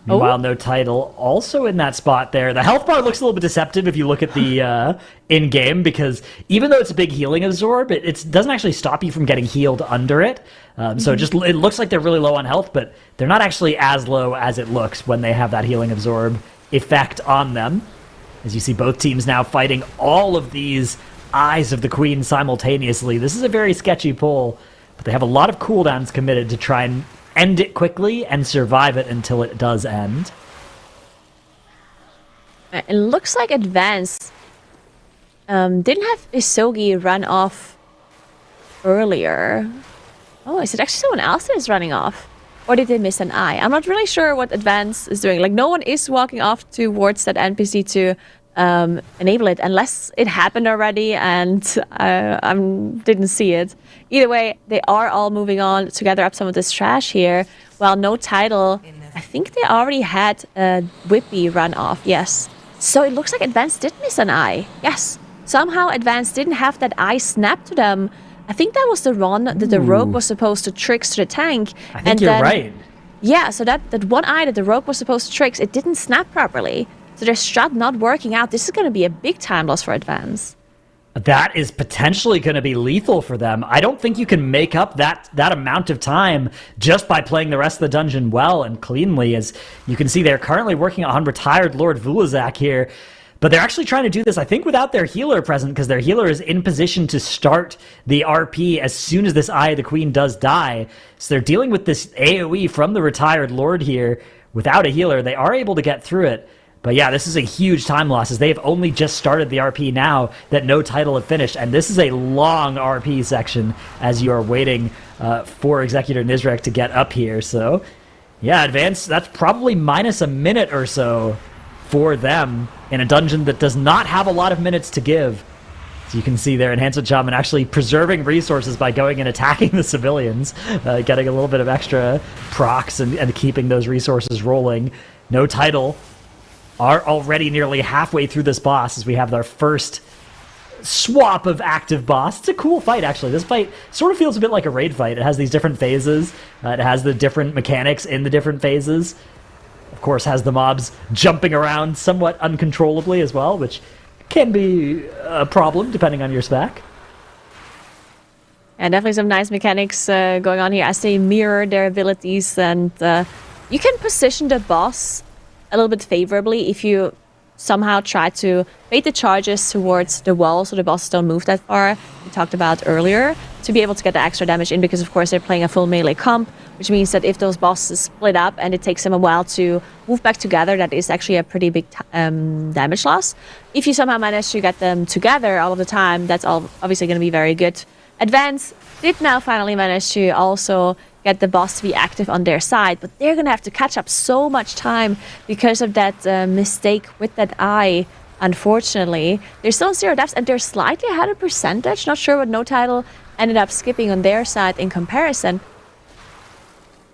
S4: Meanwhile, No Title also in that spot there. The health bar looks a little bit deceptive if you look at the in-game, because even though it's a big healing absorb, it doesn't actually stop you from getting healed under it. So it looks like they're really low on health, but they're not actually as low as it looks when they have that healing absorb effect on them. As you see both teams now fighting all of these Eyes of the Queen simultaneously. This is a very sketchy pull, but they have a lot of cooldowns committed to try and end it quickly and survive it until it does end.
S5: It looks like Advance didn't have Isogi run off earlier. Oh, is it actually someone else that is running off? Or did they miss an eye? I'm not really sure what Advance is doing. Like, no one is walking off towards that NPC to enable it, unless it happened already and I didn't see it. Either way, they are all moving on to gather up some of this trash here, while No Title, I think they already had a Whippy run off, yes. So it looks like Advance did miss an eye, yes. Somehow Advance didn't have that eye snap to them. I think that was the run that the Rogue was supposed to tricks to the tank.
S4: I think you're right.
S5: Yeah, so that one eye that the Rogue was supposed to tricks, it didn't snap properly. So their strat not working out. This is going to be a big time loss for Advance.
S4: That is potentially going to be lethal for them. I don't think you can make up that amount of time just by playing the rest of the dungeon well and cleanly. As you can see, they're currently working on retired Lord Vulazak here. But they're actually trying to do this, I think, without their healer present, because their healer is in position to start the RP as soon as this Eye of the Queen does die. So they're dealing with this AoE from the retired Lord here without a healer. They are able to get through it. But yeah, this is a huge time loss, as they've only just started the RP now that No Title have finished. And this is a long RP section as you are waiting for Executor Nizrek to get up here. So yeah, Advance, that's probably minus a minute or so for them in a dungeon that does not have a lot of minutes to give. So you can see there, Enhancement Shaman actually preserving resources by going and attacking the civilians, getting a little bit of extra procs and keeping those resources rolling. No Title are already nearly halfway through this boss as we have our first swap of active boss. It's a cool fight, actually. This fight sort of feels a bit like a raid fight. It has these different phases. It has the different mechanics in the different phases. Of course, has the mobs jumping around somewhat uncontrollably as well, which can be a problem depending on your spec.
S5: And definitely some nice mechanics going on here as they mirror their abilities, and you can position the boss a little bit favorably if you somehow try to bait the charges towards the wall so the bosses don't move that far, we talked about earlier, to be able to get the extra damage in, because of course they're playing a full melee comp, which means that if those bosses split up and it takes them a while to move back together, that is actually a pretty big damage loss. If you somehow manage to get them together all of the time, that's all obviously going to be very good. Advance did now finally manage to also get the boss to be active on their side, but they're gonna have to catch up so much time because of that mistake with that eye. Unfortunately, they're still in 0 deaths and they're slightly ahead of percentage. Not sure what NOTITLE ended up skipping on their side in comparison.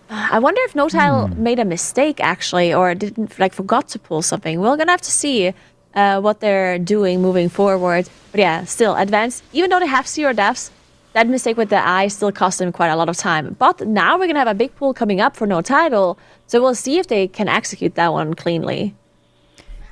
S5: I wonder if NOTITLE made a mistake actually, or didn't forgot to pull something. We're gonna have to see what they're doing moving forward. But yeah, still advanced. Even though they have 0 deaths, that mistake with the eye still cost them quite a lot of time. But now we're gonna have a big pull coming up for NOTITLE, so we'll see if they can execute that one cleanly.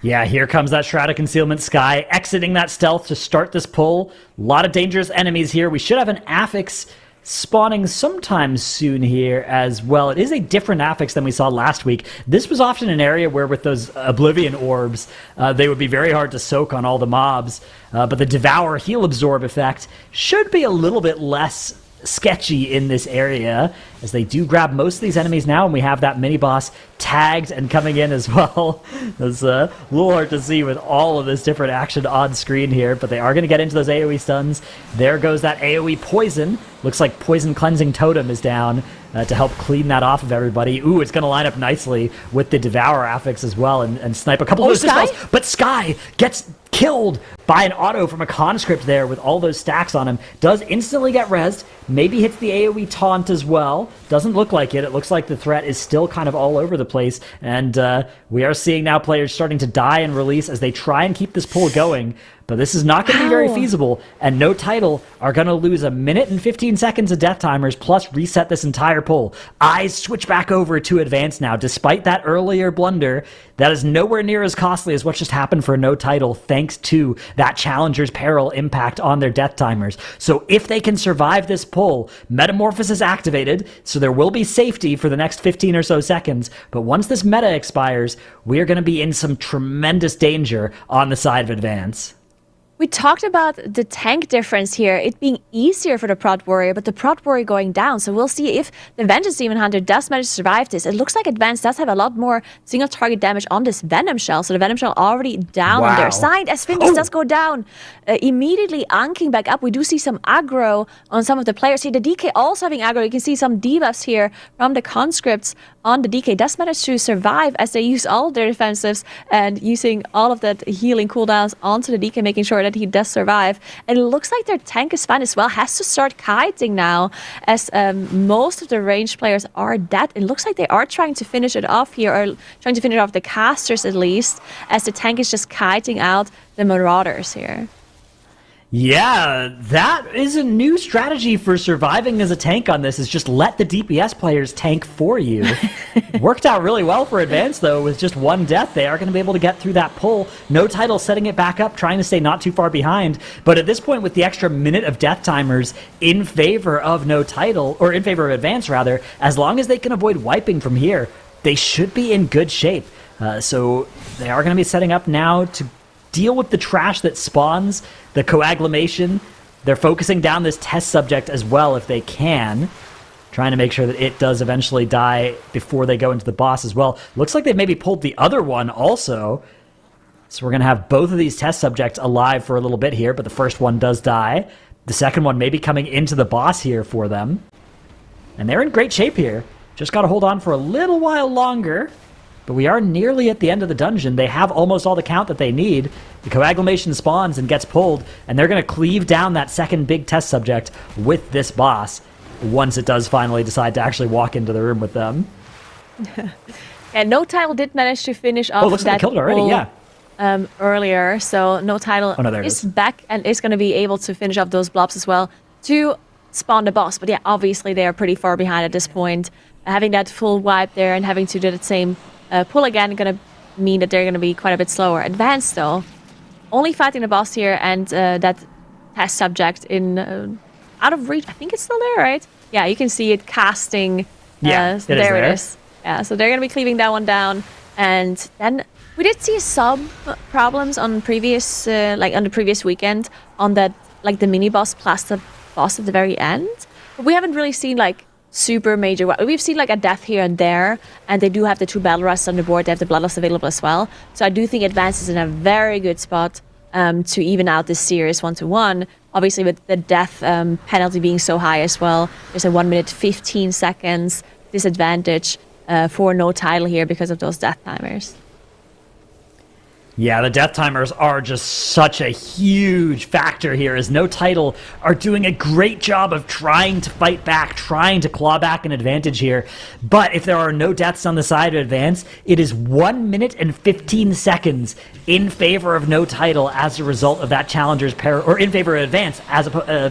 S4: Yeah, here comes that Shroud of Concealment Sky, exiting that stealth to start this pull. A lot of dangerous enemies here. We should have an affix spawning sometime soon here as well. It is a different affix than we saw last week. This was often an area where with those Oblivion orbs, they would be very hard to soak on all the mobs. But the Devour Heal Absorb effect should be a little bit less sketchy in this area, as they do grab most of these enemies now, and we have that mini-boss tagged and coming in as well. It's a little hard to see with all of this different action on screen here, but they are going to get into those AoE stuns. There goes that AoE poison. Looks like Poison Cleansing Totem is down to help clean that off of everybody. Ooh, it's going to line up nicely with the Devour affix as well and snipe a couple of those dispels. But Sky gets killed by an auto from a conscript there with all those stacks on him. Does instantly get rezzed. Maybe hits the AoE taunt as well. Doesn't look like it. It looks like the threat is still kind of all over the place. And we are seeing now players starting to die and release as they try and keep this pull going. But this is not going to be very feasible, and NOTITLE are going to lose 1 minute and 15 seconds of death timers, plus reset this entire pull. Eyes switch back over to advance now, despite that earlier blunder. That is nowhere near as costly as what just happened for NOTITLE, thanks to that Challenger's Peril impact on their death timers. So if they can survive this pull, Metamorphosis is activated, so there will be safety for the next 15 or so seconds. But once this meta expires, we are going to be in some tremendous danger on the side of advance.
S5: We talked about the tank difference here, it being easier for the Prot Warrior, but the Prot Warrior going down. So we'll see if the Vengeance Demon Hunter does manage to survive this. It looks like Advance does have a lot more single target damage on this Venom Shell. So the Venom Shell already down on their side. As Fingus does go down, immediately anking back up. We do see some aggro on some of the players here. The DK also having aggro. You can see some debuffs here from the conscripts on the DK. Does manage to survive as they use all of their defensives and using all of that healing cooldowns onto the DK, making sure that he does survive. And it looks like their tank is fine as well. Has to start kiting now, as most of the ranged players are dead. It looks like they are trying to finish it off here, or trying to finish off the casters at least, as the tank is just kiting out the Marauders here.
S4: Yeah, that is a new strategy for surviving as a tank on this, is just let the DPS players tank for you. Worked out really well for Advance, though. With just 1 death, they are going to be able to get through that pull. NOTITLE setting it back up, trying to stay not too far behind. But at this point, with the extra minute of death timers in favor of NOTITLE, or in favor of Advance, rather, as long as they can avoid wiping from here, they should be in good shape. So they are going to be setting up now to deal with the trash that spawns, the coagulation. They're focusing down this test subject as well if they can, trying to make sure that it does eventually die before they go into the boss as well. Looks like they've maybe pulled the other one also. So we're going to have both of these test subjects alive for a little bit here, but the first one does die. The second one may be coming into the boss here for them. And they're in great shape here. Just got to hold on for a little while longer. But we are nearly at the end of the dungeon. They have almost all the count that they need. The coagulation spawns and gets pulled, and they're going to cleave down that second big test subject with this boss once it does finally decide to actually walk into the room with them.
S5: And NOTITLE did manage to finish off
S4: looks
S5: that
S4: like they killed it already, yeah.
S5: Earlier, so NOTITLE is back and is going to be able to finish off those blobs as well to spawn the boss. But yeah, obviously they are pretty far behind at this point. Having that full wipe there and having to do the same pull again going to mean that they're going to be quite a bit slower. Advanced, though, only fighting the boss here, and that test subject in out of reach. I think it's still there, right? Yeah, you can see it casting.
S4: Yeah,
S5: there it is. Yeah, so they're going to be cleaving that one down. And then we did see some problems on previous, like on the previous weekend, on that, like the mini boss plus the boss at the very end. But we haven't really seen like super major. We've seen like a death here and there, and they do have the 2 battle rusts on the board. They have the bloodlust available as well. So I do think Advance is in a very good spot to even out this series 1-1. Obviously, with the death penalty being so high as well, there's a 1 minute 15 seconds disadvantage for no title here because of those death timers.
S4: Yeah, the death timers are just such a huge factor here, as no title are doing a great job of trying to fight back, trying to claw back an advantage here. But if there are no deaths on the side of Advance, it is 1 minute and 15 seconds in favor of no title as a result of that challenger's peril, or in favor of Advance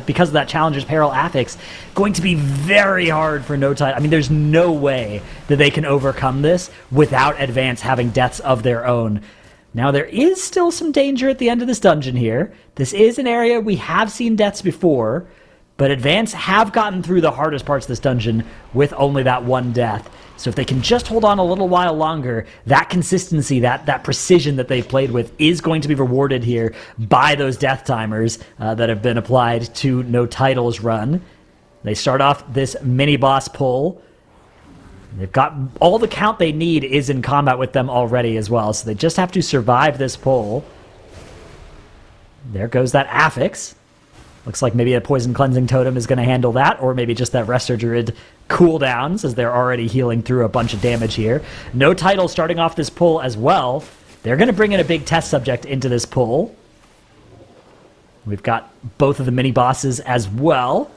S4: because of that challenger's peril affix. Going to be very hard for no title. I mean, there's no way that they can overcome this without Advance having deaths of their own. Now, there is still some danger at the end of this dungeon here. This is an area we have seen deaths before, but Advance have gotten through the hardest parts of this dungeon with only that one death. So if they can just hold on a little while longer, that consistency, that precision that they've played with is going to be rewarded here by those death timers that have been applied to no titles run. They start off this mini-boss pull. They've got all the count they need is in combat with them already as well, so they just have to survive this pull. There goes that affix. Looks like maybe a poison cleansing totem is going to handle that, or maybe just that Resto Druid cooldowns, as they're already healing through a bunch of damage here. No title starting off this pull as well. They're going to bring in a big test subject into this pull. We've got both of the mini bosses as well.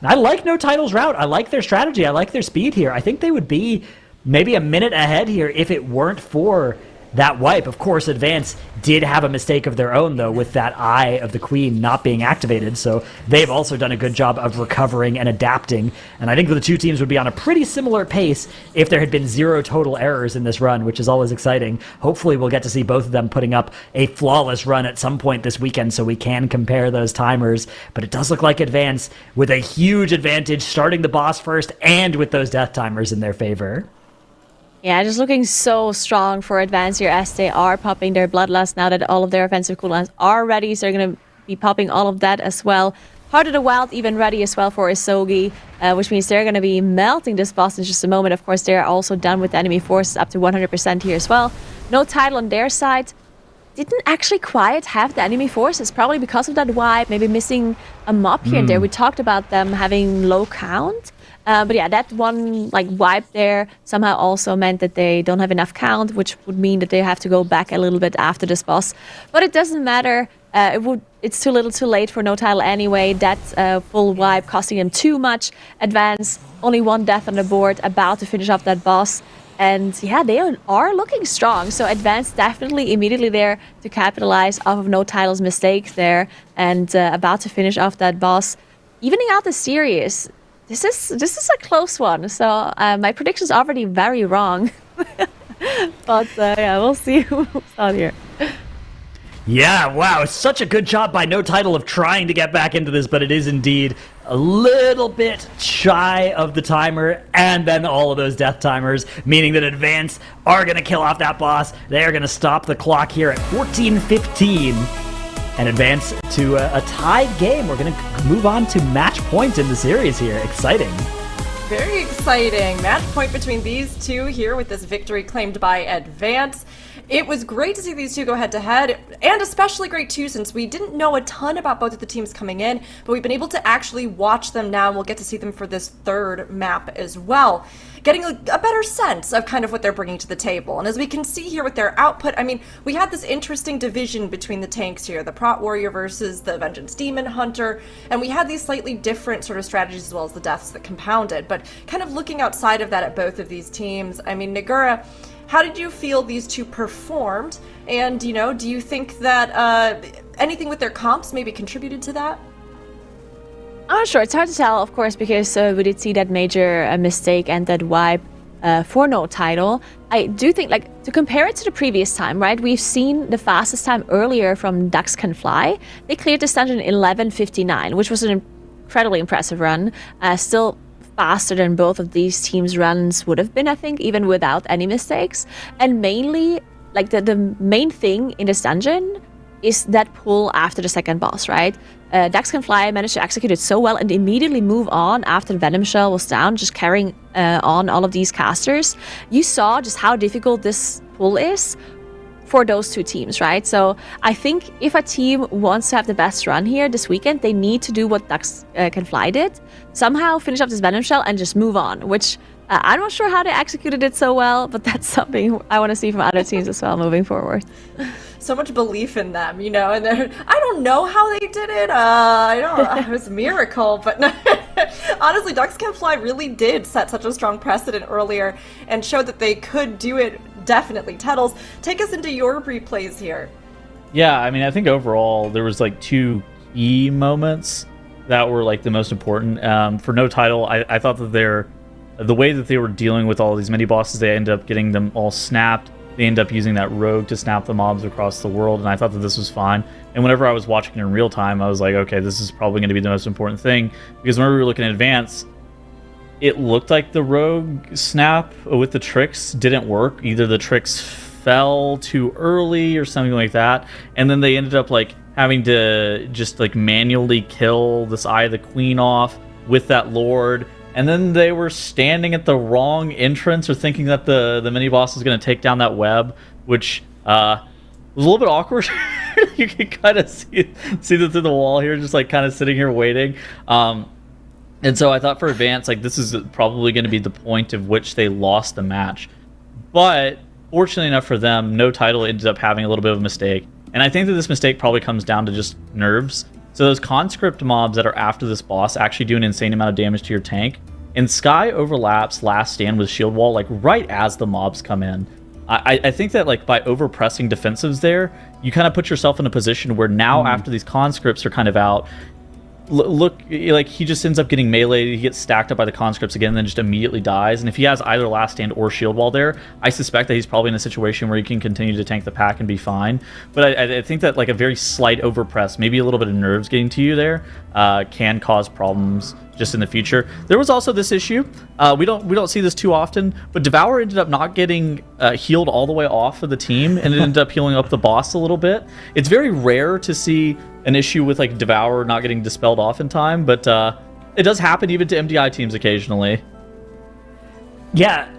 S4: I like no title's route. I like their strategy. I like their speed here. I think they would be maybe a minute ahead here if it weren't for that wipe. Of course, Advance did have a mistake of their own, though, with that Eye of the Queen not being activated, so they've also done a good job of recovering and adapting, and I think the two teams would be on a pretty similar pace if there had been 0 total errors in this run, which is always exciting. Hopefully we'll get to see both of them putting up a flawless run at some point this weekend so we can compare those timers, but it does look like Advance with a huge advantage starting the boss first and with those death timers in their favor.
S5: Yeah, just looking so strong for Advance here as they are popping their Bloodlust now that all of their offensive cooldowns are ready. So they're going to be popping all of that as well. Heart of the Wild even ready as well for Isogi, which means they're going to be melting this boss in just a moment. Of course, they're also done with the enemy forces up to 100% here as well. No title on their side. Didn't actually quite have the enemy forces, probably because of that wipe, maybe missing a mob here and there. We talked about them having low count. But yeah, that one wipe there somehow also meant that they don't have enough count, which would mean that they have to go back a little bit after this boss. But it doesn't matter. It's too little too late for no title anyway. That full wipe costing them too much. Advance, only one death on the board, about to finish off that boss. And yeah, they are looking strong. So Advance definitely immediately there to capitalize off of no title's mistakes there. And about to finish off that boss. Evening out the series. This is a close one, so my prediction's already very wrong. But yeah, we'll see who's out here.
S4: Yeah, wow, such a good job by No Title of trying to get back into this, but it is indeed a little bit shy of the timer, and then all of those death timers, meaning that Advance are going to kill off that boss. They are going to stop the clock here at 14:15. And advance to a tied game. We're going to move on to match point in the series here. Exciting.
S1: Very exciting. Match point between these two here with this victory claimed by Advance. It was great to see these two go head-to-head, and especially great, too, since we didn't know a ton about both of the teams coming in, but we've been able to actually watch them now, and we'll get to see them for this third map as well, getting a better sense of kind of what they're bringing to the table. And as we can see here with their output, I mean, we had this interesting division between the tanks here, the Prot Warrior versus the Vengeance Demon Hunter, and we had these slightly different sort of strategies as well as the deaths that compounded. But kind of looking outside of that at both of these teams, I mean, Nagura, how did you feel these two performed? And, you know, do you think that anything with their comps maybe contributed to that?
S5: I'm not sure. It's hard to tell, of course, because we did see that major mistake and that wipe for no title. I do think, to compare it to the previous time, right? We've seen the fastest time earlier from Ducks Can Fly. They cleared this dungeon in 11:59, which was an incredibly impressive run. Still faster than both of these teams' runs would have been, I think, even without any mistakes. And mainly, the main thing in this dungeon is that pull after the second boss, right? Dax Can Fly managed to execute it so well and immediately move on after the Venom Shell was down, just carrying on all of these casters. You saw just how difficult this pull is for those two teams, right? So I think if a team wants to have the best run here this weekend, they need to do what Ducks Can Fly did. Somehow finish up this Venom Shell and just move on, which I'm not sure how they executed it so well, but that's something I want to see from other teams as well moving forward.
S1: So much belief in them, and I don't know how they did it. It was a miracle, but honestly, Ducks Can Fly really did set such a strong precedent earlier and showed that they could do it. Definitely. Tettles, take us into your replays here.
S2: Yeah, I mean, I think overall there was like two key moments that were like the most important. For No Title, I thought that the way that they were dealing with all these mini bosses, they ended up getting them all snapped. They end up using that rogue to snap the mobs across the world, and I thought that this was fine. And whenever I was watching it in real time, I was like, okay, this is probably going to be the most important thing, because whenever we were looking at advance, it looked like the rogue snap with the tricks didn't work. Either the tricks fell too early or something like that, and then they ended up like having to just like manually kill this Eye of the Queen off with that Lord. And then they were standing at the wrong entrance or thinking that the mini boss was going to take down that web, which was a little bit awkward. You can kind of see them through the wall here, just like kind of sitting here waiting. And so I thought for advance, like this is probably going to be the point of which they lost the match. But fortunately enough for them, No Title ended up having a little bit of a mistake. And I think that this mistake probably comes down to just nerves. So those conscript mobs that are after this boss actually do an insane amount of damage to your tank. And Sky overlaps Last Stand with Shield Wall like right as the mobs come in. I think that like by overpressing defensives there, you kind of put yourself in a position where now after these conscripts are kind of out, look, like he just ends up getting meleeed, he gets stacked up by the conscripts again, and then just immediately dies. And if he has either Last Stand or Shield Wall there, I suspect that he's probably in a situation where he can continue to tank the pack and be fine. But I think that like a very slight overpress, maybe a little bit of nerves getting to you there, can cause problems just in the future. There was also this issue. We don't see this too often, but Devour ended up not getting healed all the way off of the team, and it ended up healing up the boss a little bit. It's very rare to see an issue with like Devour not getting dispelled off in time, but it does happen even to MDI teams occasionally.
S4: Yeah,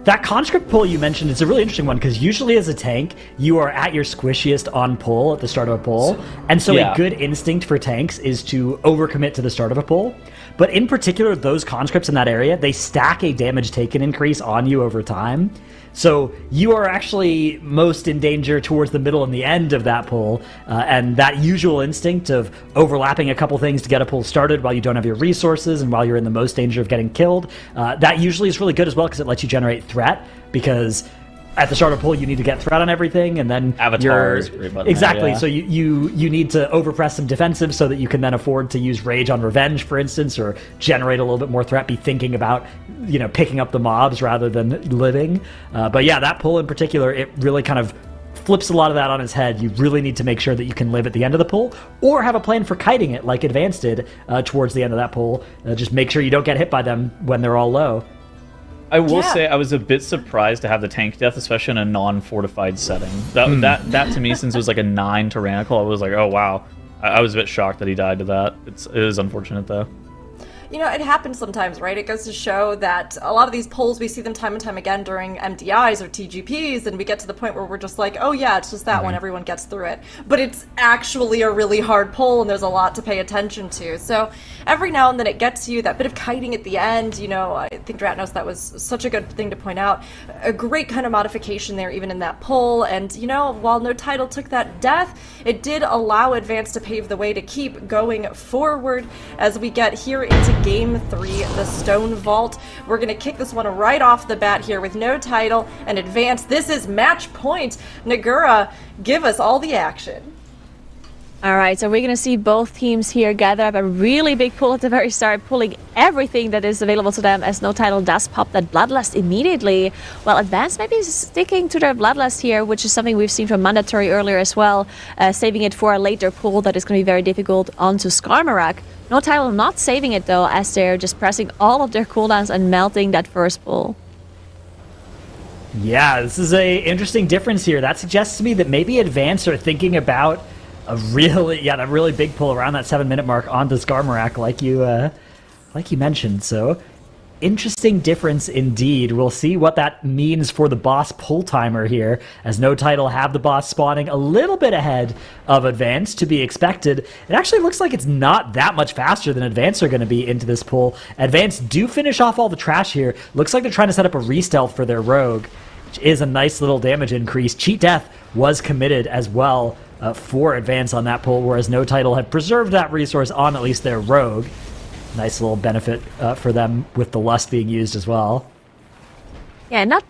S4: that conscript pull you mentioned is a really interesting one, because usually as a tank, you are at your squishiest on pull at the start of a pull, and so a good instinct for tanks is to overcommit to the start of a pull. But in particular, those conscripts in that area, they stack a damage taken increase on you over time. So you are actually most in danger towards the middle and the end of that pull, and that usual instinct of overlapping a couple things to get a pull started while you don't have your resources and while you're in the most danger of getting killed, that usually is really good as well, because it lets you generate threat, because at the start of pull you need to get threat on everything, and then
S2: Avatars,
S4: exactly. So you need to overpress some defensive so that you can then afford to use Rage on Revenge, for instance, or generate a little bit more threat, be thinking about picking up the mobs rather than living. But yeah, that pull in particular, it really kind of flips a lot of that on its head. You really need to make sure that you can live at the end of the pull, or have a plan for kiting it like Advance did towards the end of that pull. Just make sure you don't get hit by them when they're all low.
S2: I will say I was a bit surprised to have the tank death, especially in a non-fortified setting. That to me, since it was like a 9 tyrannical, I was like, oh wow. I was a bit shocked that he died to that. It is unfortunate though.
S1: It happens sometimes, right? It goes to show that a lot of these polls, we see them time and time again during MDIs or TGPs, and we get to the point where we're just like, oh yeah, it's just that one, everyone gets through it. But it's actually a really hard poll, and there's a lot to pay attention to. So every now and then it gets you, that bit of kiting at the end, I think Dratnos, that was such a good thing to point out. A great kind of modification there, even in that poll. And, while No Title took that death, it did allow Advance to pave the way to keep going forward as we get here into Game 3, the Stone Vault. We're going to kick this one right off the bat here with No Title and Advance. This is match point. Nagura, give us all the action.
S5: All right, so we're going to see both teams here gather up a really big pull at the very start, pulling everything that is available to them, as No Title does pop that Bloodlust immediately. While Advance maybe is sticking to their Bloodlust here, which is something we've seen from Mandatory earlier as well, saving it for a later pull that is going to be very difficult onto Skarmorak. No Title not saving it though, as they're just pressing all of their cooldowns and melting that first pull.
S4: Yeah, this is a interesting difference here. That suggests to me that maybe Advance are thinking about a really big pull around that 7-minute mark onto Skarmorak, like you mentioned. So interesting difference indeed. We'll see what that means for the boss pull timer here, as No Title have the boss spawning a little bit ahead of Advance to be expected. It actually looks like it's not that much faster than Advance are going to be into this pull. Advance do finish off all the trash here. Looks like they're trying to set up a re-stealth for their rogue, which is a nice little damage increase. Cheat Death was committed as well for Advance on that pull, whereas No Title had preserved that resource on at least their rogue. Nice little benefit for them with the Lust being used as well.
S5: Yeah, not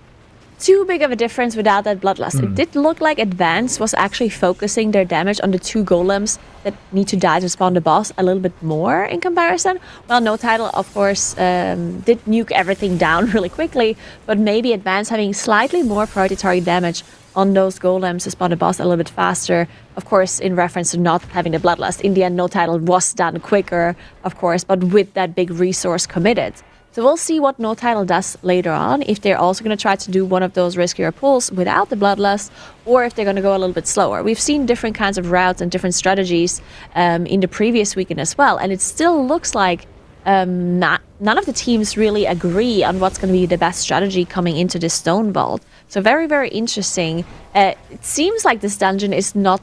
S5: too big of a difference without that Bloodlust. It did look like Advance was actually focusing their damage on the 2 golems that need to die to spawn the boss a little bit more in comparison. Well, No Title, of course, did nuke everything down really quickly, but maybe Advance having slightly more priority target damage on those golems to spawn the boss a little bit faster, of course, in reference to not having the Bloodlust. In the end, No Title was done quicker, of course, but with that big resource committed. So we'll see what No Title does later on, if they're also going to try to do one of those riskier pulls without the Bloodlust, or if they're going to go a little bit slower. We've seen different kinds of routes and different strategies in the previous weekend as well, and it still looks like none of the teams really agree on what's going to be the best strategy coming into this Stone Vault. So very, very interesting. It seems like this dungeon is not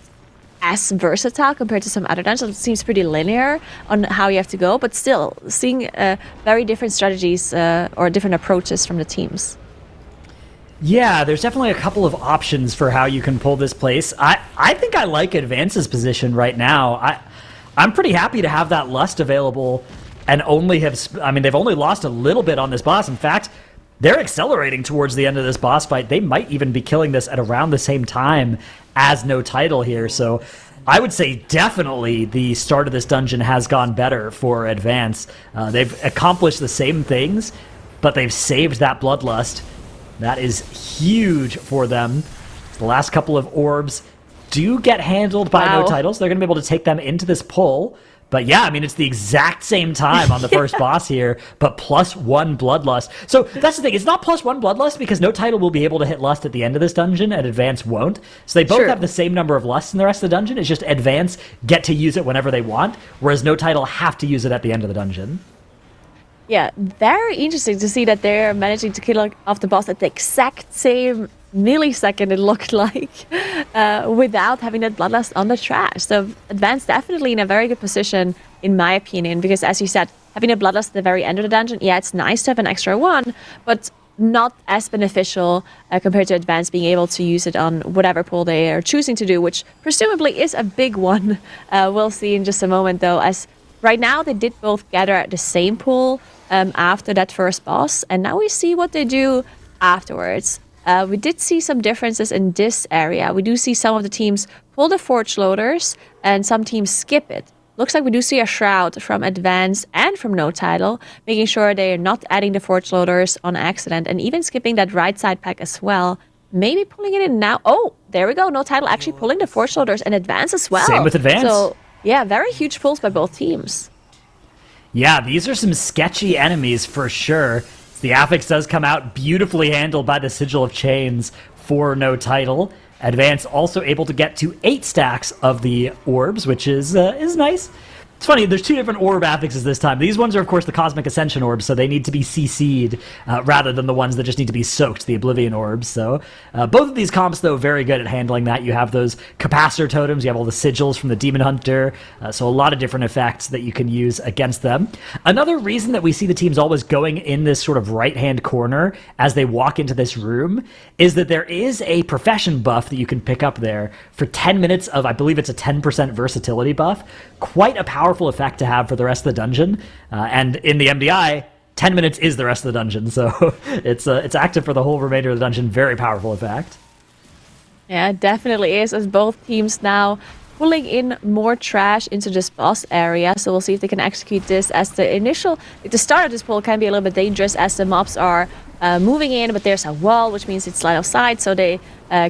S5: as versatile compared to some other dungeons. It seems pretty linear on how you have to go, but still seeing very different strategies or different approaches from the teams.
S4: Yeah, there's definitely a couple of options for how you can pull this place. I think I like Advance's position right now. I'm pretty happy to have that Lust available and only have... I mean, they've only lost a little bit on this boss. In fact, they're accelerating towards the end of this boss fight. They might even be killing this at around the same time as No Title here. So I would say definitely the start of this dungeon has gone better for Advance. They've accomplished the same things, but they've saved that Bloodlust. That is huge for them. The last couple of orbs do get handled by No Title, so they're going to be able to take them into this pull. But yeah, I mean, it's the exact same time on the first boss here, but +1 Bloodlust. So that's the thing. It's not +1 Bloodlust because No Title will be able to hit Lust at the end of this dungeon and Advance won't. So they both have the same number of Lusts in the rest of the dungeon. It's just Advance get to use it whenever they want, whereas No Title have to use it at the end of the dungeon.
S5: Yeah, very interesting to see that they're managing to kill off the boss at the exact same millisecond it looked like without having that Bloodlust on the trash. So Advance definitely in a very good position in my opinion, because as you said, having a Bloodlust at the very end of the dungeon, yeah, it's nice to have an extra one, but not as beneficial compared to Advance being able to use it on whatever pull they are choosing to do, which presumably is a big one. We'll see in just a moment though, as right now they did both gather at the same pull after that first boss, and now we see what they do afterwards. We did see some differences in this area. We do see some of the teams pull the Forge Loaders and some teams skip it. Looks like we do see a Shroud from Advance and from No Title, making sure they are not adding the Forge Loaders on accident and even skipping that right side pack as well. Maybe pulling it in now. Oh, there we go. No Title actually pulling the Forge Loaders and Advance as well.
S4: Same with Advance.
S5: So yeah, very huge pulls by both teams.
S4: Yeah, these are some sketchy enemies for sure. The affix does come out beautifully handled by the Sigil of Chains for No Title. Advance also able to get to 8 stacks of the orbs, which is nice. It's funny, there's 2 different orb affixes this time. These ones are, of course, the Cosmic Ascension orbs, so they need to be CC'd rather than the ones that just need to be soaked, the Oblivion orbs. So both of these comps, though, very good at handling that. You have those capacitor totems, you have all the sigils from the Demon Hunter, so a lot of different effects that you can use against them. Another reason that we see the teams always going in this sort of right-hand corner as they walk into this room is that there is a profession buff that you can pick up there for 10 minutes of, I believe it's a 10% versatility buff. Quite a powerful effect to have for the rest of the dungeon, and in the MDI 10 minutes is the rest of the dungeon, so it's active for the whole remainder of the dungeon. Very powerful effect.
S5: Yeah, it definitely is, as both teams now pulling in more trash into this boss area. So we'll see if they can execute this, as the start of this pull can be a little bit dangerous as the mobs are moving in, but there's a wall, which means it's line of sight, so they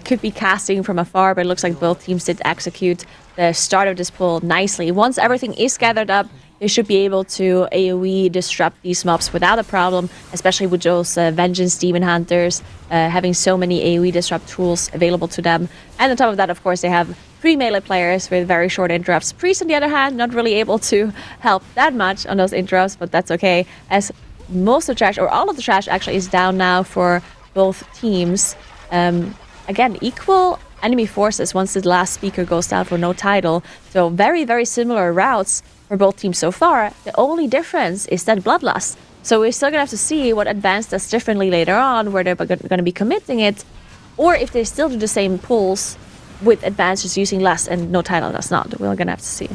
S5: could be casting from afar, but it looks like both teams did execute the start of this pull nicely. Once everything is gathered up, they should be able to AoE disrupt these mobs without a problem, especially with those Vengeance Demon Hunters having so many AoE disrupt tools available to them. And on top of that, of course, they have 3 melee players with very short interrupts. Priest, on the other hand, not really able to help that much on those interrupts, but that's okay, as most of the trash, or all of the trash actually, is down now for both teams. Again, equal enemy forces once the last speaker goes down for no title. So very, very similar routes for both teams so far. The only difference is that Bloodlust. So we're still going to have to see what Advanced does differently later on, where they're going to be committing it, or if they still do the same pulls with Advanced just using less and no title does not. We're going to have to see.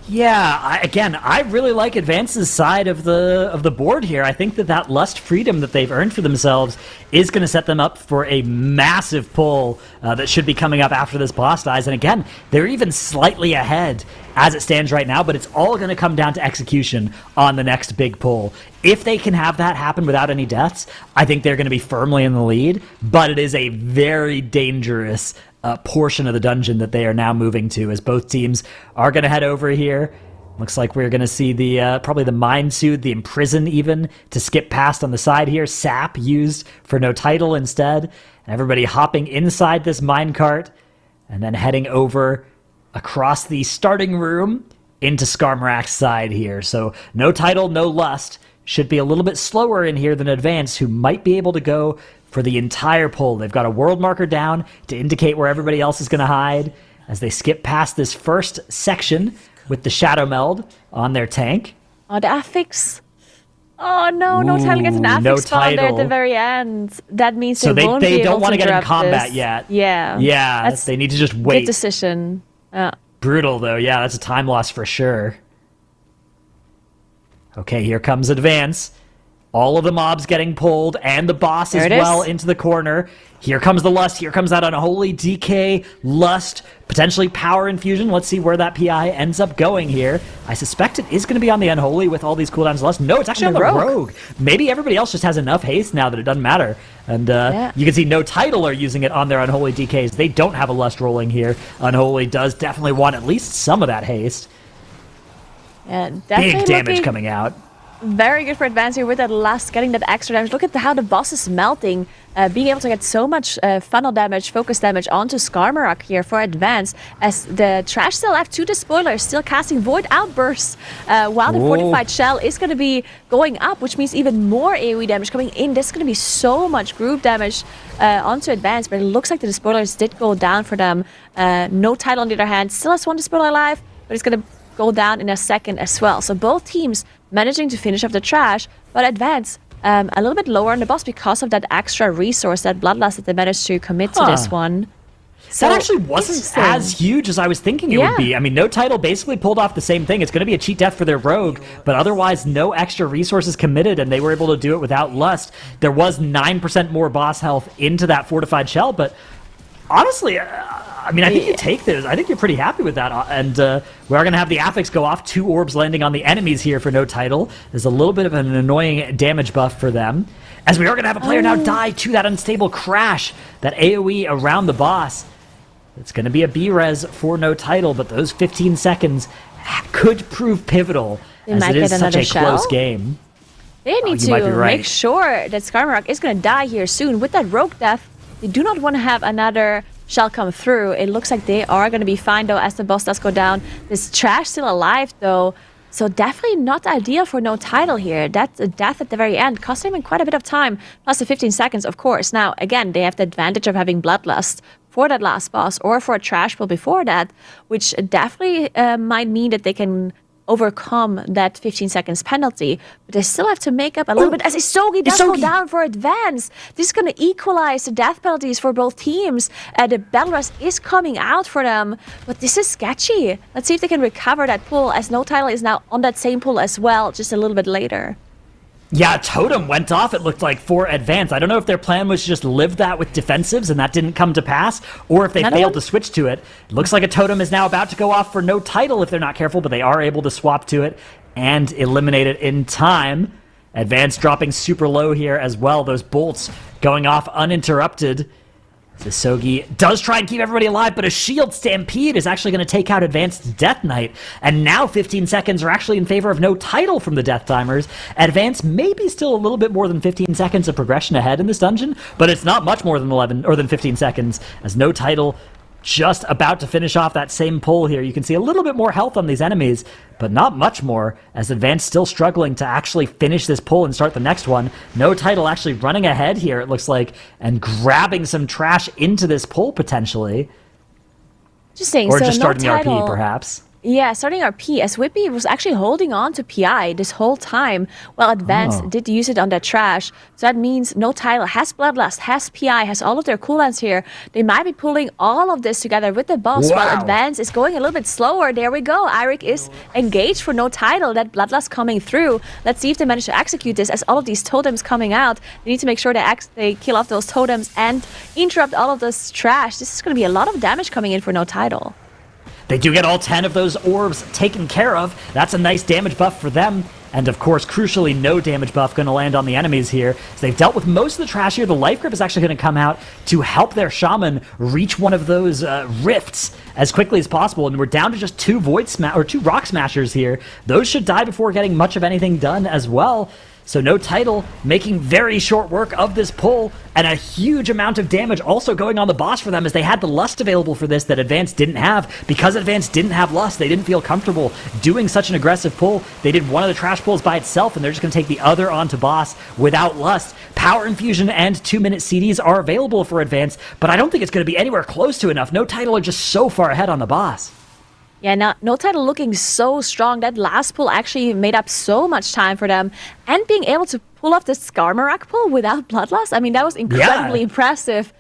S4: Yeah, I really like Advance's side of the board here. I think that Lust freedom that they've earned for themselves is going to set them up for a massive pull that should be coming up after this boss dies. And again, they're even slightly ahead as it stands right now, but it's all going to come down to execution on the next big pull. If they can have that happen without any deaths, I think they're going to be firmly in the lead, but it is a very dangerous portion of the dungeon that they are now moving to, as both teams are going to head over here. Looks like we're going to see the probably the Mind Soothe, the Imprison even, to skip past on the side here. Sap used for no title instead. And everybody hopping inside this minecart and then heading over across the starting room into Skarmarak's side here. So no title, no lust. Should be a little bit slower in here than Advance, who might be able to go for the entire pull. They've got a world marker down to indicate where everybody else is going to hide as they skip past this first section with the Shadow Meld on their tank.
S5: Oh, the affix. Oh no, no title gets an affix
S4: no
S5: spawn there at the
S4: title.
S5: very end. That means
S4: So
S5: they won't
S4: they
S5: be
S4: don't
S5: able
S4: want to get in
S5: interrupt
S4: combat
S5: this.
S4: yet.
S5: Yeah.
S4: Yeah,
S5: That's
S4: they need to just
S5: good
S4: wait.
S5: decision.
S4: Brutal, though. Yeah, that's a time loss for sure. Okay, here comes Advance. All of the mobs getting pulled, and the boss as
S5: There it
S4: well
S5: is.
S4: into the corner. Here comes the Lust. Here comes that Unholy DK, Lust, potentially Power Infusion. Let's see where that PI ends up going here. I suspect it is going to be on the Unholy with all these cooldowns of Lust. No, it's actually on the Rogue. Maybe everybody else just has enough haste now that it doesn't matter. And you can see No Title are using it on their Unholy DKs. They don't have a Lust rolling here. Unholy does definitely want at least some of that haste.
S5: Yeah,
S4: Big
S5: definitely
S4: damage
S5: looking
S4: coming out.
S5: very good for Advance here with that last, getting that extra damage. Look at how the boss is melting, being able to get so much funnel damage, focus damage onto Skarmarak here for Advance, as the trash still left to the spoiler, still casting Void Outbursts, while the
S4: Whoa.
S5: Fortified Shell is going to be going up, which means even more AoE damage coming in. There's going to be so much group damage onto Advance, but it looks like the Despoilers did go down for them. No title on the other hand, still has one Despoiler alive, but it's going to go down in a second as well. So both teams managing to finish off the trash, but Advance a little bit lower on the boss because of that extra resource, that Bloodlust that they managed to commit to this one. So
S4: That actually wasn't as huge as I was thinking it would be. I mean, No Title basically pulled off the same thing. It's going to be a cheat death for their Rogue, but otherwise no extra resources committed, and they were able to do it without Lust. There was 9% more boss health into that Fortified Shell, but honestly, I mean, I think you take this. I think you're pretty happy with that. And we are going to have the affix go off. 2 orbs landing on the enemies here for No Title. There's a little bit of an annoying damage buff for them. As we are going to have a player now die to that unstable crash, that AoE around the boss. It's going to be a B-res for No Title, but those 15 seconds could prove pivotal,
S5: They
S4: as
S5: might
S4: it is
S5: get
S4: such a
S5: another shell.
S4: close game.
S5: They need
S4: you might be
S5: to
S4: right.
S5: make sure that Skarmarak is going to die here soon. With that Rogue death, they do not want to have another shell come through. It looks like they are going to be fine, though, as the boss does go down. This trash still alive, though, so definitely not ideal for No Title here. That's a death at the very end, costing him quite a bit of time, plus the 15 seconds, of course. Now, again, they have the advantage of having Bloodlust for that last boss, or for a trash pull before that, which definitely might mean that they can overcome that 15 seconds penalty, but they still have to make up a little bit, as Isogi does go down for Advance. This is going to equalize the death penalties for both teams. The Belras is coming out for them, but this is sketchy. Let's see if they can recover that pull, as No Title is now on that same pull as well, just a little bit later.
S4: Yeah, Totem went off, it looked like, for Advance. I don't know if their plan was to just live that with defensives and that didn't come to pass, or if they failed to switch to it. It looks like a Totem is now about to go off for No Title if they're not careful, but they are able to swap to it and eliminate it in time. Advance dropping super low here as well. Those bolts going off uninterrupted. Isogi does try and keep everybody alive, but a shield stampede is actually going to take out Advanced Death Knight. And now 15 seconds are actually in favor of No Title from the Death Timers. Advance may be still a little bit more than 15 seconds of progression ahead in this dungeon, but it's not much more than 11 or than 15 seconds, as No Title just about to finish off that same pull here. You can see a little bit more health on these enemies, but not much more, as Advance still struggling to actually finish this pull and start the next one. No Title actually running ahead here, it looks like, and grabbing some trash into this pull, potentially.
S5: Interesting.
S4: Or
S5: so
S4: just starting
S5: no
S4: the
S5: title,
S4: RP, perhaps.
S5: Yeah, starting RP, as Whippy was actually holding on to PI this whole time, while Advance did use it on that trash. So that means no Title has Bloodlust, has PI, has all of their cooldowns here. They might be pulling all of this together with the boss, while Advance is going a little bit slower. There we go. Eirik is engaged for no Title. That Bloodlust coming through. Let's see if they manage to execute this, as all of these totems coming out. They need to make sure they kill off those totems and interrupt all of this trash. This is going to be a lot of damage coming in for no Title.
S4: They do get all 10 of those orbs taken care of. That's a nice damage buff for them. And of course, crucially, no damage buff going to land on the enemies here. So they've dealt with most of the trash here. The life grip is actually going to come out to help their shaman reach one of those rifts as quickly as possible. And we're down to just two rock smashers here. Those should die before getting much of anything done as well. So no Title making very short work of this pull, and a huge amount of damage also going on the boss for them, as they had the Lust available for this that Advance didn't have. Because Advance didn't have Lust, they didn't feel comfortable doing such an aggressive pull. They did one of the trash pulls by itself, and they're just going to take the other onto boss without Lust. Power Infusion and 2-minute CDs are available for Advance, but I don't think it's going to be anywhere close to enough. No Title are just so far ahead on the boss.
S5: Yeah, now no Title looking so strong. That last pull actually made up so much time for them. And being able to pull off the Skarmorak pull without Bloodlust, I mean, that was incredibly impressive.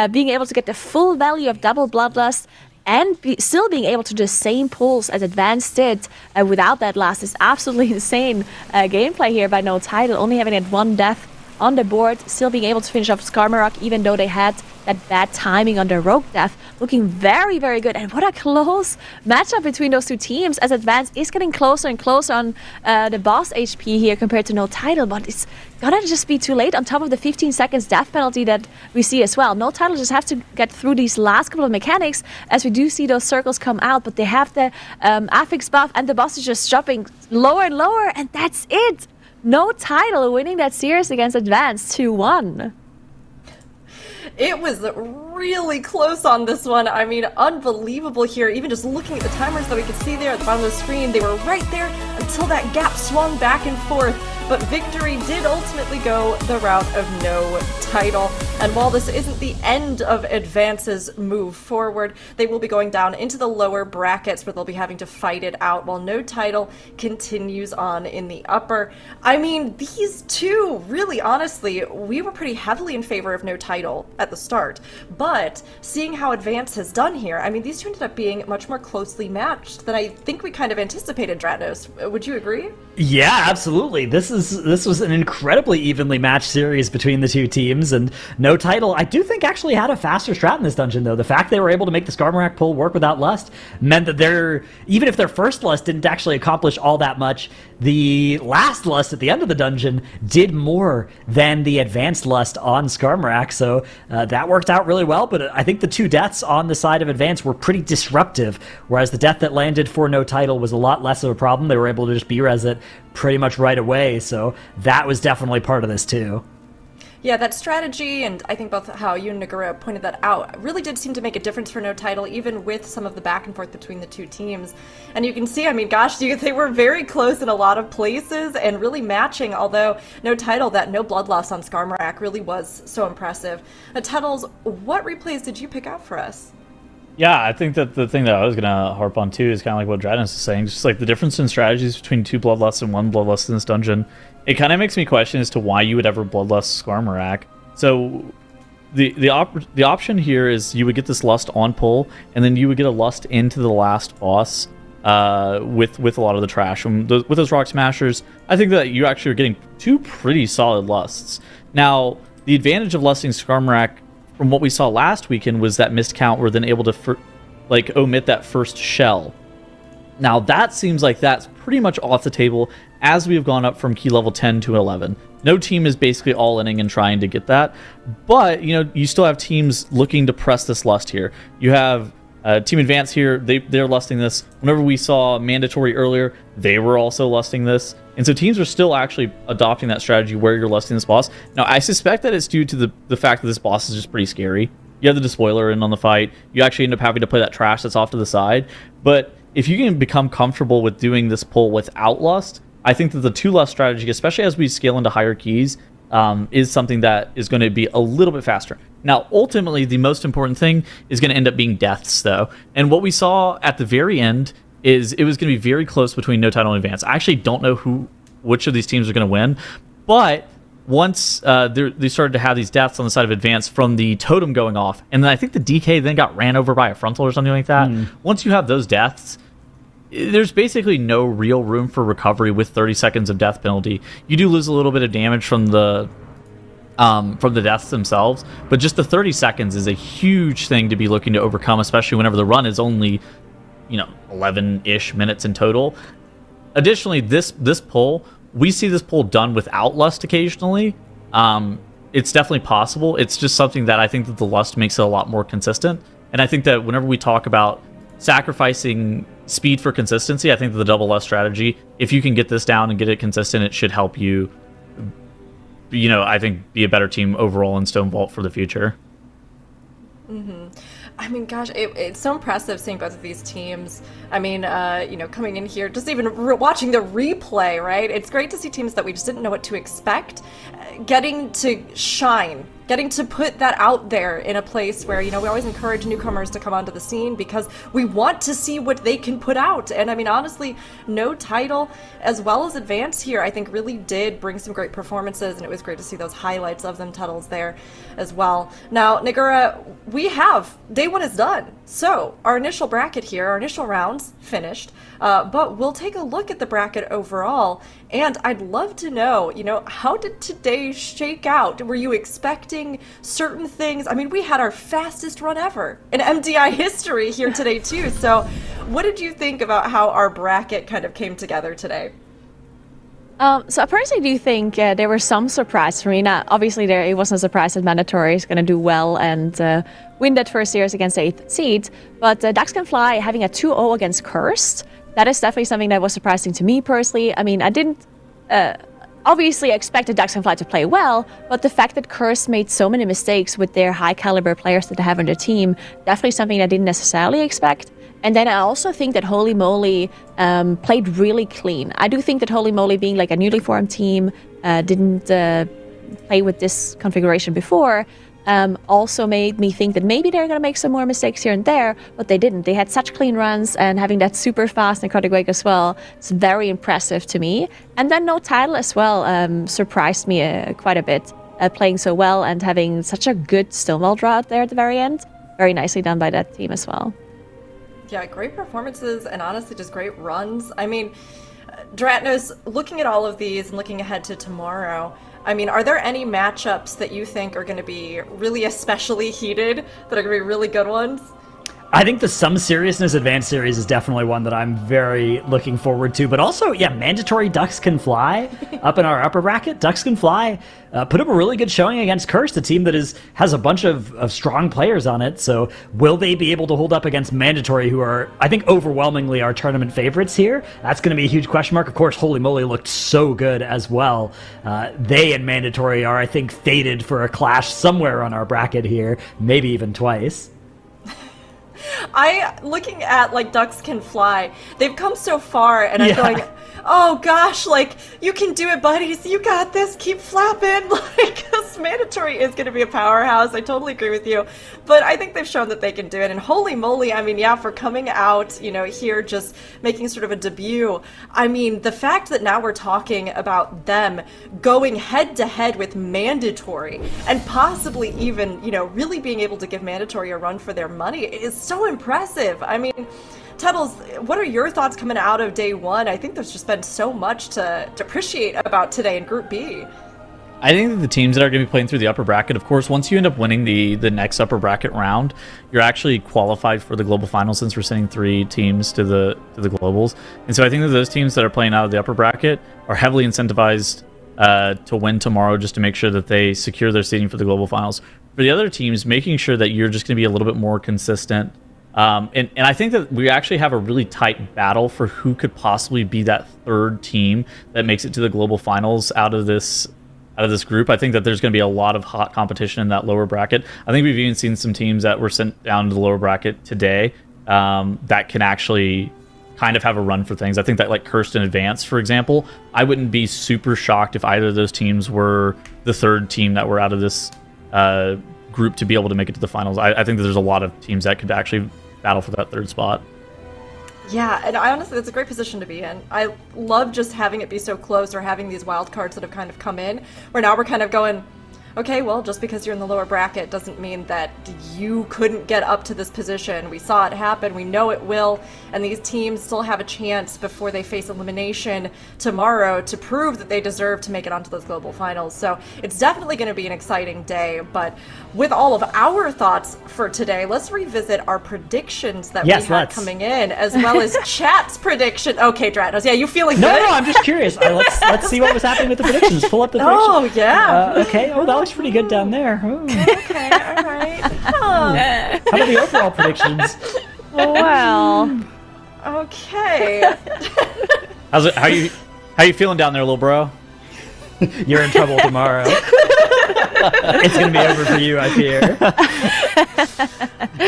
S5: Being able to get the full value of double Bloodlust and still being able to do the same pulls as Advance did without that last is absolutely insane gameplay here by no Title. Only having had one death on the board, still being able to finish off Skarmorak, even though they had that bad timing on their Rogue Death. Looking very, very good. And what a close matchup between those two teams, as Advance is getting closer and closer on the boss HP here compared to no Title, but it's gonna just be too late on top of the 15 seconds death penalty that we see as well. No Title just have to get through these last couple of mechanics, as we do see those circles come out, but they have the affix buff, and the boss is just dropping lower and lower, and that's it. No Title winning that series against Advance 2-1.
S1: It was really close on this one. I mean, unbelievable here. Even just looking at the timers that we could see there at the bottom of the screen, they were right there until that gap swung back and forth. But victory did ultimately go the route of no Title. And while this isn't the end of Advance's move forward, they will be going down into the lower brackets where they'll be having to fight it out, while no Title continues on in the upper. I mean, these two, really honestly, we were pretty heavily in favor of no Title at the start. But seeing how Advance has done here, I mean, these two ended up being much more closely matched than I think we kind of anticipated, Dranos. Would you agree?
S4: Yeah, absolutely. This was an incredibly evenly matched series between the two teams, and no Title, I do think, actually had a faster strat in this dungeon, though. The fact they were able to make the Skarmorak pull work without Lust meant that even if their first Lust didn't actually accomplish all that much, the last Lust at the end of the dungeon did more than the advanced Lust on Skarmorak, so that worked out really well. But I think the two deaths on the side of Advance were pretty disruptive, whereas the death that landed for no Title was a lot less of a problem. They were able to just B-res it pretty much right away, so that was definitely part of this too.
S1: Yeah, that strategy, and I think both how you and Nagura pointed that out, really did seem to make a difference for no Title, even with some of the back and forth between the two teams. And you can see, I mean, gosh, they were very close in a lot of places and really matching, although no Title, that no blood loss on Skarmorak really was so impressive. Tuttles, what replays did you pick out for us?
S2: Yeah, I think that the thing that I was going to harp on too is kind of like what Dranos is saying, just like the difference in strategies between two Bloodlusts and one Bloodlust in this dungeon. It kind of makes me question as to why you would ever Bloodlust Skarmorak. So the option here is you would get this Lust on pull, and then you would get a Lust into the last boss with a lot of the trash. And with those Rock Smashers, I think that you actually are getting two pretty solid Lusts. Now, the advantage of Lusting Skarmorak from what we saw last weekend was that missed count were then able to omit that first shell. Now that seems like that's pretty much off the table as we have gone up from key level 10 to 11. No team is basically all-inning and trying to get that, but you still have teams looking to press this lust here. You have Team Advance here, they're lusting this. Whenever we saw Mandatory earlier, they were also lusting this. And so teams are still actually adopting that strategy where you're lusting this boss. Now, I suspect that it's due to the fact that this boss is just pretty scary. you have the despoiler in on the fight. You actually end up having to play that trash that's off to the side. But if you can become comfortable with doing this pull without Lust, I think that the 2 Lust strategy, especially as we scale into higher keys, is something that is going to be a little bit faster. Now, ultimately, the most important thing is going to end up being deaths, though. And what we saw at the very end is it was going to be very close between No Title and Advance. I actually don't know which of these teams are going to win, but once they started to have these deaths on the side of Advance from the totem going off, and then I think the DK then got ran over by a frontal or something like that. Once you have those deaths, there's basically no real room for recovery with 30 seconds of death penalty. You do lose a little bit of damage from the deaths themselves, but just the 30 seconds is a huge thing to be looking to overcome, especially whenever the run is only 11-ish minutes in total. Additionally, this pull, we see this pull done without Lust occasionally. It's definitely possible. It's just something that I think that the Lust makes it a lot more consistent. And I think that whenever we talk about sacrificing speed for consistency, I think that the double Lust strategy, if you can get this down and get it consistent, it should help you, I think, be a better team overall in Stone Vault for the future.
S1: I mean, gosh, it's so impressive seeing both of these teams. I mean, coming in here, just even watching the replay, right? It's great to see teams that we just didn't know what to expect, getting to shine, getting to put that out there in a place where, we always encourage newcomers to come onto the scene because we want to see what they can put out. And I mean, honestly, No Title as well as Advance here, I think really did bring some great performances, and it was great to see those highlights of them titles there as well. Now, Nagura, we have Day 1 is done. So our initial bracket here, our initial rounds finished, but we'll take a look at the bracket overall. And I'd love to know, how did today shake out? Were you expecting certain things? I mean, we had our fastest run ever in MDI history here today too. So what did you think about how our bracket kind of came together today?
S5: So I personally do think there were some surprises for me. Now, obviously, it wasn't a surprise that Mandatory is going to do well and win that first series against the 8th seed. But Ducks Can Fly having a 2-0 against Cursed, that is definitely something that was surprising to me personally. I mean, I didn't obviously expect Ducks Can Fly to play well, but the fact that Cursed made so many mistakes with their high-caliber players that they have on their team, definitely something I didn't necessarily expect. And then I also think that Holy Moly played really clean. I do think that Holy Moly, being like a newly formed team, didn't play with this configuration before, also made me think that maybe they're going to make some more mistakes here and there, but they didn't. They had such clean runs, and having that super fast necrotic wake as well, it's very impressive to me. And then No Title as well surprised me quite a bit, playing so well and having such a good Stonewall draw out there at the very end. Very nicely done by that team as well.
S1: Yeah, great performances and honestly just great runs. I mean, Dratnos, looking at all of these and looking ahead to tomorrow, I mean, are there any matchups that you think are going to be really especially heated, that are going to be really good ones?
S4: I think the Some Seriousness Advanced Series is definitely one that I'm very looking forward to. But also, mandatory Ducks Can Fly up in our upper bracket. Ducks Can Fly put up a really good showing against Cursed, a team that has a bunch of strong players on it. So will they be able to hold up against Mandatory, who are, I think, overwhelmingly our tournament favorites here? That's going to be a huge question mark. Of course, Holy Moly looked so good as well. They and Mandatory are, I think, fated for a clash somewhere on our bracket here, maybe even twice.
S1: Looking at Ducks Can Fly, they've come so far, and I'm going, oh gosh, you can do it, buddies, you got this, keep flapping. This Mandatory is going to be a powerhouse. I totally agree with you, but I think they've shown that they can do it. And Holy Moly, I mean, for coming out, here just making sort of a debut. I mean, the fact that now we're talking about them going head to head with Mandatory and possibly even, really being able to give Mandatory a run for their money is so impressive. I mean, Tuddles, what are your thoughts coming out of Day 1? I think there's just been so much to appreciate about today in Group B.
S2: I think that the teams that are going to be playing through the upper bracket, of course, once you end up winning the next upper bracket round, you're actually qualified for the global finals, since we're sending 3 teams to the globals. And so I think that those teams that are playing out of the upper bracket are heavily incentivized to win tomorrow, just to make sure that they secure their seeding for the global finals. For the other teams, making sure that you're just going to be a little bit more consistent. And I think that we actually have a really tight battle for who could possibly be that third team that makes it to the global finals out of this out of this group. I think that there's going to be a lot of hot competition in that lower bracket. I think we've even seen some teams that were sent down to the lower bracket today that can actually kind of have a run for things. I think that like Cursed in Advance, for example, I wouldn't be super shocked if either of those teams were the third team that were out of this group to be able to make it to the finals. I think that there's a lot of teams that could actually battle for that third spot.
S1: Yeah, and I honestly, it's a great position to be in. I love just having it be so close, or having these wild cards that have kind of come in, where now we're kind of going, okay, well, just because you're in the lower bracket doesn't mean that you couldn't get up to this position. We saw it happen, we know it will, and these teams still have a chance before they face elimination tomorrow to prove that they deserve to make it onto those global finals. So it's definitely going to be an exciting day, but with all of our thoughts for today, let's revisit our predictions that we had coming in, as well as chat's prediction. Okay, Dratnos, yeah, you feeling good?
S4: No, I'm just curious. Let's see what was happening with the predictions. Pull up the predictions.
S1: Oh, yeah.
S4: Okay, oh, that looks pretty good down there. Ooh.
S1: Okay, all right.
S4: How about the overall predictions?
S5: Well.
S1: Okay.
S2: How you feeling down there, little bro?
S4: You're in trouble tomorrow. It's gonna be over for you, I fear.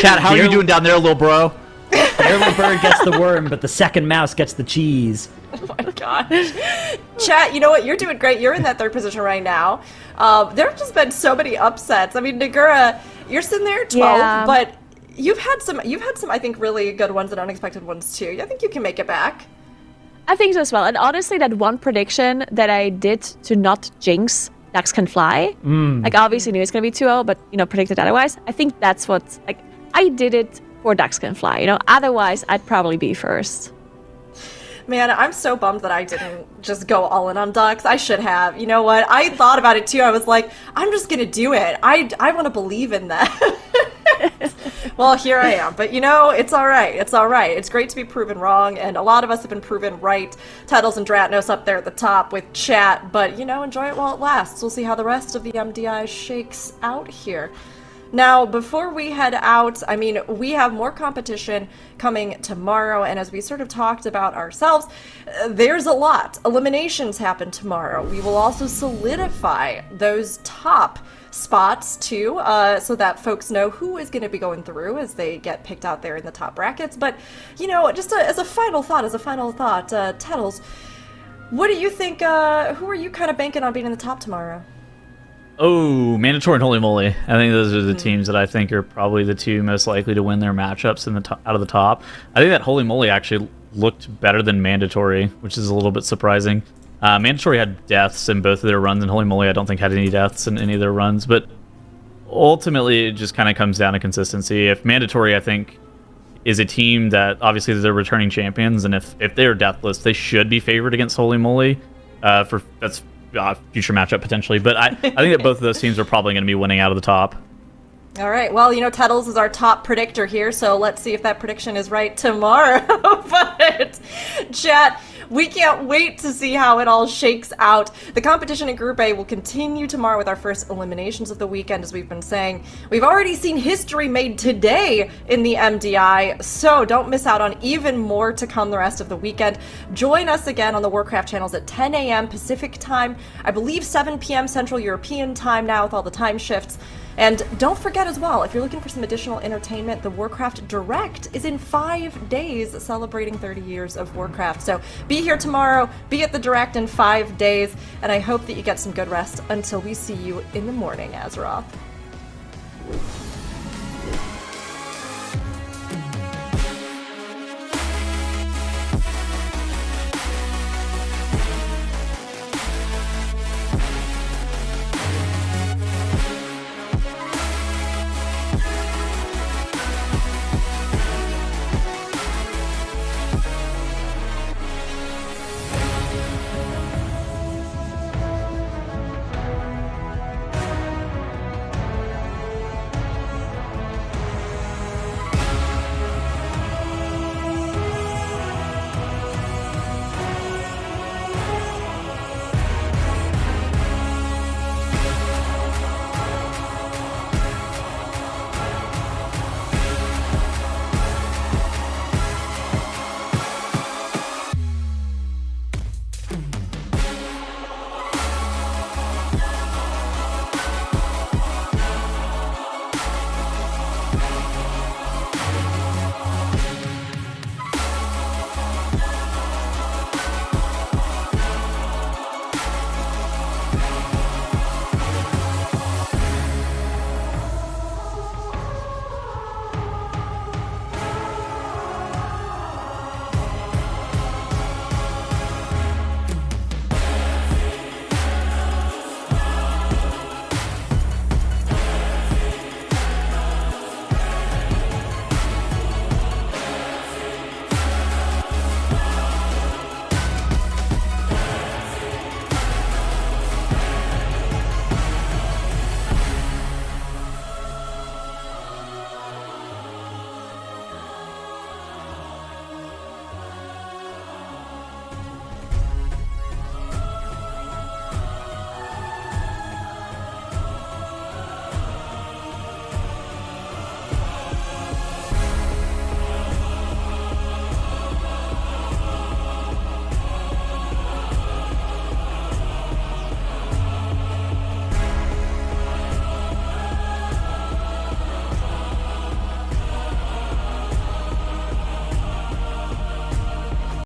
S2: Chat, how are you doing down there, little bro?
S4: The early bird gets the worm, but the second mouse gets the cheese.
S1: Oh my gosh. Chat, you know what? You're doing great. You're in that third position right now. There have just been so many upsets. I mean, Nagura, you're sitting there at 12, but you've had some, I think, really good ones and unexpected ones too. I think you can make it back.
S5: I think so as well. And honestly, that one prediction that I did to not jinx Dax Can Fly, like obviously knew it's going to be 2-0, but, you know, predicted otherwise. I think that's what, like, I did it for Dax Can Fly, you know? Otherwise, I'd probably be first.
S1: Man, I'm so bummed that I didn't just go all in on Ducks. I should have. You know what? I thought about it too. I was like, I'm just going to do it. I want to believe in that. Well, here I am. But, you know, it's all right. It's all right. It's great to be proven wrong, and a lot of us have been proven right. Tettles and Dratnos up there at the top with chat, but, you know, enjoy it while it lasts. We'll see how the rest of the MDI shakes out here. Now, before we head out, I mean, we have more competition coming tomorrow, and as we sort of talked about ourselves, there's a lot. Eliminations happen tomorrow. We will also solidify those top spots too, so that folks know who is going to be going through as they get picked out there in the top brackets. But, you know, just as a final thought, Tettles, what do you think, who are you kind of banking on being in the top tomorrow?
S2: Oh, Mandatory and Holy Moly. I think those are the teams that I think are probably the two most likely to win their matchups in the out of the top. I think that Holy Moly actually looked better than Mandatory, which is a little bit surprising. Mandatory had deaths in both of their runs, and Holy Moly I don't think had any deaths in any of their runs, but ultimately it just kind of comes down to consistency. If Mandatory, I think, is a team that obviously they're returning champions, and if they're deathless, they should be favored against Holy Moly. That's future matchup potentially, but I think that both of those teams are probably going to be winning out of the top.
S1: All right, well, you know, Tettles is our top predictor here, so let's see if that prediction is right tomorrow. But chat, we can't wait to see how it all shakes out. The competition in Group A will continue tomorrow with our first eliminations of the weekend, as we've been saying. We've already seen history made today in the MDI, so don't miss out on even more to come the rest of the weekend. Join us again on the Warcraft channels at 10 a.m. Pacific time, I believe 7 p.m. Central European time now with all the time shifts. And don't forget as well, if you're looking for some additional entertainment, the Warcraft Direct is in 5 days celebrating 30 years of Warcraft. So be here tomorrow, be at the Direct in 5 days, and I hope that you get some good rest until we see you in the morning, Azeroth.